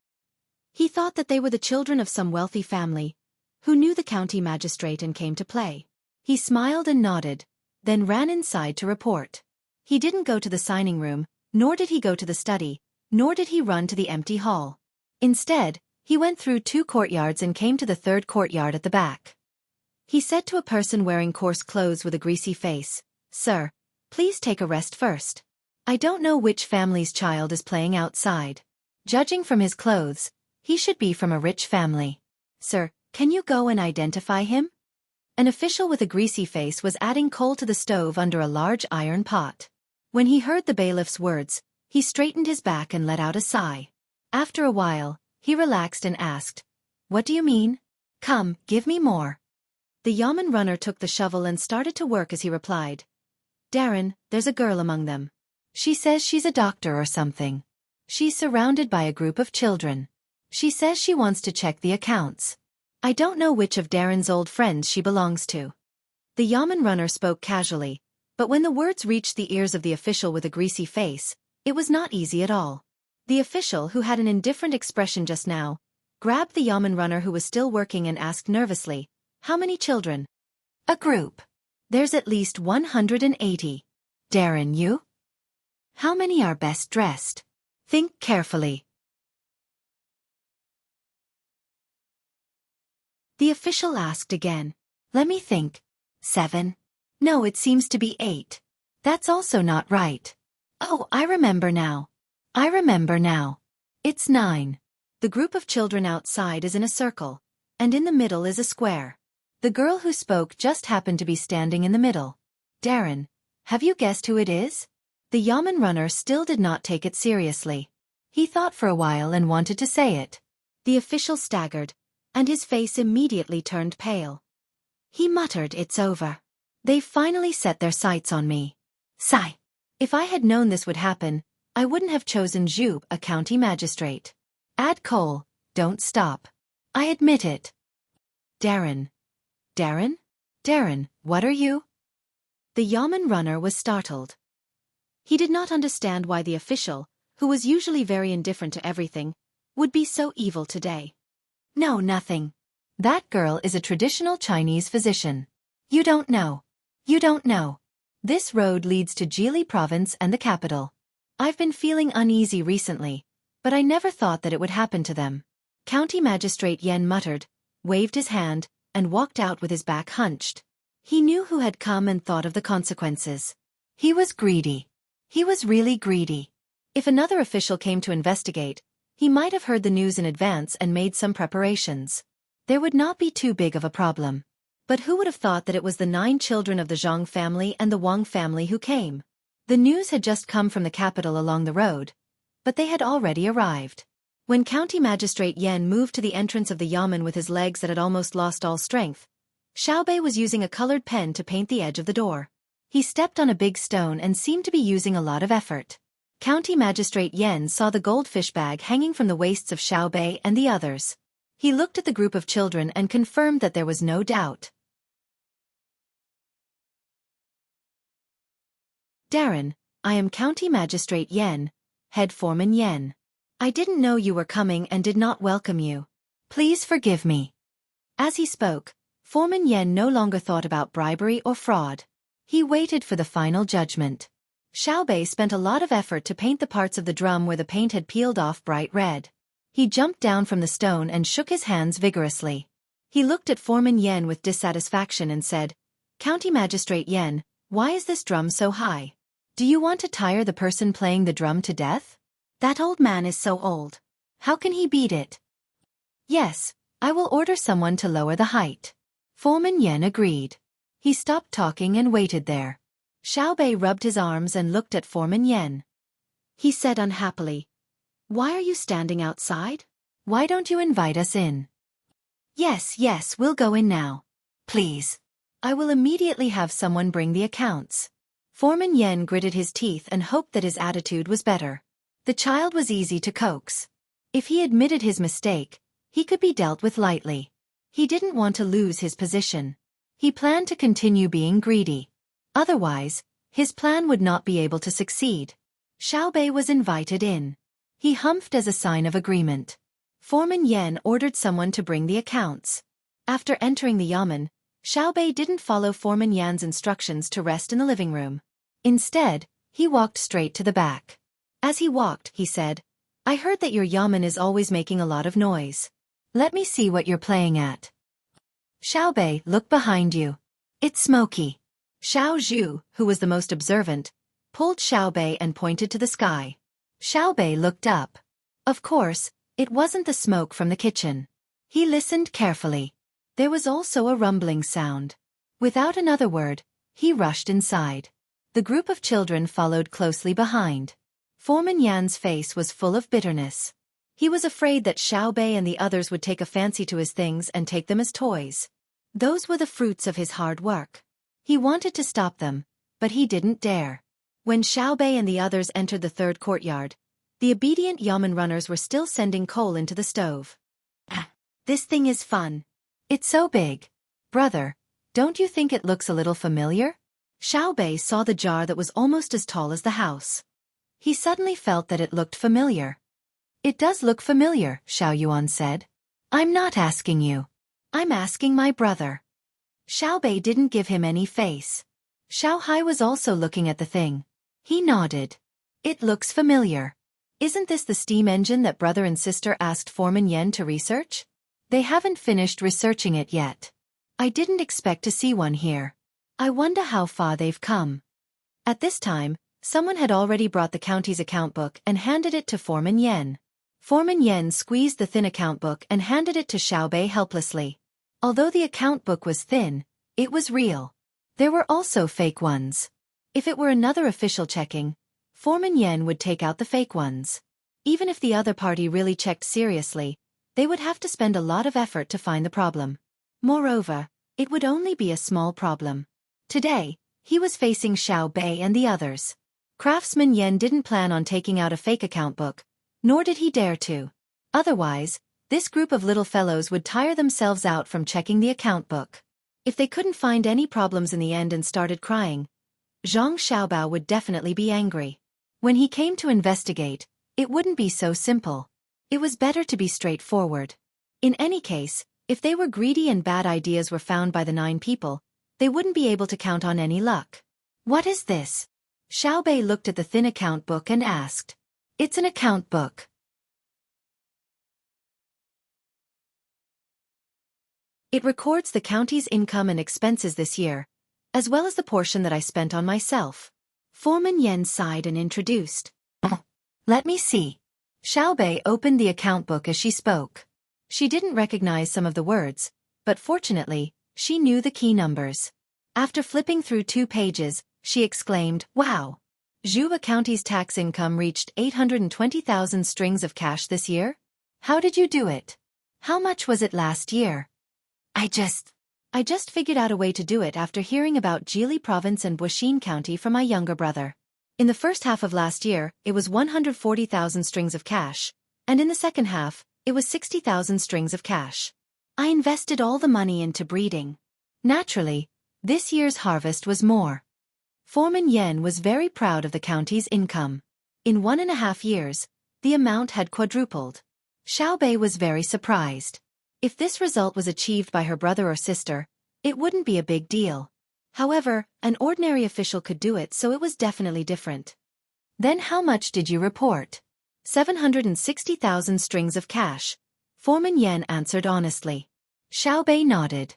He thought that they were the children of some wealthy family, who knew the county magistrate and came to play. He smiled and nodded, then ran inside to report. He didn't go to the signing room, nor did he go to the study, nor did he run to the empty hall. Instead, he went through 2 courtyards and came to the 3rd courtyard at the back. He said to a person wearing coarse clothes with a greasy face, "Sir, please take a rest first. I don't know which family's child is playing outside. Judging from his clothes, he should be from a rich family. Sir, can you go and identify him?" An official with a greasy face was adding coal to the stove under a large iron pot. When he heard the bailiff's words, He straightened his back and let out a sigh. After a while, he relaxed and asked, "What do you mean? Come, give me more." The yamen runner took the shovel and started to work as he replied, "Darren, there's a girl among them. She says she's a doctor or something. She's surrounded by a group of children. She says she wants to check the accounts. I don't know which of Darren's old friends she belongs to." The yamen runner spoke casually, but when the words reached the ears of the official with a greasy face, it was not easy at all. The official, who had an indifferent expression just now, grabbed the yamen runner who was still working and asked nervously, "How many children?" "A group. There's at least 180. Darren, you? How many are best dressed? Think carefully." The official asked again. "Let me think. 7. No, it seems to be 8. That's also not right. Oh, I remember now. It's 9. The group of children outside is in a circle, and in the middle is a square. The girl who spoke just happened to be standing in the middle. Darren, have you guessed who it is?" The yamen runner still did not take it seriously. He thought for a while and wanted to say it. The official staggered, and his face immediately turned pale. He muttered, "It's over. They've finally set their sights on me. Sigh. If I had known this would happen, I wouldn't have chosen Zhu, a county magistrate. Add coal, don't stop. I admit it." Darren, what are you?" The yamen runner was startled. He did not understand why the official, who was usually very indifferent to everything, would be so evil today. "No, nothing. That girl is a traditional Chinese physician. You don't know. This road leads to Jili province and the capital. I've been feeling uneasy recently, but I never thought that it would happen to them." County Magistrate Yen muttered, waved his hand, and walked out with his back hunched. He knew who had come and thought of the consequences. He was greedy. He was really greedy. If another official came to investigate, he might have heard the news in advance and made some preparations. There would not be too big of a problem. But who would have thought that it was the 9 children of the Zhang family and the Wang family who came? The news had just come from the capital along the road, but they had already arrived. When County Magistrate Yen moved to the entrance of the yamen with his legs that had almost lost all strength, Xiaobei was using a colored pen to paint the edge of the door. He stepped on a big stone and seemed to be using a lot of effort. County Magistrate Yen saw the goldfish bag hanging from the waists of Xiaobei and the others. He looked at the group of children and confirmed that there was no doubt. "Darren, I am County Magistrate Yen, Head Foreman Yen. I didn't know you were coming and did not welcome you. Please forgive me." As he spoke, Foreman Yen no longer thought about bribery or fraud. He waited for the final judgment. Xiaobei spent a lot of effort to paint the parts of the drum where the paint had peeled off bright red. He jumped down from the stone and shook his hands vigorously. He looked at Foreman Yen with dissatisfaction and said, "County Magistrate Yen, why is this drum so high? Do you want to tire the person playing the drum to death? That old man is so old. How can he beat it?" "Yes, I will order someone to lower the height." Foreman Yen agreed. He stopped talking and waited there. Xiaobei rubbed his arms and looked at Foreman Yen. He said unhappily, "Why are you standing outside? Why don't you invite us in?" Yes, we'll go in now. Please. I will immediately have someone bring the accounts." Foreman Yen gritted his teeth and hoped that his attitude was better. The child was easy to coax. If he admitted his mistake, he could be dealt with lightly. He didn't want to lose his position. He planned to continue being greedy. Otherwise, his plan would not be able to succeed. Xiaobei was invited in. He humphed as a sign of agreement. Foreman Yen ordered someone to bring the accounts. After entering the yamen, Xiaobei didn't follow Foreman Yan's instructions to rest in the living room. Instead, he walked straight to the back. As he walked, he said, "I heard that your yamen is always making a lot of noise. Let me see what you're playing at." "Xiaobei, look behind you. It's smoky." Xiao Zhu, who was the most observant, pulled Xiaobei and pointed to the sky. Xiaobei looked up. Of course, it wasn't the smoke from the kitchen. He listened carefully. There was also a rumbling sound. Without another word, he rushed inside. The group of children followed closely behind. Foreman Yan's face was full of bitterness. He was afraid that Xiao Bei and the others would take a fancy to his things and take them as toys. Those were the fruits of his hard work. He wanted to stop them, but he didn't dare. When Xiao Bei and the others entered the third courtyard, the obedient yamen runners were still sending coal into the stove. This thing is fun. It's so big. Brother, don't you think it looks a little familiar? Xiao Bei saw the jar that was almost as tall as the house. He suddenly felt that it looked familiar. It does look familiar, Xiao Yuan said. I'm not asking you. I'm asking my brother. Xiao Bei didn't give him any face. Xiao Hai was also looking at the thing. He nodded. It looks familiar. Isn't this the steam engine that brother and sister asked Foreman Yan to research? They haven't finished researching it yet. I didn't expect to see one here. I wonder how far they've come. At this time, someone had already brought the county's account book and handed it to Foreman Yan. Foreman Yan squeezed the thin account book and handed it to Xiao Bei helplessly. Although the account book was thin, it was real. There were also fake ones. If it were another official checking, Foreman Yan would take out the fake ones. Even if the other party really checked seriously, they would have to spend a lot of effort to find the problem. Moreover, it would only be a small problem. Today, he was facing Xiao Bei and the others. Craftsman Yan didn't plan on taking out a fake account book, nor did he dare to. Otherwise, this group of little fellows would tire themselves out from checking the account book. If they couldn't find any problems in the end and started crying, Zhang Xiaobao would definitely be angry. When he came to investigate, it wouldn't be so simple. It was better to be straightforward. In any case, if they were greedy and bad ideas were found by the 9 people, they wouldn't be able to count on any luck. What is this? Xiao Bei looked at the thin account book and asked. It's an account book. It records the county's income and expenses this year, as well as the portion that I spent on myself. Foreman Yan sighed and introduced. Let me see. Xiao Bei opened the account book as she spoke. She didn't recognize some of the words, but fortunately, she knew the key numbers. After flipping through 2 pages, she exclaimed, Wow! Zhuba County's tax income reached 820,000 strings of cash this year? How did you do it? How much was it last year? I just figured out a way to do it after hearing about Jili Province and Buixin County from my younger brother. In the first half of last year, it was 140,000 strings of cash, and in the second half, it was 60,000 strings of cash. I invested all the money into breeding. Naturally, this year's harvest was more. Foreman Yan was very proud of the county's income. In 1.5 years, the amount had quadrupled. Xiao Bei was very surprised. If this result was achieved by her brother or sister, it wouldn't be a big deal. However, an ordinary official could do it, so it was definitely different. Then how much did you report? 760,000 strings of cash. Foreman Yan answered honestly. Xiao Bei nodded.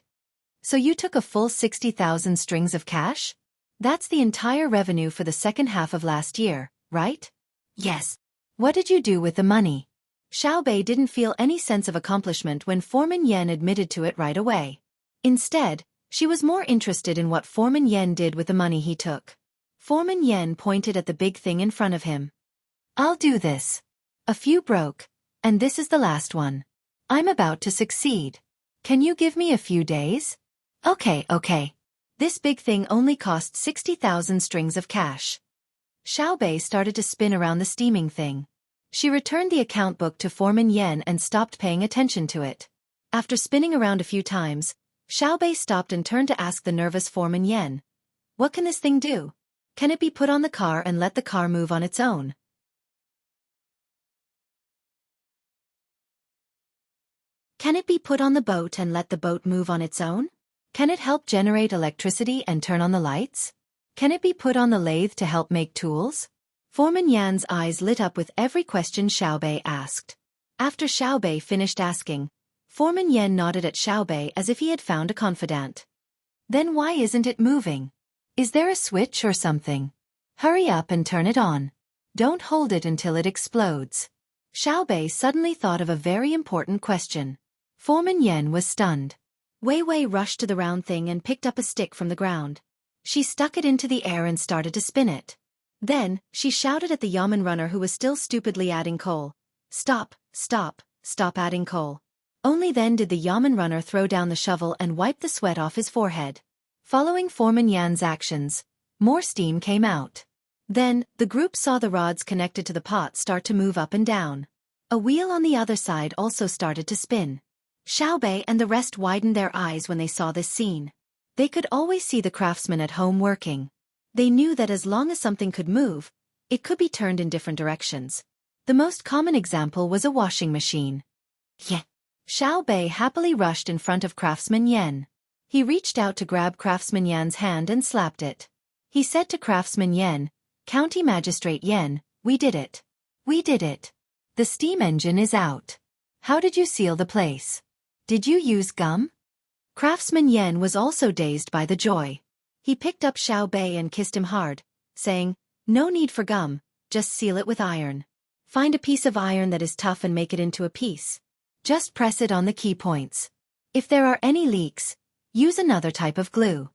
So you took a full 60,000 strings of cash? That's the entire revenue for the second half of last year, right? Yes. What did you do with the money? Xiao Bei didn't feel any sense of accomplishment when Foreman Yan admitted to it right away. Instead, she was more interested in what Foreman Yan did with the money he took. Foreman Yan pointed at the big thing in front of him. I'll do this. A few broke, and this is the last one. I'm about to succeed. Can you give me a few days? Okay. This big thing only cost 60,000 strings of cash. Xiao Bei started to spin around the steaming thing. She returned the account book to Foreman Yan and stopped paying attention to it. After spinning around a few times, Xiao Bei stopped and turned to ask the nervous Foreman Yan. What can this thing do? Can it be put on the car and let the car move on its own? Can it be put on the boat and let the boat move on its own? Can it help generate electricity and turn on the lights? Can it be put on the lathe to help make tools? Foreman Yan's eyes lit up with every question Xiao Bei asked. After Xiao Bei finished asking, Foreman Yan nodded at Xiao Bei as if he had found a confidant. Then why isn't it moving? Is there a switch or something? Hurry up and turn it on. Don't hold it until it explodes. Xiao Bei suddenly thought of a very important question. Foreman Yan was stunned. Wei Wei rushed to the round thing and picked up a stick from the ground. She stuck it into the air and started to spin it. Then, she shouted at the yamen runner who was still stupidly adding coal. Stop, stop, stop adding coal. Only then did the yamen runner throw down the shovel and wipe the sweat off his forehead. Following Foreman Yan's actions, more steam came out. Then, the group saw the rods connected to the pot start to move up and down. A wheel on the other side also started to spin. Xiaobei and the rest widened their eyes when they saw this scene. They could always see the craftsmen at home working. They knew that as long as something could move, it could be turned in different directions. The most common example was a washing machine. Yeah. Xiaobei happily rushed in front of Craftsman Yan. He reached out to grab Craftsman Yan's hand and slapped it. He said to Craftsman Yan, "County Magistrate Yan, we did it. We did it. The steam engine is out. How did you seal the place? Did you use gum?" Craftsman Yan was also dazed by the joy. He picked up Xiaobei and kissed him hard, saying, "No need for gum, just seal it with iron. Find a piece of iron that is tough and make it into a piece. Just press it on the key points. If there are any leaks, use another type of glue."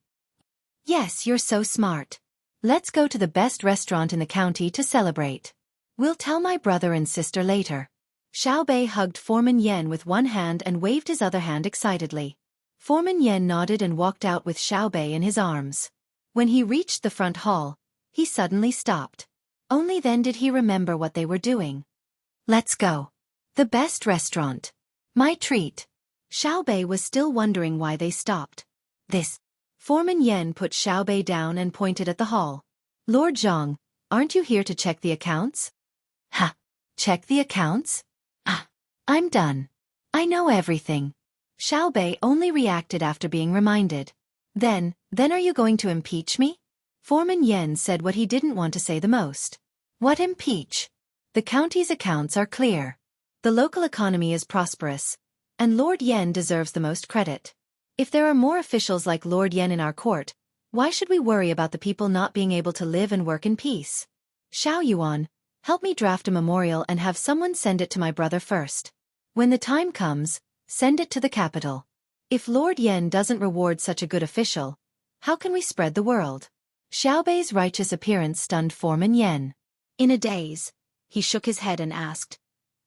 "Yes, you're so smart. Let's go to the best restaurant in the county to celebrate. We'll tell my brother and sister later." Xiaobei hugged Foreman Yan with one hand and waved his other hand excitedly. Foreman Yan nodded and walked out with Xiaobei in his arms. When he reached the front hall, he suddenly stopped. Only then did he remember what they were doing. "Let's go. The best restaurant. My treat." Xiaobei was still wondering why they stopped. "This." Foreman Yan put Xiaobei down and pointed at the hall. "Lord Zhang, aren't you here to check the accounts?" "Ha! Check the accounts? Ah! I'm done. I know everything." Xiaobei only reacted after being reminded. Then are you going to impeach me?" Foreman Yan said what he didn't want to say the most. "What impeach? The county's accounts are clear. The local economy is prosperous, and Lord Yan deserves the most credit. If there are more officials like Lord Yan in our court, why should we worry about the people not being able to live and work in peace? Xiao Yuan, help me draft a memorial and have someone send it to my brother first. When the time comes, send it to the capital. If Lord Yan doesn't reward such a good official, how can we spread the world?" Xiaobei's righteous appearance stunned Foreman Yan. In a daze, he shook his head and asked,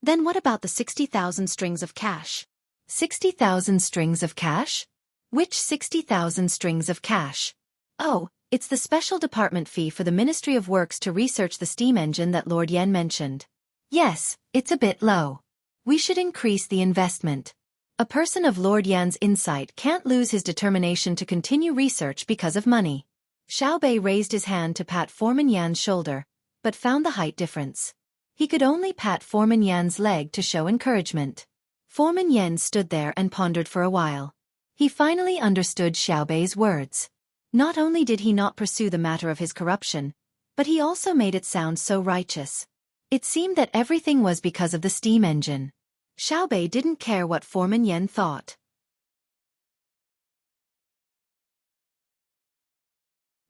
"Then what about the 60,000 strings of cash?" 60,000 strings of cash? Which 60,000 strings of cash? "Oh, it's the special department fee for the Ministry of Works to research the steam engine that Lord Yan mentioned. Yes, it's a bit low. We should increase the investment. A person of Lord Yan's insight can't lose his determination to continue research because of money." Xiaobei raised his hand to pat Foreman Yan's shoulder, but found the height difference. He could only pat Foreman Yan's leg to show encouragement. Foreman Yan stood there and pondered for a while. He finally understood Xiaobei's words. Not only did he not pursue the matter of his corruption, but he also made it sound so righteous. It seemed that everything was because of the steam engine. Xiaobei didn't care what Foreman Yan thought.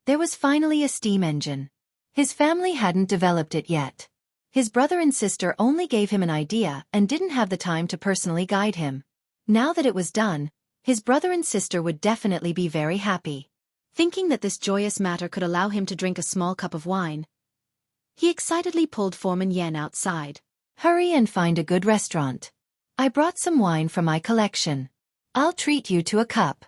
There was finally a steam engine. His family hadn't developed it yet. His brother and sister only gave him an idea and didn't have the time to personally guide him. Now that it was done, his brother and sister would definitely be very happy. Thinking that this joyous matter could allow him to drink a small cup of wine, he excitedly pulled Foreman Yan outside. "Hurry and find a good restaurant. I brought some wine from my collection. I'll treat you to a cup."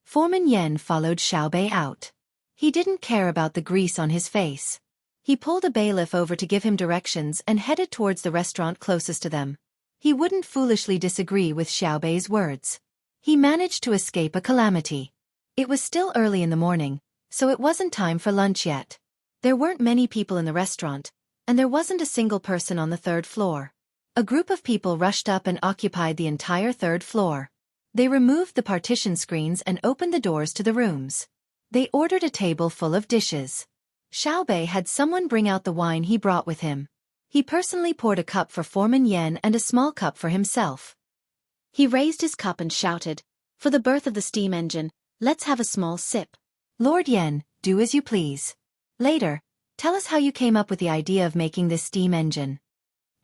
Foreman Yan followed Xiaobei out. He didn't care about the grease on his face. He pulled a bailiff over to give him directions and headed towards the restaurant closest to them. He wouldn't foolishly disagree with Xiaobei's words. He managed to escape a calamity. It was still early in the morning, so it wasn't time for lunch yet. There weren't many people in the restaurant, and there wasn't a single person on the third floor. A group of people rushed up and occupied the entire third floor. They removed the partition screens and opened the doors to the rooms. They ordered a table full of dishes. Xiaobei had someone bring out the wine he brought with him. He personally poured a cup for Foreman Yan and a small cup for himself. He raised his cup and shouted, "For the birth of the steam engine, let's have a small sip." "Lord Yan, do as you please. Later, tell us how you came up with the idea of making this steam engine."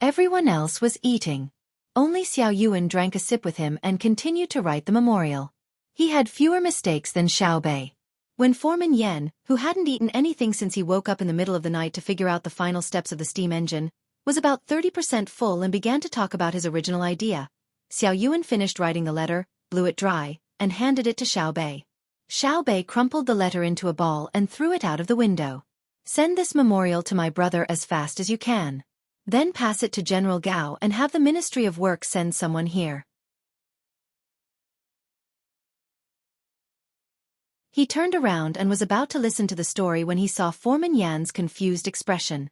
Everyone else was eating. Only Xiao Yuan drank a sip with him and continued to write the memorial. He had fewer mistakes than Xiaobei. When Foreman Yen, who hadn't eaten anything since he woke up in the middle of the night to figure out the final steps of the steam engine, was about 30% full and began to talk about his original idea, Xiao Yuan finished writing the letter, blew it dry, and handed it to Xiao Bei. Xiao Bei crumpled the letter into a ball and threw it out of the window. Send this memorial to my brother as fast as you can. Then pass it to General Gao and have the Ministry of Works send someone here. He turned around and was about to listen to the story when he saw Foreman Yan's confused expression.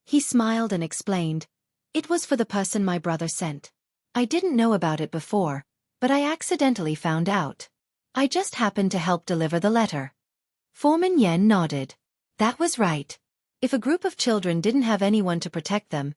He smiled and explained, "It was for the person my brother sent. I didn't know about it before, but I accidentally found out. I just happened to help deliver the letter." Foreman Yen nodded. That was right. If a group of children didn't have anyone to protect them,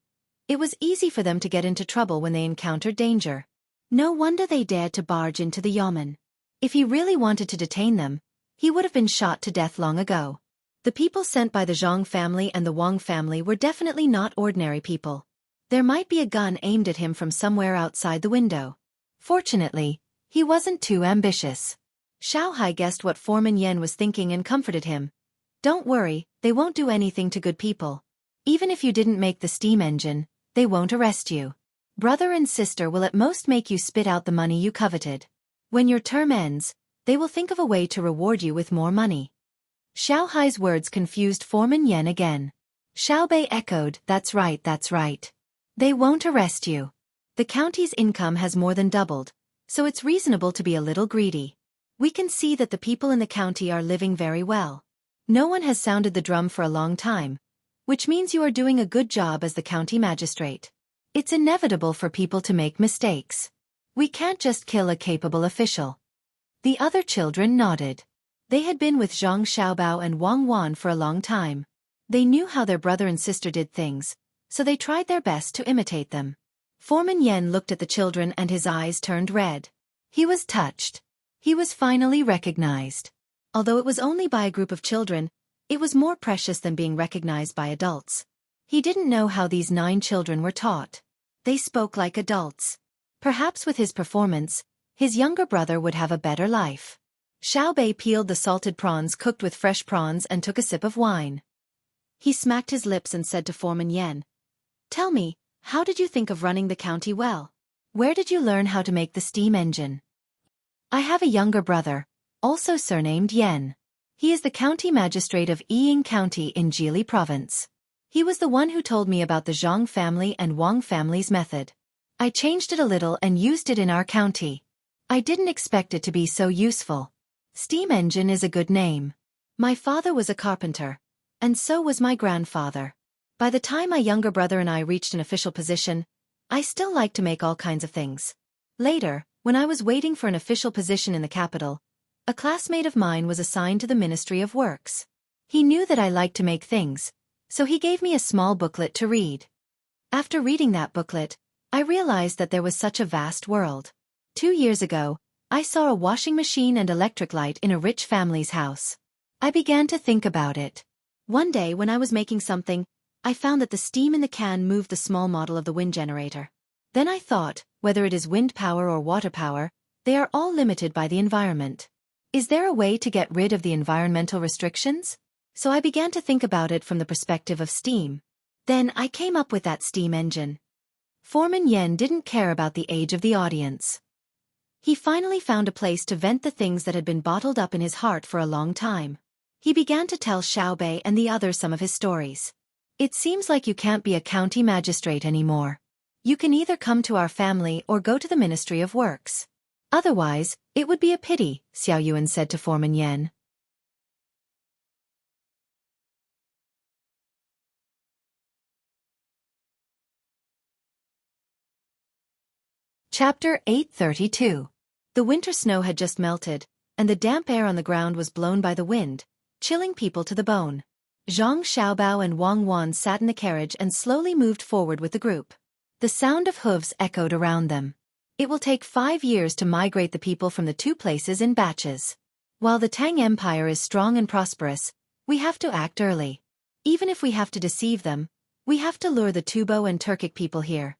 it was easy for them to get into trouble when they encountered danger. No wonder they dared to barge into the yamen. If he really wanted to detain them, he would have been shot to death long ago. The people sent by the Zhang family and the Wang family were definitely not ordinary people. There might be a gun aimed at him from somewhere outside the window. Fortunately, he wasn't too ambitious. Xiao Hai guessed what Foreman Yen was thinking and comforted him. Don't worry, they won't do anything to good people. Even if you didn't make the steam engine, they won't arrest you. Brother and sister will at most make you spit out the money you coveted. When your term ends, they will think of a way to reward you with more money. Xiao Hai's words confused Foreman Yen again. Xiao Bei echoed, that's right, that's right. They won't arrest you. The county's income has more than doubled, so it's reasonable to be a little greedy. We can see that the people in the county are living very well. No one has sounded the drum for a long time, which means you are doing a good job as the county magistrate. It's inevitable for people to make mistakes. We can't just kill a capable official. The other children nodded. They had been with Zhang Xiaobao and Wang Wan for a long time. They knew how their brother and sister did things, so they tried their best to imitate them. Foreman Yen looked at the children and his eyes turned red. He was touched. He was finally recognized. Although it was only by a group of children, it was more precious than being recognized by adults. He didn't know how these 9 children were taught. They spoke like adults. Perhaps with his performance, his younger brother would have a better life. Xiao Bei peeled the salted prawns cooked with fresh prawns and took a sip of wine. He smacked his lips and said to Foreman Yen, "Tell me, how did you think of running the county well? Where did you learn how to make the steam engine?" "I have a younger brother, also surnamed Yen. He is the county magistrate of Yiying County in Jili Province. He was the one who told me about the Zhang family and Wang family's method. I changed it a little and used it in our county. I didn't expect it to be so useful. Steam engine is a good name. My father was a carpenter, and so was my grandfather. By the time my younger brother and I reached an official position, I still liked to make all kinds of things. Later, when I was waiting for an official position in the capital, a classmate of mine was assigned to the Ministry of Works. He knew that I liked to make things, so he gave me a small booklet to read. After reading that booklet, I realized that there was such a vast world. 2 years ago, I saw a washing machine and electric light in a rich family's house. I began to think about it. One day when I was making something, I found that the steam in the can moved the small model of the wind generator. Then I thought, whether it is wind power or water power, they are all limited by the environment. Is there a way to get rid of the environmental restrictions? So I began to think about it from the perspective of steam. Then I came up with that steam engine. Foreman Yen didn't care about the age of the audience. He finally found a place to vent the things that had been bottled up in his heart for a long time. He began to tell Xiao Bei and the others some of his stories. It seems like you can't be a county magistrate anymore. You can either come to our family or go to the Ministry of Works. Otherwise, it would be a pity, Xiao Yuan said to Foreman Yen. Chapter 832. The winter snow had just melted, and the damp air on the ground was blown by the wind, chilling people to the bone. Zhang Xiaobao and Wang Wan sat in the carriage and slowly moved forward with the group. The sound of hooves echoed around them. It will take 5 years to migrate the people from the 2 places in batches. While the Tang Empire is strong and prosperous, we have to act early. Even if we have to deceive them, we have to lure the Tubo and Turkic people here.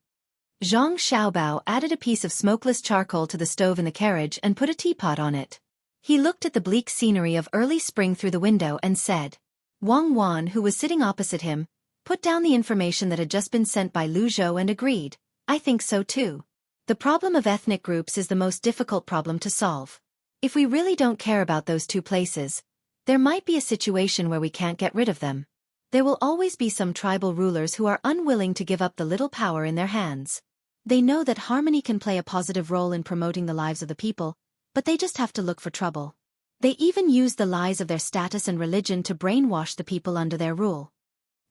Zhang Xiaobao added a piece of smokeless charcoal to the stove in the carriage and put a teapot on it. He looked at the bleak scenery of early spring through the window and said. Wang Wan, who was sitting opposite him, put down the information that had just been sent by Lu Zhou and agreed, I think so too. The problem of ethnic groups is the most difficult problem to solve. If we really don't care about those two places, there might be a situation where we can't get rid of them. There will always be some tribal rulers who are unwilling to give up the little power in their hands. They know that harmony can play a positive role in promoting the lives of the people, but they just have to look for trouble. They even use the lies of their status and religion to brainwash the people under their rule.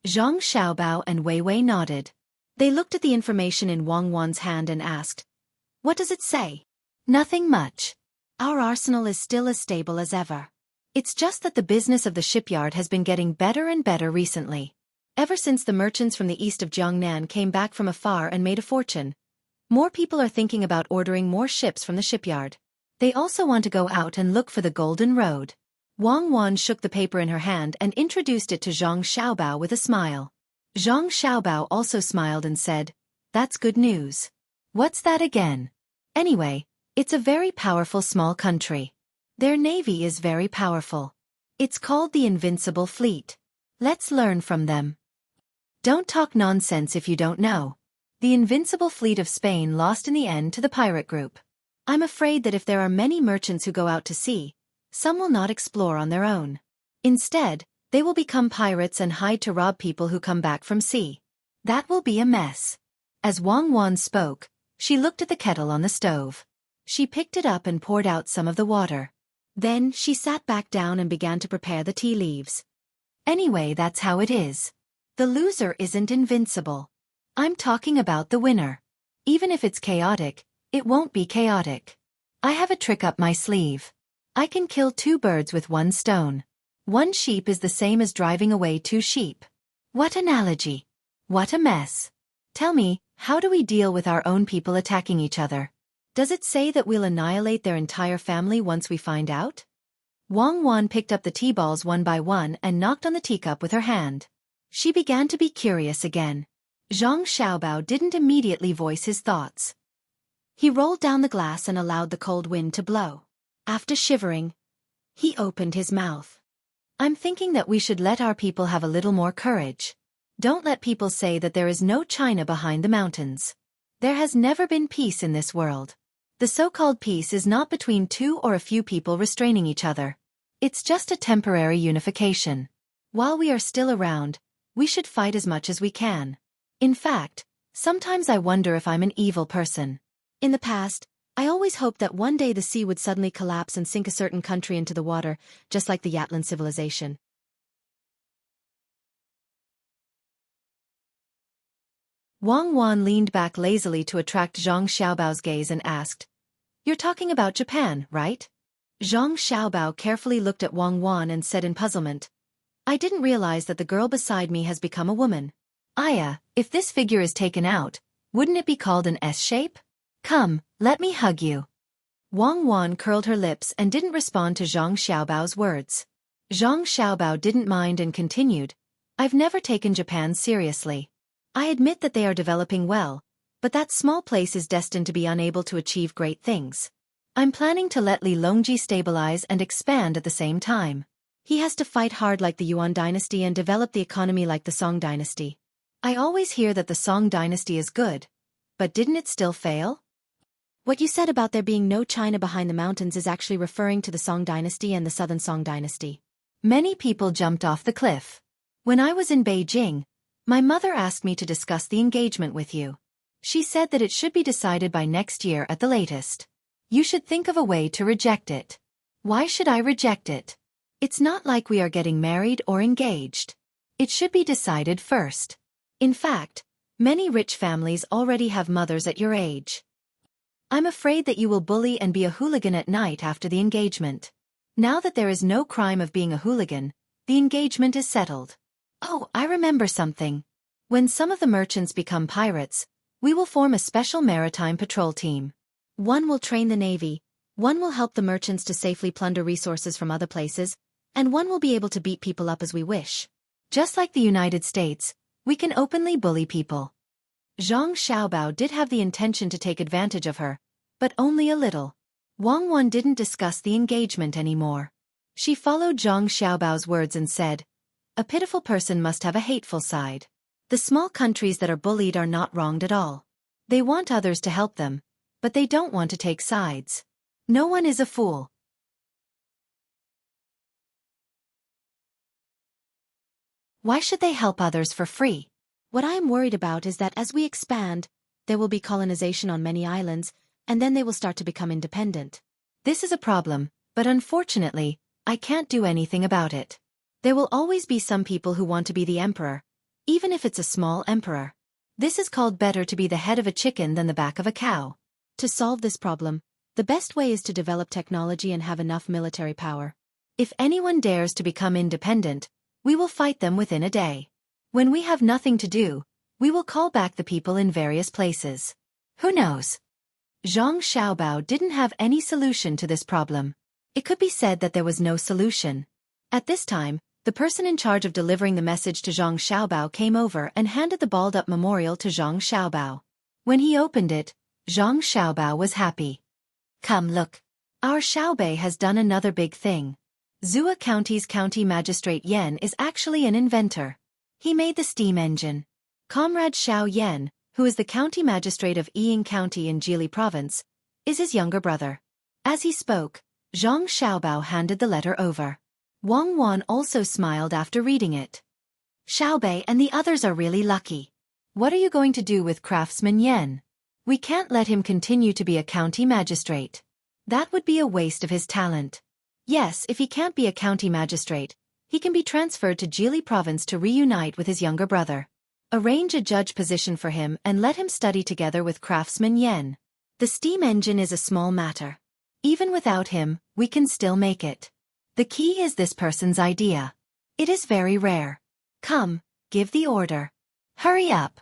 Zhang Xiaobao and Wei Wei nodded. They looked at the information in Wang Wan's hand and asked, What does it say? Nothing much. Our arsenal is still as stable as ever. It's just that the business of the shipyard has been getting better and better recently. Ever since the merchants from the east of Jiangnan came back from afar and made a fortune, more people are thinking about ordering more ships from the shipyard. They also want to go out and look for the Golden Road. Wang Wan shook the paper in her hand and introduced it to Zhang Xiaobao with a smile. Zhang Xiaobao also smiled and said, That's good news. What's that again? Anyway, it's a very powerful small country. Their navy is very powerful. It's called the Invincible Fleet. Let's learn from them. Don't talk nonsense if you don't know. The Invincible Fleet of Spain lost in the end to the pirate group. I'm afraid that if there are many merchants who go out to sea, some will not explore on their own. Instead, they will become pirates and hide to rob people who come back from sea. That will be a mess. As Wang Wan spoke, she looked at the kettle on the stove. She picked it up and poured out some of the water. Then she sat back down and began to prepare the tea leaves. Anyway, that's how it is. The loser isn't invincible. I'm talking about the winner. Even if it's chaotic, it won't be chaotic. I have a trick up my sleeve. I can kill 2 birds with 1 stone. 1 sheep is the same as driving away 2 sheep. What analogy! What a mess! Tell me, how do we deal with our own people attacking each other? Does it say that we'll annihilate their entire family once we find out? Wang Wan picked up the tea balls one by one and knocked on the teacup with her hand. She began to be curious again. Zhang Xiaobao didn't immediately voice his thoughts. He rolled down the glass and allowed the cold wind to blow. After shivering, he opened his mouth. I'm thinking that we should let our people have a little more courage. Don't let people say that there is no China behind the mountains. There has never been peace in this world. The so-called peace is not between 2 or a few people restraining each other. It's just a temporary unification. While we are still around, we should fight as much as we can. In fact, sometimes I wonder if I'm an evil person. In the past, I always hoped that one day the sea would suddenly collapse and sink a certain country into the water, just like the Yatlan civilization. Wang Wan leaned back lazily to attract Zhang Xiaobao's gaze and asked, You're talking about Japan, right? Zhang Xiaobao carefully looked at Wang Wan and said in puzzlement, I didn't realize that the girl beside me has become a woman. Aya, if this figure is taken out, wouldn't it be called an S shape? Come, let me hug you. Wang Wan curled her lips and didn't respond to Zhang Xiaobao's words. Zhang Xiaobao didn't mind and continued, I've never taken Japan seriously. I admit that they are developing well, but that small place is destined to be unable to achieve great things. I'm planning to let Li Longji stabilize and expand at the same time. He has to fight hard like the Yuan dynasty and develop the economy like the Song dynasty. I always hear that the Song dynasty is good, but didn't it still fail? What you said about there being no China behind the mountains is actually referring to the Song dynasty and the Southern Song dynasty. Many people jumped off the cliff. When I was in Beijing, my mother asked me to discuss the engagement with you. She said that it should be decided by next year at the latest. You should think of a way to reject it. Why should I reject it? It's not like we are getting married or engaged. It should be decided first. In fact, many rich families already have mothers at your age. I'm afraid that you will bully and be a hooligan at night after the engagement. Now that there is no crime of being a hooligan, the engagement is settled. Oh, I remember something. When some of the merchants become pirates, we will form a special maritime patrol team. One will train the navy, one will help the merchants to safely plunder resources from other places, and one will be able to beat people up as we wish. Just like the United States, we can openly bully people. Zhang Xiaobao did have the intention to take advantage of her, but only a little. Wang Wan didn't discuss the engagement anymore. She followed Zhang Xiaobao's words and said, "A pitiful person must have a hateful side. The small countries that are bullied are not wronged at all. They want others to help them, but they don't want to take sides. No one is a fool." Why should they help others for free? What I am worried about is that as we expand, there will be colonization on many islands, and then they will start to become independent. This is a problem, but unfortunately, I can't do anything about it. There will always be some people who want to be the emperor, even if it's a small emperor. This is called better to be the head of a chicken than the back of a cow. To solve this problem, the best way is to develop technology and have enough military power. If anyone dares to become independent, we will fight them within a day. When we have nothing to do, we will call back the people in various places. Who knows? Zhang Xiaobao didn't have any solution to this problem. It could be said that there was no solution. At this time, the person in charge of delivering the message to Zhang Xiaobao came over and handed the balled-up memorial to Zhang Xiaobao. When he opened it, Zhang Xiaobao was happy. "Come look. Our Xiaobei has done another big thing. Zhuo County's County Magistrate Yan is actually an inventor. He made the steam engine. Comrade Xiao Yan, who is the county magistrate of Ying County in Jili Province, is his younger brother." As he spoke, Zhang Xiaobao handed the letter over. Wang Wan also smiled after reading it. "Xiaobei and the others are really lucky. What are you going to do with craftsman Yan? We can't let him continue to be a county magistrate. That would be a waste of his talent. Yes, if he can't be a county magistrate, he can be transferred to Jili Province to reunite with his younger brother. Arrange a judge position for him and let him study together with craftsman Yan. The steam engine is a small matter. Even without him, we can still make it. The key is this person's idea. It is very rare. Come, give the order. Hurry up."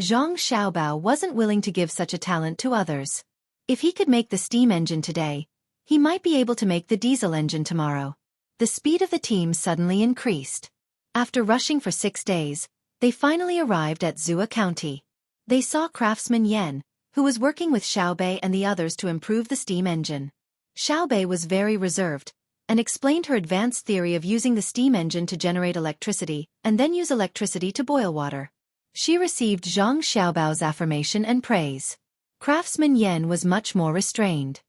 Zhang Xiaobao wasn't willing to give such a talent to others. If he could make the steam engine today, he might be able to make the diesel engine tomorrow. The speed of the team suddenly increased. After rushing for 6 days, they finally arrived at Zhuo County. They saw craftsman Yan, who was working with Xiaobei and the others to improve the steam engine. Xiaobei was very reserved, and explained her advanced theory of using the steam engine to generate electricity, and then use electricity to boil water. She received Zhang Xiaobao's affirmation and praise. Craftsman Yan was much more restrained.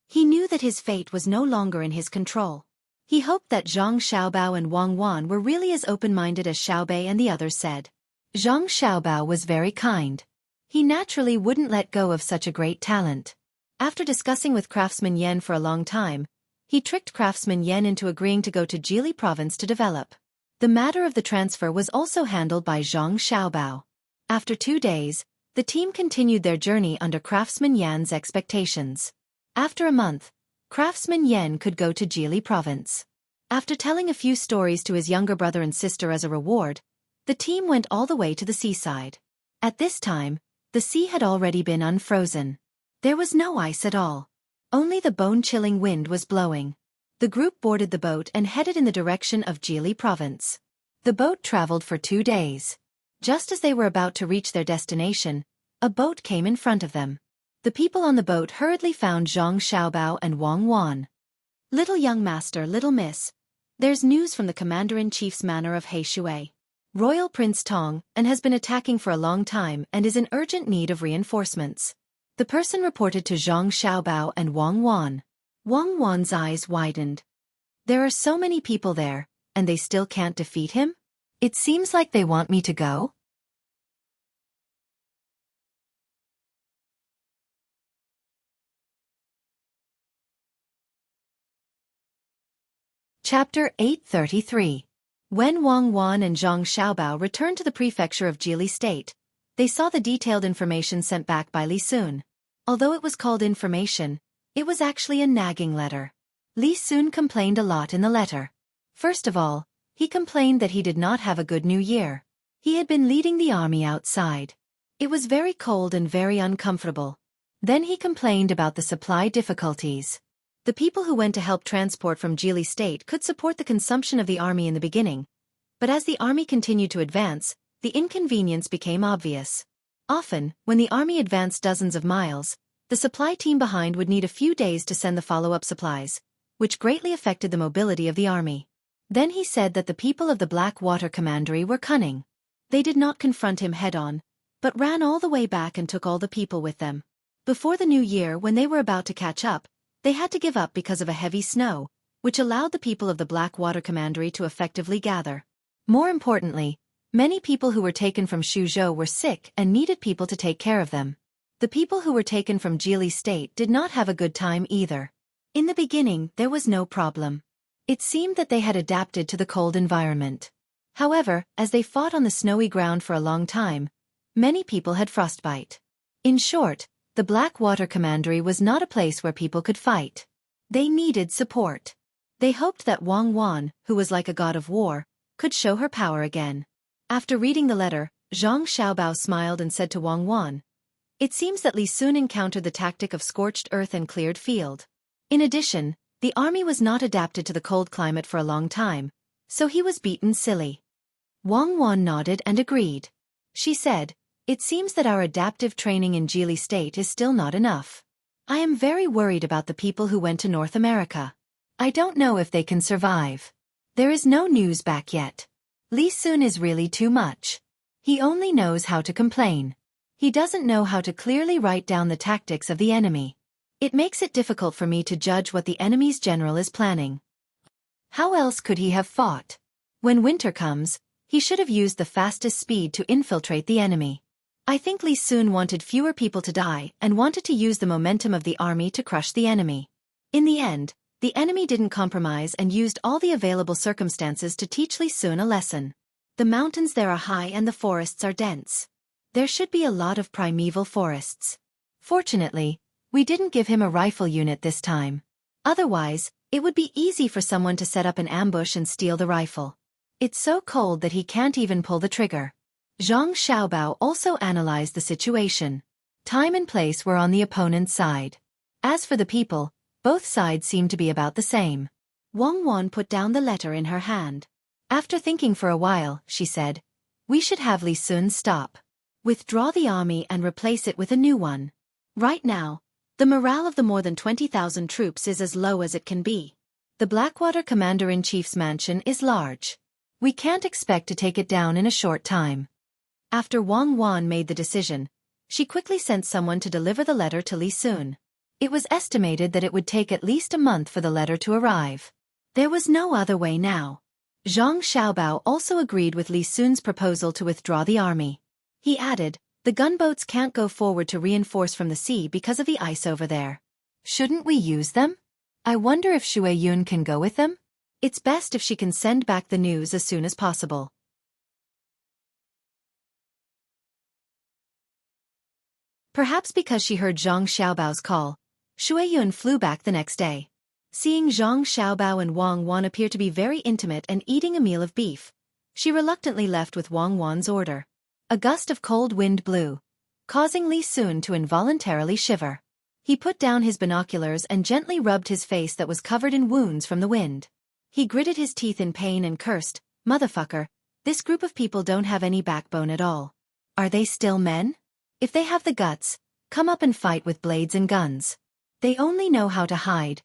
He knew that his fate was no longer in his control. He hoped that Zhang Xiaobao and Wang Wan were really as open-minded as Xiaobei and the others said. Zhang Xiaobao was very kind. He naturally wouldn't let go of such a great talent. After discussing with craftsman Yan for a long time, he tricked craftsman Yan into agreeing to go to Jili Province to develop. The matter of the transfer was also handled by Zhang Xiaobao. After 2 days, the team continued their journey under craftsman Yan's expectations. After a month, craftsman Yan could go to Jili Province. After telling a few stories to his younger brother and sister as a reward, the team went all the way to the seaside. At this time, the sea had already been unfrozen. There was no ice at all. Only the bone-chilling wind was blowing. The group boarded the boat and headed in the direction of Jili Province. The boat traveled for 2 days. Just as they were about to reach their destination, a boat came in front of them. The people on the boat hurriedly found Zhang Xiaobao and Wang Wan. "Little young master, little miss, there's news from the commander-in-chief's manor of Shui, Royal Prince Tang, and has been attacking for a long time and is in urgent need of reinforcements," the person reported to Zhang Xiaobao and Wang Wan. Wang Wan's eyes widened. "There are so many people there, and they still can't defeat him? It seems like they want me to go." Chapter 833. When Wang Wan and Zhang Xiaobao returned to the prefecture of Jili State, they saw the detailed information sent back by Li Sun. Although it was called information, it was actually a nagging letter. Li Sun complained a lot in the letter. First of all, he complained that he did not have a good New Year. He had been leading the army outside. It was very cold and very uncomfortable. Then he complained about the supply difficulties. The people who went to help transport from Jili State could support the consumption of the army in the beginning, but as the army continued to advance, the inconvenience became obvious. Often, when the army advanced dozens of miles, The supply team behind would need a few days to send the follow-up supplies, which greatly affected the mobility of the army. Then he said that the people of the Black Water Commandery were cunning. They did not confront him head-on, but ran all the way back and took all the people with them. Before the new year, when they were about to catch up, they had to give up because of a heavy snow, which allowed the people of the Black Water Commandery to effectively gather. More importantly, many people who were taken from Xueqi were sick and needed people to take care of them. The people who were taken from Jili State did not have a good time either. In the beginning, there was no problem. It seemed that they had adapted to the cold environment. However, as they fought on the snowy ground for a long time, many people had frostbite. In short, the Black Water Commandery was not a place where people could fight. They needed support. They hoped that Wang Wan, who was like a god of war, could show her power again. After reading the letter, Zhang Xiaobao smiled and said to Wang Wan, "It seems that Li Sun encountered the tactic of scorched earth and cleared field. In addition, the army was not adapted to the cold climate for a long time, so he was beaten silly." Wang Wan nodded and agreed. She said, "It seems that our adaptive training in Jili State is still not enough. I am very worried about the people who went to North America. I don't know if they can survive. There is no news back yet. Li Sun is really too much. He only knows how to complain. He doesn't know how to clearly write down the tactics of the enemy. It makes it difficult for me to judge what the enemy's general is planning. How else could he have fought? When winter comes, he should have used the fastest speed to infiltrate the enemy. I think Li Sun wanted fewer people to die and wanted to use the momentum of the army to crush the enemy. In the end, the enemy didn't compromise and used all the available circumstances to teach Li Sun a lesson. The mountains there are high and the forests are dense. There should be a lot of primeval forests. Fortunately, we didn't give him a rifle unit this time. Otherwise, it would be easy for someone to set up an ambush and steal the rifle. It's so cold that he can't even pull the trigger." Zhang Xiaobao also analyzed the situation. Time and place were on the opponent's side. As for the people, both sides seemed to be about the same. Wang Wan put down the letter in her hand. After thinking for a while, she said, "We should have Li Sun stop. Withdraw the army and replace it with a new one. Right now, the morale of the more than 20,000 troops is as low as it can be. The Blackwater Commander-in-Chief's mansion is large. We can't expect to take it down in a short time." After Wang Wan made the decision, she quickly sent someone to deliver the letter to Li Sun. It was estimated that it would take at least a month for the letter to arrive. There was no other way now. Zhang Xiaobao also agreed with Li Sun's proposal to withdraw the army. He added, "The gunboats can't go forward to reinforce from the sea because of the ice over there. Shouldn't we use them? I wonder if Xueqi can go with them? It's best if she can send back the news as soon as possible." Perhaps because she heard Zhang Xiaobao's call, Xueqi flew back the next day. Seeing Zhang Xiaobao and Wang Wan appear to be very intimate and eating a meal of beef, she reluctantly left with Wang Wan's order. A gust of cold wind blew, causing Li Sun to involuntarily shiver. He put down his binoculars and gently rubbed his face that was covered in wounds from the wind. He gritted his teeth in pain and cursed, "Motherfucker, this group of people don't have any backbone at all. Are they still men? If they have the guts, come up and fight with blades and guns. They only know how to hide."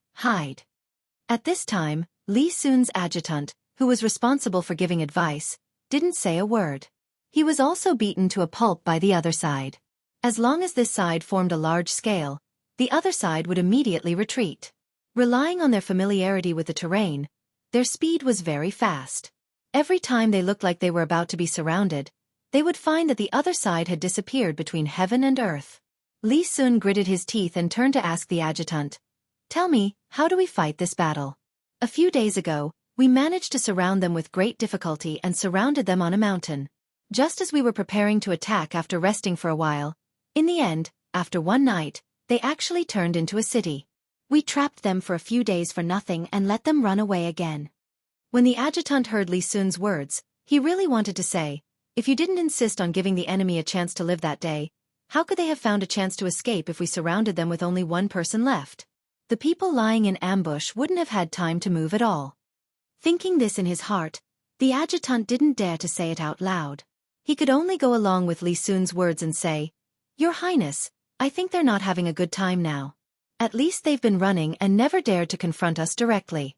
At this time, Li Sun's adjutant, who was responsible for giving advice, didn't say a word. He was also beaten to a pulp by the other side. As long as this side formed a large scale, the other side would immediately retreat. Relying on their familiarity with the terrain, their speed was very fast. Every time they looked like they were about to be surrounded, they would find that the other side had disappeared between heaven and earth. Li Sun gritted his teeth and turned to ask the adjutant, "Tell me, how do we fight this battle? A few days ago, we managed to surround them with great difficulty and surrounded them on a mountain. Just as we were preparing to attack after resting for a while, in the end, after one night, they actually turned into a city. We trapped them for a few days for nothing and let them run away again." When the adjutant heard Li Sun's words, he really wanted to say, "If you didn't insist on giving the enemy a chance to live that day, how could they have found a chance to escape if we surrounded them with only one person left? The people lying in ambush wouldn't have had time to move at all." Thinking this in his heart, the adjutant didn't dare to say it out loud. He could only go along with Li Sun's words and say, "Your Highness, I think they're not having a good time now. At least they've been running and never dared to confront us directly.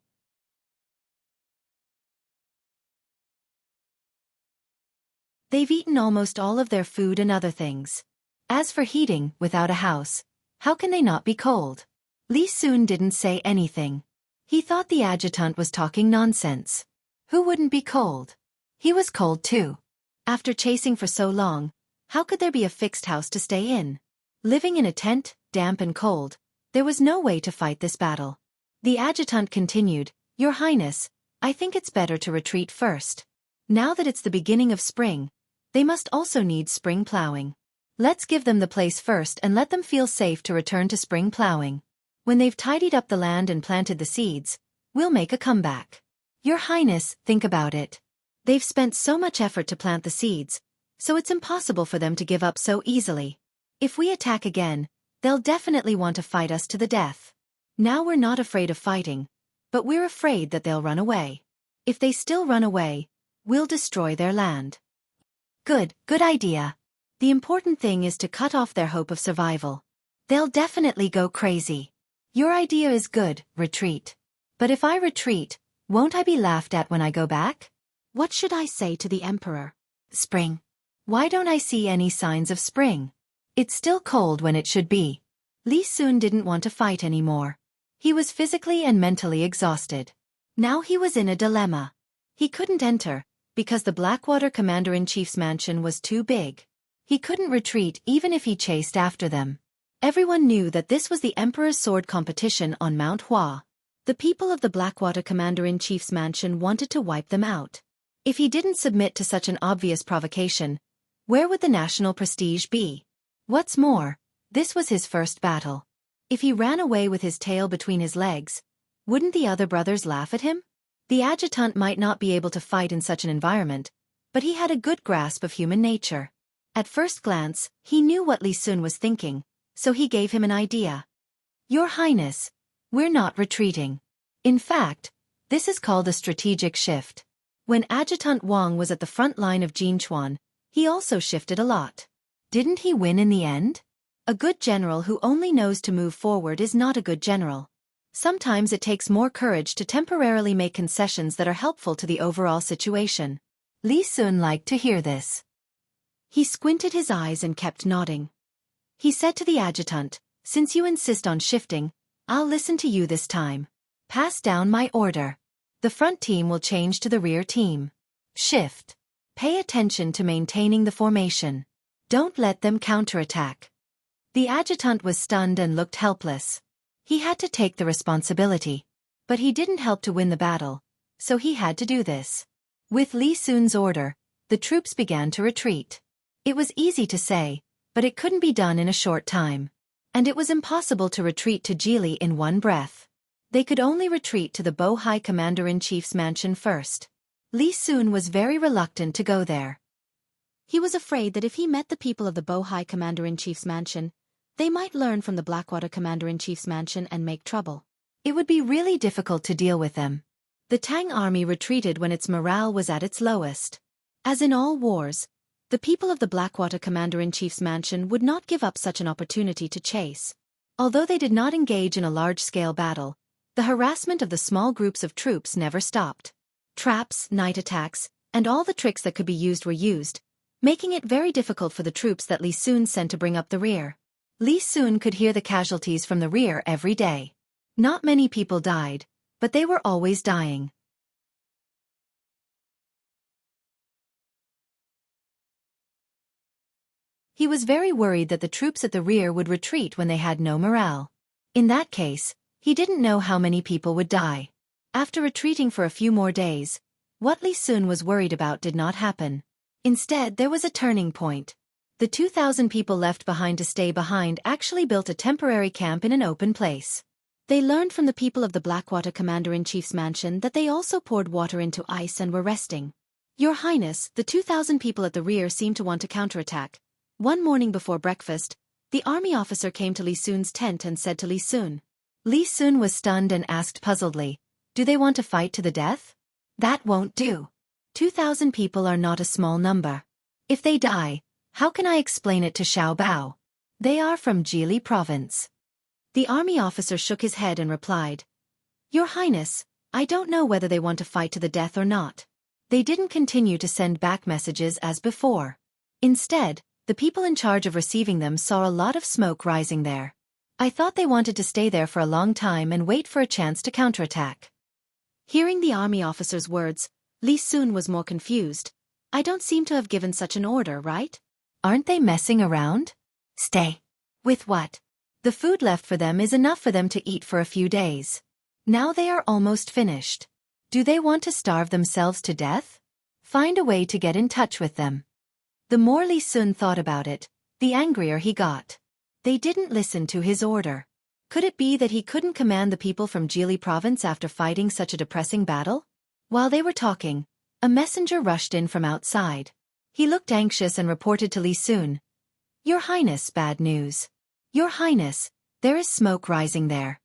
They've eaten almost all of their food and other things. As for heating, without a house, how can they not be cold? Li Sun didn't say anything. He thought the adjutant was talking nonsense. Who wouldn't be cold? He was cold too. After chasing for so long, how could there be a fixed house to stay in? Living in a tent, damp and cold, there was no way to fight this battle. The adjutant continued, "Your Highness, I think it's better to retreat first. Now that it's the beginning of spring, they must also need spring plowing. Let's give them the place first and let them feel safe to return to spring plowing. When they've tidied up the land and planted the seeds, we'll make a comeback. Your Highness, think about it. They've spent so much effort to plant the seeds, so it's impossible for them to give up so easily. If we attack again, they'll definitely want to fight us to the death. Now we're not afraid of fighting, but we're afraid that they'll run away. If they still run away, we'll destroy their land." Good idea. The important thing is to cut off their hope of survival. They'll definitely go crazy. Your idea is good, retreat. But if I retreat, won't I be laughed at when I go back? What should I say to the emperor? Spring. Why don't I see any signs of spring? It's still cold when it should be. Li Sun didn't want to fight anymore. He was physically and mentally exhausted. Now he was in a dilemma. He couldn't enter, because the Blackwater Commander-in-Chief's mansion was too big. He couldn't retreat even if he chased after them. Everyone knew that this was the Emperor's sword competition on Mount Hua. The people of the Blackwater Commander-in-Chief's mansion wanted to wipe them out. If he didn't submit to such an obvious provocation, where would the national prestige be? What's more, this was his first battle. If he ran away with his tail between his legs, wouldn't the other brothers laugh at him? The adjutant might not be able to fight in such an environment, but he had a good grasp of human nature. At first glance, he knew what Li Sun was thinking, so he gave him an idea. Your Highness, we're not retreating. In fact, this is called a strategic shift. When Adjutant Wang was at the front line of Jinchuan, he also shifted a lot. Didn't he win in the end? A good general who only knows to move forward is not a good general. Sometimes it takes more courage to temporarily make concessions that are helpful to the overall situation. Li Sun liked to hear this. He squinted his eyes and kept nodding. He said to the adjutant, "Since you insist on shifting, I'll listen to you this time. Pass down my order. The front team will change to the rear team. Shift. Pay attention to maintaining the formation. Don't let them counterattack." The adjutant was stunned and looked helpless. He had to take the responsibility. But he didn't help to win the battle, so he had to do this. With Li Sun's order, the troops began to retreat. It was easy to say, but it couldn't be done in a short time. And it was impossible to retreat to Jili in one breath. They could only retreat to the Bohai Commander-in-Chief's mansion first. Li Sun was very reluctant to go there. He was afraid that if he met the people of the Bohai Commander-in-Chief's mansion, they might learn from the Blackwater Commander-in-Chief's mansion and make trouble. It would be really difficult to deal with them. The Tang army retreated when its morale was at its lowest. As in all wars, the people of the Blackwater Commander-in-Chief's mansion would not give up such an opportunity to chase. Although they did not engage in a large-scale battle, the harassment of the small groups of troops never stopped. Traps, night attacks, and all the tricks that could be used were used, making it very difficult for the troops that Li Sun sent to bring up the rear. Li Sun could hear the casualties from the rear every day. Not many people died, but they were always dying. He was very worried that the troops at the rear would retreat when they had no morale. In that case, he didn't know how many people would die. After retreating for a few more days, what Li Sun was worried about did not happen. Instead, there was a turning point. The 2,000 people left behind to stay behind actually built a temporary camp in an open place. They learned from the people of the Blackwater Commander-in-Chief's mansion that they also poured water into ice and were resting. Your Highness, the 2,000 people at the rear seemed to want to counterattack. One morning before breakfast, the army officer came to Li Sun's tent and said to Li Sun. Li Sun was stunned and asked puzzledly, "Do they want to fight to the death?" "That won't do. 2,000 people are not a small number. If they die, how can I explain it to Xiao Bao?" They are from Jili province. The army officer shook his head and replied, Your Highness, I don't know whether they want to fight to the death or not. They didn't continue to send back messages as before. Instead, the people in charge of receiving them saw a lot of smoke rising there. I thought they wanted to stay there for a long time and wait for a chance to counterattack. Hearing the army officer's words, Li Sun was more confused. I don't seem to have given such an order, right? Aren't they messing around? Stay. With what? The food left for them is enough for them to eat for a few days. Now they are almost finished. Do they want to starve themselves to death? Find a way to get in touch with them. The more Li Sun thought about it, the angrier he got. They didn't listen to his order. Could it be that he couldn't command the people from Jili province after fighting such a depressing battle? While they were talking, a messenger rushed in from outside. He looked anxious and reported to Li Sun. Your Highness, bad news. Your Highness, there is smoke rising there.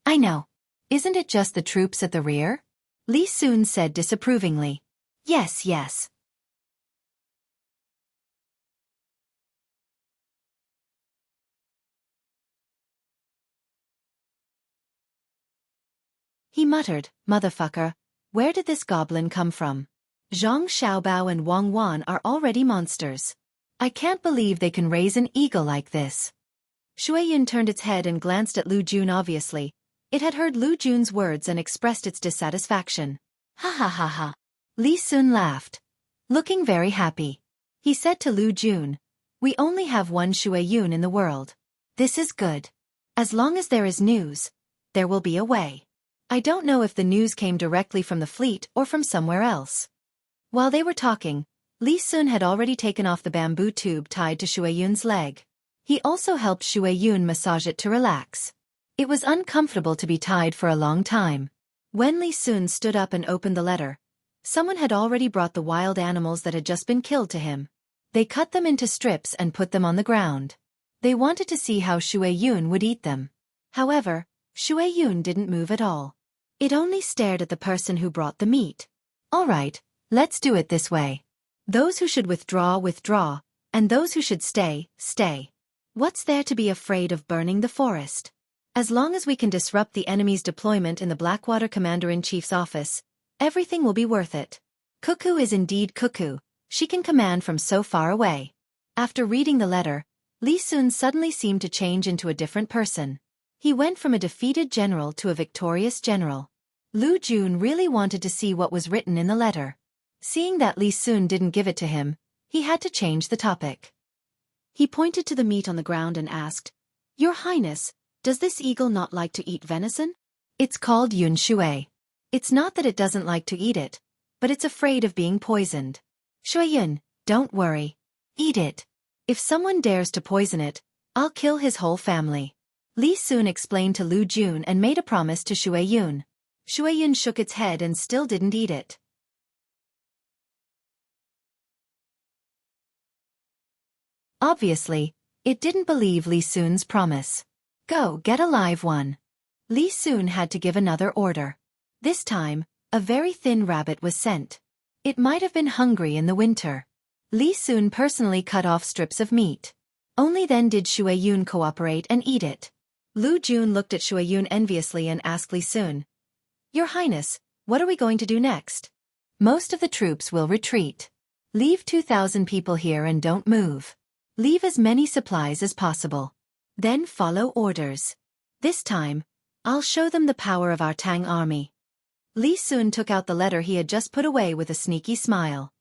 I know. Isn't it just the troops at the rear? Li Sun said disapprovingly. Yes, yes. He muttered, Motherfucker, where did this goblin come from? Zhang Xiaobao and Wang Wan are already monsters. I can't believe they can raise an eagle like this. Xueqi turned its head and glanced at Lu Jun obviously. It had heard Lu Jun's words and expressed its dissatisfaction. Ha ha ha ha. Li Sun laughed, looking very happy. He said to Lu Jun, We only have one Xueqi in the world. This is good. As long as there is news, there will be a way. I don't know if the news came directly from the fleet or from somewhere else. While they were talking, Li Sun had already taken off the bamboo tube tied to Xueqi's leg. He also helped Xueqi massage it to relax. It was uncomfortable to be tied for a long time. When Li Sun stood up and opened the letter, someone had already brought the wild animals that had just been killed to him. They cut them into strips and put them on the ground. They wanted to see how Xueqi would eat them. However, Xueqi didn't move at all. It only stared at the person who brought the meat. All right, let's do it this way. Those who should withdraw, withdraw, and those who should stay, stay. What's there to be afraid of burning the forest? As long as we can disrupt the enemy's deployment in the Blackwater Commander-in-Chief's office, everything will be worth it. Cuckoo is indeed cuckoo, she can command from so far away. After reading the letter, Li Sun suddenly seemed to change into a different person. He went from a defeated general to a victorious general. Lu Jun really wanted to see what was written in the letter. Seeing that Li Sun didn't give it to him, he had to change the topic. He pointed to the meat on the ground and asked, Your Highness, does this eagle not like to eat venison? It's called Yun Shui. It's not that it doesn't like to eat it, but it's afraid of being poisoned. Xueqi, don't worry. Eat it. If someone dares to poison it, I'll kill his whole family. Li Sun explained to Lu Jun and made a promise to Xueqi. Xueqi shook its head and still didn't eat it. Obviously, it didn't believe Li Sun's promise. Go get a live one. Li Sun had to give another order. This time, a very thin rabbit was sent. It might have been hungry in the winter. Li Sun personally cut off strips of meat. Only then did Xueqi cooperate and eat it. Lu Jun looked at Xueqi enviously and asked Li Sun, Your Highness, what are we going to do next? Most of the troops will retreat. Leave 2,000 people here and don't move. Leave as many supplies as possible. Then follow orders. This time, I'll show them the power of our Tang army. Li Sun took out the letter he had just put away with a sneaky smile.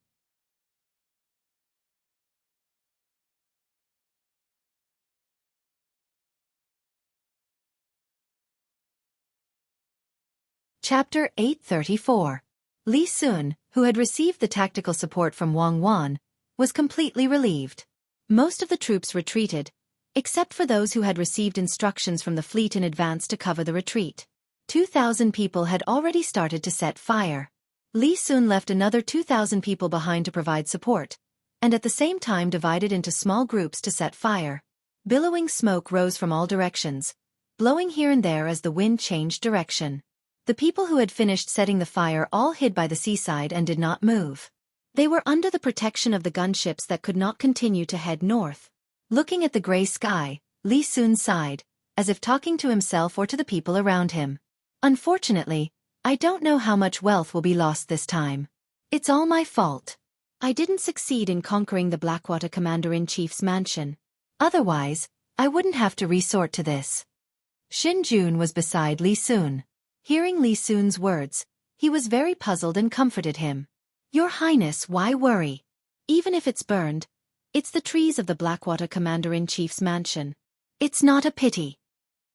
Chapter 834. Li Sun, who had received the tactical support from Wang Wan, was completely relieved. Most of the troops retreated, except for those who had received instructions from the fleet in advance to cover the retreat. 2,000 people had already started to set fire. Li Sun left another 2,000 people behind to provide support, and at the same time divided into small groups to set fire. Billowing smoke rose from all directions, blowing here and there as the wind changed direction. The people who had finished setting the fire all hid by the seaside and did not move. They were under the protection of the gunships that could not continue to head north. Looking at the gray sky, Li Sun sighed, as if talking to himself or to the people around him. Unfortunately, I don't know how much wealth will be lost this time. It's all my fault. I didn't succeed in conquering the Blackwater Commander-in-Chief's mansion. Otherwise, I wouldn't have to resort to this. Xin Jun was beside Li Sun. Hearing Li Sun's words, he was very puzzled and comforted him. Your Highness, why worry? Even if it's burned, it's the trees of the Blackwater Commander-in-Chief's mansion. It's not a pity.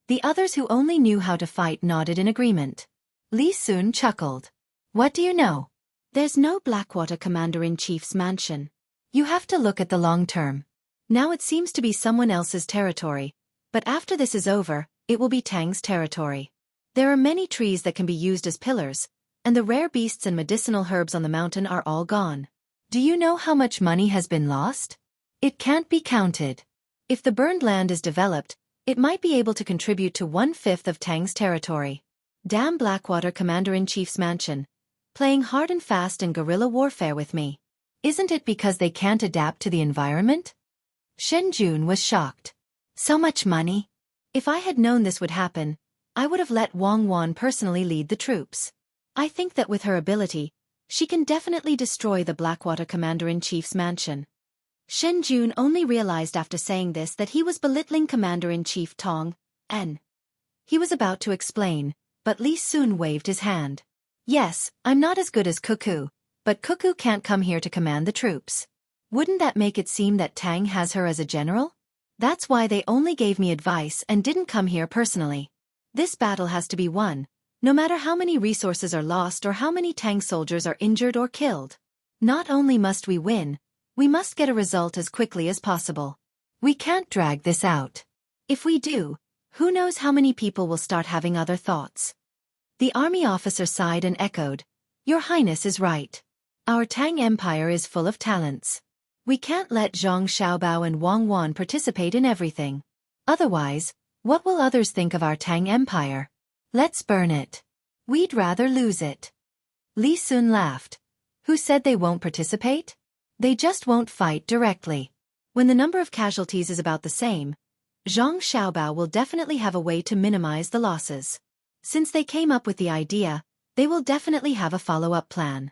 The others who only knew how to fight nodded in agreement. Li Sun chuckled. What do you know? There's no Blackwater Commander-in-Chief's mansion. You have to look at the long term. Now it seems to be someone else's territory, but after this is over, it will be Tang's territory. There are many trees that can be used as pillars, and the rare beasts and medicinal herbs on the mountain are all gone. Do you know how much money has been lost? It can't be counted. If the burned land is developed, it might be able to contribute to 1/5 of Tang's territory. Damn Blackwater Commander-in-Chief's mansion, playing hard and fast in guerrilla warfare with me. Isn't it because they can't adapt to the environment? Shen Jun was shocked. So much money? If I had known this would happen, I would have let Wang Wan personally lead the troops. I think that with her ability, she can definitely destroy the Blackwater Commander-in-Chief's mansion. Shen Jun only realized after saying this that he was belittling Commander-in-Chief Tang, and he was about to explain, but Li Sun waved his hand. Yes, I'm not as good as Cuckoo, but Cuckoo can't come here to command the troops. Wouldn't that make it seem that Tang has her as a general? That's why they only gave me advice and didn't come here personally. This battle has to be won, no matter how many resources are lost or how many Tang soldiers are injured or killed. Not only must we win, we must get a result as quickly as possible. We can't drag this out. If we do, who knows how many people will start having other thoughts. The army officer sighed and echoed, Your Highness is right. Our Tang Empire is full of talents. We can't let Zhang Xiaobao and Wang Wan participate in everything. Otherwise, what will others think of our Tang Empire? Let's burn it. We'd rather lose it. Li Sun laughed. Who said they won't participate? They just won't fight directly. When the number of casualties is about the same, Zhang Xiaobao will definitely have a way to minimize the losses. Since they came up with the idea, they will definitely have a follow-up plan.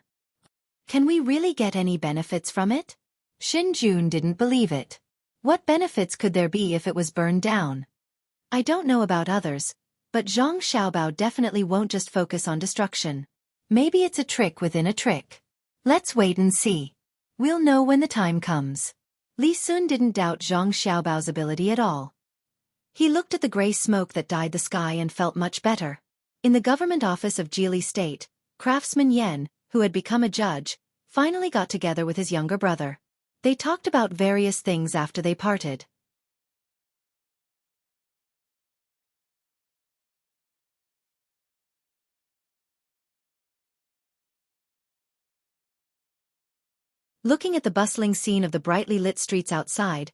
Can we really get any benefits from it? Xin Jun didn't believe it. What benefits could there be if it was burned down? I don't know about others, but Zhang Xiaobao definitely won't just focus on destruction. Maybe it's a trick within a trick. Let's wait and see. We'll know when the time comes. Li Sun didn't doubt Zhang Xiaobao's ability at all. He looked at the gray smoke that dyed the sky and felt much better. In the government office of Jili State, craftsman Yan, who had become a judge, finally got together with his younger brother. They talked about various things after they parted. Looking at the bustling scene of the brightly lit streets outside,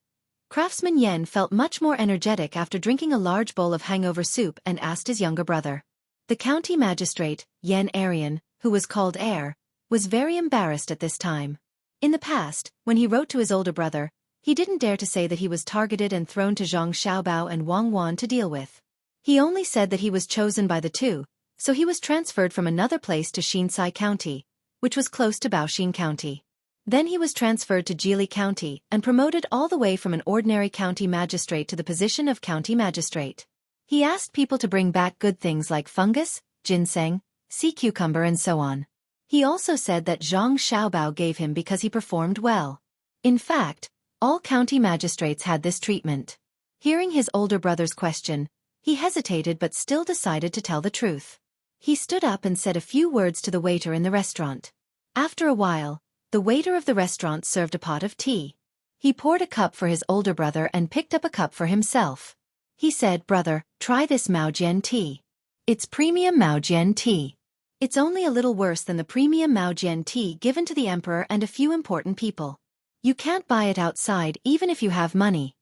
craftsman Yan felt much more energetic after drinking a large bowl of hangover soup and asked his younger brother. The county magistrate, Yan Arian, who was called Heir, was very embarrassed at this time. In the past, when he wrote to his older brother, he didn't dare to say that he was targeted and thrown to Zhang Xiaobao and Wang Wan to deal with. He only said that he was chosen by the two, so he was transferred from another place to Xinsai County, which was close to Baoxin County. Then he was transferred to Jili County and promoted all the way from an ordinary county magistrate to the position of county magistrate. He asked people to bring back good things like fungus, ginseng, sea cucumber and so on. He also said that Zhang Xiaobao gave him because he performed well. In fact, all county magistrates had this treatment. Hearing his older brother's question, he hesitated but still decided to tell the truth. He stood up and said a few words to the waiter in the restaurant. After a while, the waiter of the restaurant served a pot of tea. He poured a cup for his older brother and picked up a cup for himself. He said, Brother, try this Maojian tea. It's premium Maojian tea. It's only a little worse than the premium Maojian tea given to the emperor and a few important people. You can't buy it outside even if you have money.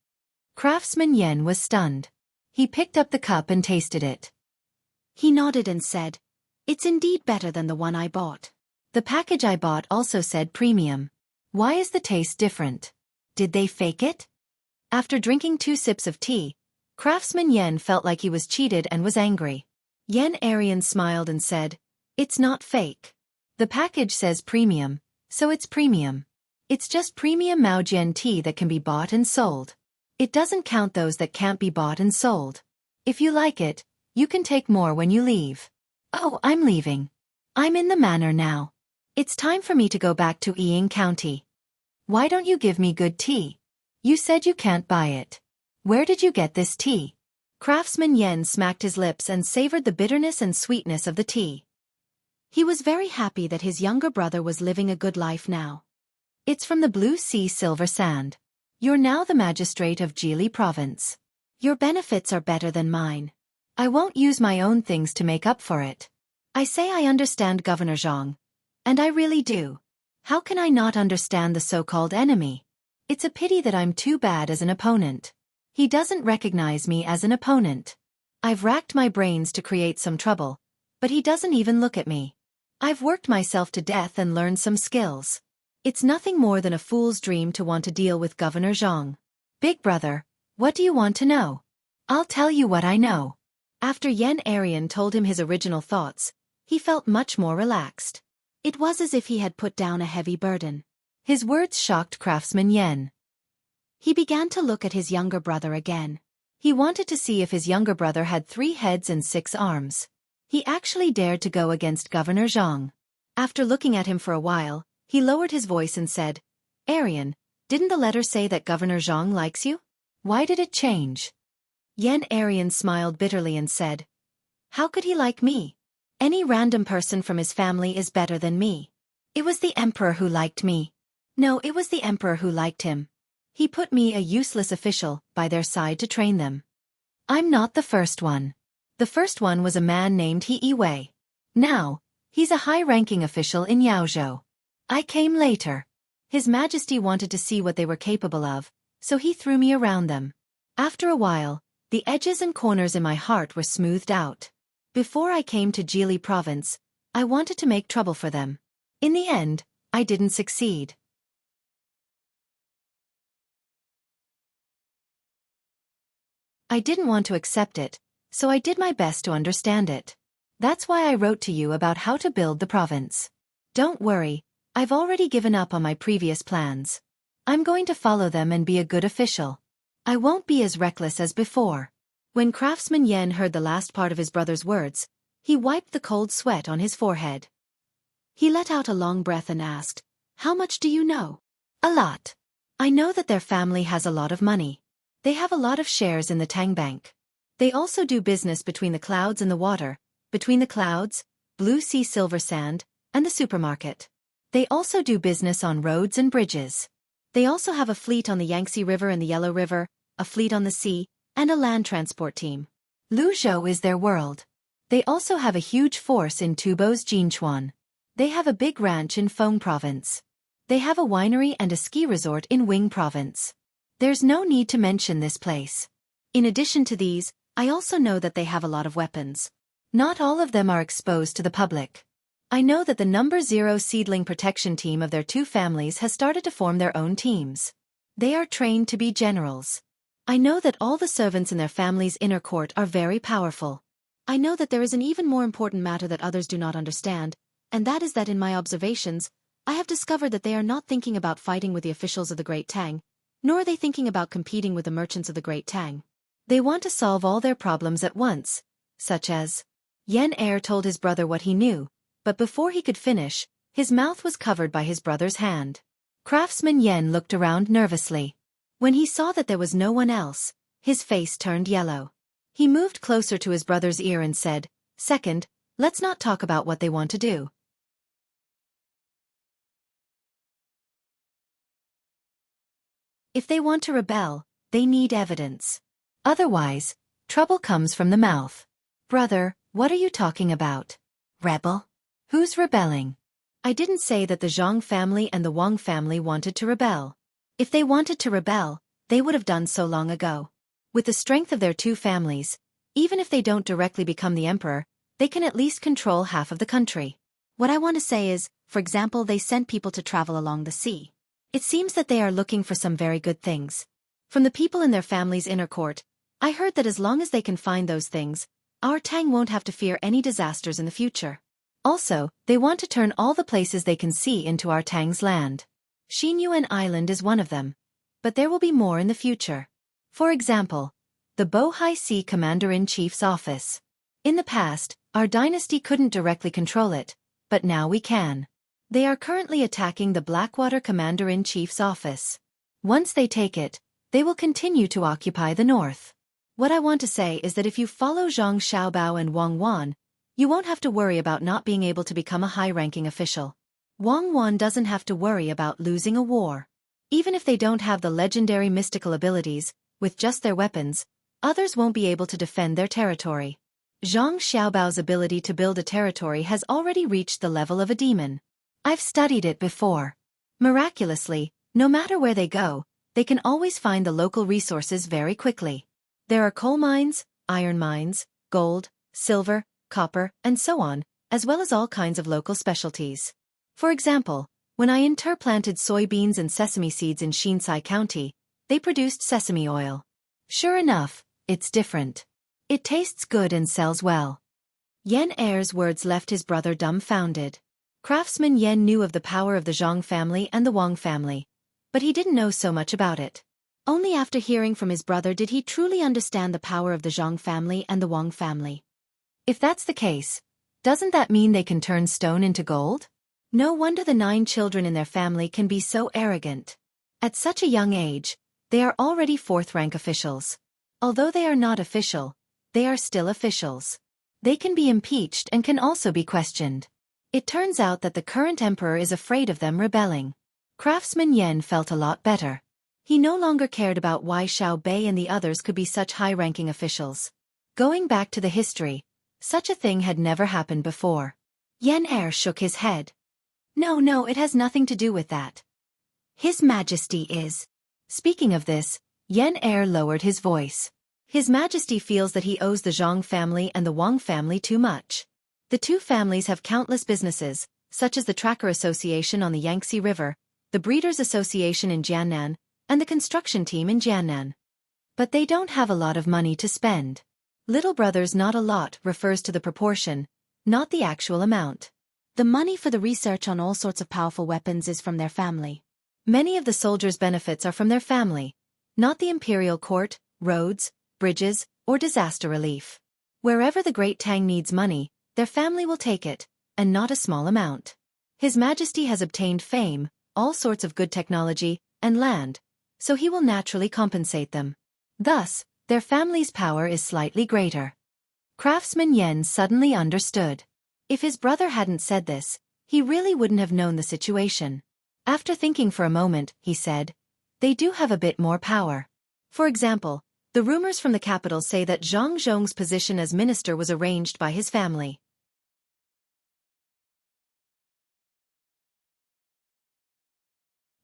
Craftsman Yen was stunned. He picked up the cup and tasted it. He nodded and said, It's indeed better than the one I bought. The package I bought also said premium. Why is the taste different? Did they fake it? After drinking 2 sips of tea, Craftsman Yen felt like he was cheated and was angry. Yen Arian smiled and said, "It's not fake. The package says premium, so it's premium. It's just premium Maojian tea that can be bought and sold. It doesn't count those that can't be bought and sold. If you like it, you can take more when you leave." "Oh, I'm leaving. I'm in the manor now. It's time for me to go back to Ying County. Why don't you give me good tea? You said you can't buy it. Where did you get this tea?" Craftsman Yen smacked his lips and savored the bitterness and sweetness of the tea. He was very happy that his younger brother was living a good life now. "It's from the Blue Sea Silver Sand. You're now the magistrate of Jili Province. Your benefits are better than mine. I won't use my own things to make up for it. I say I understand Governor Zhang. And I really do. How can I not understand the so-called enemy? It's a pity that I'm too bad as an opponent. He doesn't recognize me as an opponent. I've racked my brains to create some trouble, but he doesn't even look at me. I've worked myself to death and learned some skills. It's nothing more than a fool's dream to want to deal with Governor Zhang. Big brother, what do you want to know?" "I'll tell you what I know." After Yen Arian told him his original thoughts, he felt much more relaxed. It was as if he had put down a heavy burden. His words shocked Craftsman Yen. He began to look at his younger brother again. He wanted to see if his younger brother had 3 heads and 6 arms. He actually dared to go against Governor Zhang. After looking at him for a while, he lowered his voice and said, "Arian, didn't the letter say that Governor Zhang likes you? Why did it change?" Yen Arian smiled bitterly and said, "How could he like me? Any random person from his family is better than me. It was the emperor who liked me. No, it was the emperor who liked him. He put me, a useless official, by their side to train them. I'm not the first one. The first one was a man named He Wei. Now, he's a high-ranking official in Yaozhou. I came later. His Majesty wanted to see what they were capable of, so he threw me around them. After a while, the edges and corners in my heart were smoothed out. Before I came to Jili Province, I wanted to make trouble for them. In the end, I didn't succeed. I didn't want to accept it, so I did my best to understand it. That's why I wrote to you about how to build the province. Don't worry, I've already given up on my previous plans. I'm going to follow them and be a good official. I won't be as reckless as before." When Craftsman Yen heard the last part of his brother's words, he wiped the cold sweat on his forehead. He let out a long breath and asked, "How much do you know?" "A lot. I know that their family has a lot of money. They have a lot of shares in the Tang Bank. They also do business between the clouds and the water, between the clouds, Blue Sea Silver Sand, and the supermarket. They also do business on roads and bridges. They also have a fleet on the Yangtze River and the Yellow River, a fleet on the sea, and a land transport team. Luzhou is their world. They also have a huge force in Tubo's Jinchuan. They have a big ranch in Feng Province. They have a winery and a ski resort in Wing Province. There's no need to mention this place. In addition to these, I also know that they have a lot of weapons. Not all of them are exposed to the public. I know that the number 0 seedling protection team of their 2 families has started to form their own teams. They are trained to be generals. I know that all the servants in their family's inner court are very powerful. I know that there is an even more important matter that others do not understand, and that is that in my observations, I have discovered that they are not thinking about fighting with the officials of the Great Tang, nor are they thinking about competing with the merchants of the Great Tang. They want to solve all their problems at once, such as... Yen Er told his brother what he knew, but before he could finish, his mouth was covered by his brother's hand. Craftsman Yen looked around nervously. When he saw that there was no one else, his face turned yellow. He moved closer to his brother's ear and said, "Second, let's not talk about what they want to do. If they want to rebel, they need evidence. Otherwise, trouble comes from the mouth." "Brother, what are you talking about? Rebel? Who's rebelling?" "I didn't say that the Zhang family and the Wang family wanted to rebel. If they wanted to rebel, they would have done so long ago. With the strength of their 2 families, even if they don't directly become the emperor, they can at least control half of the country. What I want to say is, for example, they sent people to travel along the sea. It seems that they are looking for some very good things. From the people in their family's inner court, I heard that as long as they can find those things, our Tang won't have to fear any disasters in the future. Also, they want to turn all the places they can see into our Tang's land. Xinyuan Island is one of them. But there will be more in the future. For example, the Bohai Sea Commander-in-Chief's office. In the past, our dynasty couldn't directly control it, but now we can. They are currently attacking the Blackwater Commander-in-Chief's office. Once they take it, they will continue to occupy the north. What I want to say is that if you follow Zhang Xiaobao and Wang Wan, you won't have to worry about not being able to become a high-ranking official. Wang Wan doesn't have to worry about losing a war. Even if they don't have the legendary mystical abilities, with just their weapons, others won't be able to defend their territory. Zhang Xiaobao's ability to build a territory has already reached the level of a demon. I've studied it before. Miraculously, no matter where they go, they can always find the local resources very quickly. There are coal mines, iron mines, gold, silver, copper, and so on, as well as all kinds of local specialties. For example, when I interplanted soybeans and sesame seeds in Shinsai County, they produced sesame oil. Sure enough, it's different. It tastes good and sells well. Yan Er's words left his brother dumbfounded. Craftsman Yan knew of the power of the Zhang family and the Wang family, but he didn't know so much about it. Only after hearing from his brother did he truly understand the power of the Zhang family and the Wang family. If that's the case, doesn't that mean they can turn stone into gold? No wonder the 9 children in their family can be so arrogant. At such a young age, they are already 4th-rank officials. Although they are not official, they are still officials. They can be impeached and can also be questioned. It turns out that the current emperor is afraid of them rebelling. Craftsman Yan felt a lot better. He no longer cared about why Xiao Bei and the others could be such high-ranking officials. Going back to the history, such a thing had never happened before. Yan Er shook his head. No, it has nothing to do with that. His Majesty is. Speaking of this, Yan Er lowered his voice. His Majesty feels that he owes the Zhang family and the Wang family too much. The two families have countless businesses, such as the Tracker Association on the Yangtze River, the Breeders Association in Jiannan, and the construction team in Jiannan. But they don't have a lot of money to spend. Little brother's not a lot refers to the proportion, not the actual amount. The money for the research on all sorts of powerful weapons is from their family. Many of the soldiers' benefits are from their family, not the imperial court, roads, bridges, or disaster relief. Wherever the Great Tang needs money, their family will take it, and not a small amount. His Majesty has obtained fame, all sorts of good technology, and land, so he will naturally compensate them. Thus, their family's power is slightly greater. Craftsman Yan suddenly understood. If his brother hadn't said this, he really wouldn't have known the situation. After thinking for a moment, he said, they do have a bit more power. For example, the rumors from the capital say that Zhang Zhong's position as minister was arranged by his family.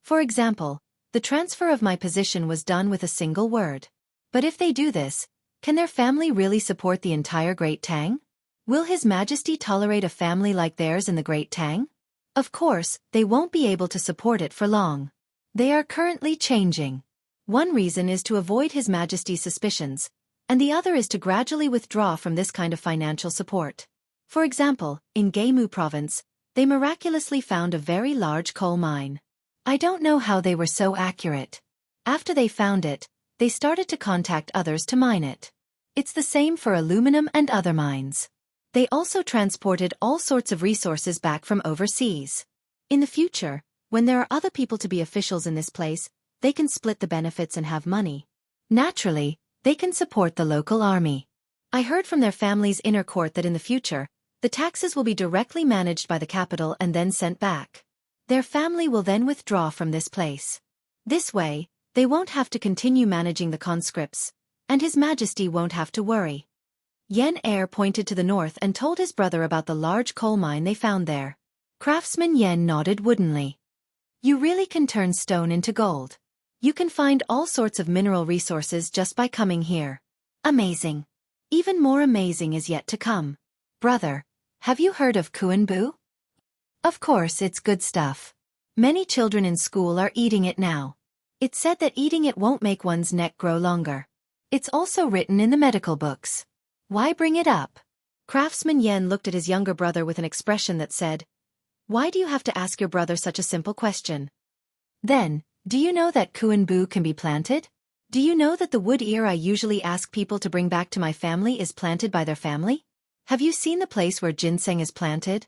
For example, the transfer of my position was done with a single word. But if they do this, can their family really support the entire Great Tang? Will His Majesty tolerate a family like theirs in the Great Tang? Of course, they won't be able to support it for long. They are currently changing. One reason is to avoid His Majesty's suspicions, and the other is to gradually withdraw from this kind of financial support. For example, in Gaimu province, they miraculously found a very large coal mine. I don't know how they were so accurate. After they found it, they started to contact others to mine it. It's the same for aluminum and other mines. They also transported all sorts of resources back from overseas. In the future, when there are other people to be officials in this place, they can split the benefits and have money. Naturally, they can support the local army. I heard from their family's inner court that in the future, the taxes will be directly managed by the capital and then sent back. Their family will then withdraw from this place. This way, they won't have to continue managing the conscripts, and His Majesty won't have to worry. Yan Er pointed to the north and told his brother about the large coal mine they found there. Craftsman Yan nodded woodenly. You really can turn stone into gold. You can find all sorts of mineral resources just by coming here. Amazing. Even more amazing is yet to come. Brother, have you heard of Kuanbu? Of course, it's good stuff. Many children in school are eating it now. It said that eating it won't make one's neck grow longer. It's also written in the medical books. Why bring it up? Craftsman Yen looked at his younger brother with an expression that said, "Why do you have to ask your brother such a simple question?" Then, do you know that kuenbu can be planted? Do you know that the wood ear I usually ask people to bring back to my family is planted by their family? Have you seen the place where ginseng is planted?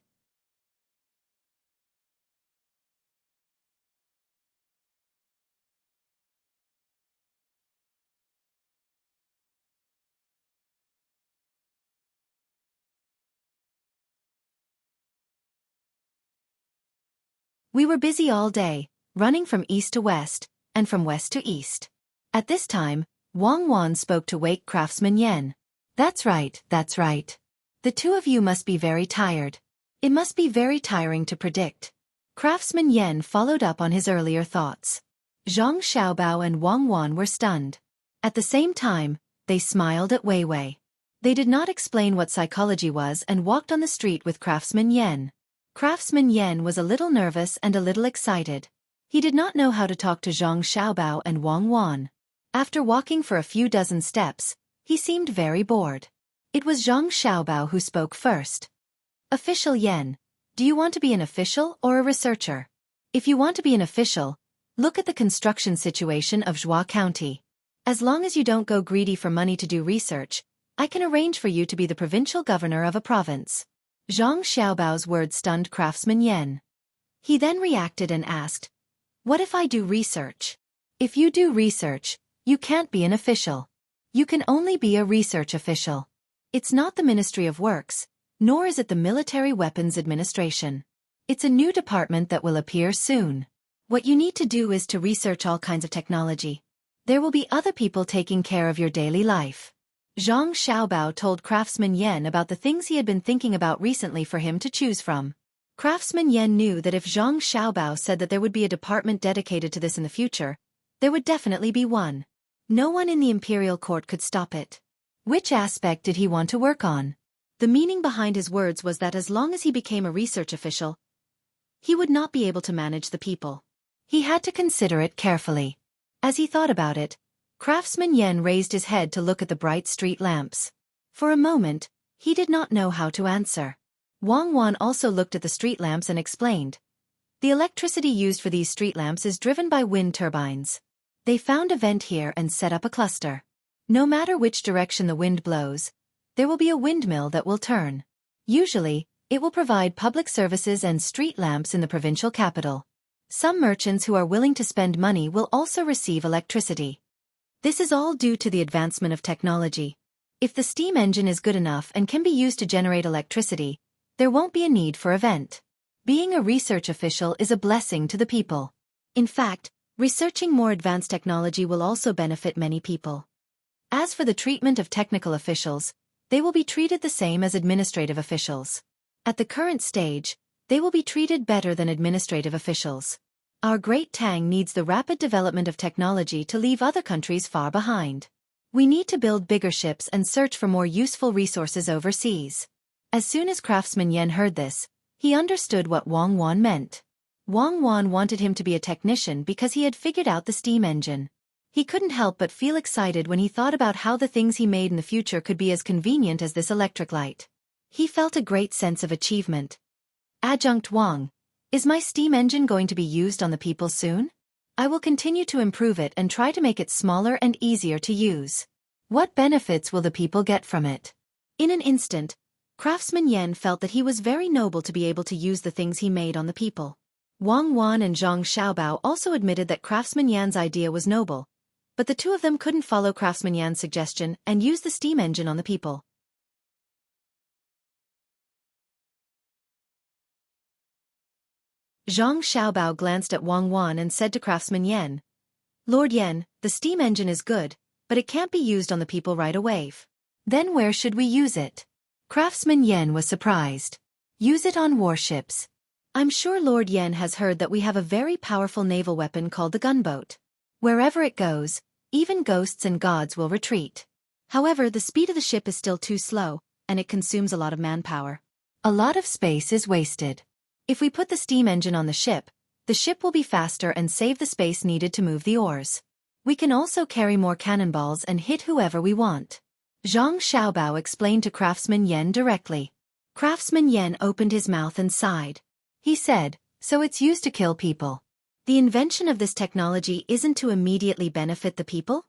We were busy all day, running from east to west, and from west to east. At this time, Wang Wan spoke to wake Craftsman Yen. That's right, that's right. The two of you must be very tired. It must be very tiring to predict. Craftsman Yen followed up on his earlier thoughts. Zhang Xiaobao and Wang Wan were stunned. At the same time, they smiled at Wei Wei. They did not explain what psychology was and walked on the street with Craftsman Yen. Craftsman Yen was a little nervous and a little excited. He did not know how to talk to Zhang Xiaobao and Wang Wan. After walking for a few dozen steps, he seemed very bored. It was Zhang Xiaobao who spoke first. Official Yen, do you want to be an official or a researcher? If you want to be an official, look at the construction situation of Zhuo County. As long as you don't go greedy for money to do research, I can arrange for you to be the provincial governor of a province. Zhang Xiaobao's words stunned Craftsman Yen. He then reacted and asked, "What if I do research?" "If you do research, you can't be an official. You can only be a research official. It's not the Ministry of Works, nor is it the Military Weapons Administration. It's a new department that will appear soon. What you need to do is to research all kinds of technology. There will be other people taking care of your daily life." Zhang Xiaobao told Craftsman Yen about the things he had been thinking about recently for him to choose from. Craftsman Yen knew that if Zhang Xiaobao said that there would be a department dedicated to this in the future, there would definitely be one. No one in the imperial court could stop it. Which aspect did he want to work on? The meaning behind his words was that as long as he became a research official, he would not be able to manage the people. He had to consider it carefully. As he thought about it, Craftsman Yen raised his head to look at the bright street lamps. For a moment, he did not know how to answer. Wang Wan also looked at the street lamps and explained. The electricity used for these street lamps is driven by wind turbines. They found a vent here and set up a cluster. No matter which direction the wind blows, there will be a windmill that will turn. Usually, it will provide public services and street lamps in the provincial capital. Some merchants who are willing to spend money will also receive electricity. This is all due to the advancement of technology. If the steam engine is good enough and can be used to generate electricity, there won't be a need for a vent. Being a research official is a blessing to the people. In fact, researching more advanced technology will also benefit many people. As for the treatment of technical officials, they will be treated the same as administrative officials. At the current stage, they will be treated better than administrative officials. Our great Tang needs the rapid development of technology to leave other countries far behind. We need to build bigger ships and search for more useful resources overseas. As soon as Craftsman Yen heard this, he understood what Wang Wan meant. Wang Wan wanted him to be a technician because he had figured out the steam engine. He couldn't help but feel excited when he thought about how the things he made in the future could be as convenient as this electric light. He felt a great sense of achievement. Adjunct Wang, is my steam engine going to be used on the people soon? I will continue to improve it and try to make it smaller and easier to use. What benefits will the people get from it? In an instant, Craftsman Yen felt that he was very noble to be able to use the things he made on the people. Wang Wan and Zhang Xiaobao also admitted that Craftsman Yan's idea was noble, but the two of them couldn't follow Craftsman Yan's suggestion and use the steam engine on the people. Zhang Xiaobao glanced at Wang Wan and said to Craftsman Yen, "Lord Yen, the steam engine is good, but it can't be used on the people right away. Then where should we use it?" Craftsman Yen was surprised. "Use it on warships. I'm sure Lord Yen has heard that we have a very powerful naval weapon called the gunboat. Wherever it goes, even ghosts and gods will retreat. However, the speed of the ship is still too slow, and it consumes a lot of manpower. A lot of space is wasted. If we put the steam engine on the ship, The ship will be faster and save the space needed to move the oars. We can also carry more cannonballs and hit whoever we want. Zhang Xiaobao explained to Craftsman Yen directly. Craftsman Yen opened his mouth and sighed. He said, "So it's used to kill people. The invention of this technology isn't to immediately benefit the people?"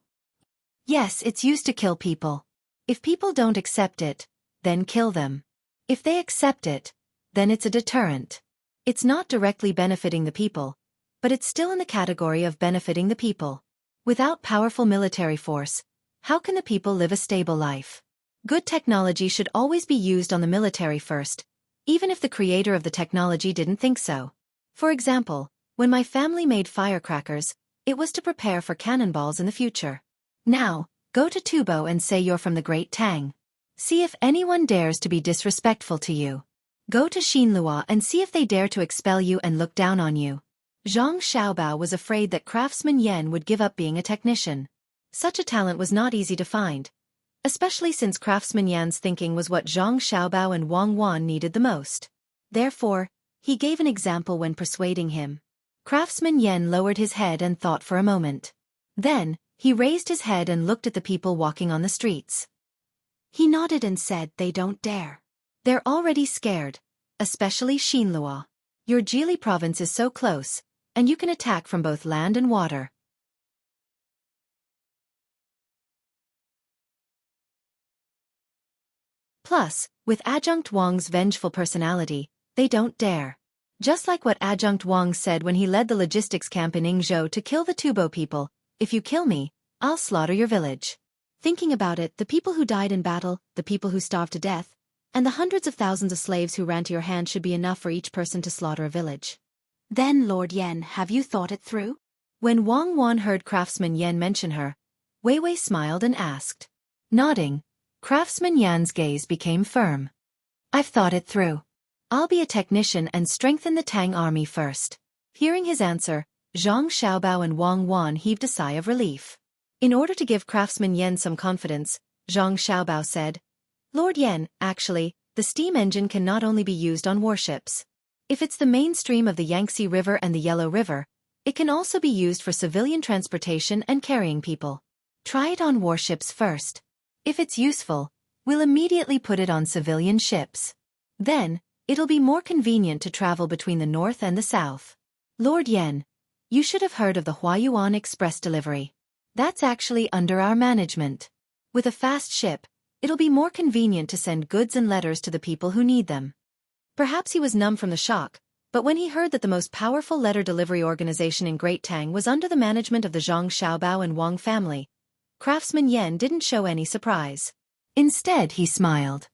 "Yes, it's used to kill people. If people don't accept it, then kill them. If they accept it, then it's a deterrent. It's not directly benefiting the people, but it's still in the category of benefiting the people. Without powerful military force, how can the people live a stable life? Good technology should always be used on the military first, even if the creator of the technology didn't think so. For example, when my family made firecrackers, it was to prepare for cannonballs in the future. Now, go to Tubo and say you're from the Great Tang. See if anyone dares to be disrespectful to you. Go to Xinlua and see if they dare to expel you and look down on you." Zhang Xiaobao was afraid that Craftsman Yen would give up being a technician. Such a talent was not easy to find, especially since Craftsman Yan's thinking was what Zhang Xiaobao and Wang Wan needed the most. Therefore, he gave an example when persuading him. Craftsman Yen lowered his head and thought for a moment. Then, he raised his head and looked at the people walking on the streets. He nodded and said, "They don't dare. They're already scared, especially Xinlua. Your Jili province is so close, and you can attack from both land and water. Plus, with Adjunct Wang's vengeful personality, they don't dare." Just like what Adjunct Wang said when he led the logistics camp in Yingzhou to kill the Tubo people, "If you kill me, I'll slaughter your village." Thinking about it, the people who died in battle, the people who starved to death, and the hundreds of thousands of slaves who ran to your hand should be enough for each person to slaughter a village. "Then, Lord Yen, have you thought it through?" When Wang Wan heard Craftsman Yen mention her, Wei Wei smiled and asked. Nodding, Craftsman Yan's gaze became firm. "I've thought it through. I'll be a technician and strengthen the Tang army first." Hearing his answer, Zhang Xiaobao and Wang Wan heaved a sigh of relief. In order to give Craftsman Yen some confidence, Zhang Xiaobao said, "Lord Yen, actually, the steam engine can not only be used on warships. If it's the mainstream of the Yangtze River and the Yellow River, it can also be used for civilian transportation and carrying people. Try it on warships first. If it's useful, we'll immediately put it on civilian ships. Then, it'll be more convenient to travel between the north and the south. Lord Yen, you should have heard of the Huayuan Express delivery. That's actually under our management. With a fast ship, it'll be more convenient to send goods and letters to the people who need them." Perhaps he was numb from the shock, but when he heard that the most powerful letter delivery organization in Great Tang was under the management of the Zhang Xiaobao and Wang family, Craftsman Yen didn't show any surprise. Instead, he smiled.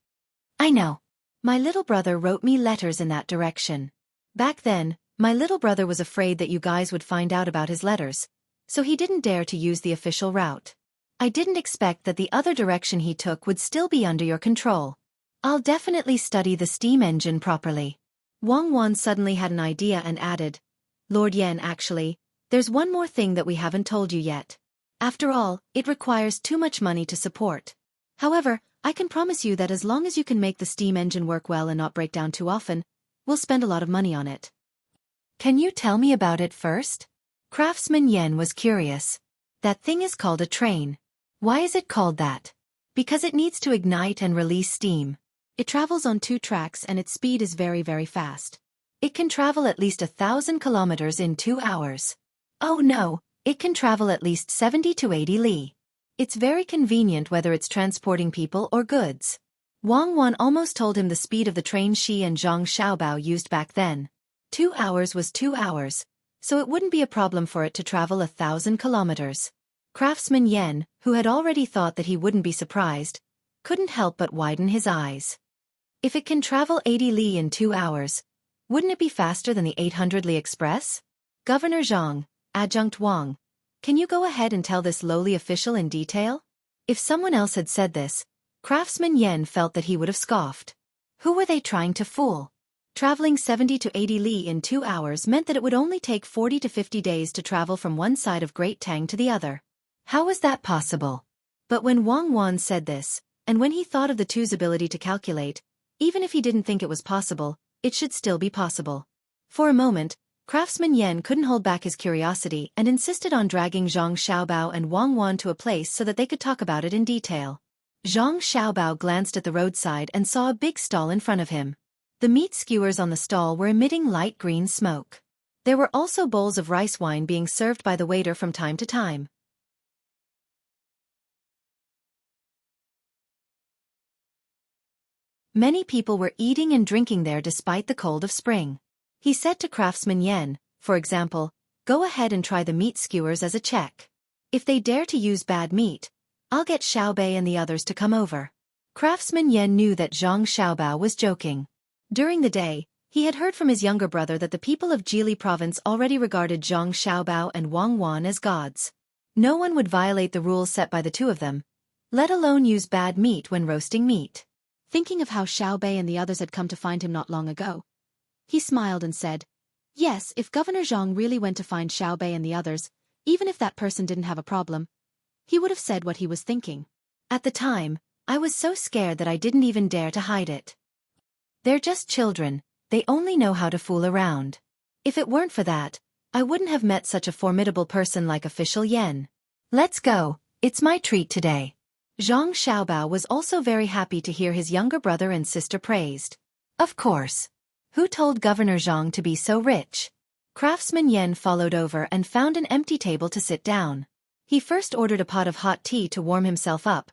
"I know. My little brother wrote me letters in that direction. Back then, my little brother was afraid that you guys would find out about his letters, so he didn't dare to use the official route. I didn't expect that the other direction he took would still be under your control. I'll definitely study the steam engine properly." Wang Wan suddenly had an idea and added, "Lord Yen, actually, there's one more thing that we haven't told you yet. After all, it requires too much money to support. However, I can promise you that as long as you can make the steam engine work well and not break down too often, we'll spend a lot of money on it." "Can you tell me about it first?" Craftsman Yen was curious. "That thing is called a train. Why is it called that?" "Because it needs to ignite and release steam. It travels on 2 tracks and its speed is very, very fast. It can travel at least 1,000 kilometers in 2 hours. Oh no, it can travel at least 70 to 80 li. It's very convenient whether it's transporting people or goods." Wang Wan almost told him the speed of the train she and Zhang Xiaobao used back then. 2 hours was 2 hours, so it wouldn't be a problem for it to travel 1,000 kilometers. Craftsman Yen, who had already thought that he wouldn't be surprised, couldn't help but widen his eyes. If it can travel 80 li in 2 hours, wouldn't it be faster than the 800 li express? "Governor Zhang, Adjunct Wang, can you go ahead and tell this lowly official in detail?" If someone else had said this, Craftsman Yen felt that he would have scoffed. Who were they trying to fool? Traveling 70 to 80 li in 2 hours meant that it would only take 40 to 50 days to travel from one side of Great Tang to the other. How was that possible? But when Wang Wan said this, and when he thought of the two's ability to calculate, even if he didn't think it was possible, it should still be possible. For a moment, Craftsman Yen couldn't hold back his curiosity and insisted on dragging Zhang Xiaobao and Wang Wan to a place so that they could talk about it in detail. Zhang Xiaobao glanced at the roadside and saw a big stall in front of him. The meat skewers on the stall were emitting light green smoke. There were also bowls of rice wine being served by the waiter from time to time. Many people were eating and drinking there despite the cold of spring. He said to Craftsman Yen, for example, "Go ahead and try the meat skewers as a check. If they dare to use bad meat, I'll get Xiaobei and the others to come over." Craftsman Yen knew that Zhang Xiaobao was joking. During the day, he had heard from his younger brother that the people of Jili province already regarded Zhang Xiaobao and Wang Wan as gods. No one would violate the rules set by the two of them, let alone use bad meat when roasting meat. Thinking of how Xiaobei and the others had come to find him not long ago, he smiled and said, "Yes, if Governor Zhang really went to find Xiaobei and the others, even if that person didn't have a problem, he would have said what he was thinking. At the time, I was so scared that I didn't even dare to hide it. They're just children, they only know how to fool around. If it weren't for that, I wouldn't have met such a formidable person like Official Yen. Let's go, it's my treat today." Zhang Xiaobao was also very happy to hear his younger brother and sister praised. Of course. Who told Governor Zhang to be so rich? Craftsman Yen followed over and found an empty table to sit down. He first ordered a pot of hot tea to warm himself up,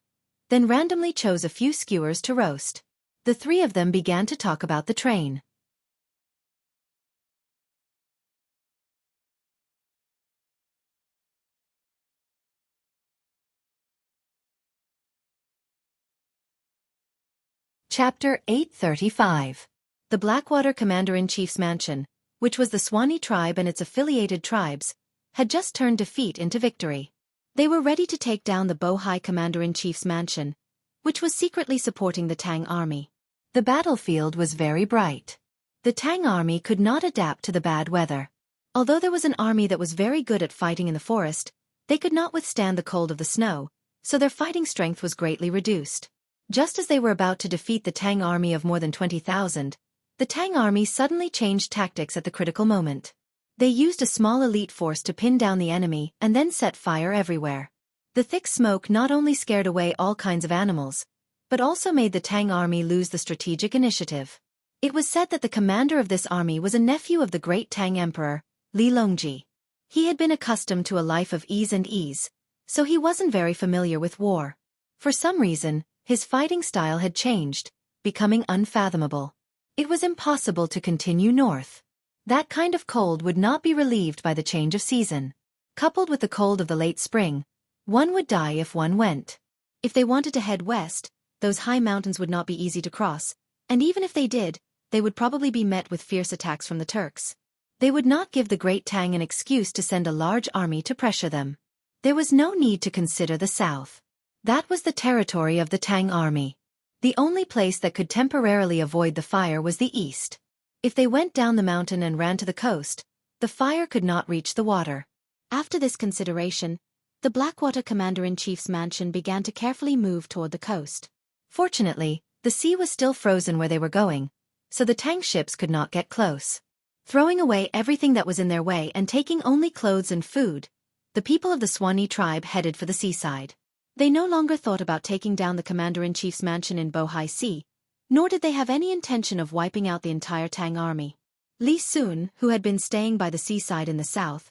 then randomly chose a few skewers to roast. The three of them began to talk about the train. Chapter 835. The Blackwater Commander-in-Chief's mansion, which was the Xueqi tribe and its affiliated tribes, had just turned defeat into victory. They were ready to take down the Bohai Commander-in-Chief's mansion, which was secretly supporting the Tang army. The battlefield was very bright. The Tang army could not adapt to the bad weather. Although there was an army that was very good at fighting in the forest, they could not withstand the cold of the snow, so their fighting strength was greatly reduced. Just as they were about to defeat the Tang army of more than 20,000, the Tang army suddenly changed tactics at the critical moment. They used a small elite force to pin down the enemy and then set fire everywhere. The thick smoke not only scared away all kinds of animals, but also made the Tang army lose the strategic initiative. It was said that the commander of this army was a nephew of the great Tang emperor, Li Longji. He had been accustomed to a life of ease, so he wasn't very familiar with war. For some reason, his fighting style had changed, becoming unfathomable. It was impossible to continue north. That kind of cold would not be relieved by the change of season. Coupled with the cold of the late spring, one would die if one went. If they wanted to head west, those high mountains would not be easy to cross, and even if they did, they would probably be met with fierce attacks from the Turks. They would not give the Great Tang an excuse to send a large army to pressure them. There was no need to consider the south. That was the territory of the Tang army. The only place that could temporarily avoid the fire was the east. If they went down the mountain and ran to the coast, the fire could not reach the water. After this consideration, the Blackwater Commander-in-Chief's mansion began to carefully move toward the coast. Fortunately, the sea was still frozen where they were going, so the Tang ships could not get close. Throwing away everything that was in their way and taking only clothes and food, the people of the Xueqi tribe headed for the seaside. They no longer thought about taking down the Commander-in-Chief's mansion in Bohai Sea, nor did they have any intention of wiping out the entire Tang army. Li Sun, who had been staying by the seaside in the south,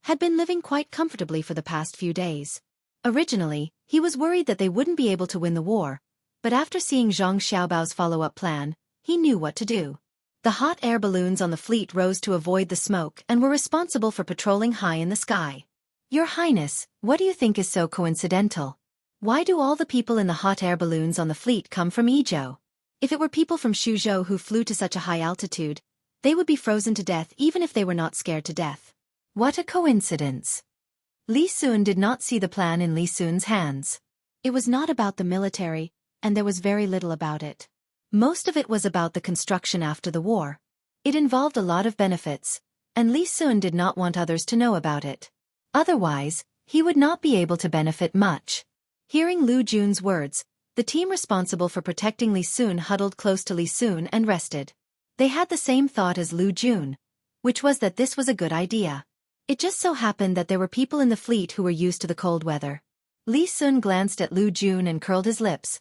had been living quite comfortably for the past few days. Originally, he was worried that they wouldn't be able to win the war, but after seeing Zhang Xiaobao's follow-up plan, he knew what to do. The hot air balloons on the fleet rose to avoid the smoke and were responsible for patrolling high in the sky. Your Highness, what do you think is so coincidental? Why do all the people in the hot air balloons on the fleet come from Izhou? If it were people from Xuzhou who flew to such a high altitude, they would be frozen to death even if they were not scared to death. What a coincidence. Li Sun did not see the plan in Li Sun's hands. It was not about the military, and there was very little about it. Most of it was about the construction after the war. It involved a lot of benefits, and Li Sun did not want others to know about it. Otherwise, he would not be able to benefit much. Hearing Lu Jun's words, the team responsible for protecting Li Sun huddled close to Li Sun and rested. They had the same thought as Lu Jun. which was that this was a good idea. It just so happened that there were people in the fleet who were used to the cold weather. Li Sun glanced at Lu Jun and curled his lips.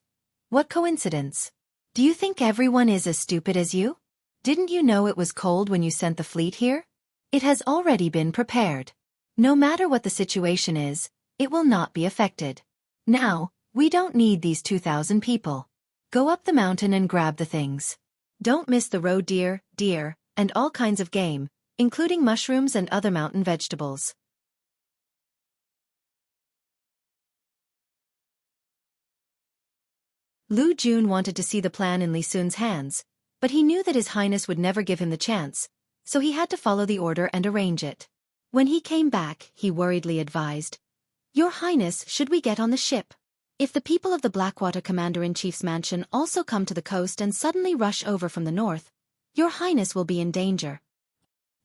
What coincidence. Do you think everyone is as stupid as you? Didn't you know it was cold when you sent the fleet here? It has already been prepared. No matter what the situation is, it will not be affected. Now, we don't need these 2,000 people. Go up the mountain and grab the things. Don't miss the roe deer, and all kinds of game, including mushrooms and other mountain vegetables. Lu Jun wanted to see the plan in Li Sun's hands, but he knew that His Highness would never give him the chance, so he had to follow the order and arrange it. When he came back, he worriedly advised, Your Highness, should we get on the ship? If the people of the Blackwater Commander-in-Chief's mansion also come to the coast and suddenly rush over from the north, Your Highness will be in danger.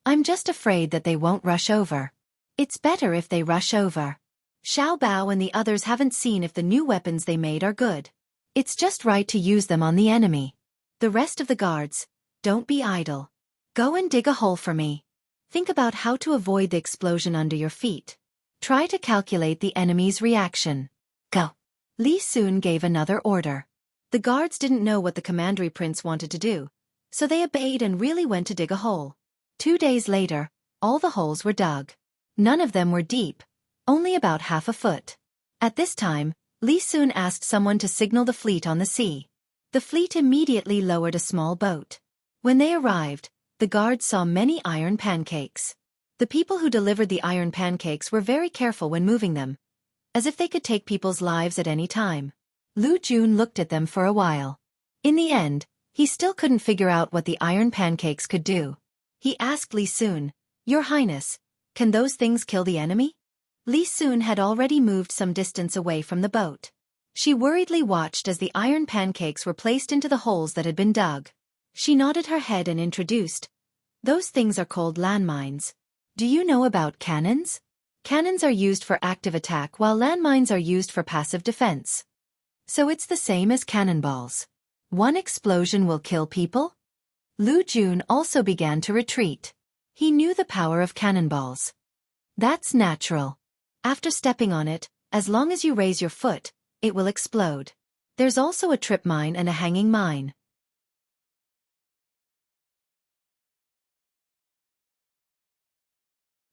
I'm just afraid that they won't rush over. It's better if they rush over. Xiao Bao and the others haven't seen if the new weapons they made are good. It's just right to use them on the enemy. The rest of the guards, don't be idle. Go and dig a hole for me. Think about how to avoid the explosion under your feet. Try to calculate the enemy's reaction. Go. Li Sun gave another order. The guards didn't know what the commandery prince wanted to do, so they obeyed and really went to dig a hole. 2 days later, all the holes were dug. None of them were deep, only about half a foot. At this time, Li Sun asked someone to signal the fleet on the sea. The fleet immediately lowered a small boat. When they arrived, the guards saw many iron pancakes. The people who delivered the iron pancakes were very careful when moving them, as if they could take people's lives at any time. Lu Jun looked at them for a while. In the end, he still couldn't figure out what the iron pancakes could do. He asked Li Sun, Your Highness, can those things kill the enemy? Li Sun had already moved some distance away from the boat. She worriedly watched as the iron pancakes were placed into the holes that had been dug. She nodded her head and introduced, Those things are called landmines. Do you know about cannons? Cannons are used for active attack while landmines are used for passive defense. So it's the same as cannonballs. One explosion will kill people? Lu Jun also began to retreat. He knew the power of cannonballs. That's natural. After stepping on it, as long as you raise your foot, it will explode. There's also a trip mine and a hanging mine.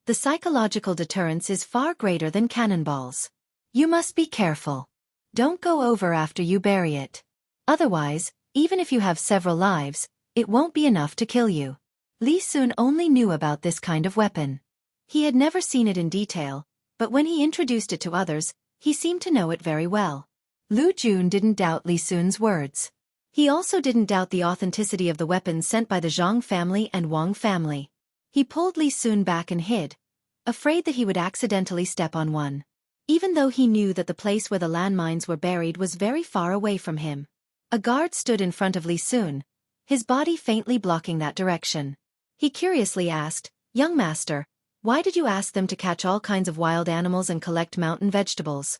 The psychological deterrence is far greater than cannonballs. You must be careful. Don't go over after you bury it. Otherwise, even if you have several lives, it won't be enough to kill you. Li Sun only knew about this kind of weapon. He had never seen it in detail, but when he introduced it to others, he seemed to know it very well. Lu Jun didn't doubt Li Sun's words. He also didn't doubt the authenticity of the weapons sent by the Zhang family and Wang family. He pulled Li Sun back and hid, afraid that he would accidentally step on one. Even though he knew that the place where the landmines were buried was very far away from him. A guard stood in front of Li Sun, his body faintly blocking that direction. He curiously asked, Young master, why did you ask them to catch all kinds of wild animals and collect mountain vegetables?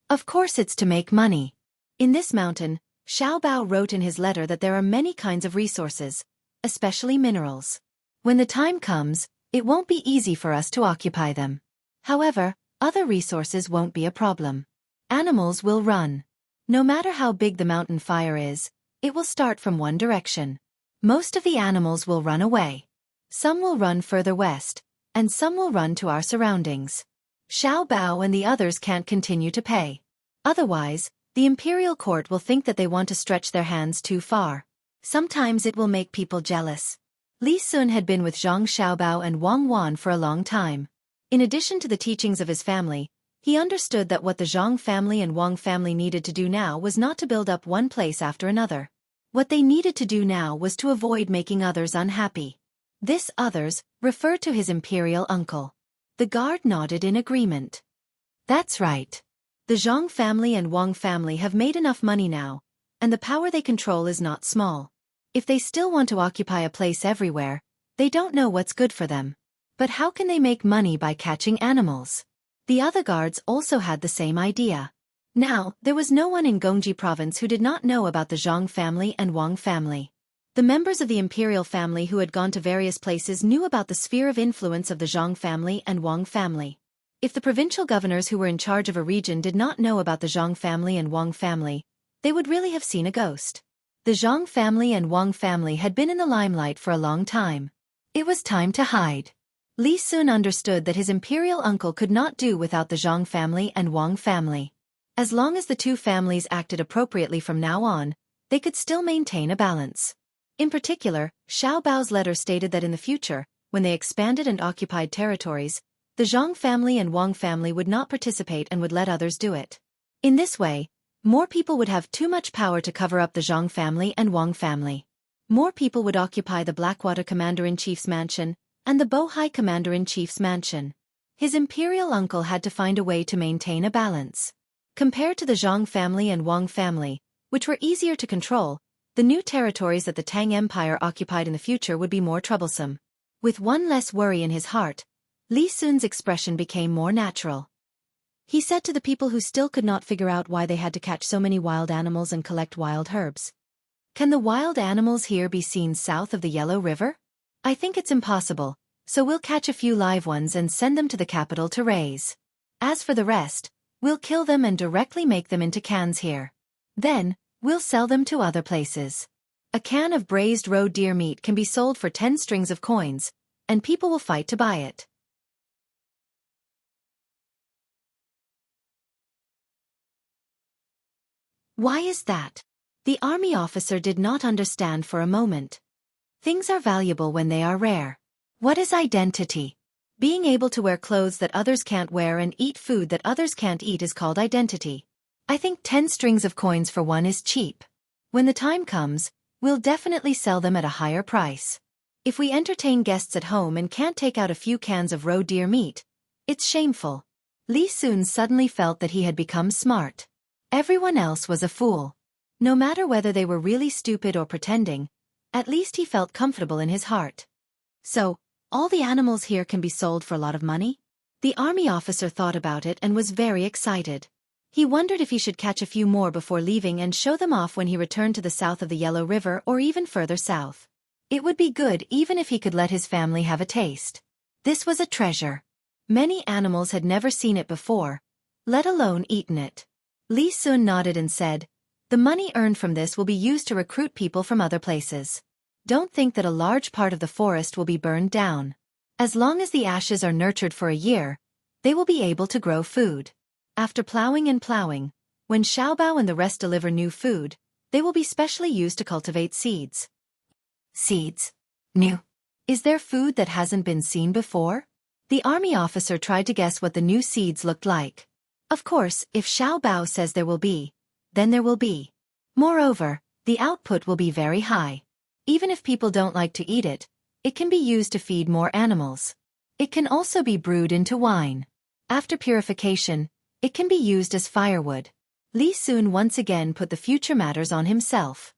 Of course it's to make money. In this mountain, Xiao Bao wrote in his letter that there are many kinds of resources, especially minerals. When the time comes, it won't be easy for us to occupy them. However, other resources won't be a problem. Animals will run. No matter how big the mountain fire is, it will start from one direction. Most of the animals will run away. Some will run further west, and some will run to our surroundings. Xiao Bao and the others can't continue to pay. Otherwise, the imperial court will think that they want to stretch their hands too far. Sometimes it will make people jealous. Li Sun had been with Zhang Xiaobao and Wang Wan for a long time. In addition to the teachings of his family, he understood that what the Zhang family and Wang family needed to do now was not to build up one place after another. What they needed to do now was to avoid making others unhappy. This others referred to his imperial uncle. The guard nodded in agreement. That's right. The Zhang family and Wang family have made enough money now, and the power they control is not small. If they still want to occupy a place everywhere, they don't know what's good for them. But how can they make money by catching animals? The other guards also had the same idea. Now, there was no one in Gongji province who did not know about the Zhang family and Wang family. The members of the imperial family who had gone to various places knew about the sphere of influence of the Zhang family and Wang family. If the provincial governors who were in charge of a region did not know about the Zhang family and Wang family, they would really have seen a ghost. The Zhang family and Wang family had been in the limelight for a long time. It was time to hide. Li Sun understood that his imperial uncle could not do without the Zhang family and Wang family. As long as the two families acted appropriately from now on, they could still maintain a balance. In particular, Xiao Bao's letter stated that in the future, when they expanded and occupied territories, the Zhang family and Wang family would not participate and would let others do it. In this way, more people would have too much power to cover up the Zhang family and Wang family. More people would occupy the Blackwater Commander-in-Chief's mansion and the Bohai Commander-in-Chief's mansion. His imperial uncle had to find a way to maintain a balance. Compared to the Zhang family and Wang family, which were easier to control, the new territories that the Tang Empire occupied in the future would be more troublesome. With one less worry in his heart, Li Sun's expression became more natural. He said to the people who still could not figure out why they had to catch so many wild animals and collect wild herbs. Can the wild animals here be seen south of the Yellow River? I think it's impossible, so we'll catch a few live ones and send them to the capital to raise. As for the rest, we'll kill them and directly make them into cans here. Then, we'll sell them to other places. A can of braised roe deer meat can be sold for 10 strings of coins, and people will fight to buy it. Why is that? The army officer did not understand for a moment. Things are valuable when they are rare. What is identity? Being able to wear clothes that others can't wear and eat food that others can't eat is called identity. I think 10 strings of coins for one is cheap. When the time comes, we'll definitely sell them at a higher price. If we entertain guests at home and can't take out a few cans of roe deer meat, it's shameful. Li Sun suddenly felt that he had become smart. Everyone else was a fool. No matter whether they were really stupid or pretending, at least he felt comfortable in his heart. So, all the animals here can be sold for a lot of money? The army officer thought about it and was very excited. He wondered if he should catch a few more before leaving and show them off when he returned to the south of the Yellow River or even further south. It would be good even if he could let his family have a taste. This was a treasure. Many animals had never seen it before, let alone eaten it. Li Sun nodded and said, "The money earned from this will be used to recruit people from other places. Don't think that a large part of the forest will be burned down. As long as the ashes are nurtured for a year, they will be able to grow food. After plowing and plowing, when Xiaobao and the rest deliver new food, they will be specially used to cultivate seeds." Seeds? New? Is there food that hasn't been seen before? The army officer tried to guess what the new seeds looked like. Of course, if Xiaobao says there will be, then there will be. Moreover, the output will be very high. Even if people don't like to eat it, it can be used to feed more animals. It can also be brewed into wine. After purification, it can be used as firewood. Li Sun once again put the future matters on himself.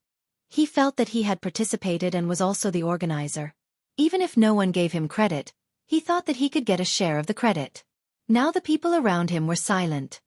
He felt that he had participated and was also the organizer. Even if no one gave him credit, he thought that he could get a share of the credit. Now the people around him were silent.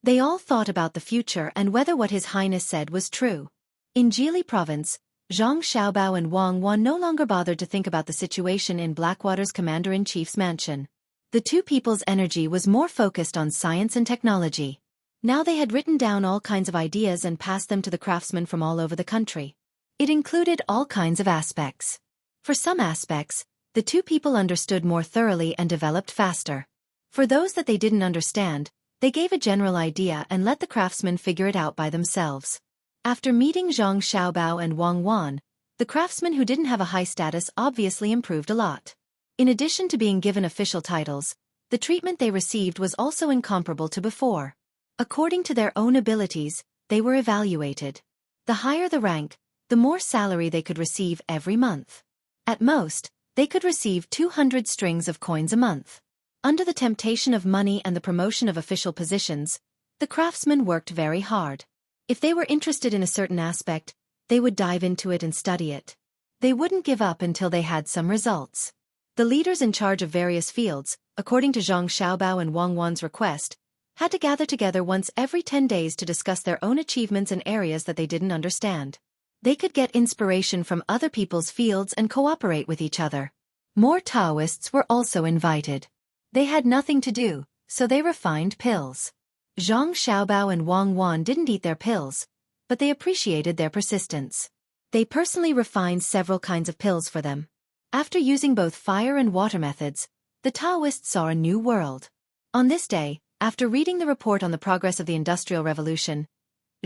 They all thought about the future and whether what His Highness said was true. In Jili province, Zhang Xiaobao and Wang Wan no longer bothered to think about the situation in Blackwater's Commander-in-Chief's mansion. The two people's energy was more focused on science and technology. Now they had written down all kinds of ideas and passed them to the craftsmen from all over the country. It included all kinds of aspects. For some aspects, the two people understood more thoroughly and developed faster. For those that they didn't understand, they gave a general idea and let the craftsmen figure it out by themselves. After meeting Zhang Xiaobao and Wang Wan, the craftsmen who didn't have a high status obviously improved a lot. In addition to being given official titles, the treatment they received was also incomparable to before. According to their own abilities, they were evaluated. The higher the rank, the more salary they could receive every month. At most, they could receive 200 strings of coins a month. Under the temptation of money and the promotion of official positions, the craftsmen worked very hard. If they were interested in a certain aspect, they would dive into it and study it. They wouldn't give up until they had some results. The leaders in charge of various fields, according to Zhang Xiaobao and Wang Wan's request, had to gather together once every 10 days to discuss their own achievements in areas that they didn't understand. They could get inspiration from other people's fields and cooperate with each other. More Taoists were also invited. They had nothing to do, so they refined pills. Zhang Xiaobao and Wang Wan didn't eat their pills, but they appreciated their persistence. They personally refined several kinds of pills for them. After using both fire and water methods, the Taoists saw a new world. On this day, after reading the report on the progress of the Industrial Revolution,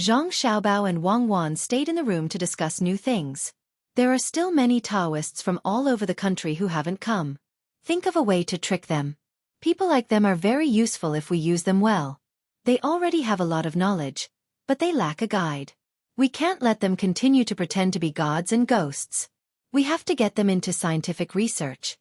Zhang Xiaobao and Wang Wan stayed in the room to discuss new things. There are still many Taoists from all over the country who haven't come. Think of a way to trick them. People like them are very useful if we use them well. They already have a lot of knowledge, but they lack a guide. We can't let them continue to pretend to be gods and ghosts. We have to get them into scientific research.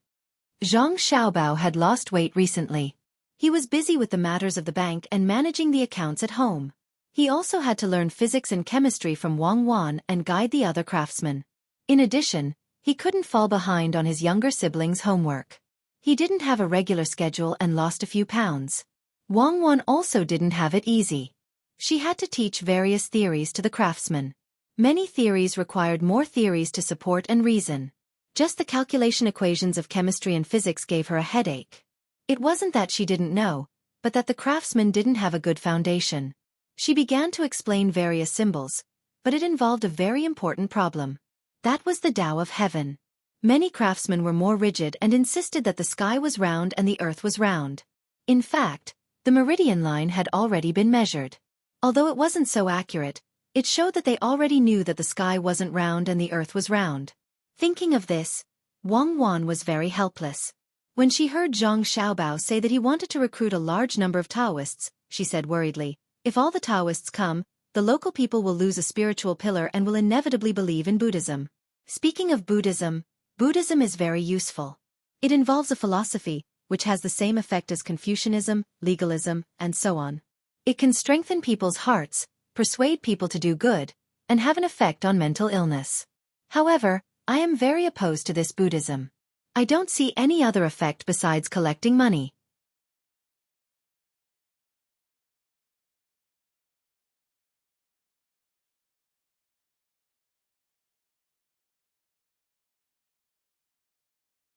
Zhang Xiaobao had lost weight recently. He was busy with the matters of the bank and managing the accounts at home. He also had to learn physics and chemistry from Wang Wan and guide the other craftsmen. In addition, he couldn't fall behind on his younger siblings' homework. He didn't have a regular schedule and lost a few pounds. Wang Wan also didn't have it easy. She had to teach various theories to the craftsmen. Many theories required more theories to support and reason. Just the calculation equations of chemistry and physics gave her a headache. It wasn't that she didn't know, but that the craftsmen didn't have a good foundation. She began to explain various symbols, but it involved a very important problem. That was the Tao of heaven. Many craftsmen were more rigid and insisted that the sky was round and the earth was round. In fact, the meridian line had already been measured. Although it wasn't so accurate, it showed that they already knew that the sky wasn't round and the earth was round. Thinking of this, Wang Wan was very helpless. When she heard Zhang Xiaobao say that he wanted to recruit a large number of Taoists, she said worriedly, "If all the Taoists come, the local people will lose a spiritual pillar and will inevitably believe in Buddhism." Speaking of Buddhism, Buddhism is very useful. It involves a philosophy, which has the same effect as Confucianism, legalism, and so on. It can strengthen people's hearts, persuade people to do good, and have an effect on mental illness. However, I am very opposed to this Buddhism. I don't see any other effect besides collecting money.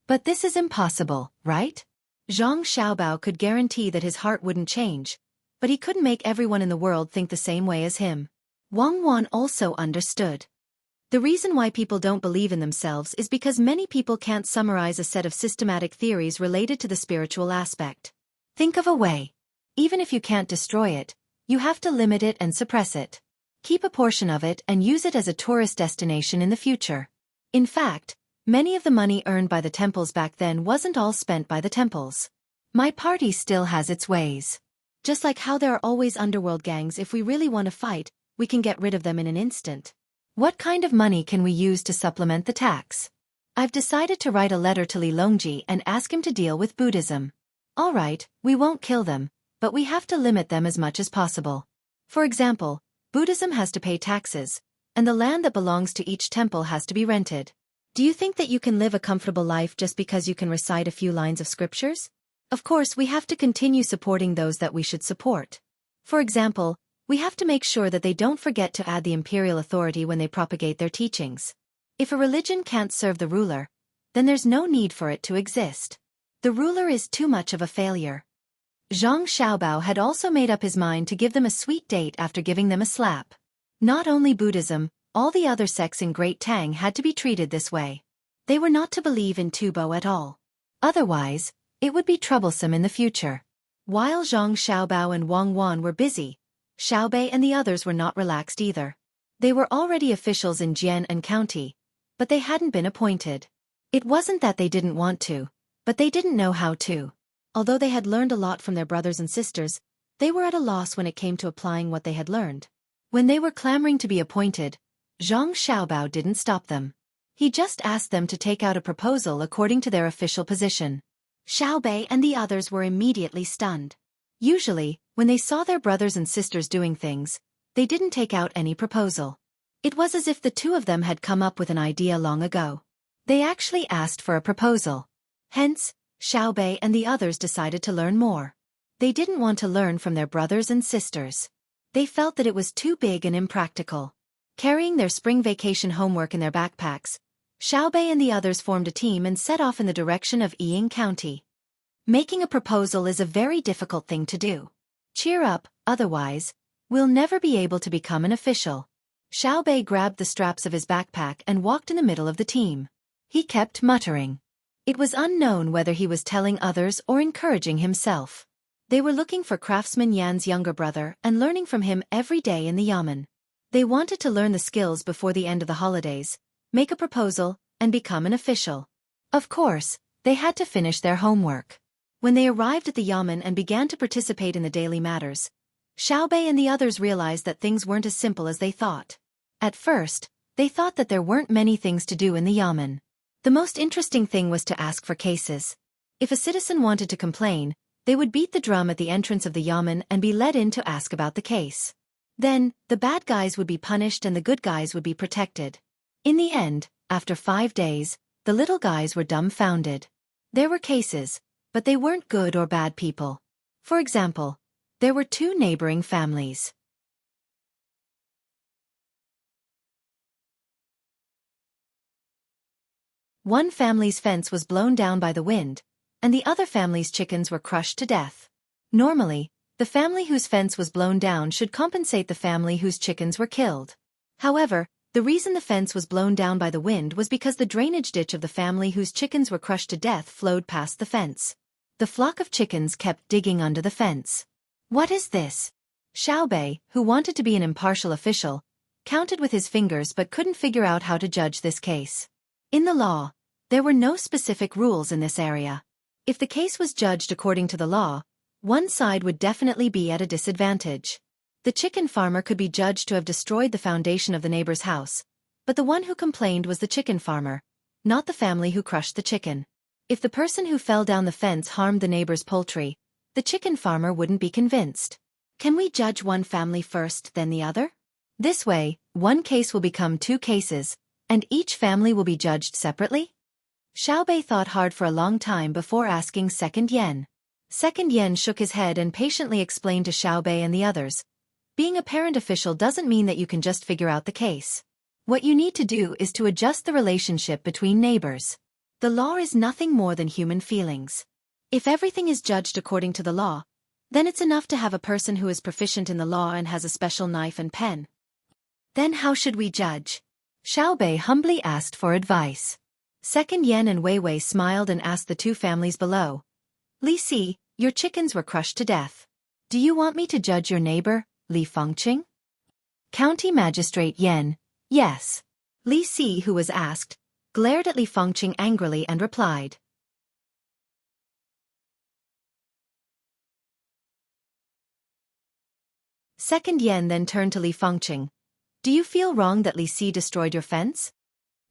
But this is impossible, right? Zhang Xiaobao could guarantee that his heart wouldn't change, but he couldn't make everyone in the world think the same way as him. Wang Wan also understood. The reason why people don't believe in themselves is because many people can't summarize a set of systematic theories related to the spiritual aspect. Think of a way. Even if you can't destroy it, you have to limit it and suppress it. Keep a portion of it and use it as a tourist destination in the future. In fact, many of the money earned by the temples back then wasn't all spent by the temples. My party still has its ways. Just like how there are always underworld gangs, if we really want to fight, we can get rid of them in an instant. What kind of money can we use to supplement the tax? I've decided to write a letter to Li Longji and ask him to deal with Buddhism. All right, we won't kill them, but we have to limit them as much as possible. For example, Buddhism has to pay taxes, and the land that belongs to each temple has to be rented. Do you think that you can live a comfortable life just because you can recite a few lines of scriptures? Of course, we have to continue supporting those that we should support. For example, we have to make sure that they don't forget to add the imperial authority when they propagate their teachings. If a religion can't serve the ruler, then there's no need for it to exist. The ruler is too much of a failure. Zhang Xiaobao had also made up his mind to give them a sweet date after giving them a slap. Not only Buddhism, all the other sects in Great Tang had to be treated this way. They were not to believe in Tubo at all. Otherwise, it would be troublesome in the future. While Zhang Xiaobao and Wang Wan were busy, Xiaobei and the others were not relaxed either. They were already officials in Jian and County, but they hadn't been appointed. It wasn't that they didn't want to, but they didn't know how to. Although they had learned a lot from their brothers and sisters, they were at a loss when it came to applying what they had learned. When they were clamoring to be appointed, Zhang Xiaobao didn't stop them. He just asked them to take out a proposal according to their official position. Xiaobei and the others were immediately stunned. Usually, when they saw their brothers and sisters doing things, they didn't take out any proposal. It was as if the two of them had come up with an idea long ago. They actually asked for a proposal. Hence, Xiaobei and the others decided to learn more. They didn't want to learn from their brothers and sisters. They felt that it was too big and impractical. Carrying their spring vacation homework in their backpacks, Xueqi and the others formed a team and set off in the direction of Ying County. Making a proposal is a very difficult thing to do. Cheer up, otherwise, we'll never be able to become an official. Xueqi grabbed the straps of his backpack and walked in the middle of the team. He kept muttering. It was unknown whether he was telling others or encouraging himself. They were looking for craftsman Yan's younger brother and learning from him every day in the yamen. They wanted to learn the skills before the end of the holidays, make a proposal, and become an official. Of course, they had to finish their homework. When they arrived at the yamen and began to participate in the daily matters, Xueqi and the others realized that things weren't as simple as they thought. At first, they thought that there weren't many things to do in the yamen. The most interesting thing was to ask for cases. If a citizen wanted to complain, they would beat the drum at the entrance of the yamen and be let in to ask about the case. Then, the bad guys would be punished and the good guys would be protected. In the end, after 5 days, the little guys were dumbfounded. There were cases, but they weren't good or bad people. For example, there were 2 neighboring families. One family's fence was blown down by the wind, and the other family's chickens were crushed to death. Normally, the family whose fence was blown down should compensate the family whose chickens were killed. However, the reason the fence was blown down by the wind was because the drainage ditch of the family whose chickens were crushed to death flowed past the fence. The flock of chickens kept digging under the fence. What is this? Xueqi, who wanted to be an impartial official, counted with his fingers but couldn't figure out how to judge this case. In the law, there were no specific rules in this area. If the case was judged according to the law, one side would definitely be at a disadvantage. The chicken farmer could be judged to have destroyed the foundation of the neighbor's house, but the one who complained was the chicken farmer, not the family who crushed the chicken. If the person who fell down the fence harmed the neighbor's poultry, the chicken farmer wouldn't be convinced. Can we judge one family first, then the other? This way, one case will become 2 cases, and each family will be judged separately? Xueqi thought hard for a long time before asking Second Yen. Second Yen shook his head and patiently explained to Xueqi and the others. Being a parent official doesn't mean that you can just figure out the case. What you need to do is to adjust the relationship between neighbors. The law is nothing more than human feelings. If everything is judged according to the law, then it's enough to have a person who is proficient in the law and has a special knife and pen. Then how should we judge? Xueqi humbly asked for advice. Second Yen and Wei Wei smiled and asked the 2 families below. Li Si, your chickens were crushed to death. Do you want me to judge your neighbor, Li Fengqing? County Magistrate Yen, yes. Li Si, who was asked, glared at Li Fengqing angrily and replied. Second Yen then turned to Li Fengqing. Do you feel wrong that Li Si destroyed your fence?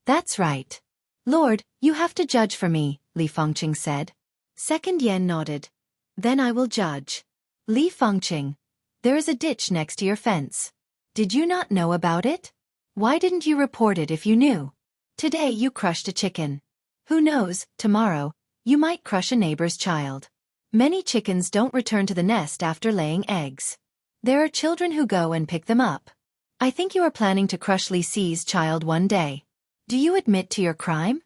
That's right. Lord, you have to judge for me, Li Fengqing said. Second Yen nodded. Then I will judge. Li Fengqing, there is a ditch next to your fence. Did you not know about it? Why didn't you report it if you knew? Today you crushed a chicken. Who knows, tomorrow, you might crush a neighbor's child. Many chickens don't return to the nest after laying eggs. There are children who go and pick them up. I think you are planning to crush Li Si's child one day. Do you admit to your crime?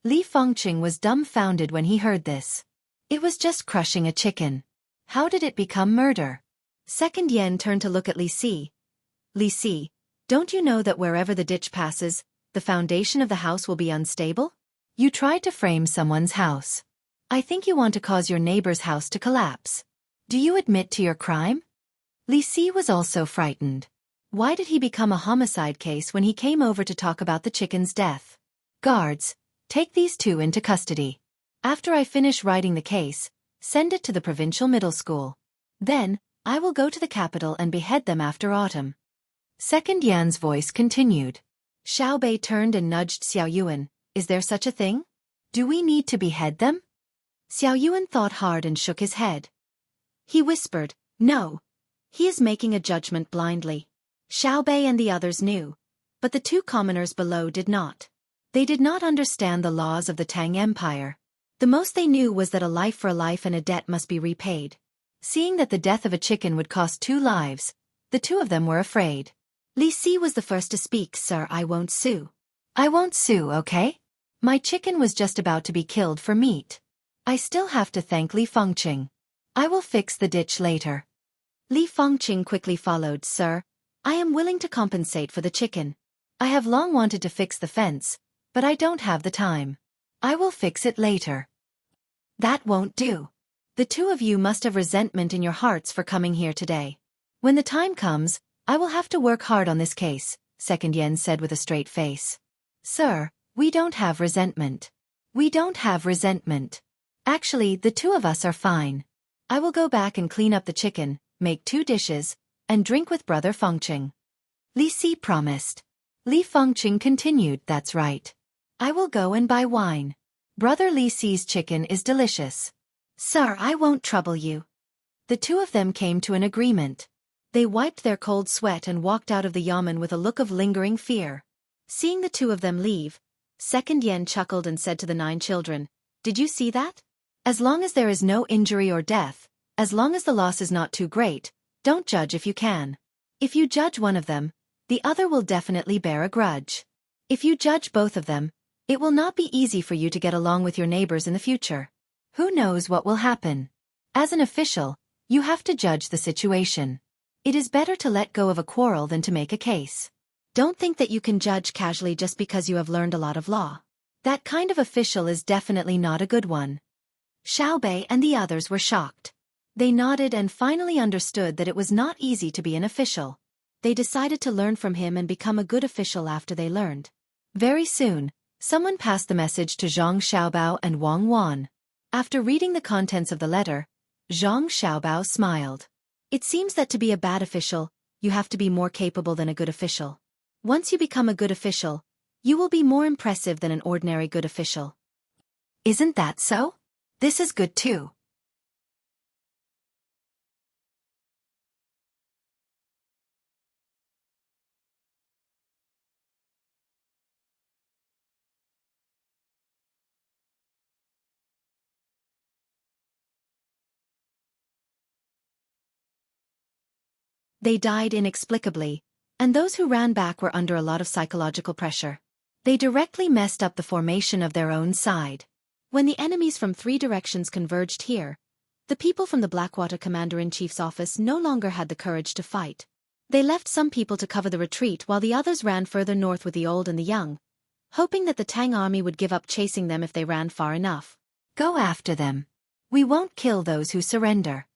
Li Fengqing was dumbfounded when he heard this. It was just crushing a chicken. How did it become murder? Second Yen turned to look at Li Si. Li Si, don't you know that wherever the ditch passes, the foundation of the house will be unstable? You tried to frame someone's house. I think you want to cause your neighbor's house to collapse. Do you admit to your crime? Li Si was also frightened. Why did he become a homicide case when he came over to talk about the chicken's death? Guards, take these 2 into custody. After I finish writing the case, send it to the provincial middle school. Then, I will go to the capital and behead them after autumn. Second Yan's voice continued. Xueqi turned and nudged Xiao Yuan. Is there such a thing? Do we need to behead them? Xiao Yuan thought hard and shook his head. He whispered, no. He is making a judgment blindly. Xueqi and the others knew, but the 2 commoners below did not. They did not understand the laws of the Tang Empire. The most they knew was that a life for a life and a debt must be repaid. Seeing that the death of a chicken would cost 2 lives, the two of them were afraid. Li Si was the first to speak. Sir, I won't sue. I won't sue, okay? My chicken was just about to be killed for meat. I still have to thank Li Fengqing. I will fix the ditch later. Li Fengqing quickly followed. Sir, I am willing to compensate for the chicken. I have long wanted to fix the fence, but I don't have the time. I will fix it later. That won't do. The two of you must have resentment in your hearts for coming here today. When the time comes, I will have to work hard on this case, Second Yen said with a straight face. Sir, we don't have resentment. We don't have resentment. Actually, the two of us are fine. I will go back and clean up the chicken, make 2 dishes, and drink with Brother Fengqing. Li Si promised. Li Fengqing continued. That's right. I will go and buy wine. Brother Li Si's chicken is delicious. Sir, I won't trouble you. The two of them came to an agreement. They wiped their cold sweat and walked out of the yamen with a look of lingering fear. Seeing the two of them leave, Second Yen chuckled and said to the 9 children, Did you see that? As long as there is no injury or death, as long as the loss is not too great, don't judge if you can. If you judge one of them, the other will definitely bear a grudge. If you judge both of them, it will not be easy for you to get along with your neighbors in the future. Who knows what will happen? As an official, you have to judge the situation. It is better to let go of a quarrel than to make a case. Don't think that you can judge casually just because you have learned a lot of law. That kind of official is definitely not a good one. Xiaobei and the others were shocked. They nodded and finally understood that it was not easy to be an official. They decided to learn from him and become a good official after they learned. Very soon, someone passed the message to Zhang Xiaobao and Wang Wan. After reading the contents of the letter, Zhang Xiaobao smiled. It seems that to be a bad official, you have to be more capable than a good official. Once you become a good official, you will be more impressive than an ordinary good official. Isn't that so? This is good too. They died inexplicably, and those who ran back were under a lot of psychological pressure. They directly messed up the formation of their own side. When the enemies from 3 directions converged here, the people from the Blackwater Commander-in-Chief's office no longer had the courage to fight. They left some people to cover the retreat while the others ran further north with the old and the young, hoping that the Tang army would give up chasing them if they ran far enough. Go after them. We won't kill those who surrender.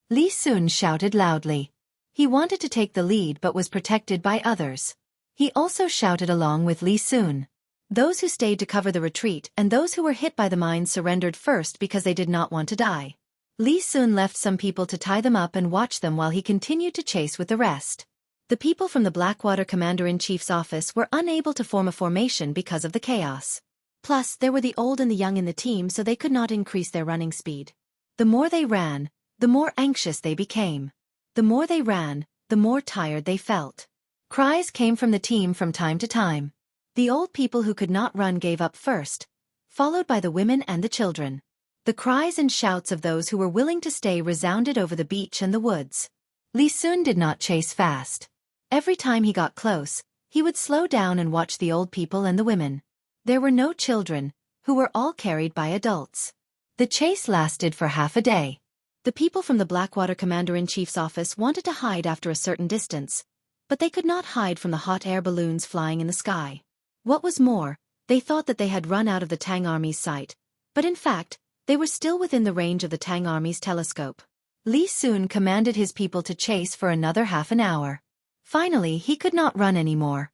Li Sun shouted loudly. He wanted to take the lead but was protected by others. He also shouted along with Li Sun. Those who stayed to cover the retreat and those who were hit by the mines surrendered first because they did not want to die. Li Sun left some people to tie them up and watch them while he continued to chase with the rest. The people from the Blackwater Commander-in-Chief's office were unable to form a formation because of the chaos. Plus, there were the old and the young in the team, so they could not increase their running speed. The more they ran, the more anxious they became. The more they ran, the more tired they felt. Cries came from the team from time to time. The old people who could not run gave up first, followed by the women and the children. The cries and shouts of those who were willing to stay resounded over the beach and the woods. Li Sun did not chase fast. Every time he got close, he would slow down and watch the old people and the women. There were no children, who were all carried by adults. The chase lasted for half a day. The people from the Blackwater Commander-in-Chief's office wanted to hide after a certain distance, but they could not hide from the hot air balloons flying in the sky. What was more, they thought that they had run out of the Tang army's sight, but in fact, they were still within the range of the Tang army's telescope. Li Sun commanded his people to chase for another half an hour. Finally, he could not run anymore.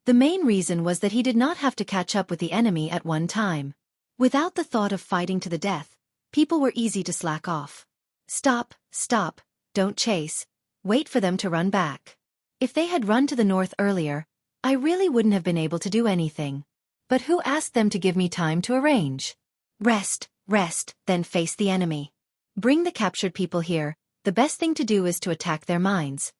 The main reason was that he did not have to catch up with the enemy at one time. Without the thought of fighting to the death, people were easy to slack off. Stop, stop, don't chase, wait for them to run back. If they had run to the north earlier, I really wouldn't have been able to do anything. But who asked them to give me time to arrange? Rest, rest, then face the enemy. Bring the captured people here, the best thing to do is to attack their mines.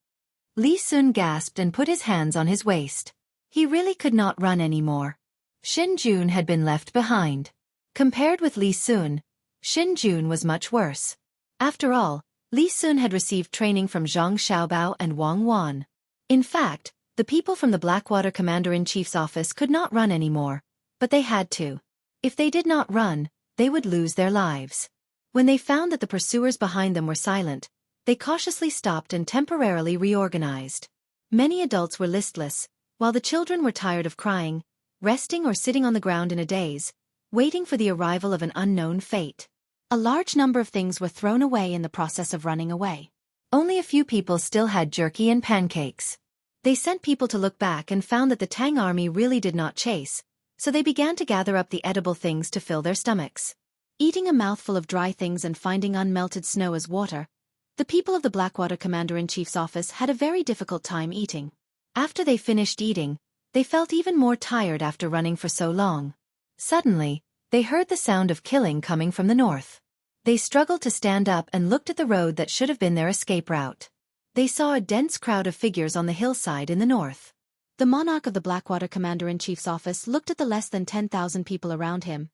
Li Sun gasped and put his hands on his waist. He really could not run anymore. Xin Jun had been left behind. Compared with Li Sun, Xin Jun was much worse. After all, Li Sun had received training from Zhang Xiaobao and Wang Wan. In fact, the people from the Blackwater Commander-in-Chief's office could not run anymore, but they had to. If they did not run, they would lose their lives. When they found that the pursuers behind them were silent, they cautiously stopped and temporarily reorganized. Many adults were listless, while the children were tired of crying, resting or sitting on the ground in a daze, waiting for the arrival of an unknown fate. A large number of things were thrown away in the process of running away. Only a few people still had jerky and pancakes. They sent people to look back and found that the Tang army really did not chase, so they began to gather up the edible things to fill their stomachs. Eating a mouthful of dry things and finding unmelted snow as water, the people of the Blackwater Commander-in-Chief's office had a very difficult time eating. After they finished eating, they felt even more tired after running for so long. Suddenly, they heard the sound of killing coming from the north. They struggled to stand up and looked at the road that should have been their escape route. They saw a dense crowd of figures on the hillside in the north. The monarch of the Blackwater Commander-in-Chief's office looked at the less than 10,000 people around him,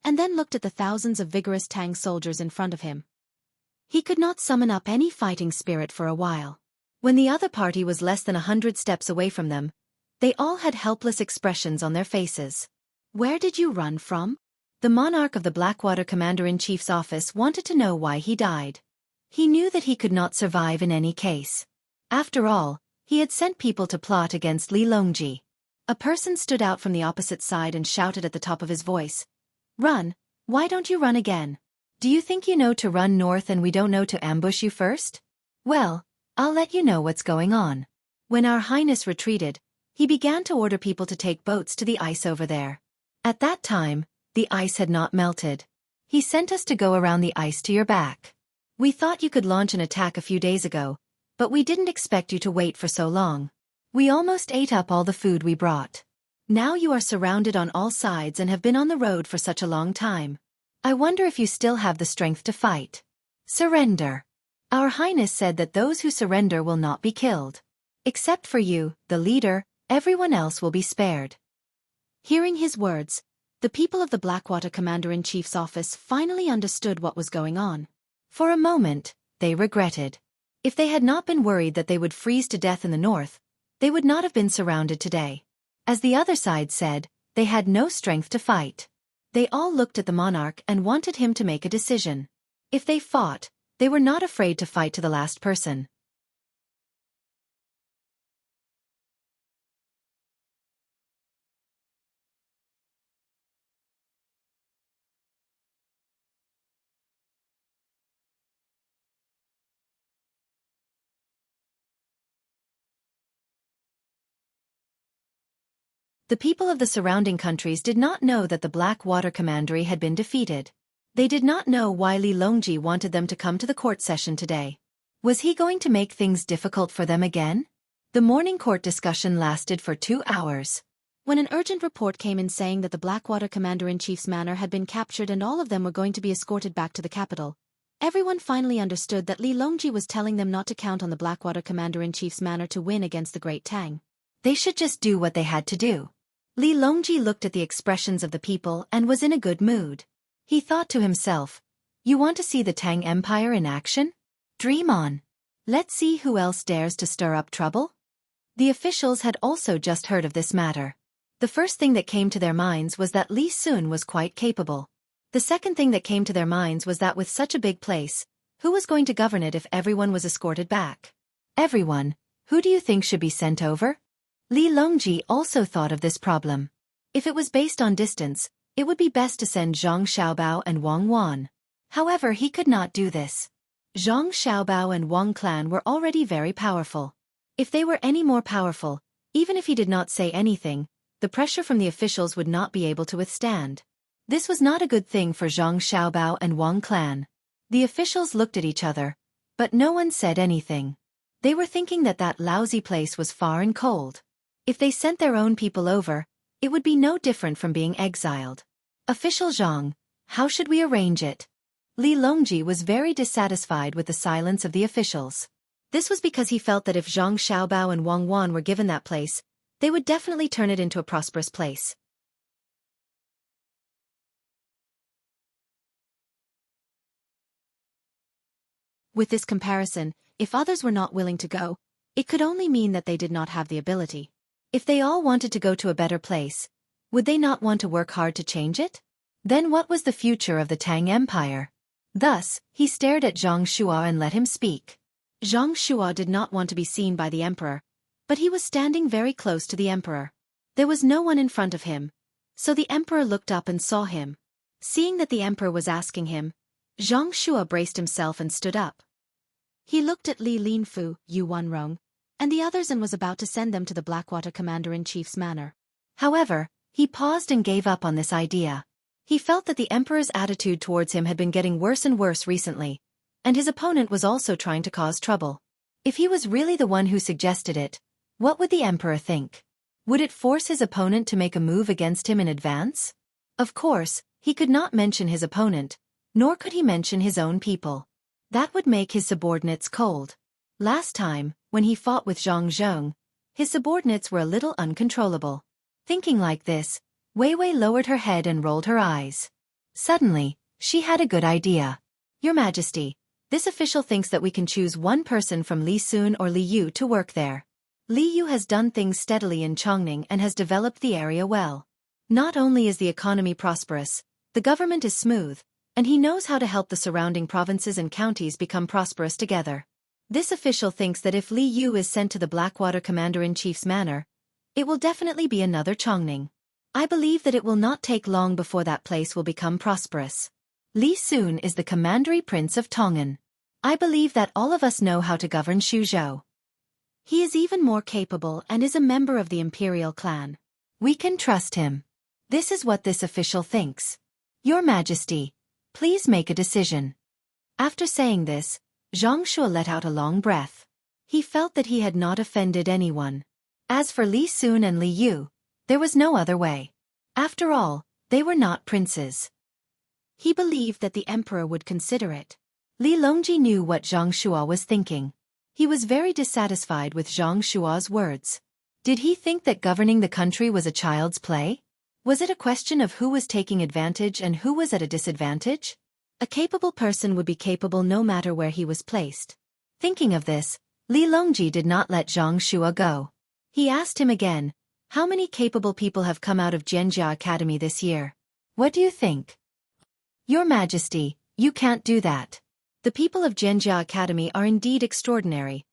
and then looked at the thousands of vigorous Tang soldiers in front of him. He could not summon up any fighting spirit for a while. When the other party was less than 100 steps away from them, they all had helpless expressions on their faces. "Where did you run from?" The monarch of the Blackwater Commander-in-Chief's office wanted to know why he died. He knew that he could not survive in any case. After all, he had sent people to plot against Li Longji. A person stood out from the opposite side and shouted at the top of his voice, "Run! Why don't you run again? Do you think you know to run north and we don't know to ambush you first? Well, I'll let you know what's going on." When Our Highness retreated, he began to order people to take boats to the ice over there. At that time, the ice had not melted. He sent us to go around the ice to your back. We thought you could launch an attack a few days ago, but we didn't expect you to wait for so long. We almost ate up all the food we brought. Now you are surrounded on all sides and have been on the road for such a long time. I wonder if you still have the strength to fight. Surrender. Our Highness said that those who surrender will not be killed. Except for you, the leader, everyone else will be spared. Hearing his words, the people of the Blackwater Commander-in-Chief's office finally understood what was going on. For a moment, they regretted. If they had not been worried that they would freeze to death in the north, they would not have been surrounded today. As the other side said, they had no strength to fight. They all looked at the monarch and wanted him to make a decision. If they fought, they were not afraid to fight to the last person. The people of the surrounding countries did not know that the Blackwater Commandery had been defeated. They did not know why Li Longji wanted them to come to the court session today. Was he going to make things difficult for them again? The morning court discussion lasted for 2 hours. When an urgent report came in saying that the Blackwater Commander-in-Chief's manor had been captured and all of them were going to be escorted back to the capital, everyone finally understood that Li Longji was telling them not to count on the Blackwater Commander-in-Chief's manor to win against the Great Tang. They should just do what they had to do. Li Longji looked at the expressions of the people and was in a good mood. He thought to himself, "You want to see the Tang Empire in action? Dream on. Let's see who else dares to stir up trouble." The officials had also just heard of this matter. The first thing that came to their minds was that Li Sun was quite capable. The second thing that came to their minds was that with such a big place, who was going to govern it if everyone was escorted back? Everyone. Who do you think should be sent over? Li Longji also thought of this problem. If it was based on distance, it would be best to send Zhang Xiaobao and Wang Wan. However, he could not do this. Zhang Xiaobao and Wang clan were already very powerful. If they were any more powerful, even if he did not say anything, the pressure from the officials would not be able to withstand. This was not a good thing for Zhang Xiaobao and Wang clan. The officials looked at each other, but no one said anything. They were thinking that that lousy place was far and cold. If they sent their own people over, it would be no different from being exiled. Official Zhang, how should we arrange it? Li Longji was very dissatisfied with the silence of the officials. This was because he felt that if Zhang Xiaobao and Wang Wan were given that place, they would definitely turn it into a prosperous place. With this comparison, if others were not willing to go, it could only mean that they did not have the ability. If they all wanted to go to a better place, would they not want to work hard to change it? Then what was the future of the Tang Empire? Thus, he stared at Zhang Shua and let him speak. Zhang Shua did not want to be seen by the emperor, but he was standing very close to the emperor. There was no one in front of him, so the emperor looked up and saw him. Seeing that the emperor was asking him, Zhang Shua braced himself and stood up. He looked at Li Linfu, Yu Wanrong, and the others and was about to send them to the Blackwater Commander-in-Chief's manor. However, he paused and gave up on this idea. He felt that the emperor's attitude towards him had been getting worse and worse recently, and his opponent was also trying to cause trouble. If he was really the one who suggested it, what would the emperor think? Would it force his opponent to make a move against him in advance? Of course, he could not mention his opponent, nor could he mention his own people. That would make his subordinates cold. Last time, when he fought with Zhang Zhong, his subordinates were a little uncontrollable. Thinking like this, Wei Wei lowered her head and rolled her eyes. Suddenly, she had a good idea. Your Majesty, this official thinks that we can choose one person from Li Sun or Li Yu to work there. Li Yu has done things steadily in Chongning and has developed the area well. Not only is the economy prosperous, the government is smooth, and he knows how to help the surrounding provinces and counties become prosperous together. This official thinks that if Li Yu is sent to the Blackwater Commander-in-Chief's manor, it will definitely be another Chongning. I believe that it will not take long before that place will become prosperous. Li Sun is the Commandery Prince of Tongan. I believe that all of us know how to govern Xuzhou. He is even more capable and is a member of the imperial clan. We can trust him. This is what this official thinks. Your Majesty, please make a decision. After saying this, Zhang Shua let out a long breath. He felt that he had not offended anyone. As for Li Sun and Li Yu, there was no other way. After all, they were not princes. He believed that the emperor would consider it. Li Longji knew what Zhang Shua was thinking. He was very dissatisfied with Zhang Shua's words. Did he think that governing the country was a child's play? Was it a question of who was taking advantage and who was at a disadvantage? A capable person would be capable no matter where he was placed. Thinking of this, Li Longji did not let Zhang Shua go. He asked him again, how many capable people have come out of Jianjia Academy this year? What do you think? Your Majesty, you can't do that. The people of Jianjia Academy are indeed extraordinary,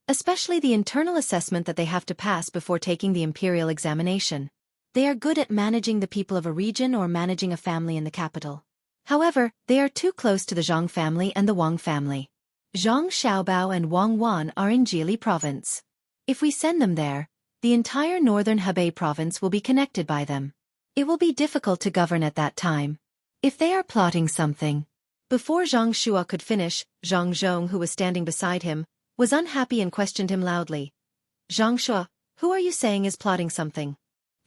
especially the internal assessment that they have to pass before taking the imperial examination. They are good at managing the people of a region or managing a family in the capital. However, they are too close to the Zhang family and the Wang family. Zhang Xiaobao and Wang Wan are in Jili province. If we send them there, the entire northern Hebei province will be connected by them. It will be difficult to govern at that time. If they are plotting something. Before Zhang Shua could finish, Zhang Zhong, who was standing beside him, was unhappy and questioned him loudly. Zhang Shua, who are you saying is plotting something?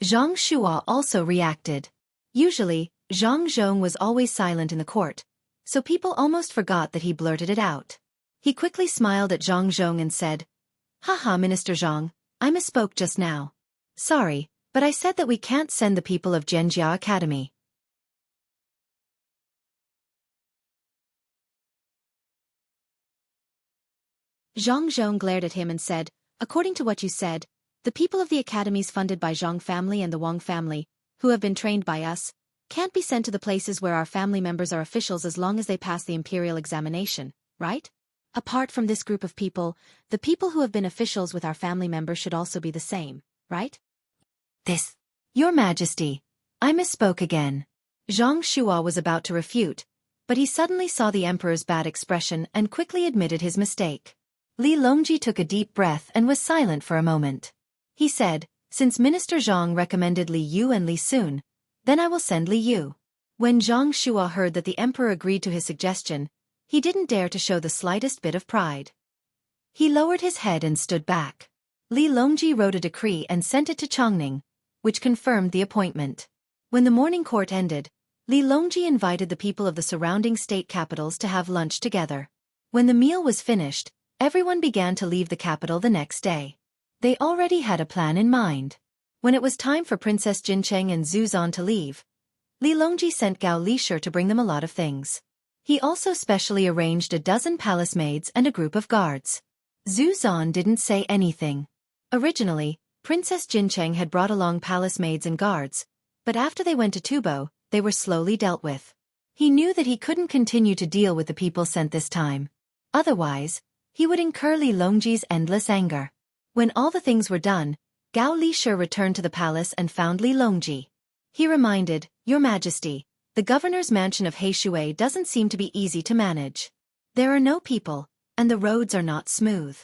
Zhang Shua also reacted. Usually, Zhang Zhong was always silent in the court, so people almost forgot that he blurted it out. He quickly smiled at Zhang Zhong and said, Haha, Minister Zhang, I misspoke just now. Sorry, but I said that we can't send the people of Jianjia Academy. Zhang Zhong glared at him and said, according to what you said, the people of the academies funded by Zhang family and the Wang family, who have been trained by us, can't be sent to the places where our family members are officials as long as they pass the imperial examination, right? Apart from this group of people, the people who have been officials with our family members should also be the same, right? Your Majesty, I misspoke again. Zhang Shua was about to refute, but he suddenly saw the emperor's bad expression and quickly admitted his mistake. Li Longji took a deep breath and was silent for a moment. He said, since Minister Zhang recommended Li Yu and Li Sun, then I will send Li Yu. When Zhang Shua heard that the emperor agreed to his suggestion, he didn't dare to show the slightest bit of pride. He lowered his head and stood back. Li Longji wrote a decree and sent it to Chongning, which confirmed the appointment. When the morning court ended, Li Longji invited the people of the surrounding state capitals to have lunch together. When the meal was finished, everyone began to leave the capital the next day. They already had a plan in mind. When it was time for Princess Jincheng and Zhu Zan to leave, Li Longji sent Gao Lishur to bring them a lot of things. He also specially arranged a dozen palace maids and a group of guards. Zhu Zan didn't say anything. Originally, Princess Jincheng had brought along palace maids and guards, but after they went to Tubo, they were slowly dealt with. He knew that he couldn't continue to deal with the people sent this time. Otherwise, he would incur Li Longji's endless anger. When all the things were done, Gao Lishe returned to the palace and found Li Longji. He reminded, "Your Majesty, the governor's mansion of Heishui doesn't seem to be easy to manage. There are no people, and the roads are not smooth.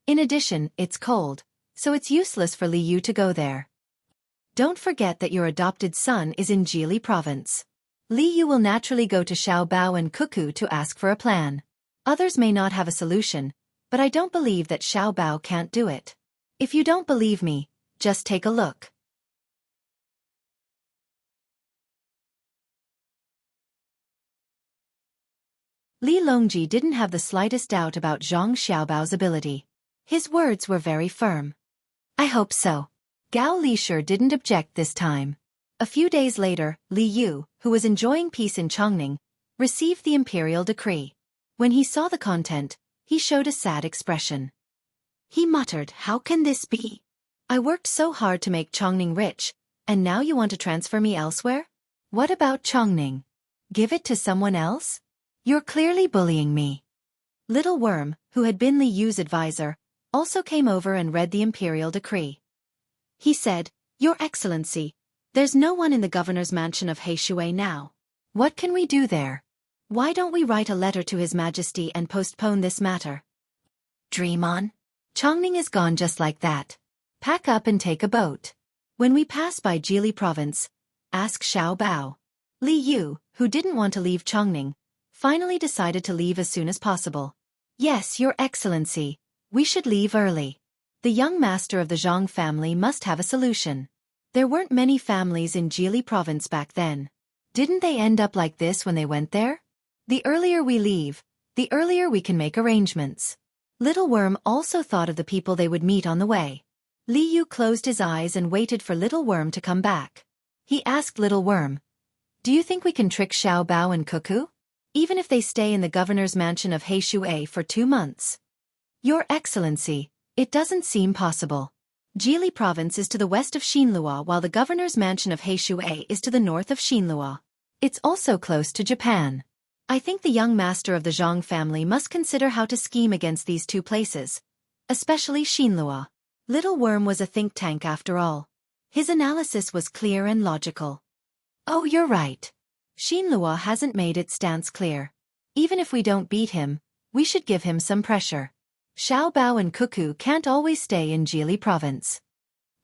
In addition, it's cold, so it's useless for Li Yu to go there. Don't forget that your adopted son is in Jili province. Li Yu will naturally go to Xiaobao and Cuckoo to ask for a plan. Others may not have a solution, but I don't believe that Xiaobao can't do it. If you don't believe me, just take a look." Li Longji didn't have the slightest doubt about Zhang Xiaobao's ability. His words were very firm. "I hope so." Gao Lishe didn't object this time. A few days later, Li Yu, who was enjoying peace in Chongning, received the imperial decree. When he saw the content, he showed a sad expression. He muttered, "How can this be? I worked so hard to make Chongning rich, and now you want to transfer me elsewhere? What about Chongning? Give it to someone else? You're clearly bullying me." Little Worm, who had been Li Yu's advisor, also came over and read the imperial decree. He said, "Your Excellency, there's no one in the governor's mansion of Heishui now. What can we do there? Why don't we write a letter to His Majesty and postpone this matter?" "Dream on. Chongning is gone just like that. Pack up and take a boat. When we pass by Jili province, ask Xiaobao." Li Yu, who didn't want to leave Chongning, finally decided to leave as soon as possible. "Yes, Your Excellency, we should leave early. The young master of the Zhang family must have a solution. There weren't many families in Jili province back then. Didn't they end up like this when they went there? The earlier we leave, the earlier we can make arrangements." Little Worm also thought of the people they would meet on the way. Li Yu closed his eyes and waited for Little Worm to come back. He asked Little Worm, "Do you think we can trick Xiaobao and Cuckoo? Even if they stay in the governor's mansion of Heishui for 2 months. "Your Excellency, it doesn't seem possible. Jili province is to the west of Xinlua while the governor's mansion of Heishui is to the north of Xinlua. It's also close to Japan. I think the young master of the Zhang family must consider how to scheme against these 2 places, especially Xinlua." Little Worm was a think tank after all. His analysis was clear and logical. "Oh, you're right. Xinlua hasn't made its stance clear. Even if we don't beat him, we should give him some pressure. Xiaobao and Cuckoo can't always stay in Jili province."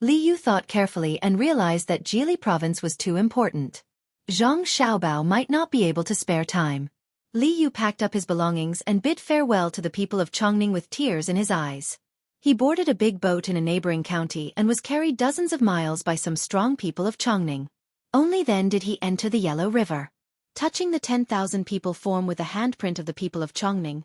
Li Yu thought carefully and realized that Jili province was too important. Zhang Xiaobao might not be able to spare time. Li Yu packed up his belongings and bid farewell to the people of Chongning with tears in his eyes. He boarded a big boat in a neighboring county and was carried dozens of miles by some strong people of Chongning. Only then did he enter the Yellow River. Touching the 10,000 people form with the handprint of the people of Chongning,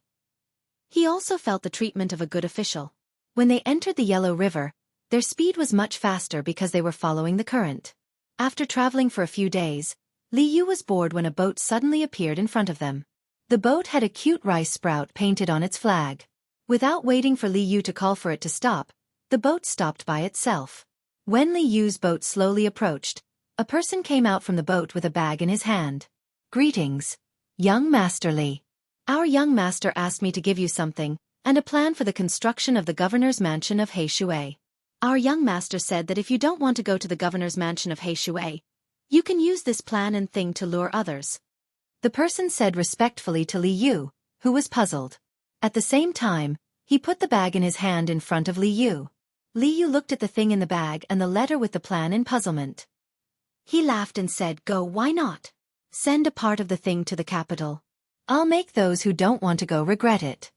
he also felt the treatment of a good official. When they entered the Yellow River, their speed was much faster because they were following the current. After traveling for a few days, Li Yu was bored when a boat suddenly appeared in front of them. The boat had a cute rice sprout painted on its flag. Without waiting for Li Yu to call for it to stop, the boat stopped by itself. When Li Yu's boat slowly approached, a person came out from the boat with a bag in his hand. "Greetings, young Master Li. Our young master asked me to give you something, and a plan for the construction of the governor's mansion of Heishui. Our young master said that if you don't want to go to the governor's mansion of Heishui, you can use this plan and thing to lure others." The person said respectfully to Li Yu, who was puzzled. At the same time, he put the bag in his hand in front of Li Yu. Li Yu looked at the thing in the bag and the letter with the plan in puzzlement. He laughed and said, "Go, why not? Send a part of the thing to the capital. I'll make those who don't want to go regret it."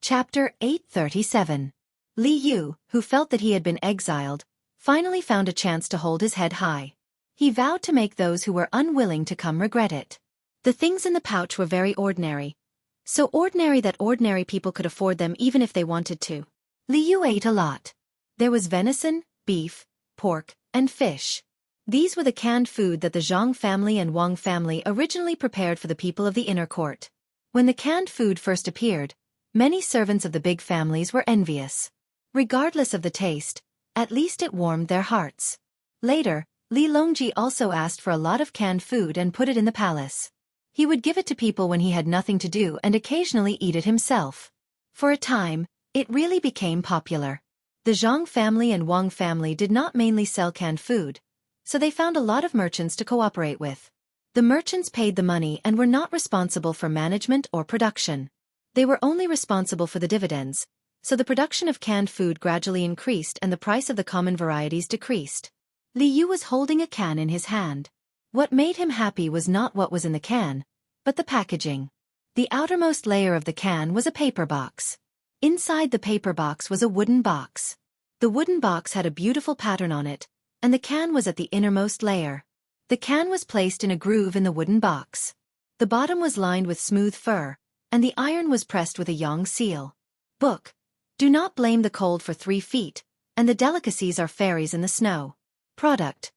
Chapter 837. Li Yu, who felt that he had been exiled, finally found a chance to hold his head high. He vowed to make those who were unwilling to come regret it. The things in the pouch were very ordinary, So ordinary that ordinary people could afford them even if they wanted to. Li Yu ate a lot. There was venison, beef, pork, and fish. These were the canned food that the Zhang family and Wang family originally prepared for the people of the inner court. When the canned food first appeared, many servants of the big families were envious. Regardless of the taste, at least it warmed their hearts. Later, Li Longji also asked for a lot of canned food and put it in the palace. He would give it to people when he had nothing to do and occasionally eat it himself. For a time, it really became popular. The Zhang family and Wang family did not mainly sell canned food, so they found a lot of merchants to cooperate with. The merchants paid the money and were not responsible for management or production. They were only responsible for the dividends, so the production of canned food gradually increased and the price of the common varieties decreased. Li Yu was holding a can in his hand. What made him happy was not what was in the can, but the packaging. The outermost layer of the can was a paper box. Inside the paper box was a wooden box. The wooden box had a beautiful pattern on it, and the can was at the innermost layer. The can was placed in a groove in the wooden box. The bottom was lined with smooth fur, and the iron was pressed with a Yang seal. Book. Do not blame the cold for 3 feet, and the delicacies are fairies in the snow. Product.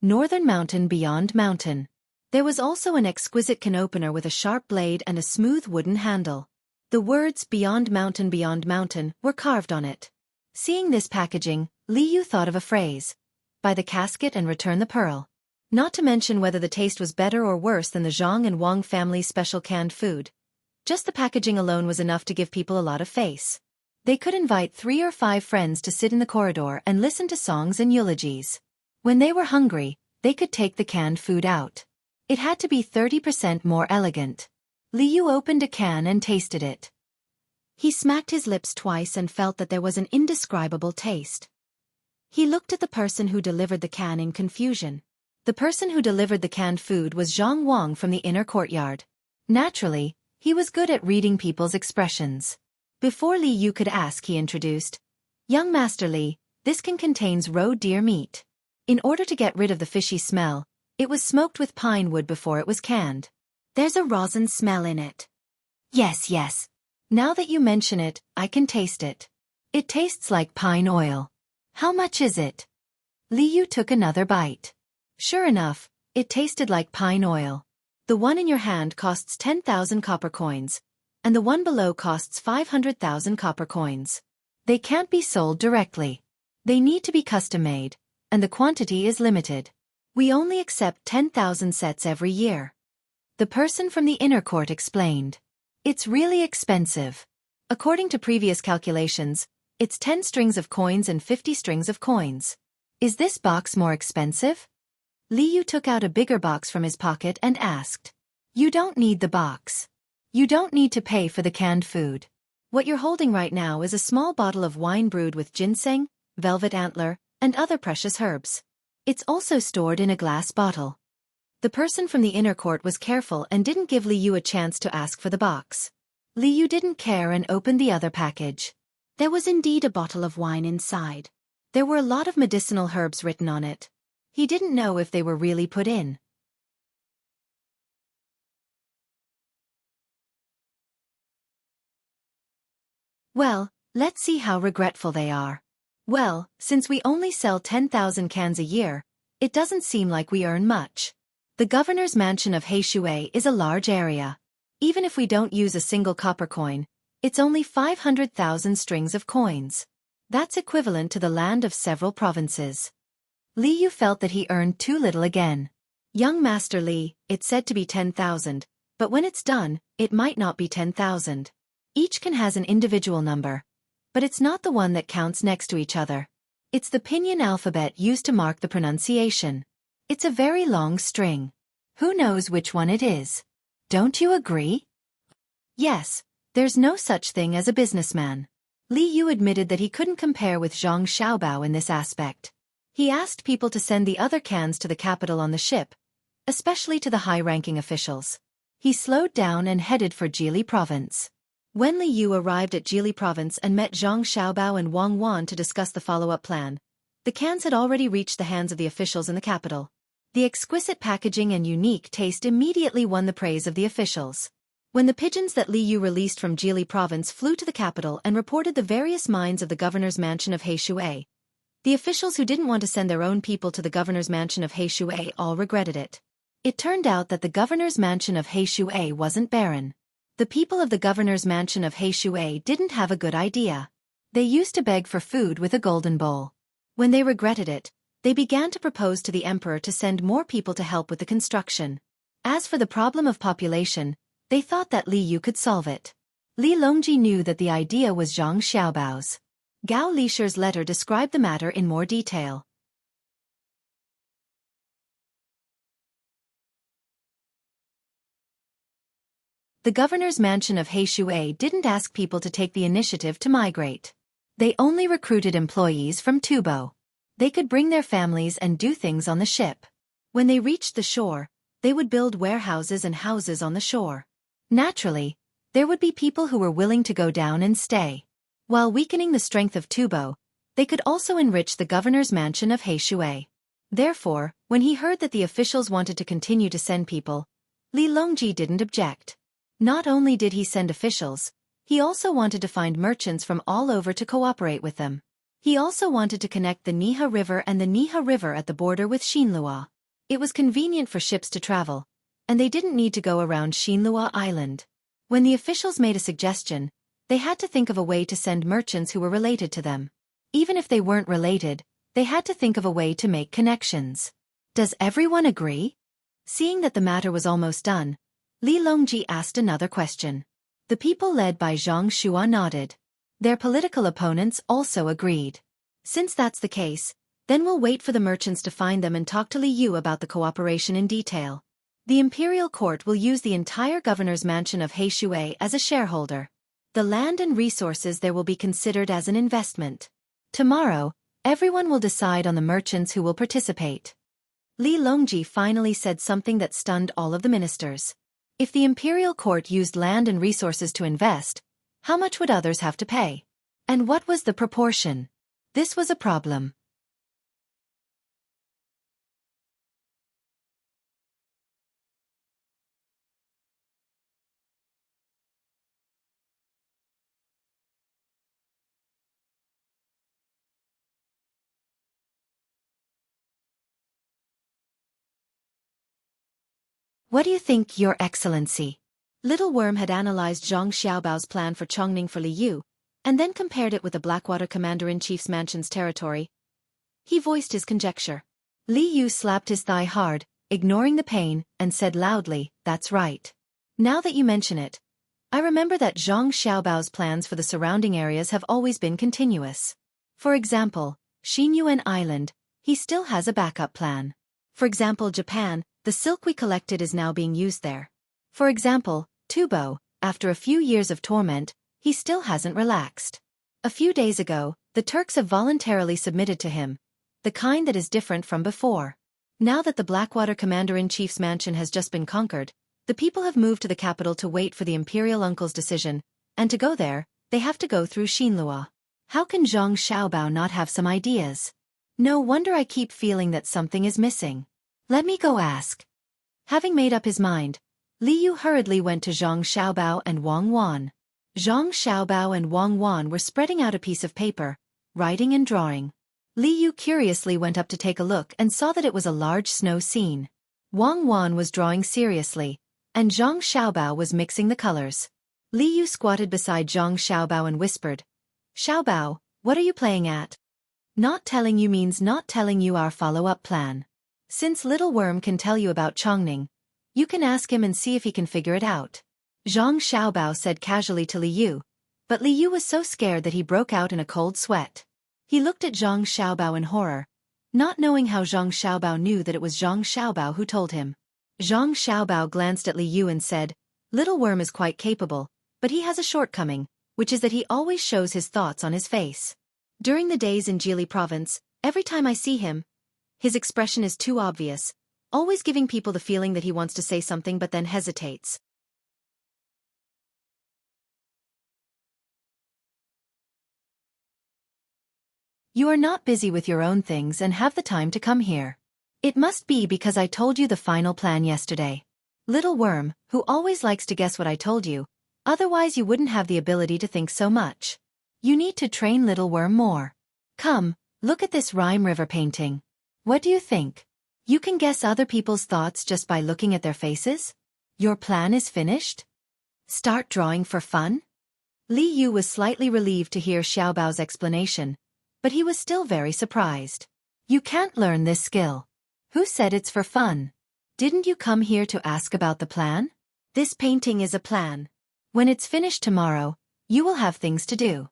Northern Mountain Beyond Mountain. There was also an exquisite can opener with a sharp blade and a smooth wooden handle. The words Beyond Mountain were carved on it. Seeing this packaging, Li Yu thought of a phrase. Buy the casket and return the pearl. Not to mention whether the taste was better or worse than the Zhang and Wang family's special canned food. Just the packaging alone was enough to give people a lot of face. They could invite 3 or 5 friends to sit in the corridor and listen to songs and eulogies. When they were hungry, they could take the canned food out. It had to be 30% more elegant. Li Yu opened a can and tasted it. He smacked his lips twice and felt that there was an indescribable taste. He looked at the person who delivered the can in confusion. The person who delivered the canned food was Zhang Wang from the inner courtyard. Naturally, he was good at reading people's expressions. Before Li Yu could ask, he introduced, "Young Master Li, this can contains roe deer meat. In order to get rid of the fishy smell, it was smoked with pine wood before it was canned. There's a rosin smell in it." Yes. Now that you mention it, I can taste it. It tastes like pine oil. How much is it? Li Yu took another bite. Sure enough, it tasted like pine oil. The one in your hand costs 10,000 copper coins, and the one below costs 500,000 copper coins. They can't be sold directly. They need to be custom-made, and the quantity is limited. We only accept 10,000 sets every year. The person from the inner court explained. It's really expensive. According to previous calculations, it's 10 strings of coins and 50 strings of coins. Is this box more expensive? Li Yu took out a bigger box from his pocket and asked. You don't need the box. You don't need to pay for the canned food. What you're holding right now is a small bottle of wine brewed with ginseng, velvet antler, and other precious herbs. It's also stored in a glass bottle. The person from the inner court was careful and didn't give Li Yu a chance to ask for the box. Li Yu didn't care and opened the other package. There was indeed a bottle of wine inside. There were a lot of medicinal herbs written on it. He didn't know if they were really put in. Well, let's see how regretful they are. Well, since we only sell 10,000 cans a year, it doesn't seem like we earn much. The governor's mansion of Xueqi is a large area. Even if we don't use a single copper coin, it's only 500,000 strings of coins. That's equivalent to the land of several provinces. Li Yu felt that he earned too little again. Young Master Li, it's said to be 10,000, but when it's done, it might not be 10,000. Each can has an individual number, but it's not the one that counts next to each other. It's the pinyin alphabet used to mark the pronunciation. It's a very long string. Who knows which one it is? Don't you agree? Yes, there's no such thing as a businessman. Li Yu admitted that he couldn't compare with Zhang Xiaobao in this aspect. He asked people to send the other cans to the capital on the ship, especially to the high-ranking officials. He slowed down and headed for Jili province. When Li Yu arrived at Jili province and met Zhang Xiaobao and Wang Wan to discuss the follow-up plan, the cans had already reached the hands of the officials in the capital. The exquisite packaging and unique taste immediately won the praise of the officials. When the pigeons that Li Yu released from Jili province flew to the capital and reported the various mines of the governor's mansion of Xueqi, the officials who didn't want to send their own people to the governor's mansion of Xueqi all regretted it. It turned out that the governor's mansion of Xueqi wasn't barren. The people of the governor's mansion of Xueqi didn't have a good idea. They used to beg for food with a golden bowl. When they regretted it, they began to propose to the emperor to send more people to help with the construction. As for the problem of population, they thought that Li Yu could solve it. Li Longji knew that the idea was Zhang Xiaobao's. Gao Lisher's letter described the matter in more detail. The governor's mansion of Xueqi didn't ask people to take the initiative to migrate. They only recruited employees from Tubo. They could bring their families and do things on the ship. When they reached the shore, they would build warehouses and houses on the shore. Naturally, there would be people who were willing to go down and stay. While weakening the strength of Tubo, they could also enrich the governor's mansion of Xueqi. Therefore, when he heard that the officials wanted to continue to send people, Li Longji didn't object. Not only did he send officials, he also wanted to find merchants from all over to cooperate with them. He also wanted to connect the Niha River and the Niha River at the border with Xinlua. It was convenient for ships to travel, and they didn't need to go around Xinlua Island. When the officials made a suggestion, they had to think of a way to send merchants who were related to them. Even if they weren't related, they had to think of a way to make connections. Does everyone agree? Seeing that the matter was almost done, Li Longji asked another question. The people led by Zhang Shua nodded. Their political opponents also agreed. Since that's the case, then we'll wait for the merchants to find them and talk to Li Yu about the cooperation in detail. The imperial court will use the entire governor's mansion of Xueqi as a shareholder. The land and resources there will be considered as an investment. Tomorrow, everyone will decide on the merchants who will participate. Li Longji finally said something that stunned all of the ministers. If the imperial court used land and resources to invest, how much would others have to pay? And what was the proportion? This was a problem. What do you think, Your Excellency? Little Worm had analyzed Zhang Xiaobao's plan for Chongning for Li Yu, and then compared it with the Blackwater Commander-in-Chief's mansion's territory. He voiced his conjecture. Li Yu slapped his thigh hard, ignoring the pain, and said loudly, "That's right. Now that you mention it, I remember that Zhang Xiaobao's plans for the surrounding areas have always been continuous. For example, Xinyuan Island, he still has a backup plan. For example, Japan, the silk we collected is now being used there. For example, Tubo, after a few years of torment, he still hasn't relaxed. A few days ago, the Turks have voluntarily submitted to him, the kind that is different from before. Now that the Blackwater Commander-in-Chief's mansion has just been conquered, the people have moved to the capital to wait for the imperial uncle's decision, and to go there, they have to go through Xinlua. How can Zhang Xiaobao not have some ideas? No wonder I keep feeling that something is missing. Let me go ask." Having made up his mind, Li Yu hurriedly went to Zhang Xiaobao and Wang Wan. Zhang Xiaobao and Wang Wan were spreading out a piece of paper, writing and drawing. Li Yu curiously went up to take a look and saw that it was a large snow scene. Wang Wan was drawing seriously, and Zhang Xiaobao was mixing the colors. Li Yu squatted beside Zhang Xiaobao and whispered, "Xiaobao, what are you playing at?" "Not telling you means not telling you our follow-up plan. Since Little Worm can tell you about Chongning, you can ask him and see if he can figure it out," Zhang Xiaobao said casually to Li Yu, but Li Yu was so scared that he broke out in a cold sweat. He looked at Zhang Xiaobao in horror, not knowing how Zhang Xiaobao knew that it was Zhang Xiaobao who told him. Zhang Xiaobao glanced at Li Yu and said, "Little Worm is quite capable, but he has a shortcoming, which is that he always shows his thoughts on his face. During the days in Jili province, every time I see him, his expression is too obvious, always giving people the feeling that he wants to say something but then hesitates. You are not busy with your own things and have the time to come here. It must be because I told you the final plan yesterday." Little worm, who always likes to guess what I told you, otherwise you wouldn't have the ability to think so much. You need to train little worm more. Come, look at this rhyme river painting. What do you think? You can guess other people's thoughts just by looking at their faces? Your plan is finished? Start drawing for fun? Li Yu was slightly relieved to hear Xiaobao's explanation, but he was still very surprised. You can't learn this skill. Who said it's for fun? Didn't you come here to ask about the plan? This painting is a plan. When it's finished tomorrow, you will have things to do.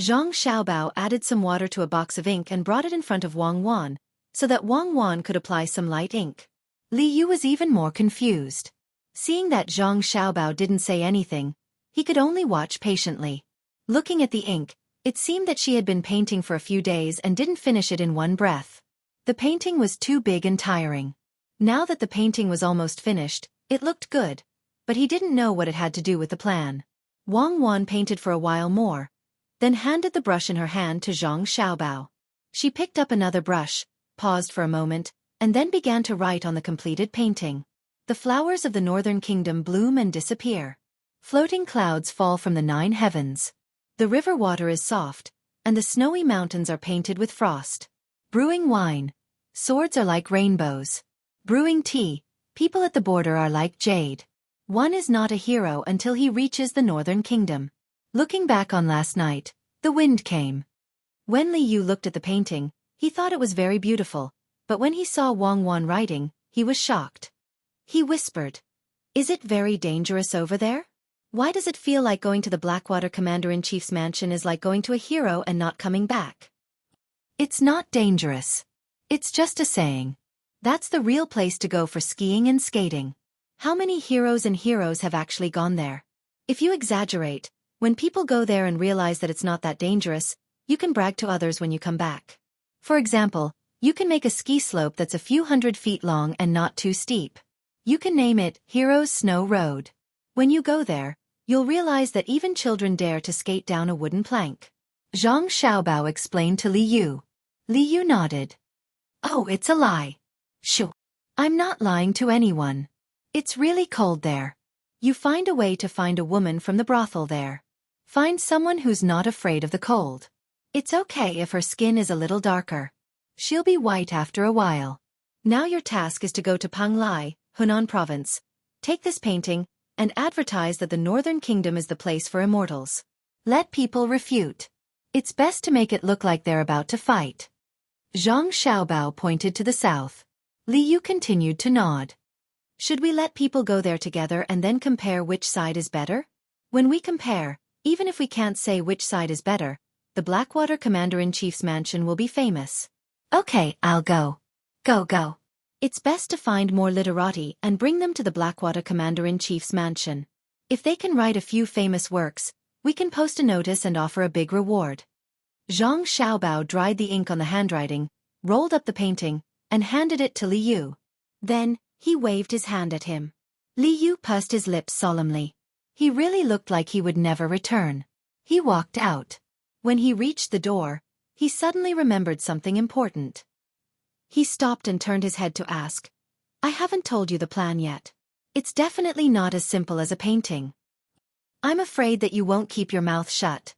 Zhang Xiaobao added some water to a box of ink and brought it in front of Wang Wan, so that Wang Wan could apply some light ink. Li Yu was even more confused. Seeing that Zhang Xiaobao didn't say anything, he could only watch patiently. Looking at the ink, it seemed that she had been painting for a few days and didn't finish it in one breath. The painting was too big and tiring. Now that the painting was almost finished, it looked good, but he didn't know what it had to do with the plan. Wang Wan painted for a while more, then handed the brush in her hand to Zhang Xiaobao. She picked up another brush, paused for a moment, and then began to write on the completed painting. The flowers of the northern kingdom bloom and disappear. Floating clouds fall from the 9 heavens. The river water is soft, and the snowy mountains are painted with frost. Brewing wine. Swords are like rainbows. Brewing tea. People at the border are like jade. One is not a hero until he reaches the northern kingdom. Looking back on last night, the wind came. When Li Yu looked at the painting, he thought it was very beautiful, but when he saw Wang Wan writing, he was shocked. He whispered, "Is it very dangerous over there? Why does it feel like going to the Blackwater Commander-in-Chief's mansion is like going to a hero and not coming back?" It's not dangerous. It's just a saying. That's the real place to go for skiing and skating. How many heroes have actually gone there? If you exaggerate, when people go there and realize that it's not that dangerous, you can brag to others when you come back. For example, you can make a ski slope that's a few 100 feet long and not too steep. You can name it Heroes Snow Road. When you go there, you'll realize that even children dare to skate down a wooden plank. Zhang Xiaobao explained to Li Yu. Li Yu nodded. Oh, it's a lie. Shoo. I'm not lying to anyone. It's really cold there. You find a way to find a woman from the brothel there. Find someone who's not afraid of the cold. It's okay if her skin is a little darker. She'll be white after a while. Now your task is to go to Panglai, Hunan province. Take this painting, and advertise that the Northern Kingdom is the place for immortals. Let people refute. It's best to make it look like they're about to fight. Zhang Xiaobao pointed to the south. Li Yu continued to nod. Should we let people go there together and then compare which side is better? When we compare, even if we can't say which side is better, the Blackwater Commander-in-Chief's mansion will be famous. Okay, I'll go. Go. It's best to find more literati and bring them to the Blackwater Commander-in-Chief's mansion. If they can write a few famous works, we can post a notice and offer a big reward. Zhang Xiaobao dried the ink on the handwriting, rolled up the painting, and handed it to Li Yu. Then, he waved his hand at him. Li Yu pursed his lips solemnly. He really looked like he would never return. He walked out. When he reached the door, he suddenly remembered something important. He stopped and turned his head to ask, I haven't told you the plan yet. It's definitely not as simple as a painting. I'm afraid that you won't keep your mouth shut.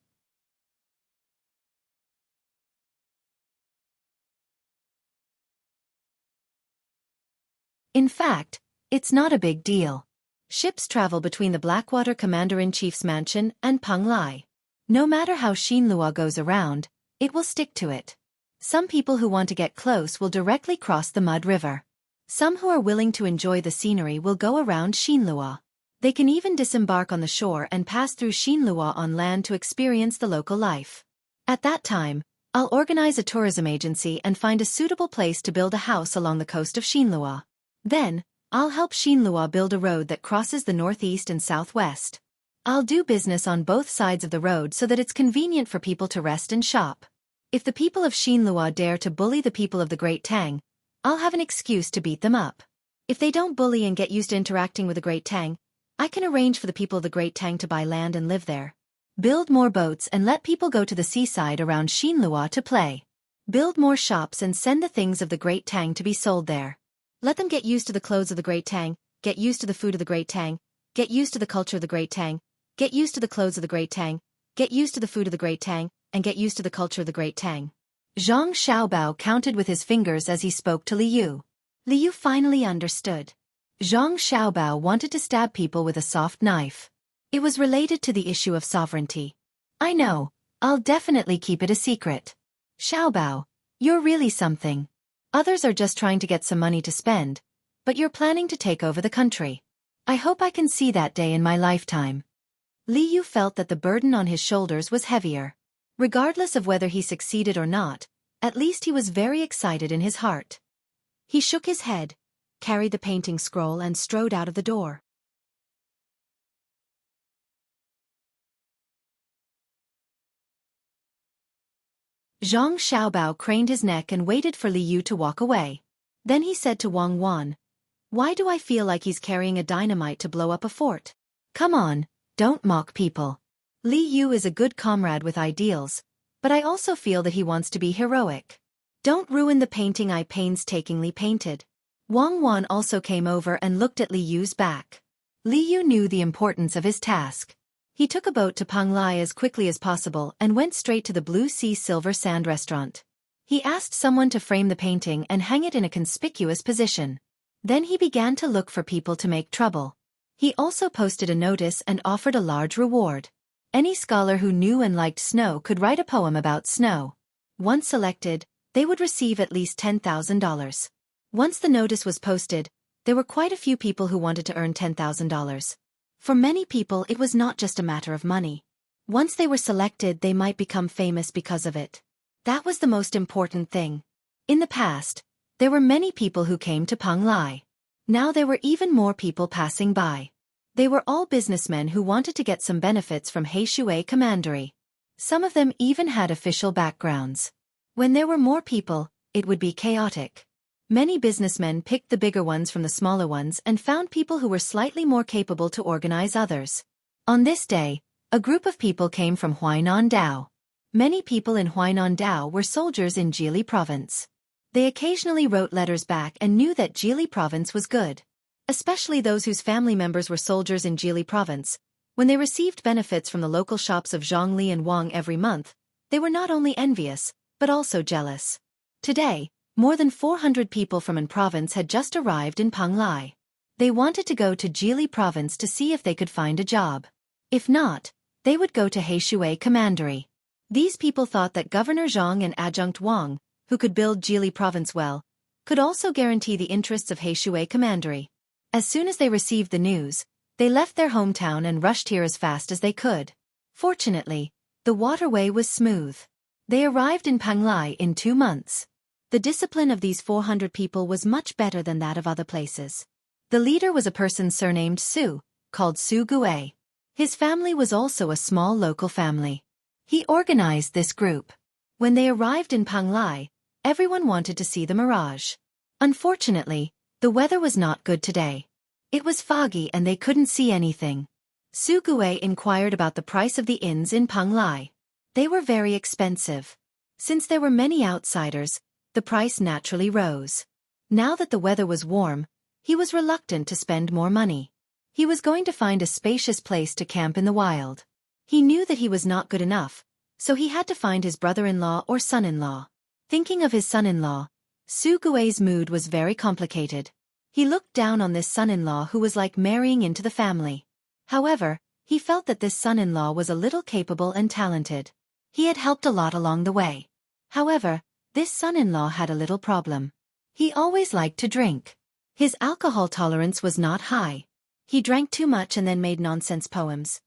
In fact, it's not a big deal. Ships travel between the Blackwater Commander-in-Chief's mansion and Panglai. No matter how Xinlua goes around, it will stick to it. Some people who want to get close will directly cross the Mud River. Some who are willing to enjoy the scenery will go around Xinlua. They can even disembark on the shore and pass through Xinlua on land to experience the local life. At that time, I'll organize a tourism agency and find a suitable place to build a house along the coast of Xinlua. Then, I'll help Xinlua build a road that crosses the northeast and southwest. I'll do business on both sides of the road so that it's convenient for people to rest and shop. If the people of Xinlua dare to bully the people of the Great Tang, I'll have an excuse to beat them up. If they don't bully and get used to interacting with the Great Tang, I can arrange for the people of the Great Tang to buy land and live there. Build more boats and let people go to the seaside around Xinlua to play. Build more shops and send the things of the Great Tang to be sold there. Let them get used to the clothes of the Great Tang, get used to the food of the great Tang, get used to the culture of the great Tang, get used to the clothes of the great Tang, get used to the food of the great Tang, and get used to the culture of the great Tang. Zhang Xiaobao counted with his fingers as he spoke to Li Yu. Li Yu finally understood. Zhang Xiaobao wanted to stab people with a soft knife. It was related to the issue of sovereignty. I know, I'll definitely keep it a secret. Xiaobao, you're really something. Others are just trying to get some money to spend, but you're planning to take over the country. I hope I can see that day in my lifetime. Li Yu felt that the burden on his shoulders was heavier. Regardless of whether he succeeded or not, at least he was very excited in his heart. He shook his head, carried the painting scroll and strode out of the door. Zhang Xiaobao craned his neck and waited for Li Yu to walk away. Then he said to Wang Wan, "Why do I feel like he's carrying a dynamite to blow up a fort? Come on, don't mock people. Li Yu is a good comrade with ideals, but I also feel that he wants to be heroic. Don't ruin the painting I painstakingly painted." Wang Wan also came over and looked at Li Yu's back. Li Yu knew the importance of his task. He took a boat to Panglai as quickly as possible and went straight to the Blue Sea Silver Sand restaurant. He asked someone to frame the painting and hang it in a conspicuous position. Then he began to look for people to make trouble. He also posted a notice and offered a large reward. Any scholar who knew and liked snow could write a poem about snow. Once selected, they would receive at least $10,000. Once the notice was posted, there were quite a few people who wanted to earn $10,000. For many people it was not just a matter of money. Once they were selected, they might become famous because of it. That was the most important thing. In the past, there were many people who came to Panglai. Now there were even more people passing by. They were all businessmen who wanted to get some benefits from Xueqi commandery. Some of them even had official backgrounds. When there were more people, it would be chaotic. Many businessmen picked the bigger ones from the smaller ones and found people who were slightly more capable to organize others. On this day, a group of people came from Huainan Dao. Many people in Huainan Dao were soldiers in Jili province. They occasionally wrote letters back and knew that Jili province was good. Especially those whose family members were soldiers in Jili province. When they received benefits from the local shops of Zhongli and Wang every month, they were not only envious, but also jealous. Today, more than 400 people from An province had just arrived in Panglai. They wanted to go to Jili province to see if they could find a job. If not, they would go to Xueqi commandery. These people thought that Governor Zhang and Adjunct Wang, who could build Jili province well, could also guarantee the interests of Xueqi commandery. As soon as they received the news, they left their hometown and rushed here as fast as they could. Fortunately, the waterway was smooth. They arrived in Panglai in 2 months. The discipline of these 400 people was much better than that of other places. The leader was a person surnamed Su, called Xueqi. His family was also a small local family. He organized this group. When they arrived in Panglai, everyone wanted to see the mirage. Unfortunately, the weather was not good today. It was foggy and they couldn't see anything. Xueqi inquired about the price of the inns in Panglai. They were very expensive. Since there were many outsiders, the price naturally rose. Now that the weather was warm, he was reluctant to spend more money. He was going to find a spacious place to camp in the wild. He knew that he was not good enough, so he had to find his brother-in-law or son-in-law. Thinking of his son-in-law, Xueqi's mood was very complicated. He looked down on this son-in-law who was like marrying into the family. However, he felt that this son-in-law was a little capable and talented. He had helped a lot along the way. However, this son-in-law had a little problem. He always liked to drink. His alcohol tolerance was not high. He drank too much and then made nonsense poems.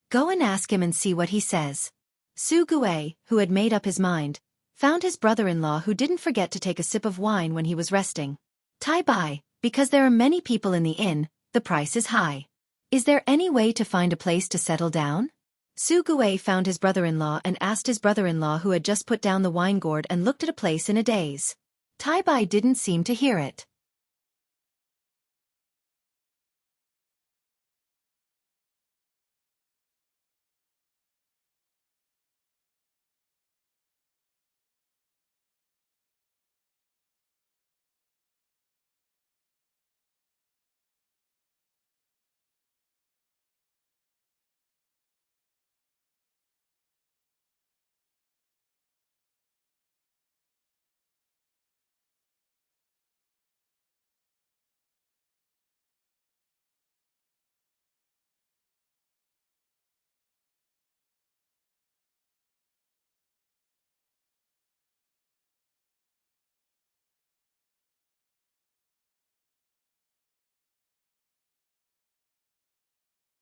Go and ask him and see what he says. Xueqi, who had made up his mind, found his brother-in-law who didn't forget to take a sip of wine when he was resting. Tai Bai, because there are many people in the inn, the price is high. Is there any way to find a place to settle down? Xueqi found his brother-in-law and asked his brother-in-law who had just put down the wine gourd and looked at a place in a daze. Tai Bai didn't seem to hear it.